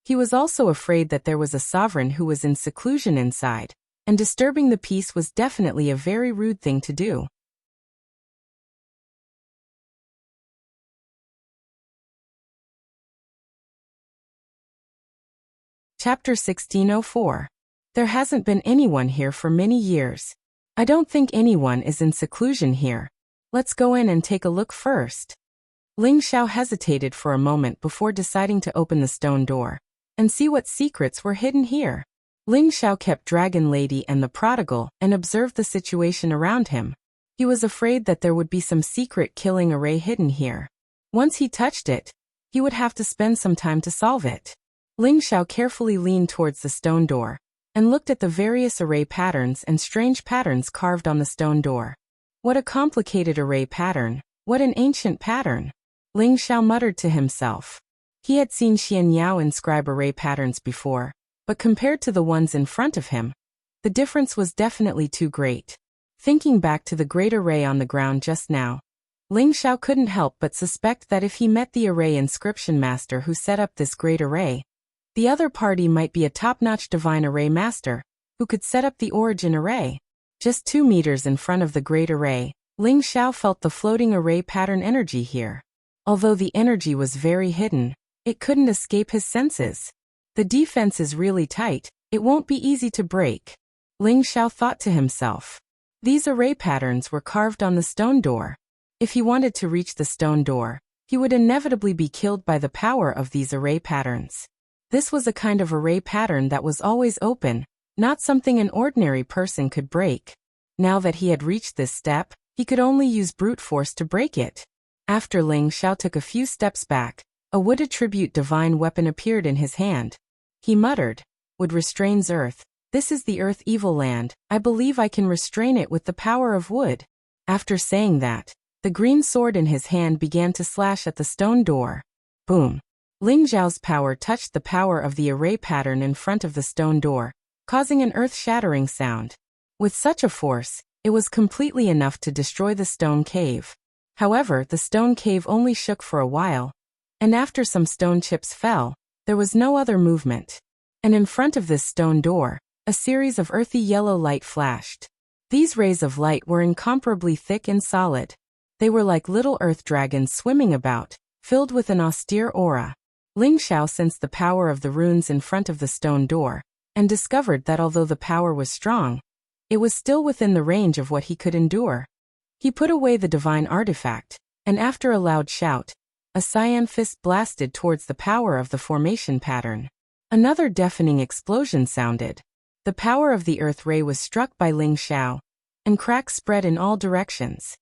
He was also afraid that there was a sovereign who was in seclusion inside, and disturbing the peace was definitely a very rude thing to do. Chapter 1604. There hasn't been anyone here for many years. I don't think anyone is in seclusion here. Let's go in and take a look first. Ling Xiao hesitated for a moment before deciding to open the stone door and see what secrets were hidden here. Ling Xiao kept Dragon Lady and the Prodigal and observed the situation around him. He was afraid that there would be some secret killing array hidden here. Once he touched it, he would have to spend some time to solve it. Ling Xiao carefully leaned towards the stone door and looked at the various array patterns and strange patterns carved on the stone door. What a complicated array pattern! What an ancient pattern! Ling Xiao muttered to himself. He had seen Xian Yao inscribe array patterns before, but compared to the ones in front of him, the difference was definitely too great. Thinking back to the great array on the ground just now, Ling Xiao couldn't help but suspect that if he met the array inscription master who set up this great array, the other party might be a top-notch divine array master who could set up the origin array. Just 2 meters in front of the great array, Ling Xiao felt the floating array pattern energy here. Although the energy was very hidden, it couldn't escape his senses. The defense is really tight, it won't be easy to break. Ling Xiao thought to himself. These array patterns were carved on the stone door. If he wanted to reach the stone door, he would inevitably be killed by the power of these array patterns. This was a kind of array pattern that was always open, not something an ordinary person could break. Now that he had reached this step, he could only use brute force to break it. After Ling Xiao took a few steps back, a wood attribute divine weapon appeared in his hand. He muttered, "Wood restrains earth. This is the earth evil land. I believe I can restrain it with the power of wood." After saying that, the green sword in his hand began to slash at the stone door. Boom! Ling Xiao's power touched the power of the array pattern in front of the stone door, causing an earth-shattering sound. With such a force, it was completely enough to destroy the stone cave. However, the stone cave only shook for a while, and after some stone chips fell, there was no other movement. And in front of this stone door, a series of earthy yellow light flashed. These rays of light were incomparably thick and solid. They were like little earth dragons swimming about, filled with an austere aura. Ling Xiao sensed the power of the runes in front of the stone door, and discovered that although the power was strong, it was still within the range of what he could endure. He put away the divine artifact, and after a loud shout, a cyan fist blasted towards the power of the formation pattern. Another deafening explosion sounded. The power of the earth ray was struck by Ling Xiao, and cracks spread in all directions.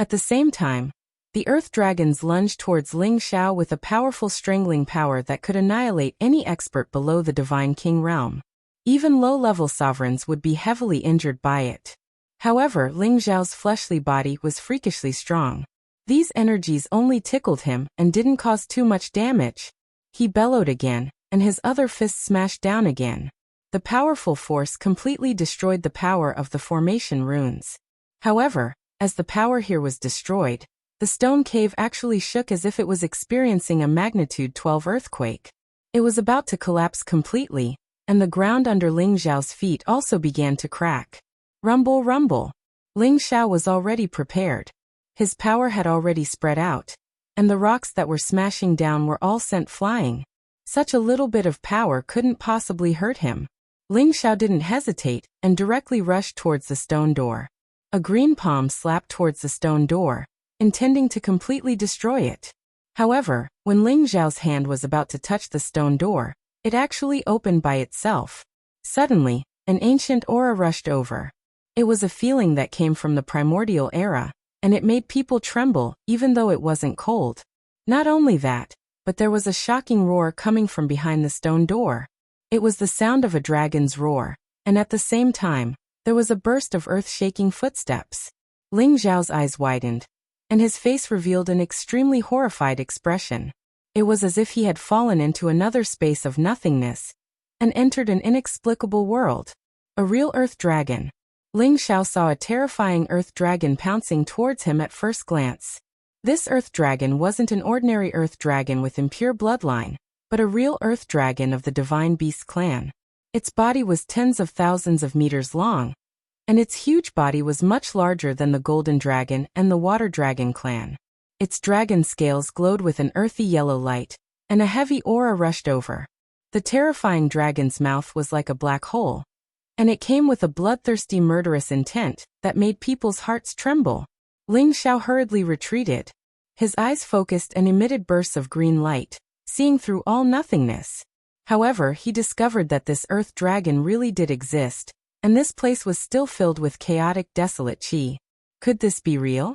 At the same time, the earth dragons lunged towards Ling Xiao with a powerful strangling power that could annihilate any expert below the divine king realm. Even low-level sovereigns would be heavily injured by it. However, Ling Xiao's fleshly body was freakishly strong. These energies only tickled him and didn't cause too much damage. He bellowed again, and his other fist smashed down again. The powerful force completely destroyed the power of the formation runes. However, as the power here was destroyed, the stone cave actually shook as if it was experiencing a magnitude 12 earthquake. It was about to collapse completely, and the ground under Ling Xiao's feet also began to crack. Rumble, rumble. Ling Xiao was already prepared. His power had already spread out, and the rocks that were smashing down were all sent flying. Such a little bit of power couldn't possibly hurt him. Ling Xiao didn't hesitate and directly rushed towards the stone door. A green palm slapped towards the stone door, intending to completely destroy it. However, when Ling Xiao's hand was about to touch the stone door, it actually opened by itself. Suddenly, an ancient aura rushed over. It was a feeling that came from the primordial era, and it made people tremble even though it wasn't cold. Not only that, but there was a shocking roar coming from behind the stone door. It was the sound of a dragon's roar, and at the same time, there was a burst of earth-shaking footsteps. Ling Xiao's eyes widened, and his face revealed an extremely horrified expression. It was as if he had fallen into another space of nothingness and entered an inexplicable world. A real earth dragon. Ling Xiao saw a terrifying earth dragon pouncing towards him at first glance. This earth dragon wasn't an ordinary earth dragon with impure bloodline, but a real earth dragon of the divine beast clan. Its body was tens of thousands of meters long, and its huge body was much larger than the golden dragon and the water dragon clan. Its dragon scales glowed with an earthy yellow light, and a heavy aura rushed over. The terrifying dragon's mouth was like a black hole, and it came with a bloodthirsty murderous intent that made people's hearts tremble. Ling Xiao hurriedly retreated. His eyes focused and emitted bursts of green light, seeing through all nothingness. However, he discovered that this earth dragon really did exist, and this place was still filled with chaotic, desolate qi. Could this be real?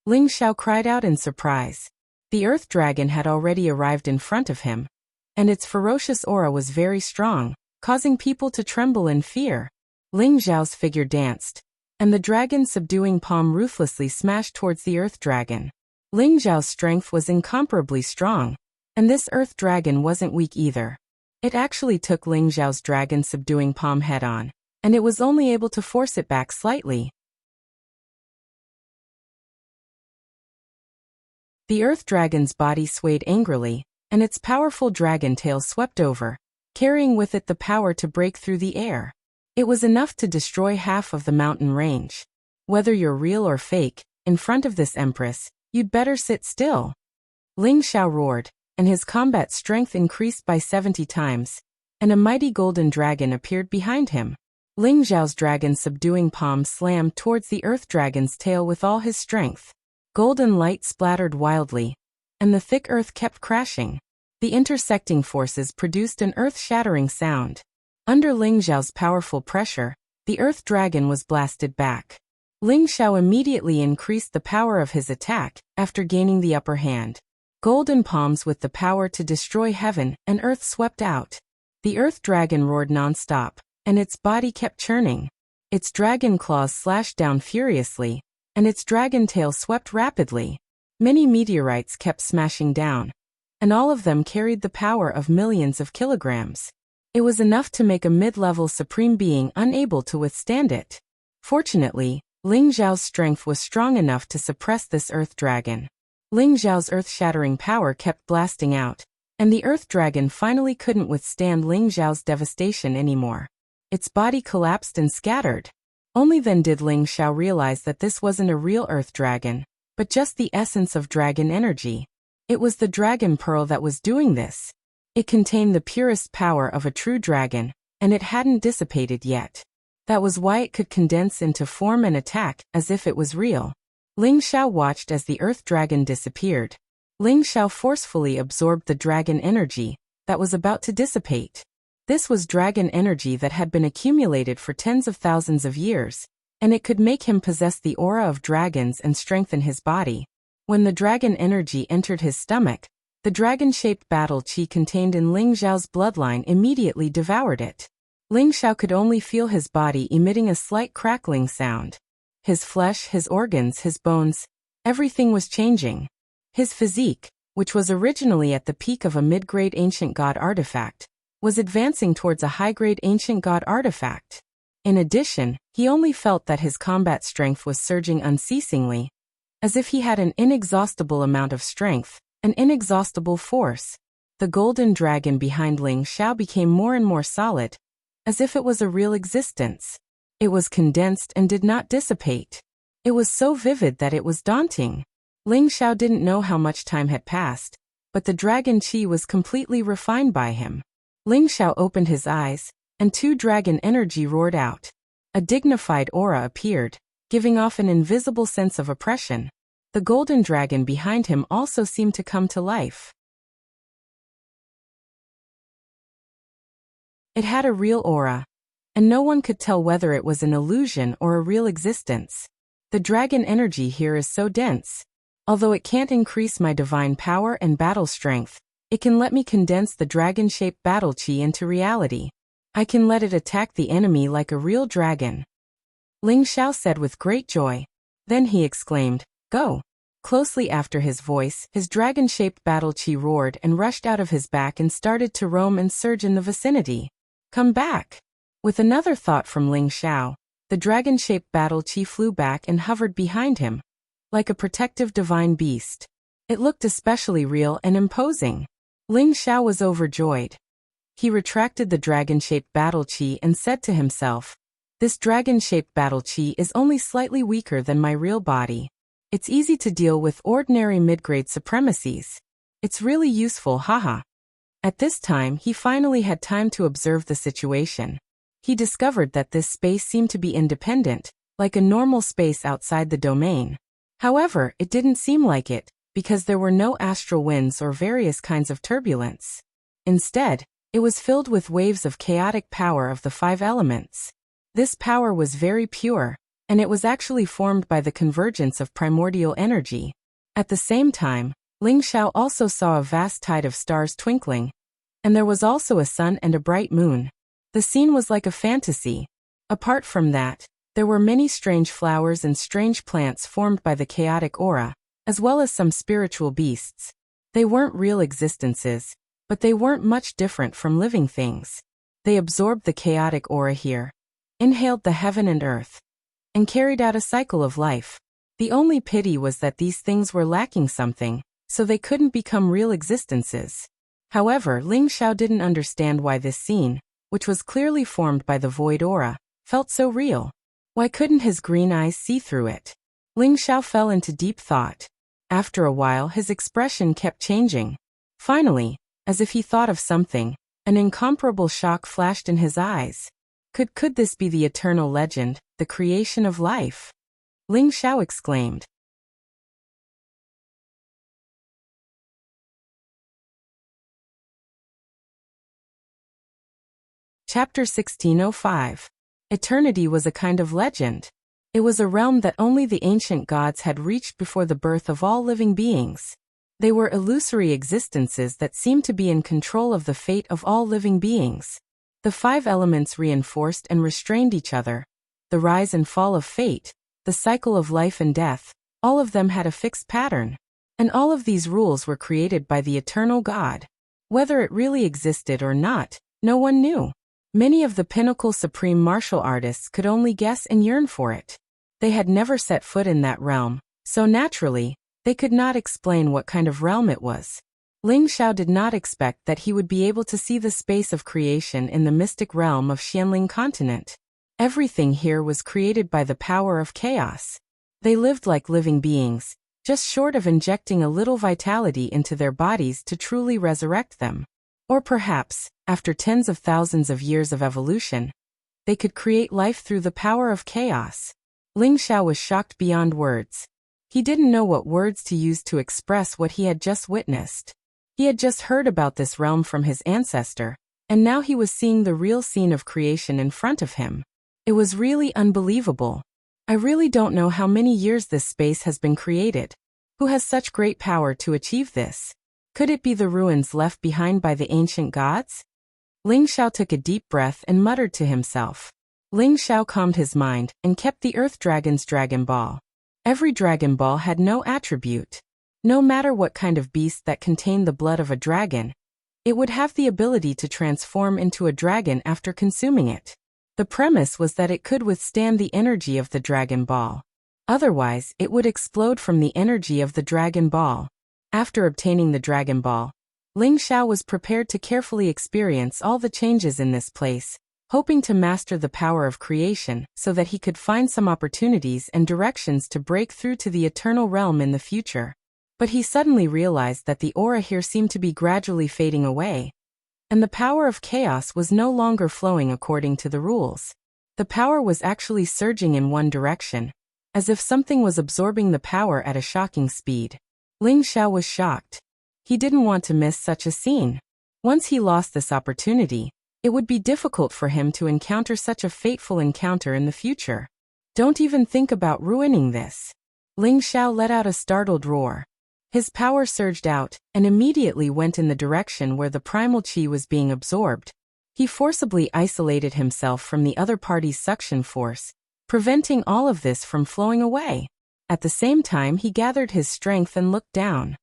Ling Xiao cried out in surprise. The earth dragon had already arrived in front of him, and its ferocious aura was very strong, causing people to tremble in fear. Ling Xiao's figure danced, and the dragon's subduing palm ruthlessly smashed towards the earth dragon. Ling Xiao's strength was incomparably strong, and this earth dragon wasn't weak either. It actually took Ling Xiao's dragon subduing palm head-on, and it was only able to force it back slightly. The earth dragon's body swayed angrily, and its powerful dragon tail swept over, carrying with it the power to break through the air. It was enough to destroy half of the mountain range. Whether you're real or fake, in front of this empress, you'd better sit still. Ling Xiao roared, and his combat strength increased by 70 times, and a mighty golden dragon appeared behind him. Ling Xiao's dragon subduing palm slammed towards the earth dragon's tail with all his strength. Golden light splattered wildly, and the thick earth kept crashing. The intersecting forces produced an earth-shattering sound. Under Ling Xiao's powerful pressure, the earth dragon was blasted back. Ling Xiao immediately increased the power of his attack after gaining the upper hand. Golden palms with the power to destroy heaven and earth swept out. The earth dragon roared non-stop, and its body kept churning. Its dragon claws slashed down furiously, and its dragon tail swept rapidly. Many meteorites kept smashing down, and all of them carried the power of millions of kilograms. It was enough to make a mid-level supreme being unable to withstand it. Fortunately, Ling Xiao's strength was strong enough to suppress this earth dragon. Ling Xiao's earth-shattering power kept blasting out, and the earth dragon finally couldn't withstand Ling Xiao's devastation anymore. Its body collapsed and scattered. Only then did Ling Xiao realize that this wasn't a real earth dragon, but just the essence of dragon energy. It was the dragon pearl that was doing this. It contained the purest power of a true dragon, and it hadn't dissipated yet. That was why it could condense into form and attack as if it was real. Ling Xiao watched as the earth dragon disappeared. Ling Xiao forcefully absorbed the dragon energy that was about to dissipate. This was dragon energy that had been accumulated for tens of thousands of years, and it could make him possess the aura of dragons and strengthen his body. When the dragon energy entered his stomach, the dragon-shaped battle qi contained in Ling Xiao's bloodline immediately devoured it. Ling Xiao could only feel his body emitting a slight crackling sound. His flesh, his organs, his bones, everything was changing. His physique, which was originally at the peak of a mid-grade ancient god artifact, was advancing towards a high-grade ancient god artifact. In addition, he only felt that his combat strength was surging unceasingly, as if he had an inexhaustible amount of strength, an inexhaustible force. The golden dragon behind Ling Xiao became more and more solid, as if it was a real existence. It was condensed and did not dissipate. It was so vivid that it was daunting. Ling Xiao didn't know how much time had passed, but the dragon qi was completely refined by him. Ling Xiao opened his eyes, and 2 dragon energy roared out. A dignified aura appeared, giving off an invisible sense of oppression. The golden dragon behind him also seemed to come to life. It had a real aura, and no one could tell whether it was an illusion or a real existence. The dragon energy here is so dense. Although it can't increase my divine power and battle strength, it can let me condense the dragon-shaped battle qi into reality. I can let it attack the enemy like a real dragon. Ling Xiao said with great joy. Then he exclaimed, "Go!" Closely after his voice, his dragon-shaped battle qi roared and rushed out of his back and started to roam and surge in the vicinity. "Come back!" With another thought from Ling Xiao, the dragon-shaped battle qi flew back and hovered behind him, like a protective divine beast. It looked especially real and imposing. Ling Xiao was overjoyed. He retracted the dragon-shaped battle qi and said to himself, "This dragon-shaped battle qi is only slightly weaker than my real body. It's easy to deal with ordinary mid-grade supremacies. It's really useful, haha. At this time, he finally had time to observe the situation. He discovered that this space seemed to be independent, like a normal space outside the domain. However, it didn't seem like it, because there were no astral winds or various kinds of turbulence. Instead, it was filled with waves of chaotic power of the 5 elements. This power was very pure, and it was actually formed by the convergence of primordial energy. At the same time, Ling Xiao also saw a vast tide of stars twinkling, and there was also a sun and a bright moon. The scene was like a fantasy. Apart from that, there were many strange flowers and strange plants formed by the chaotic aura, as well as some spiritual beasts. They weren't real existences, but they weren't much different from living things. They absorbed the chaotic aura here, inhaled the heaven and earth, and carried out a cycle of life. The only pity was that these things were lacking something, so they couldn't become real existences. However, Ling Xiao didn't understand why this scene, which was clearly formed by the void aura, felt so real. Why couldn't his green eyes see through it? Ling Xiao fell into deep thought. After a while, his expression kept changing. Finally, as if he thought of something, an incomparable shock flashed in his eyes. Could this be the eternal legend, the creation of life? Ling Xiao exclaimed. Chapter 1605. Eternity was a kind of legend. It was a realm that only the ancient gods had reached before the birth of all living beings. They were illusory existences that seemed to be in control of the fate of all living beings. The 5 elements reinforced and restrained each other. The rise and fall of fate, the cycle of life and death, all of them had a fixed pattern. And all of these rules were created by the eternal God. Whether it really existed or not, no one knew. Many of the pinnacle supreme martial artists could only guess and yearn for it. They had never set foot in that realm, so naturally, they could not explain what kind of realm it was. Ling Xiao did not expect that he would be able to see the space of creation in the mystic realm of Xianling continent. Everything here was created by the power of chaos. They lived like living beings, just short of injecting a little vitality into their bodies to truly resurrect them. Or perhaps, after tens of thousands of years of evolution, they could create life through the power of chaos. Ling Xiao was shocked beyond words. He didn't know what words to use to express what he had just witnessed. He had just heard about this realm from his ancestor, and now he was seeing the real scene of creation in front of him. It was really unbelievable. I really don't know how many years this space has been created. Who has such great power to achieve this? Could it be the ruins left behind by the ancient gods? Ling Xiao took a deep breath and muttered to himself. Ling Xiao calmed his mind and kept the Earth Dragon's Dragon Ball. Every Dragon Ball had no attribute. No matter what kind of beast that contained the blood of a dragon, it would have the ability to transform into a dragon after consuming it. The premise was that it could withstand the energy of the Dragon Ball. Otherwise, it would explode from the energy of the Dragon Ball. After obtaining the Dragon Ball, Ling Xiao was prepared to carefully experience all the changes in this place, hoping to master the power of creation so that he could find some opportunities and directions to break through to the eternal realm in the future. But he suddenly realized that the aura here seemed to be gradually fading away, and the power of chaos was no longer flowing according to the rules. The power was actually surging in one direction, as if something was absorbing the power at a shocking speed. Ling Xiao was shocked. He didn't want to miss such a scene. Once he lost this opportunity, it would be difficult for him to encounter such a fateful encounter in the future. Don't even think about ruining this. Ling Xiao let out a startled roar. His power surged out and immediately went in the direction where the primal chi was being absorbed. He forcibly isolated himself from the other party's suction force, preventing all of this from flowing away. At the same time, he gathered his strength and looked down.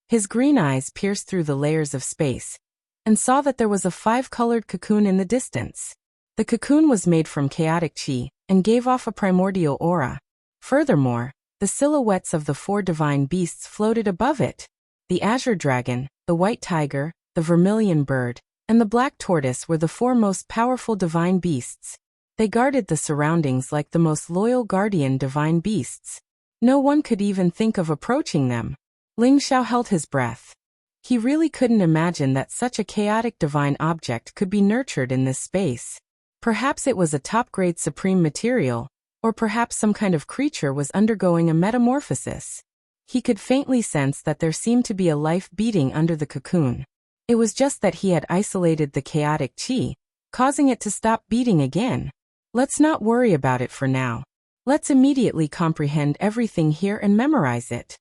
His green eyes pierced through the layers of space and saw that there was a 5-colored cocoon in the distance. The cocoon was made from chaotic chi and gave off a primordial aura. Furthermore, the silhouettes of the 4 divine beasts floated above it. The azure dragon, the white tiger, the vermilion bird, and the black tortoise were the 4 most powerful divine beasts. They guarded the surroundings like the most loyal guardian divine beasts. No one could even think of approaching them. Ling Xiao held his breath. He really couldn't imagine that such a chaotic divine object could be nurtured in this space. Perhaps it was a top-grade supreme material, or perhaps some kind of creature was undergoing a metamorphosis. He could faintly sense that there seemed to be a life beating under the cocoon. It was just that he had isolated the chaotic qi, causing it to stop beating again. Let's not worry about it for now. Let's immediately comprehend everything here and memorize it.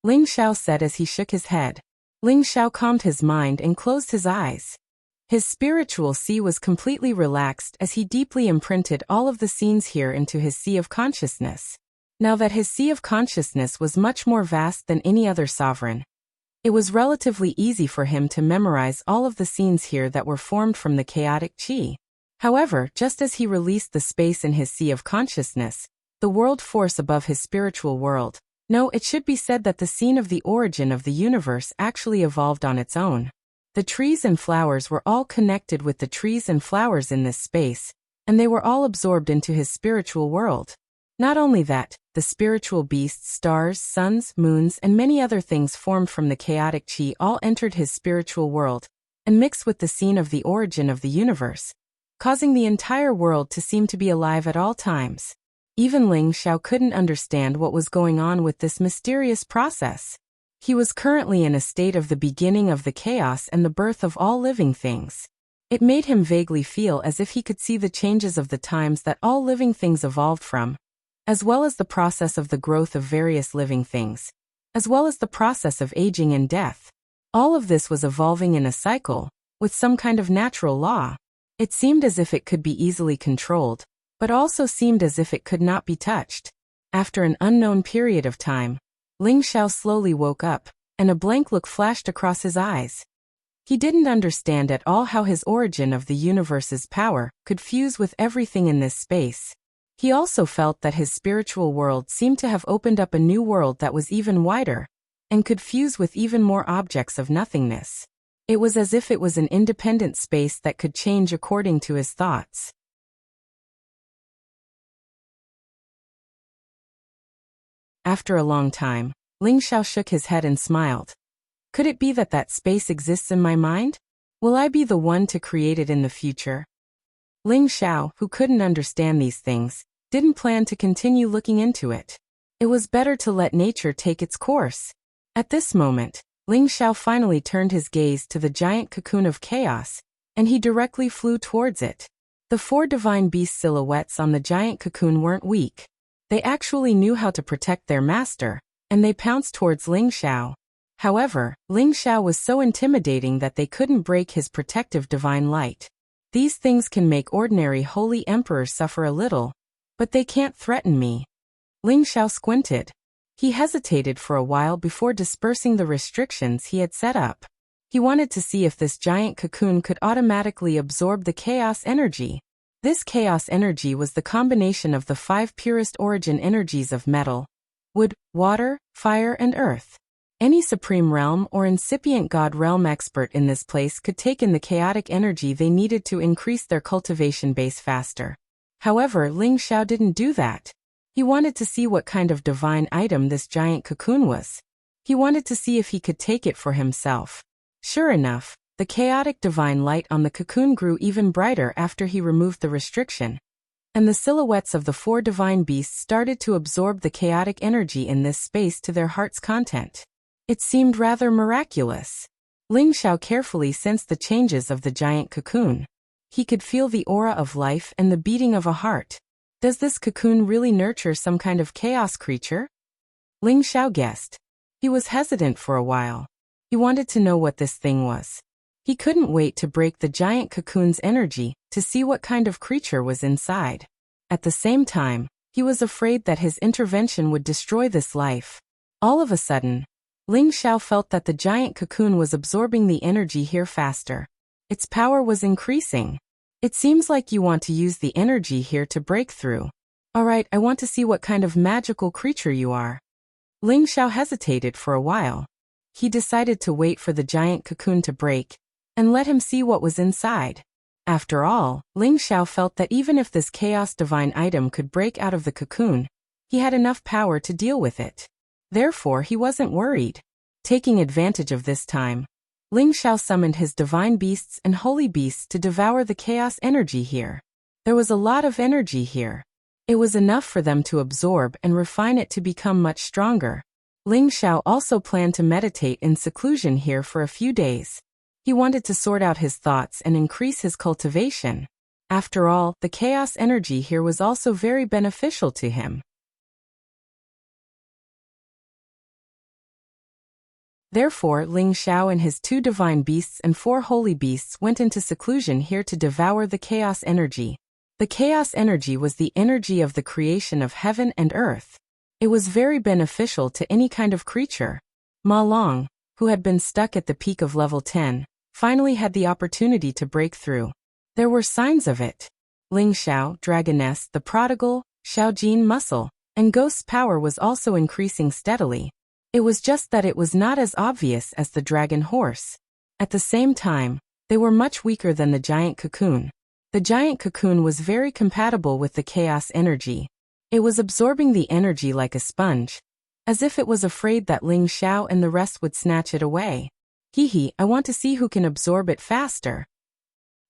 Ling Xiao said as he shook his head. Ling Xiao calmed his mind and closed his eyes. His spiritual sea was completely relaxed as he deeply imprinted all of the scenes here into his sea of consciousness. Now that his sea of consciousness was much more vast than any other sovereign, it was relatively easy for him to memorize all of the scenes here that were formed from the chaotic qi. However, just as he released the space in his sea of consciousness, the world force above his spiritual world, no, it should be said that the scene of the origin of the universe actually evolved on its own. The trees and flowers were all connected with the trees and flowers in this space, and they were all absorbed into his spiritual world. Not only that, the spiritual beasts, stars, suns, moons, and many other things formed from the chaotic qi all entered his spiritual world, and mixed with the scene of the origin of the universe, causing the entire world to seem to be alive at all times. Even Ling Xiao couldn't understand what was going on with this mysterious process. He was currently in a state of the beginning of the chaos and the birth of all living things. It made him vaguely feel as if he could see the changes of the times that all living things evolved from, as well as the process of the growth of various living things, as well as the process of aging and death. All of this was evolving in a cycle, with some kind of natural law. It seemed as if it could be easily controlled, but also seemed as if it could not be touched. After an unknown period of time, Ling Xiao slowly woke up, and a blank look flashed across his eyes. He didn't understand at all how his origin of the universe's power could fuse with everything in this space. He also felt that his spiritual world seemed to have opened up a new world that was even wider, and could fuse with even more objects of nothingness. It was as if it was an independent space that could change according to his thoughts. After a long time, Ling Xiao shook his head and smiled. Could it be that that space exists in my mind? Will I be the one to create it in the future? Ling Xiao, who couldn't understand these things, didn't plan to continue looking into it. It was better to let nature take its course. At this moment, Ling Xiao finally turned his gaze to the giant cocoon of chaos, and he directly flew towards it. The 4 divine beast silhouettes on the giant cocoon weren't weak. They actually knew how to protect their master, and they pounced towards Ling Xiao. However, Ling Xiao was so intimidating that they couldn't break his protective divine light. These things can make ordinary holy emperors suffer a little, but they can't threaten me. Ling Xiao squinted. He hesitated for a while before dispersing the restrictions he had set up. He wanted to see if this giant cocoon could automatically absorb the chaos energy. This chaos energy was the combination of the 5 purest origin energies of metal, wood, water, fire, and earth. Any supreme realm or incipient god realm expert in this place could take in the chaotic energy they needed to increase their cultivation base faster. However, Ling Xiao didn't do that. He wanted to see what kind of divine item this giant cocoon was. He wanted to see if he could take it for himself. Sure enough, the chaotic divine light on the cocoon grew even brighter after he removed the restriction, and the silhouettes of the 4 divine beasts started to absorb the chaotic energy in this space to their heart's content. It seemed rather miraculous. Ling Xiao carefully sensed the changes of the giant cocoon. He could feel the aura of life and the beating of a heart. Does this cocoon really nurture some kind of chaos creature? Ling Xiao guessed. He was hesitant for a while. He wanted to know what this thing was. He couldn't wait to break the giant cocoon's energy to see what kind of creature was inside. At the same time, he was afraid that his intervention would destroy this life. All of a sudden, Ling Xiao felt that the giant cocoon was absorbing the energy here faster. Its power was increasing. It seems like you want to use the energy here to break through. Alright, I want to see what kind of magical creature you are. Ling Xiao hesitated for a while. He decided to wait for the giant cocoon to break, and let him see what was inside. After all, Ling Xiao felt that even if this chaos divine item could break out of the cocoon, He had enough power to deal with it. Therefore, he wasn't worried. Taking advantage of this time, Ling Xiao summoned his divine beasts and holy beasts to devour the chaos energy here. There was a lot of energy here. It was enough for them to absorb and refine it to become much stronger. Ling Xiao also planned to meditate in seclusion here for a few days. He wanted to sort out his thoughts and increase his cultivation. After all, the chaos energy here was also very beneficial to him. Therefore, Ling Xiao and his 2 divine beasts and 4 holy beasts went into seclusion here to devour the chaos energy. The chaos energy was the energy of the creation of heaven and earth. It was very beneficial to any kind of creature. Ma Long, who had been stuck at the peak of level 10, finally had the opportunity to break through. There were signs of it. Ling Xiao, Dragoness, the Prodigal, Xiao Jin Muscle, and Ghost's power was also increasing steadily. It was just that it was not as obvious as the Dragon Horse. At the same time, they were much weaker than the Giant Cocoon. The Giant Cocoon was very compatible with the chaos energy. It was absorbing the energy like a sponge, as if it was afraid that Ling Xiao and the rest would snatch it away. Hee, I want to see who can absorb it faster.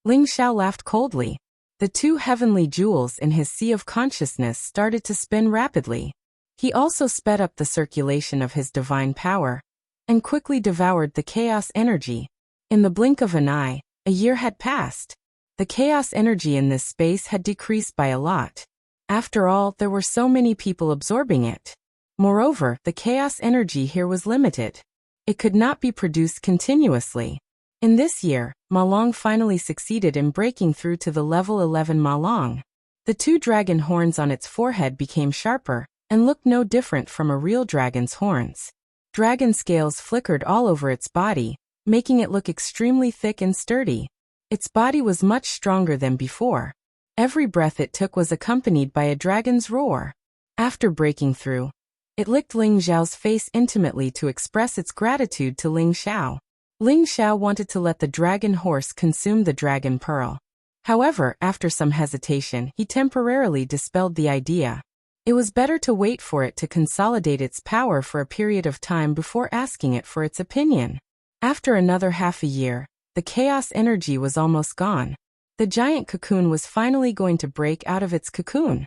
Ling Xiao laughed coldly. The 2 heavenly jewels in his sea of consciousness started to spin rapidly. He also sped up the circulation of his divine power, and quickly devoured the chaos energy. In the blink of an eye, a year had passed. The chaos energy in this space had decreased by a lot. After all, there were so many people absorbing it. Moreover, the chaos energy here was limited. It could not be produced continuously. In this year, Ma Long finally succeeded in breaking through to the level 11 Ma Long. The 2 dragon horns on its forehead became sharper, and looked no different from a real dragon's horns. Dragon scales flickered all over its body, making it look extremely thick and sturdy. Its body was much stronger than before. Every breath it took was accompanied by a dragon's roar. After breaking through, it licked Ling Xiao's face intimately to express its gratitude to Ling Xiao. Ling Xiao wanted to let the dragon horse consume the dragon pearl. However, after some hesitation, he temporarily dispelled the idea. It was better to wait for it to consolidate its power for a period of time before asking it for its opinion. After another half a year, the chaos energy was almost gone. The giant cocoon was finally going to break out of its cocoon.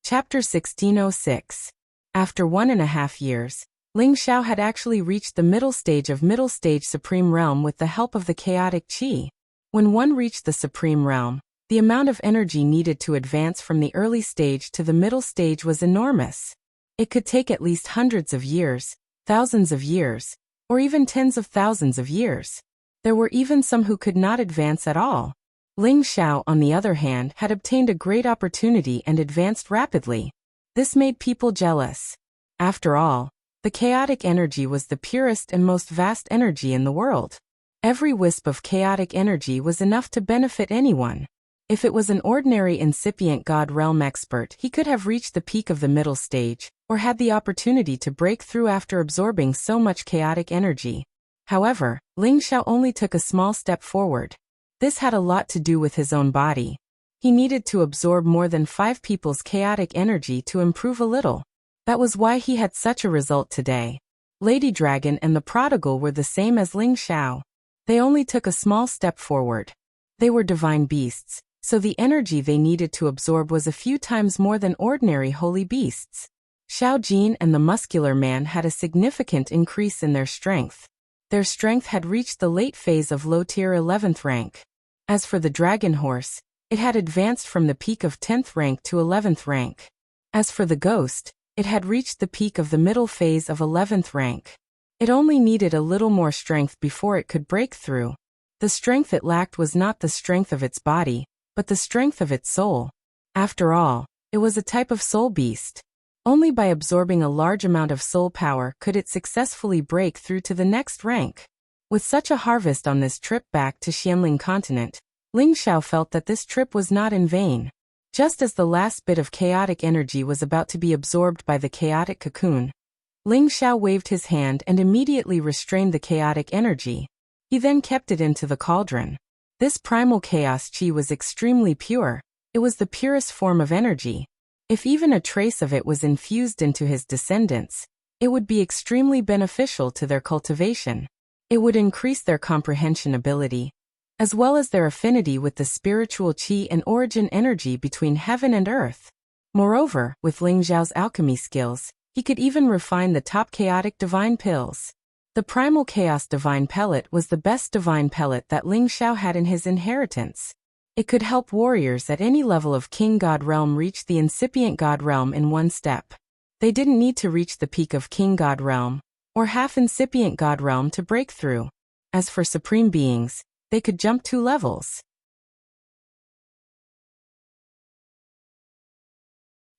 Chapter 1606. After 1.5 years, Ling Xiao had actually reached the middle stage of Middle Stage Supreme Realm with the help of the chaotic qi. When one reached the Supreme Realm, the amount of energy needed to advance from the early stage to the middle stage was enormous. It could take at least hundreds of years, thousands of years, or even tens of thousands of years. There were even some who could not advance at all. Ling Xiao, on the other hand, had obtained a great opportunity and advanced rapidly. This made people jealous. After all, the chaotic energy was the purest and most vast energy in the world. Every wisp of chaotic energy was enough to benefit anyone. If it was an ordinary incipient God realm expert, he could have reached the peak of the middle stage, or had the opportunity to break through after absorbing so much chaotic energy. However, Ling Xiao only took a small step forward. This had a lot to do with his own body. He needed to absorb more than 5 people's chaotic energy to improve a little. That was why he had such a result today. Lady Dragon and the Prodigal were the same as Ling Xiao. They only took a small step forward. They were divine beasts, so the energy they needed to absorb was a few times more than ordinary holy beasts. Xiao Jin and the muscular man had a significant increase in their strength. Their strength had reached the late phase of low-tier 11th rank. As for the dragon horse, it had advanced from the peak of 10th rank to 11th rank. As for the ghost, it had reached the peak of the middle phase of 11th rank. It only needed a little more strength before it could break through. The strength it lacked was not the strength of its body, but the strength of its soul. After all, it was a type of soul beast. Only by absorbing a large amount of soul power could it successfully break through to the next rank. With such a harvest on this trip back to Xianling continent, Ling Xiao felt that this trip was not in vain. Just as the last bit of chaotic energy was about to be absorbed by the chaotic cocoon, Ling Xiao waved his hand and immediately restrained the chaotic energy. He then kept it into the cauldron. This primal chaos chi was extremely pure. It was the purest form of energy. If even a trace of it was infused into his descendants, it would be extremely beneficial to their cultivation. It would increase their comprehension ability, as well as their affinity with the spiritual chi and origin energy between heaven and earth. Moreover, with Ling Xiao's alchemy skills, he could even refine the top chaotic divine pills. The primal chaos divine pellet was the best divine pellet that Ling Xiao had in his inheritance. It could help warriors at any level of King God Realm reach the incipient God Realm in one step. They didn't need to reach the peak of King God Realm, or half incipient God Realm to break through. As for supreme beings, they could jump 2 levels.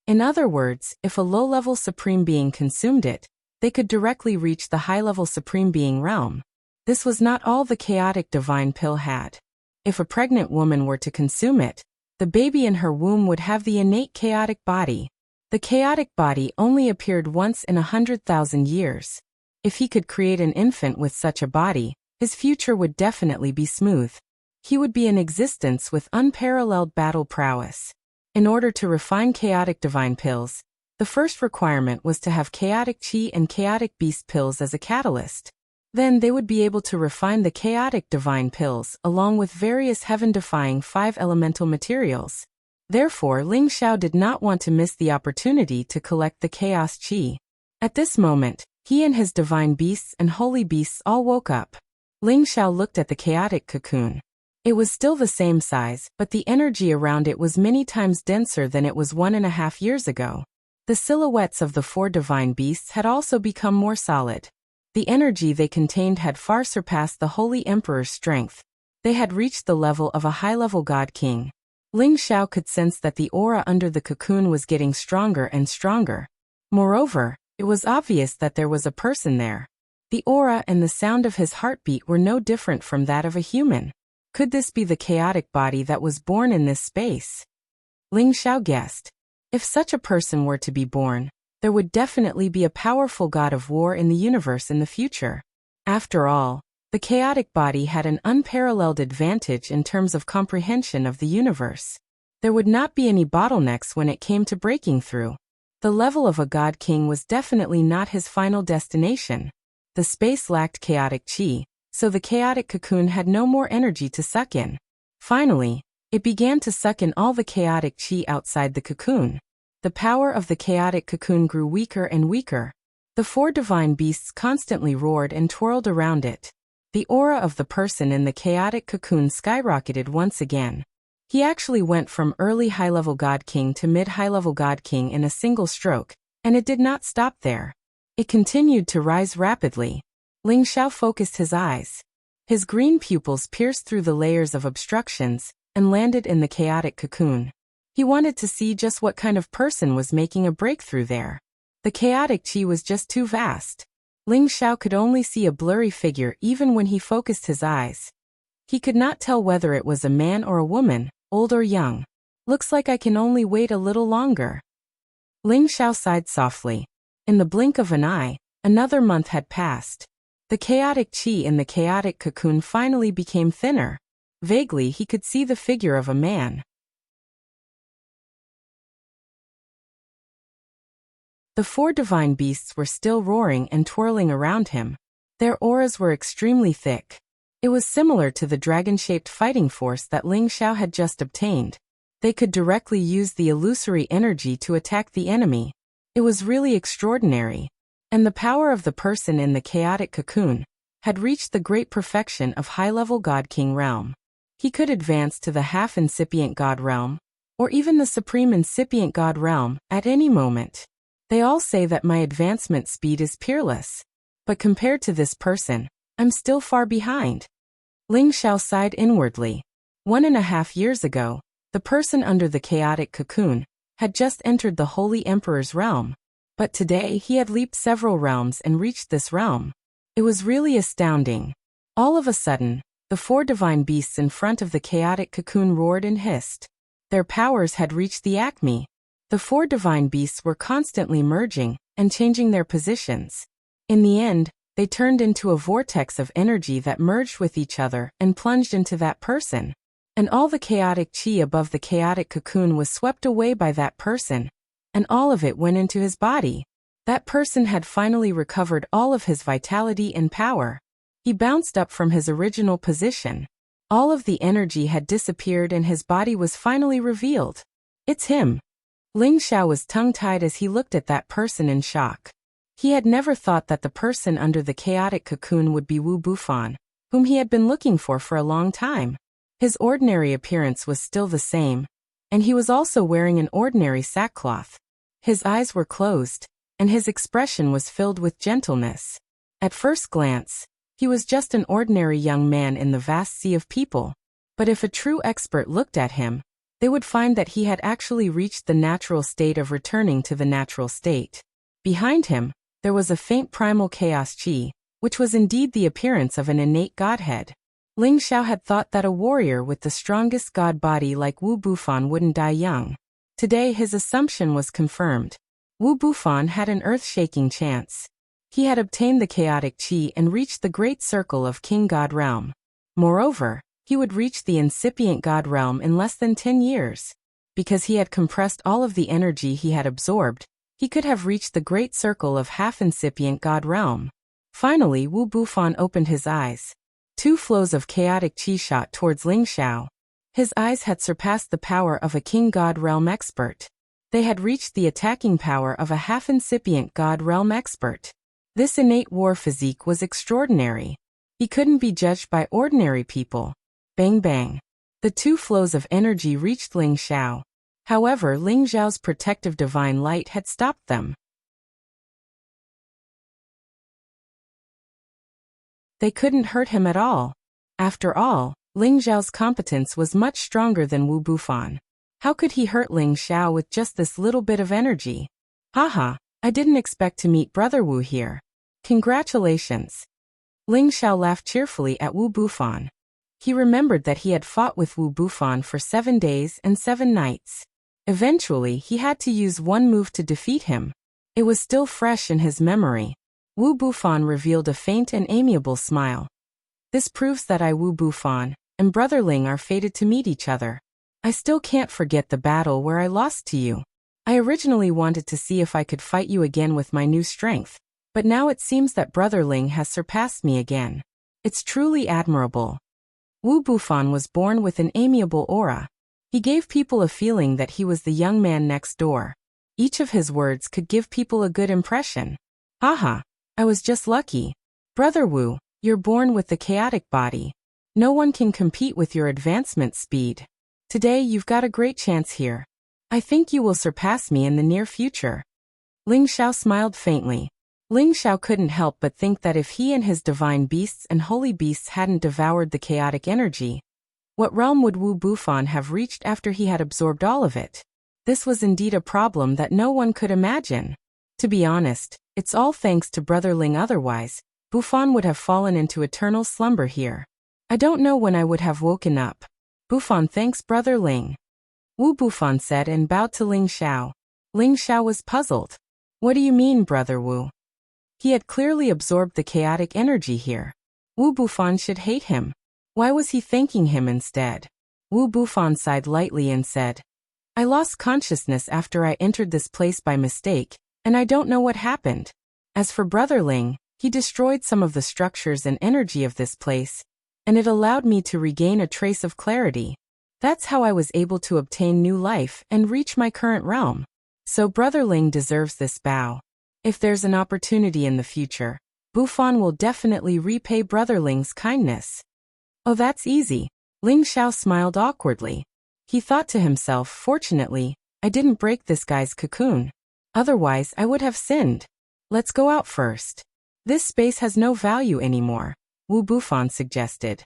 In other words, if a low-level supreme being consumed it, they could directly reach the high-level supreme being realm. This was not all the chaotic divine pill had. If a pregnant woman were to consume it, the baby in her womb would have the innate chaotic body. The chaotic body only appeared once in 100,000 years. If he could create an infant with such a body, his future would definitely be smooth. He would be in existence with unparalleled battle prowess. In order to refine chaotic divine pills, the first requirement was to have chaotic chi and chaotic beast pills as a catalyst. Then they would be able to refine the chaotic divine pills along with various heaven-defying 5 elemental materials. Therefore, Ling Xiao did not want to miss the opportunity to collect the chaos chi. At this moment, he and his divine beasts and holy beasts all woke up. Ling Xiao looked at the chaotic cocoon. It was still the same size, but the energy around it was many times denser than it was 1.5 years ago. The silhouettes of the 4 divine beasts had also become more solid. The energy they contained had far surpassed the Holy Emperor's strength. They had reached the level of a high-level God King. Ling Xiao could sense that the aura under the cocoon was getting stronger and stronger. Moreover, it was obvious that there was a person there. The aura and the sound of his heartbeat were no different from that of a human. Could this be the chaotic body that was born in this space? Ling Xiao guessed. If such a person were to be born, there would definitely be a powerful god of war in the universe in the future. After all, the chaotic body had an unparalleled advantage in terms of comprehension of the universe. There would not be any bottlenecks when it came to breaking through. The level of a god king was definitely not his final destination. The space lacked chaotic chi, so the chaotic cocoon had no more energy to suck in. Finally, it began to suck in all the chaotic chi outside the cocoon. The power of the chaotic cocoon grew weaker and weaker. The 4 divine beasts constantly roared and twirled around it. The aura of the person in the chaotic cocoon skyrocketed once again. He actually went from early high-level God King to mid-high-level God King in a single stroke, and it did not stop there. It continued to rise rapidly. Ling Xiao focused his eyes. His green pupils pierced through the layers of obstructions and landed in the chaotic cocoon. He wanted to see just what kind of person was making a breakthrough there. The chaotic chi was just too vast. Ling Xiao could only see a blurry figure even when he focused his eyes. He could not tell whether it was a man or a woman, old or young. Looks like I can only wait a little longer. Ling Xiao sighed softly. In the blink of an eye, another month had passed. The chaotic chi in the chaotic cocoon finally became thinner. Vaguely he could see the figure of a man. The 4 divine beasts were still roaring and twirling around him. Their auras were extremely thick. It was similar to the dragon-shaped fighting force that Ling Xiao had just obtained. They could directly use the illusory energy to attack the enemy. It was really extraordinary. And the power of the person in the chaotic cocoon had reached the great perfection of high-level God King realm. He could advance to the half-incipient God realm, or even the supreme incipient God realm, at any moment. They all say that my advancement speed is peerless. But compared to this person, I'm still far behind. Ling Xiao sighed inwardly. 1.5 years ago, the person under the chaotic cocoon had just entered the Holy Emperor's realm. But today he had leaped several realms and reached this realm. It was really astounding. All of a sudden, the 4 divine beasts in front of the chaotic cocoon roared and hissed. Their powers had reached the acme. The 4 divine beasts were constantly merging and changing their positions. In the end, they turned into a vortex of energy that merged with each other and plunged into that person. And all the chaotic chi above the chaotic cocoon was swept away by that person, and all of it went into his body. That person had finally recovered all of his vitality and power. He bounced up from his original position. All of the energy had disappeared and his body was finally revealed. It's him. Ling Xiao was tongue-tied as he looked at that person in shock. He had never thought that the person under the chaotic cocoon would be Wu Bufan, whom he had been looking for a long time. His ordinary appearance was still the same, and he was also wearing an ordinary sackcloth. His eyes were closed, and his expression was filled with gentleness. At first glance, he was just an ordinary young man in the vast sea of people. But if a true expert looked at him, they would find that he had actually reached the natural state of returning to the natural state. Behind him, there was a faint primal chaos chi, which was indeed the appearance of an innate godhead. Ling Xiao had thought that a warrior with the strongest god body like Wu Bufan wouldn't die young. Today his assumption was confirmed. Wu Bufan had an earth-shaking chance. He had obtained the chaotic chi and reached the great circle of King God Realm. Moreover, he would reach the incipient God Realm in less than 10 years. Because he had compressed all of the energy he had absorbed, he could have reached the great circle of half-incipient God Realm. Finally, Wu Bufan opened his eyes. 2 flows of chaotic chi shot towards Ling Xiao. His eyes had surpassed the power of a King God Realm expert. They had reached the attacking power of a half-incipient God Realm expert. This innate war physique was extraordinary. He couldn't be judged by ordinary people. Bang bang. The 2 flows of energy reached Ling Xiao. However, Ling Xiao's protective divine light had stopped them. They couldn't hurt him at all. After all, Ling Xiao's competence was much stronger than Wu Bufan. How could he hurt Ling Xiao with just this little bit of energy? Haha, I didn't expect to meet Brother Wu here. Congratulations. Ling Xiao laughed cheerfully at Wu Bufan. He remembered that he had fought with Wu Bufan for 7 days and 7 nights. Eventually, he had to use one move to defeat him. It was still fresh in his memory. Wu Bufan revealed a faint and amiable smile. This proves that I, Wu Bufan, and Brother Ling are fated to meet each other. I still can't forget the battle where I lost to you. I originally wanted to see if I could fight you again with my new strength, but now it seems that Brother Ling has surpassed me again. It's truly admirable. Wu Bufan was born with an amiable aura. He gave people a feeling that he was the young man next door. Each of his words could give people a good impression. Haha, I was just lucky. Brother Wu, you're born with the chaotic body. No one can compete with your advancement speed. Today you've got a great chance here. I think you will surpass me in the near future. Ling Xiao smiled faintly. Ling Xiao couldn't help but think that if he and his divine beasts and holy beasts hadn't devoured the chaotic energy, what realm would Wu Bufan have reached after he had absorbed all of it? This was indeed a problem that no one could imagine. To be honest, it's all thanks to Brother Ling, otherwise, Bufan would have fallen into eternal slumber here. I don't know when I would have woken up. Bufan thanks Brother Ling. Wu Bufan said and bowed to Ling Xiao. Ling Xiao was puzzled. What do you mean, Brother Wu? He had clearly absorbed the chaotic energy here. Wu Bufan should hate him. Why was he thanking him instead? Wu Bufan sighed lightly and said, I lost consciousness after I entered this place by mistake, and I don't know what happened. As for Brother Ling, he destroyed some of the structures and energy of this place, and it allowed me to regain a trace of clarity. That's how I was able to obtain new life and reach my current realm. So Brother Ling deserves this bow. If there's an opportunity in the future, Bufan will definitely repay Brother Ling's kindness. Oh, that's easy. Ling Xiao smiled awkwardly. He thought to himself, fortunately, I didn't break this guy's cocoon. Otherwise, I would have sinned. Let's go out first. This space has no value anymore, Wu Bufan suggested.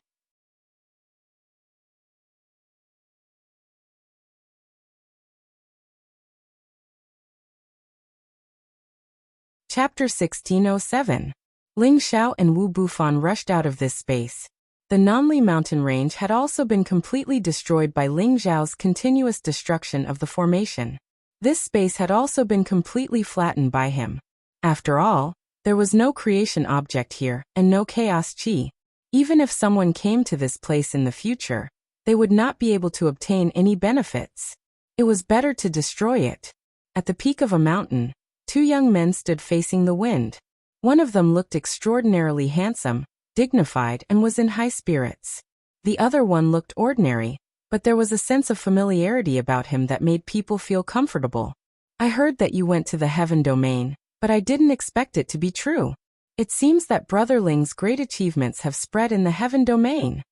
Chapter 1607. Ling Xiao and Wu Bufan rushed out of this space. The Nanli mountain range had also been completely destroyed by Ling Xiao's continuous destruction of the formation. This space had also been completely flattened by him. After all, There was no creation object here, and no chaos chi. Even if someone came to this place in the future, they would not be able to obtain any benefits. It was better to destroy it. At the peak of a mountain, two young men stood facing the wind. One of them looked extraordinarily handsome, dignified, and was in high spirits. The other one looked ordinary, but there was a sense of familiarity about him that made people feel comfortable. I heard that you went to the heaven domain, but I didn't expect it to be true. It seems that Brother Ling's great achievements have spread in the heaven domain.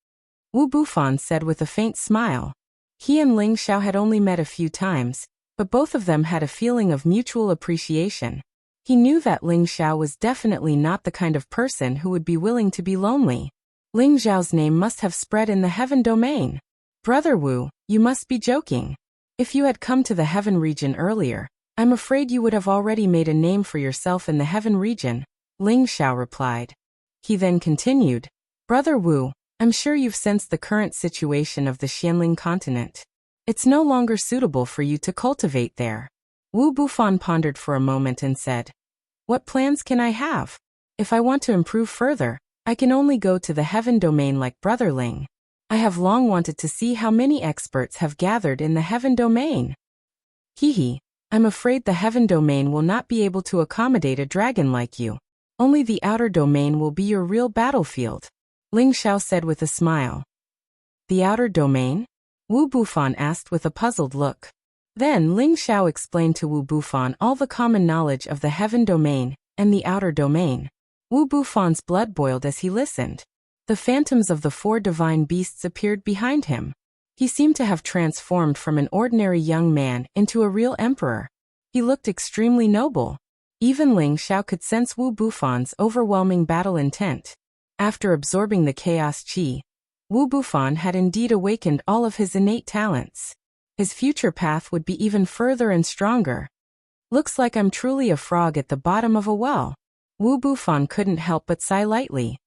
Wu Bufan said with a faint smile. He and Ling Xiao had only met a few times, but both of them had a feeling of mutual appreciation. He knew that Ling Xiao was definitely not the kind of person who would be willing to be lonely. Ling Xiao's name must have spread in the heaven domain. Brother Wu, you must be joking. If you had come to the heaven region earlier, I'm afraid you would have already made a name for yourself in the heaven region, Ling Xiao replied. He then continued, Brother Wu, I'm sure you've sensed the current situation of the Xianling continent. It's no longer suitable for you to cultivate there. Wu Bufan pondered for a moment and said, What plans can I have? If I want to improve further, I can only go to the heaven domain like Brother Ling. I have long wanted to see how many experts have gathered in the heaven domain. I'm afraid the heaven domain will not be able to accommodate a dragon like you. Only the outer domain will be your real battlefield, Ling Xiao said with a smile. The outer domain? Wu Bufan asked with a puzzled look. Then Ling Xiao explained to Wu Bufan all the common knowledge of the heaven domain and the outer domain. Wu Bufan's blood boiled as he listened. The phantoms of the four divine beasts appeared behind him. He seemed to have transformed from an ordinary young man into a real emperor. He looked extremely noble. Even Ling Xiao could sense Wu Bufan's overwhelming battle intent. After absorbing the chaos chi, Wu Bufan had indeed awakened all of his innate talents. His future path would be even further and stronger. Looks like I'm truly a frog at the bottom of a well. Wu Bufan couldn't help but sigh lightly.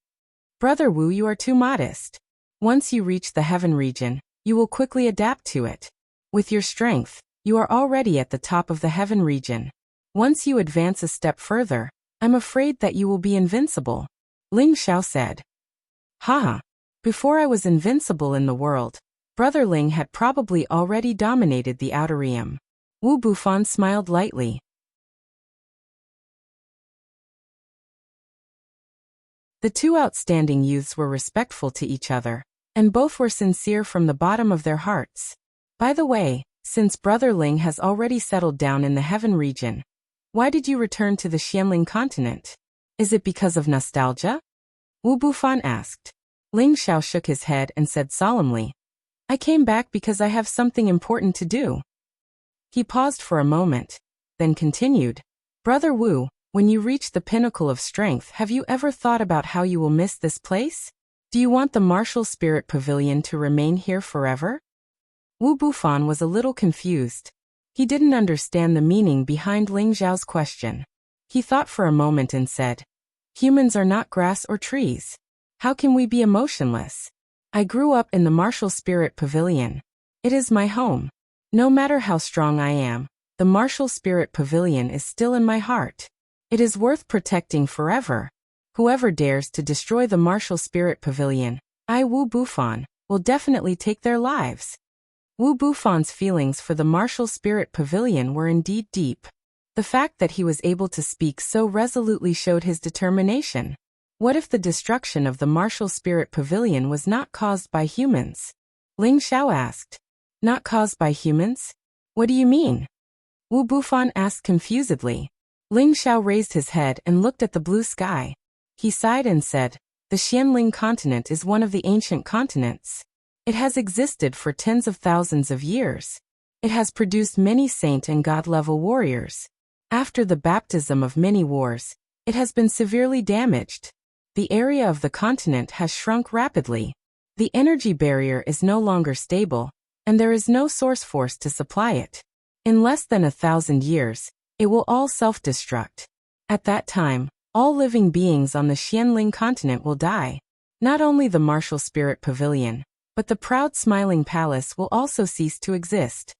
Brother Wu, you are too modest. Once you reach the heaven region, you will quickly adapt to it. With your strength, you are already at the top of the heaven region. Once you advance a step further, I'm afraid that you will be invincible, Ling Xiao said. Haha. Before I was invincible in the world, Brother Ling had probably already dominated the outer realm. Wu Bufan smiled lightly. The two outstanding youths were respectful to each other, and both were sincere from the bottom of their hearts. By the way, since Brother Ling has already settled down in the heaven region, why did you return to the Xianling continent? Is it because of nostalgia? Wu Bufan asked. Ling Xiao shook his head and said solemnly, I came back because I have something important to do. He paused for a moment, then continued, Brother Wu, when you reach the pinnacle of strength, have you ever thought about how you will miss this place? Do you want the martial spirit pavilion to remain here forever? Wu Bufan was a little confused. He didn't understand the meaning behind Ling Xiao's question. He thought for a moment and said, Humans are not grass or trees. How can we be emotionless? I grew up in the martial spirit pavilion. It is my home. No matter how strong I am, the martial spirit pavilion is still in my heart. It is worth protecting forever. Whoever dares to destroy the martial spirit pavilion, I, Wu Bufan, will definitely take their lives. Wu Bufan's feelings for the martial spirit pavilion were indeed deep. The fact that he was able to speak so resolutely showed his determination. What if the destruction of the martial spirit pavilion was not caused by humans? Ling Xiao asked. Not caused by humans? What do you mean? Wu Bufan asked confusedly. Ling Xiao raised his head and looked at the blue sky. He sighed and said, The Xianling continent is one of the ancient continents. It has existed for tens of thousands of years. It has produced many saint and god-level warriors. After the baptism of many wars, it has been severely damaged. The area of the continent has shrunk rapidly. The energy barrier is no longer stable, and there is no source force to supply it. In less than 1,000 years, it will all self-destruct. At that time, all living beings on the Xianling continent will die. Not only the martial spirit pavilion, but the proud smiling palace will also cease to exist.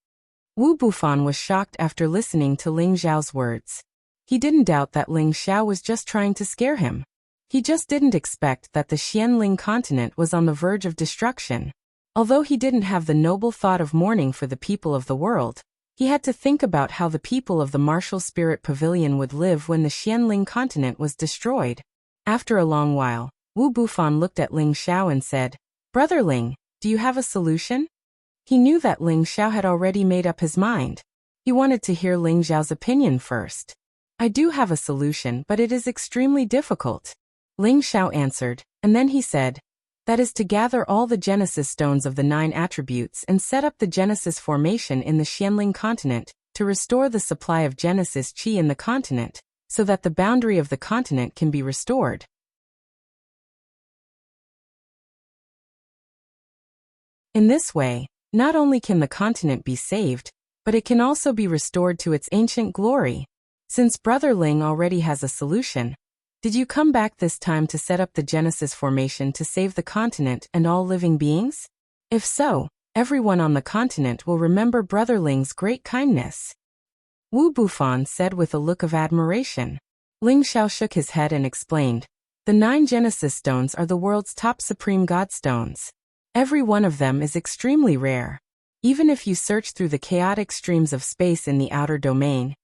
Wu Bufan was shocked after listening to Ling Xiao's words. He didn't doubt that Ling Xiao was just trying to scare him. He just didn't expect that the Xianling continent was on the verge of destruction. Although he didn't have the noble thought of mourning for the people of the world, he had to think about how the people of the martial spirit pavilion would live when the Xianling continent was destroyed. After a long while, Wu Bufan looked at Ling Xiao and said, "Brother Ling, do you have a solution?" He knew that Ling Xiao had already made up his mind. He wanted to hear Ling Xiao's opinion first. "I do have a solution, but it is extremely difficult," Ling Xiao answered, and then he said, "That is to gather all the Genesis stones of the 9 attributes and set up the Genesis formation in the Xianling continent, to restore the supply of Genesis Qi in the continent, so that the boundary of the continent can be restored." In this way, not only can the continent be saved, but it can also be restored to its ancient glory. Since Brother Ling already has a solution, did you come back this time to set up the Genesis formation to save the continent and all living beings? If so, everyone on the continent will remember Brother Ling's great kindness. Wu Bufan said with a look of admiration. Ling Xiao shook his head and explained, "The 9 Genesis stones are the world's top supreme god stones. Every one of them is extremely rare. Even if you search through the chaotic streams of space in the outer domain,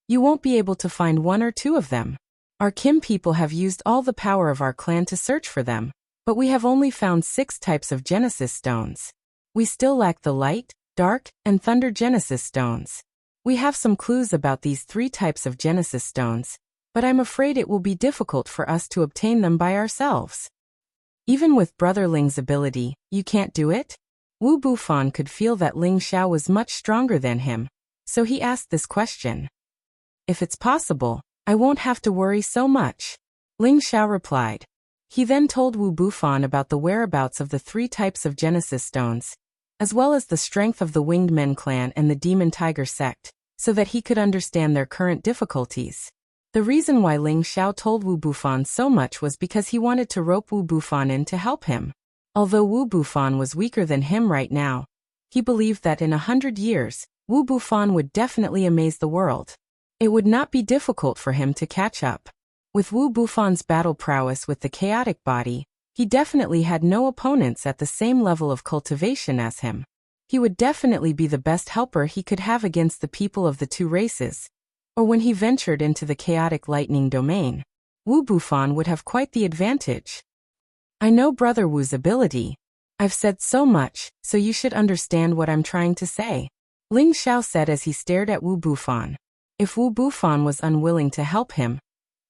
you won't be able to find 1 or 2 of them. Our Kim people have used all the power of our clan to search for them, but we have only found 6 types of Genesis stones. We still lack the light, dark, and thunder Genesis stones. We have some clues about these 3 types of Genesis stones, but I'm afraid it will be difficult for us to obtain them by ourselves." Even with Brother Ling's ability, you can't do it? Wu Bufan could feel that Ling Xiao was much stronger than him, so he asked this question. "If it's possible, I won't have to worry so much," Ling Xiao replied. He then told Wu Bufan about the whereabouts of the 3 types of Genesis stones, as well as the strength of the Winged Men clan and the Demon Tiger sect, so that he could understand their current difficulties. The reason why Ling Xiao told Wu Bufan so much was because he wanted to rope Wu Bufan in to help him. Although Wu Bufan was weaker than him right now, he believed that in 100 years, Wu Bufan would definitely amaze the world. It would not be difficult for him to catch up. With Wu Bufan's battle prowess with the chaotic body, he definitely had no opponents at the same level of cultivation as him. He would definitely be the best helper he could have against the people of the 2 races. Or when he ventured into the chaotic lightning domain, Wu Bufan would have quite the advantage. "I know Brother Wu's ability. I've said so much, so you should understand what I'm trying to say," Ling Xiao said as he stared at Wu Bufan. If Wu Bufan was unwilling to help him,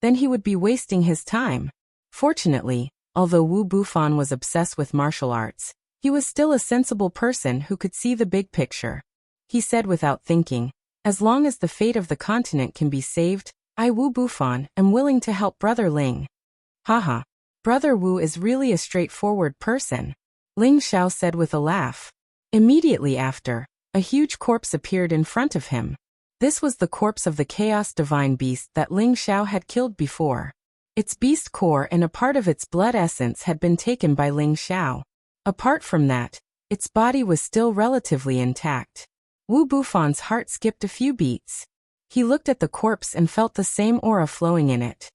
then he would be wasting his time. Fortunately, although Wu Bufan was obsessed with martial arts, he was still a sensible person who could see the big picture. He said without thinking, "As long as the fate of the continent can be saved, I, Wu Bufan, am willing to help Brother Ling." "Haha, Brother Wu is really a straightforward person," Ling Xiao said with a laugh. Immediately after, a huge corpse appeared in front of him. This was the corpse of the Chaos Divine Beast that Ling Xiao had killed before. Its beast core and a part of its blood essence had been taken by Ling Xiao. Apart from that, its body was still relatively intact. Wu Bufan's heart skipped a few beats. He looked at the corpse and felt the same aura flowing in it.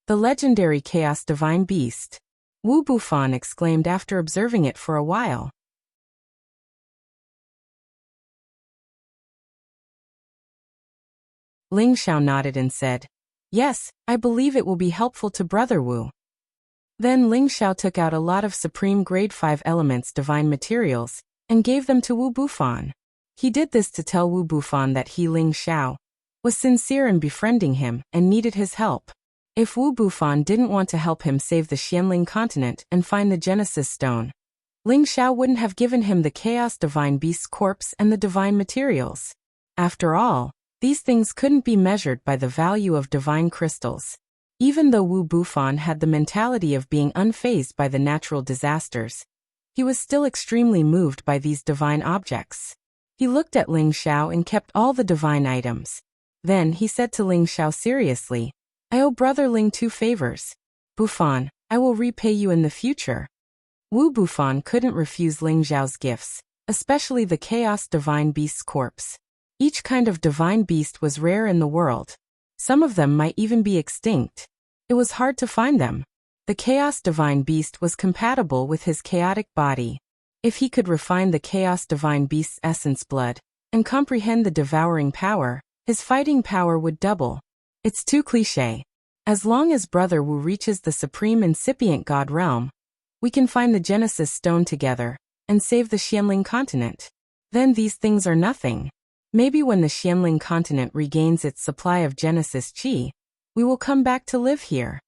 "The legendary Chaos Divine Beast," Wu Bufan exclaimed after observing it for a while. Ling Xiao nodded and said, "Yes, I believe it will be helpful to Brother Wu." Then Ling Xiao took out a lot of supreme grade 5 elements divine materials, and gave them to Wu Bufan. He did this to tell Wu Bufan that he, Ling Xiao, was sincere in befriending him and needed his help. If Wu Bufan didn't want to help him save the Xianling continent and find the Genesis stone, Ling Xiao wouldn't have given him the Chaos Divine Beast's corpse and the divine materials. After all, these things couldn't be measured by the value of divine crystals. Even though Wu Bufan had the mentality of being unfazed by the natural disasters, he was still extremely moved by these divine objects. He looked at Ling Xiao and kept all the divine items. Then he said to Ling Xiao seriously, "I owe Brother Ling 2 favors. Bufan, I will repay you in the future." Wu Bufan couldn't refuse Ling Xiao's gifts, especially the Chaos Divine Beast's corpse. Each kind of divine beast was rare in the world. Some of them might even be extinct. It was hard to find them. The Chaos Divine Beast was compatible with his chaotic body. If he could refine the Chaos Divine Beast's essence blood and comprehend the devouring power, his fighting power would double. It's too cliché. As long as Brother Wu reaches the supreme incipient God realm, we can find the Genesis Stone together and save the Xianling continent. Then these things are nothing. Maybe when the Xianling continent regains its supply of Genesis Qi, we will come back to live here.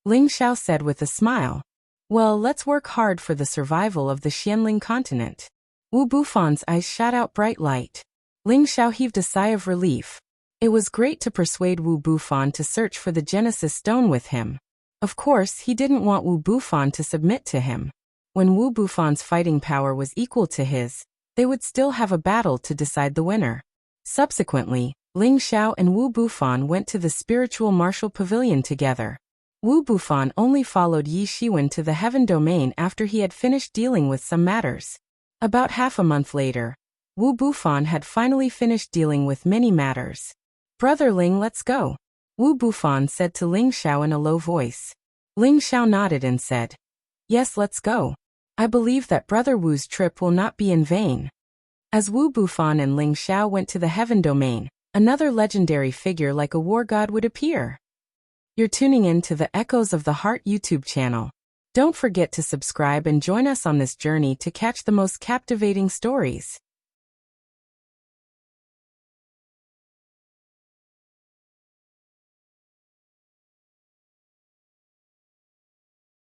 Ling Xiao said with a smile. Well, let's work hard for the survival of the Xianling continent. Wu Bufan's eyes shot out bright light. Ling Xiao heaved a sigh of relief. It was great to persuade Wu Bufan to search for the Genesis Stone with him. Of course, he didn't want Wu Bufan to submit to him. When Wu Bufan's fighting power was equal to his, they would still have a battle to decide the winner. Subsequently, Ling Xiao and Wu Bufan went to the spiritual martial pavilion together. Wu Bufan only followed Yi Shiwen to the heaven domain after he had finished dealing with some matters. About half a month later, Wu Bufan had finally finished dealing with many matters. Brother Ling, let's go, Wu Bufan said to Ling Xiao in a low voice. Ling Xiao nodded and said, Yes, let's go. I believe that Brother Wu's trip will not be in vain. As Wu Bufan and Ling Xiao went to the heaven domain, another legendary figure like a war god would appear. You're tuning in to the Echoes of the Heart YouTube channel. Don't forget to subscribe and join us on this journey to catch the most captivating stories.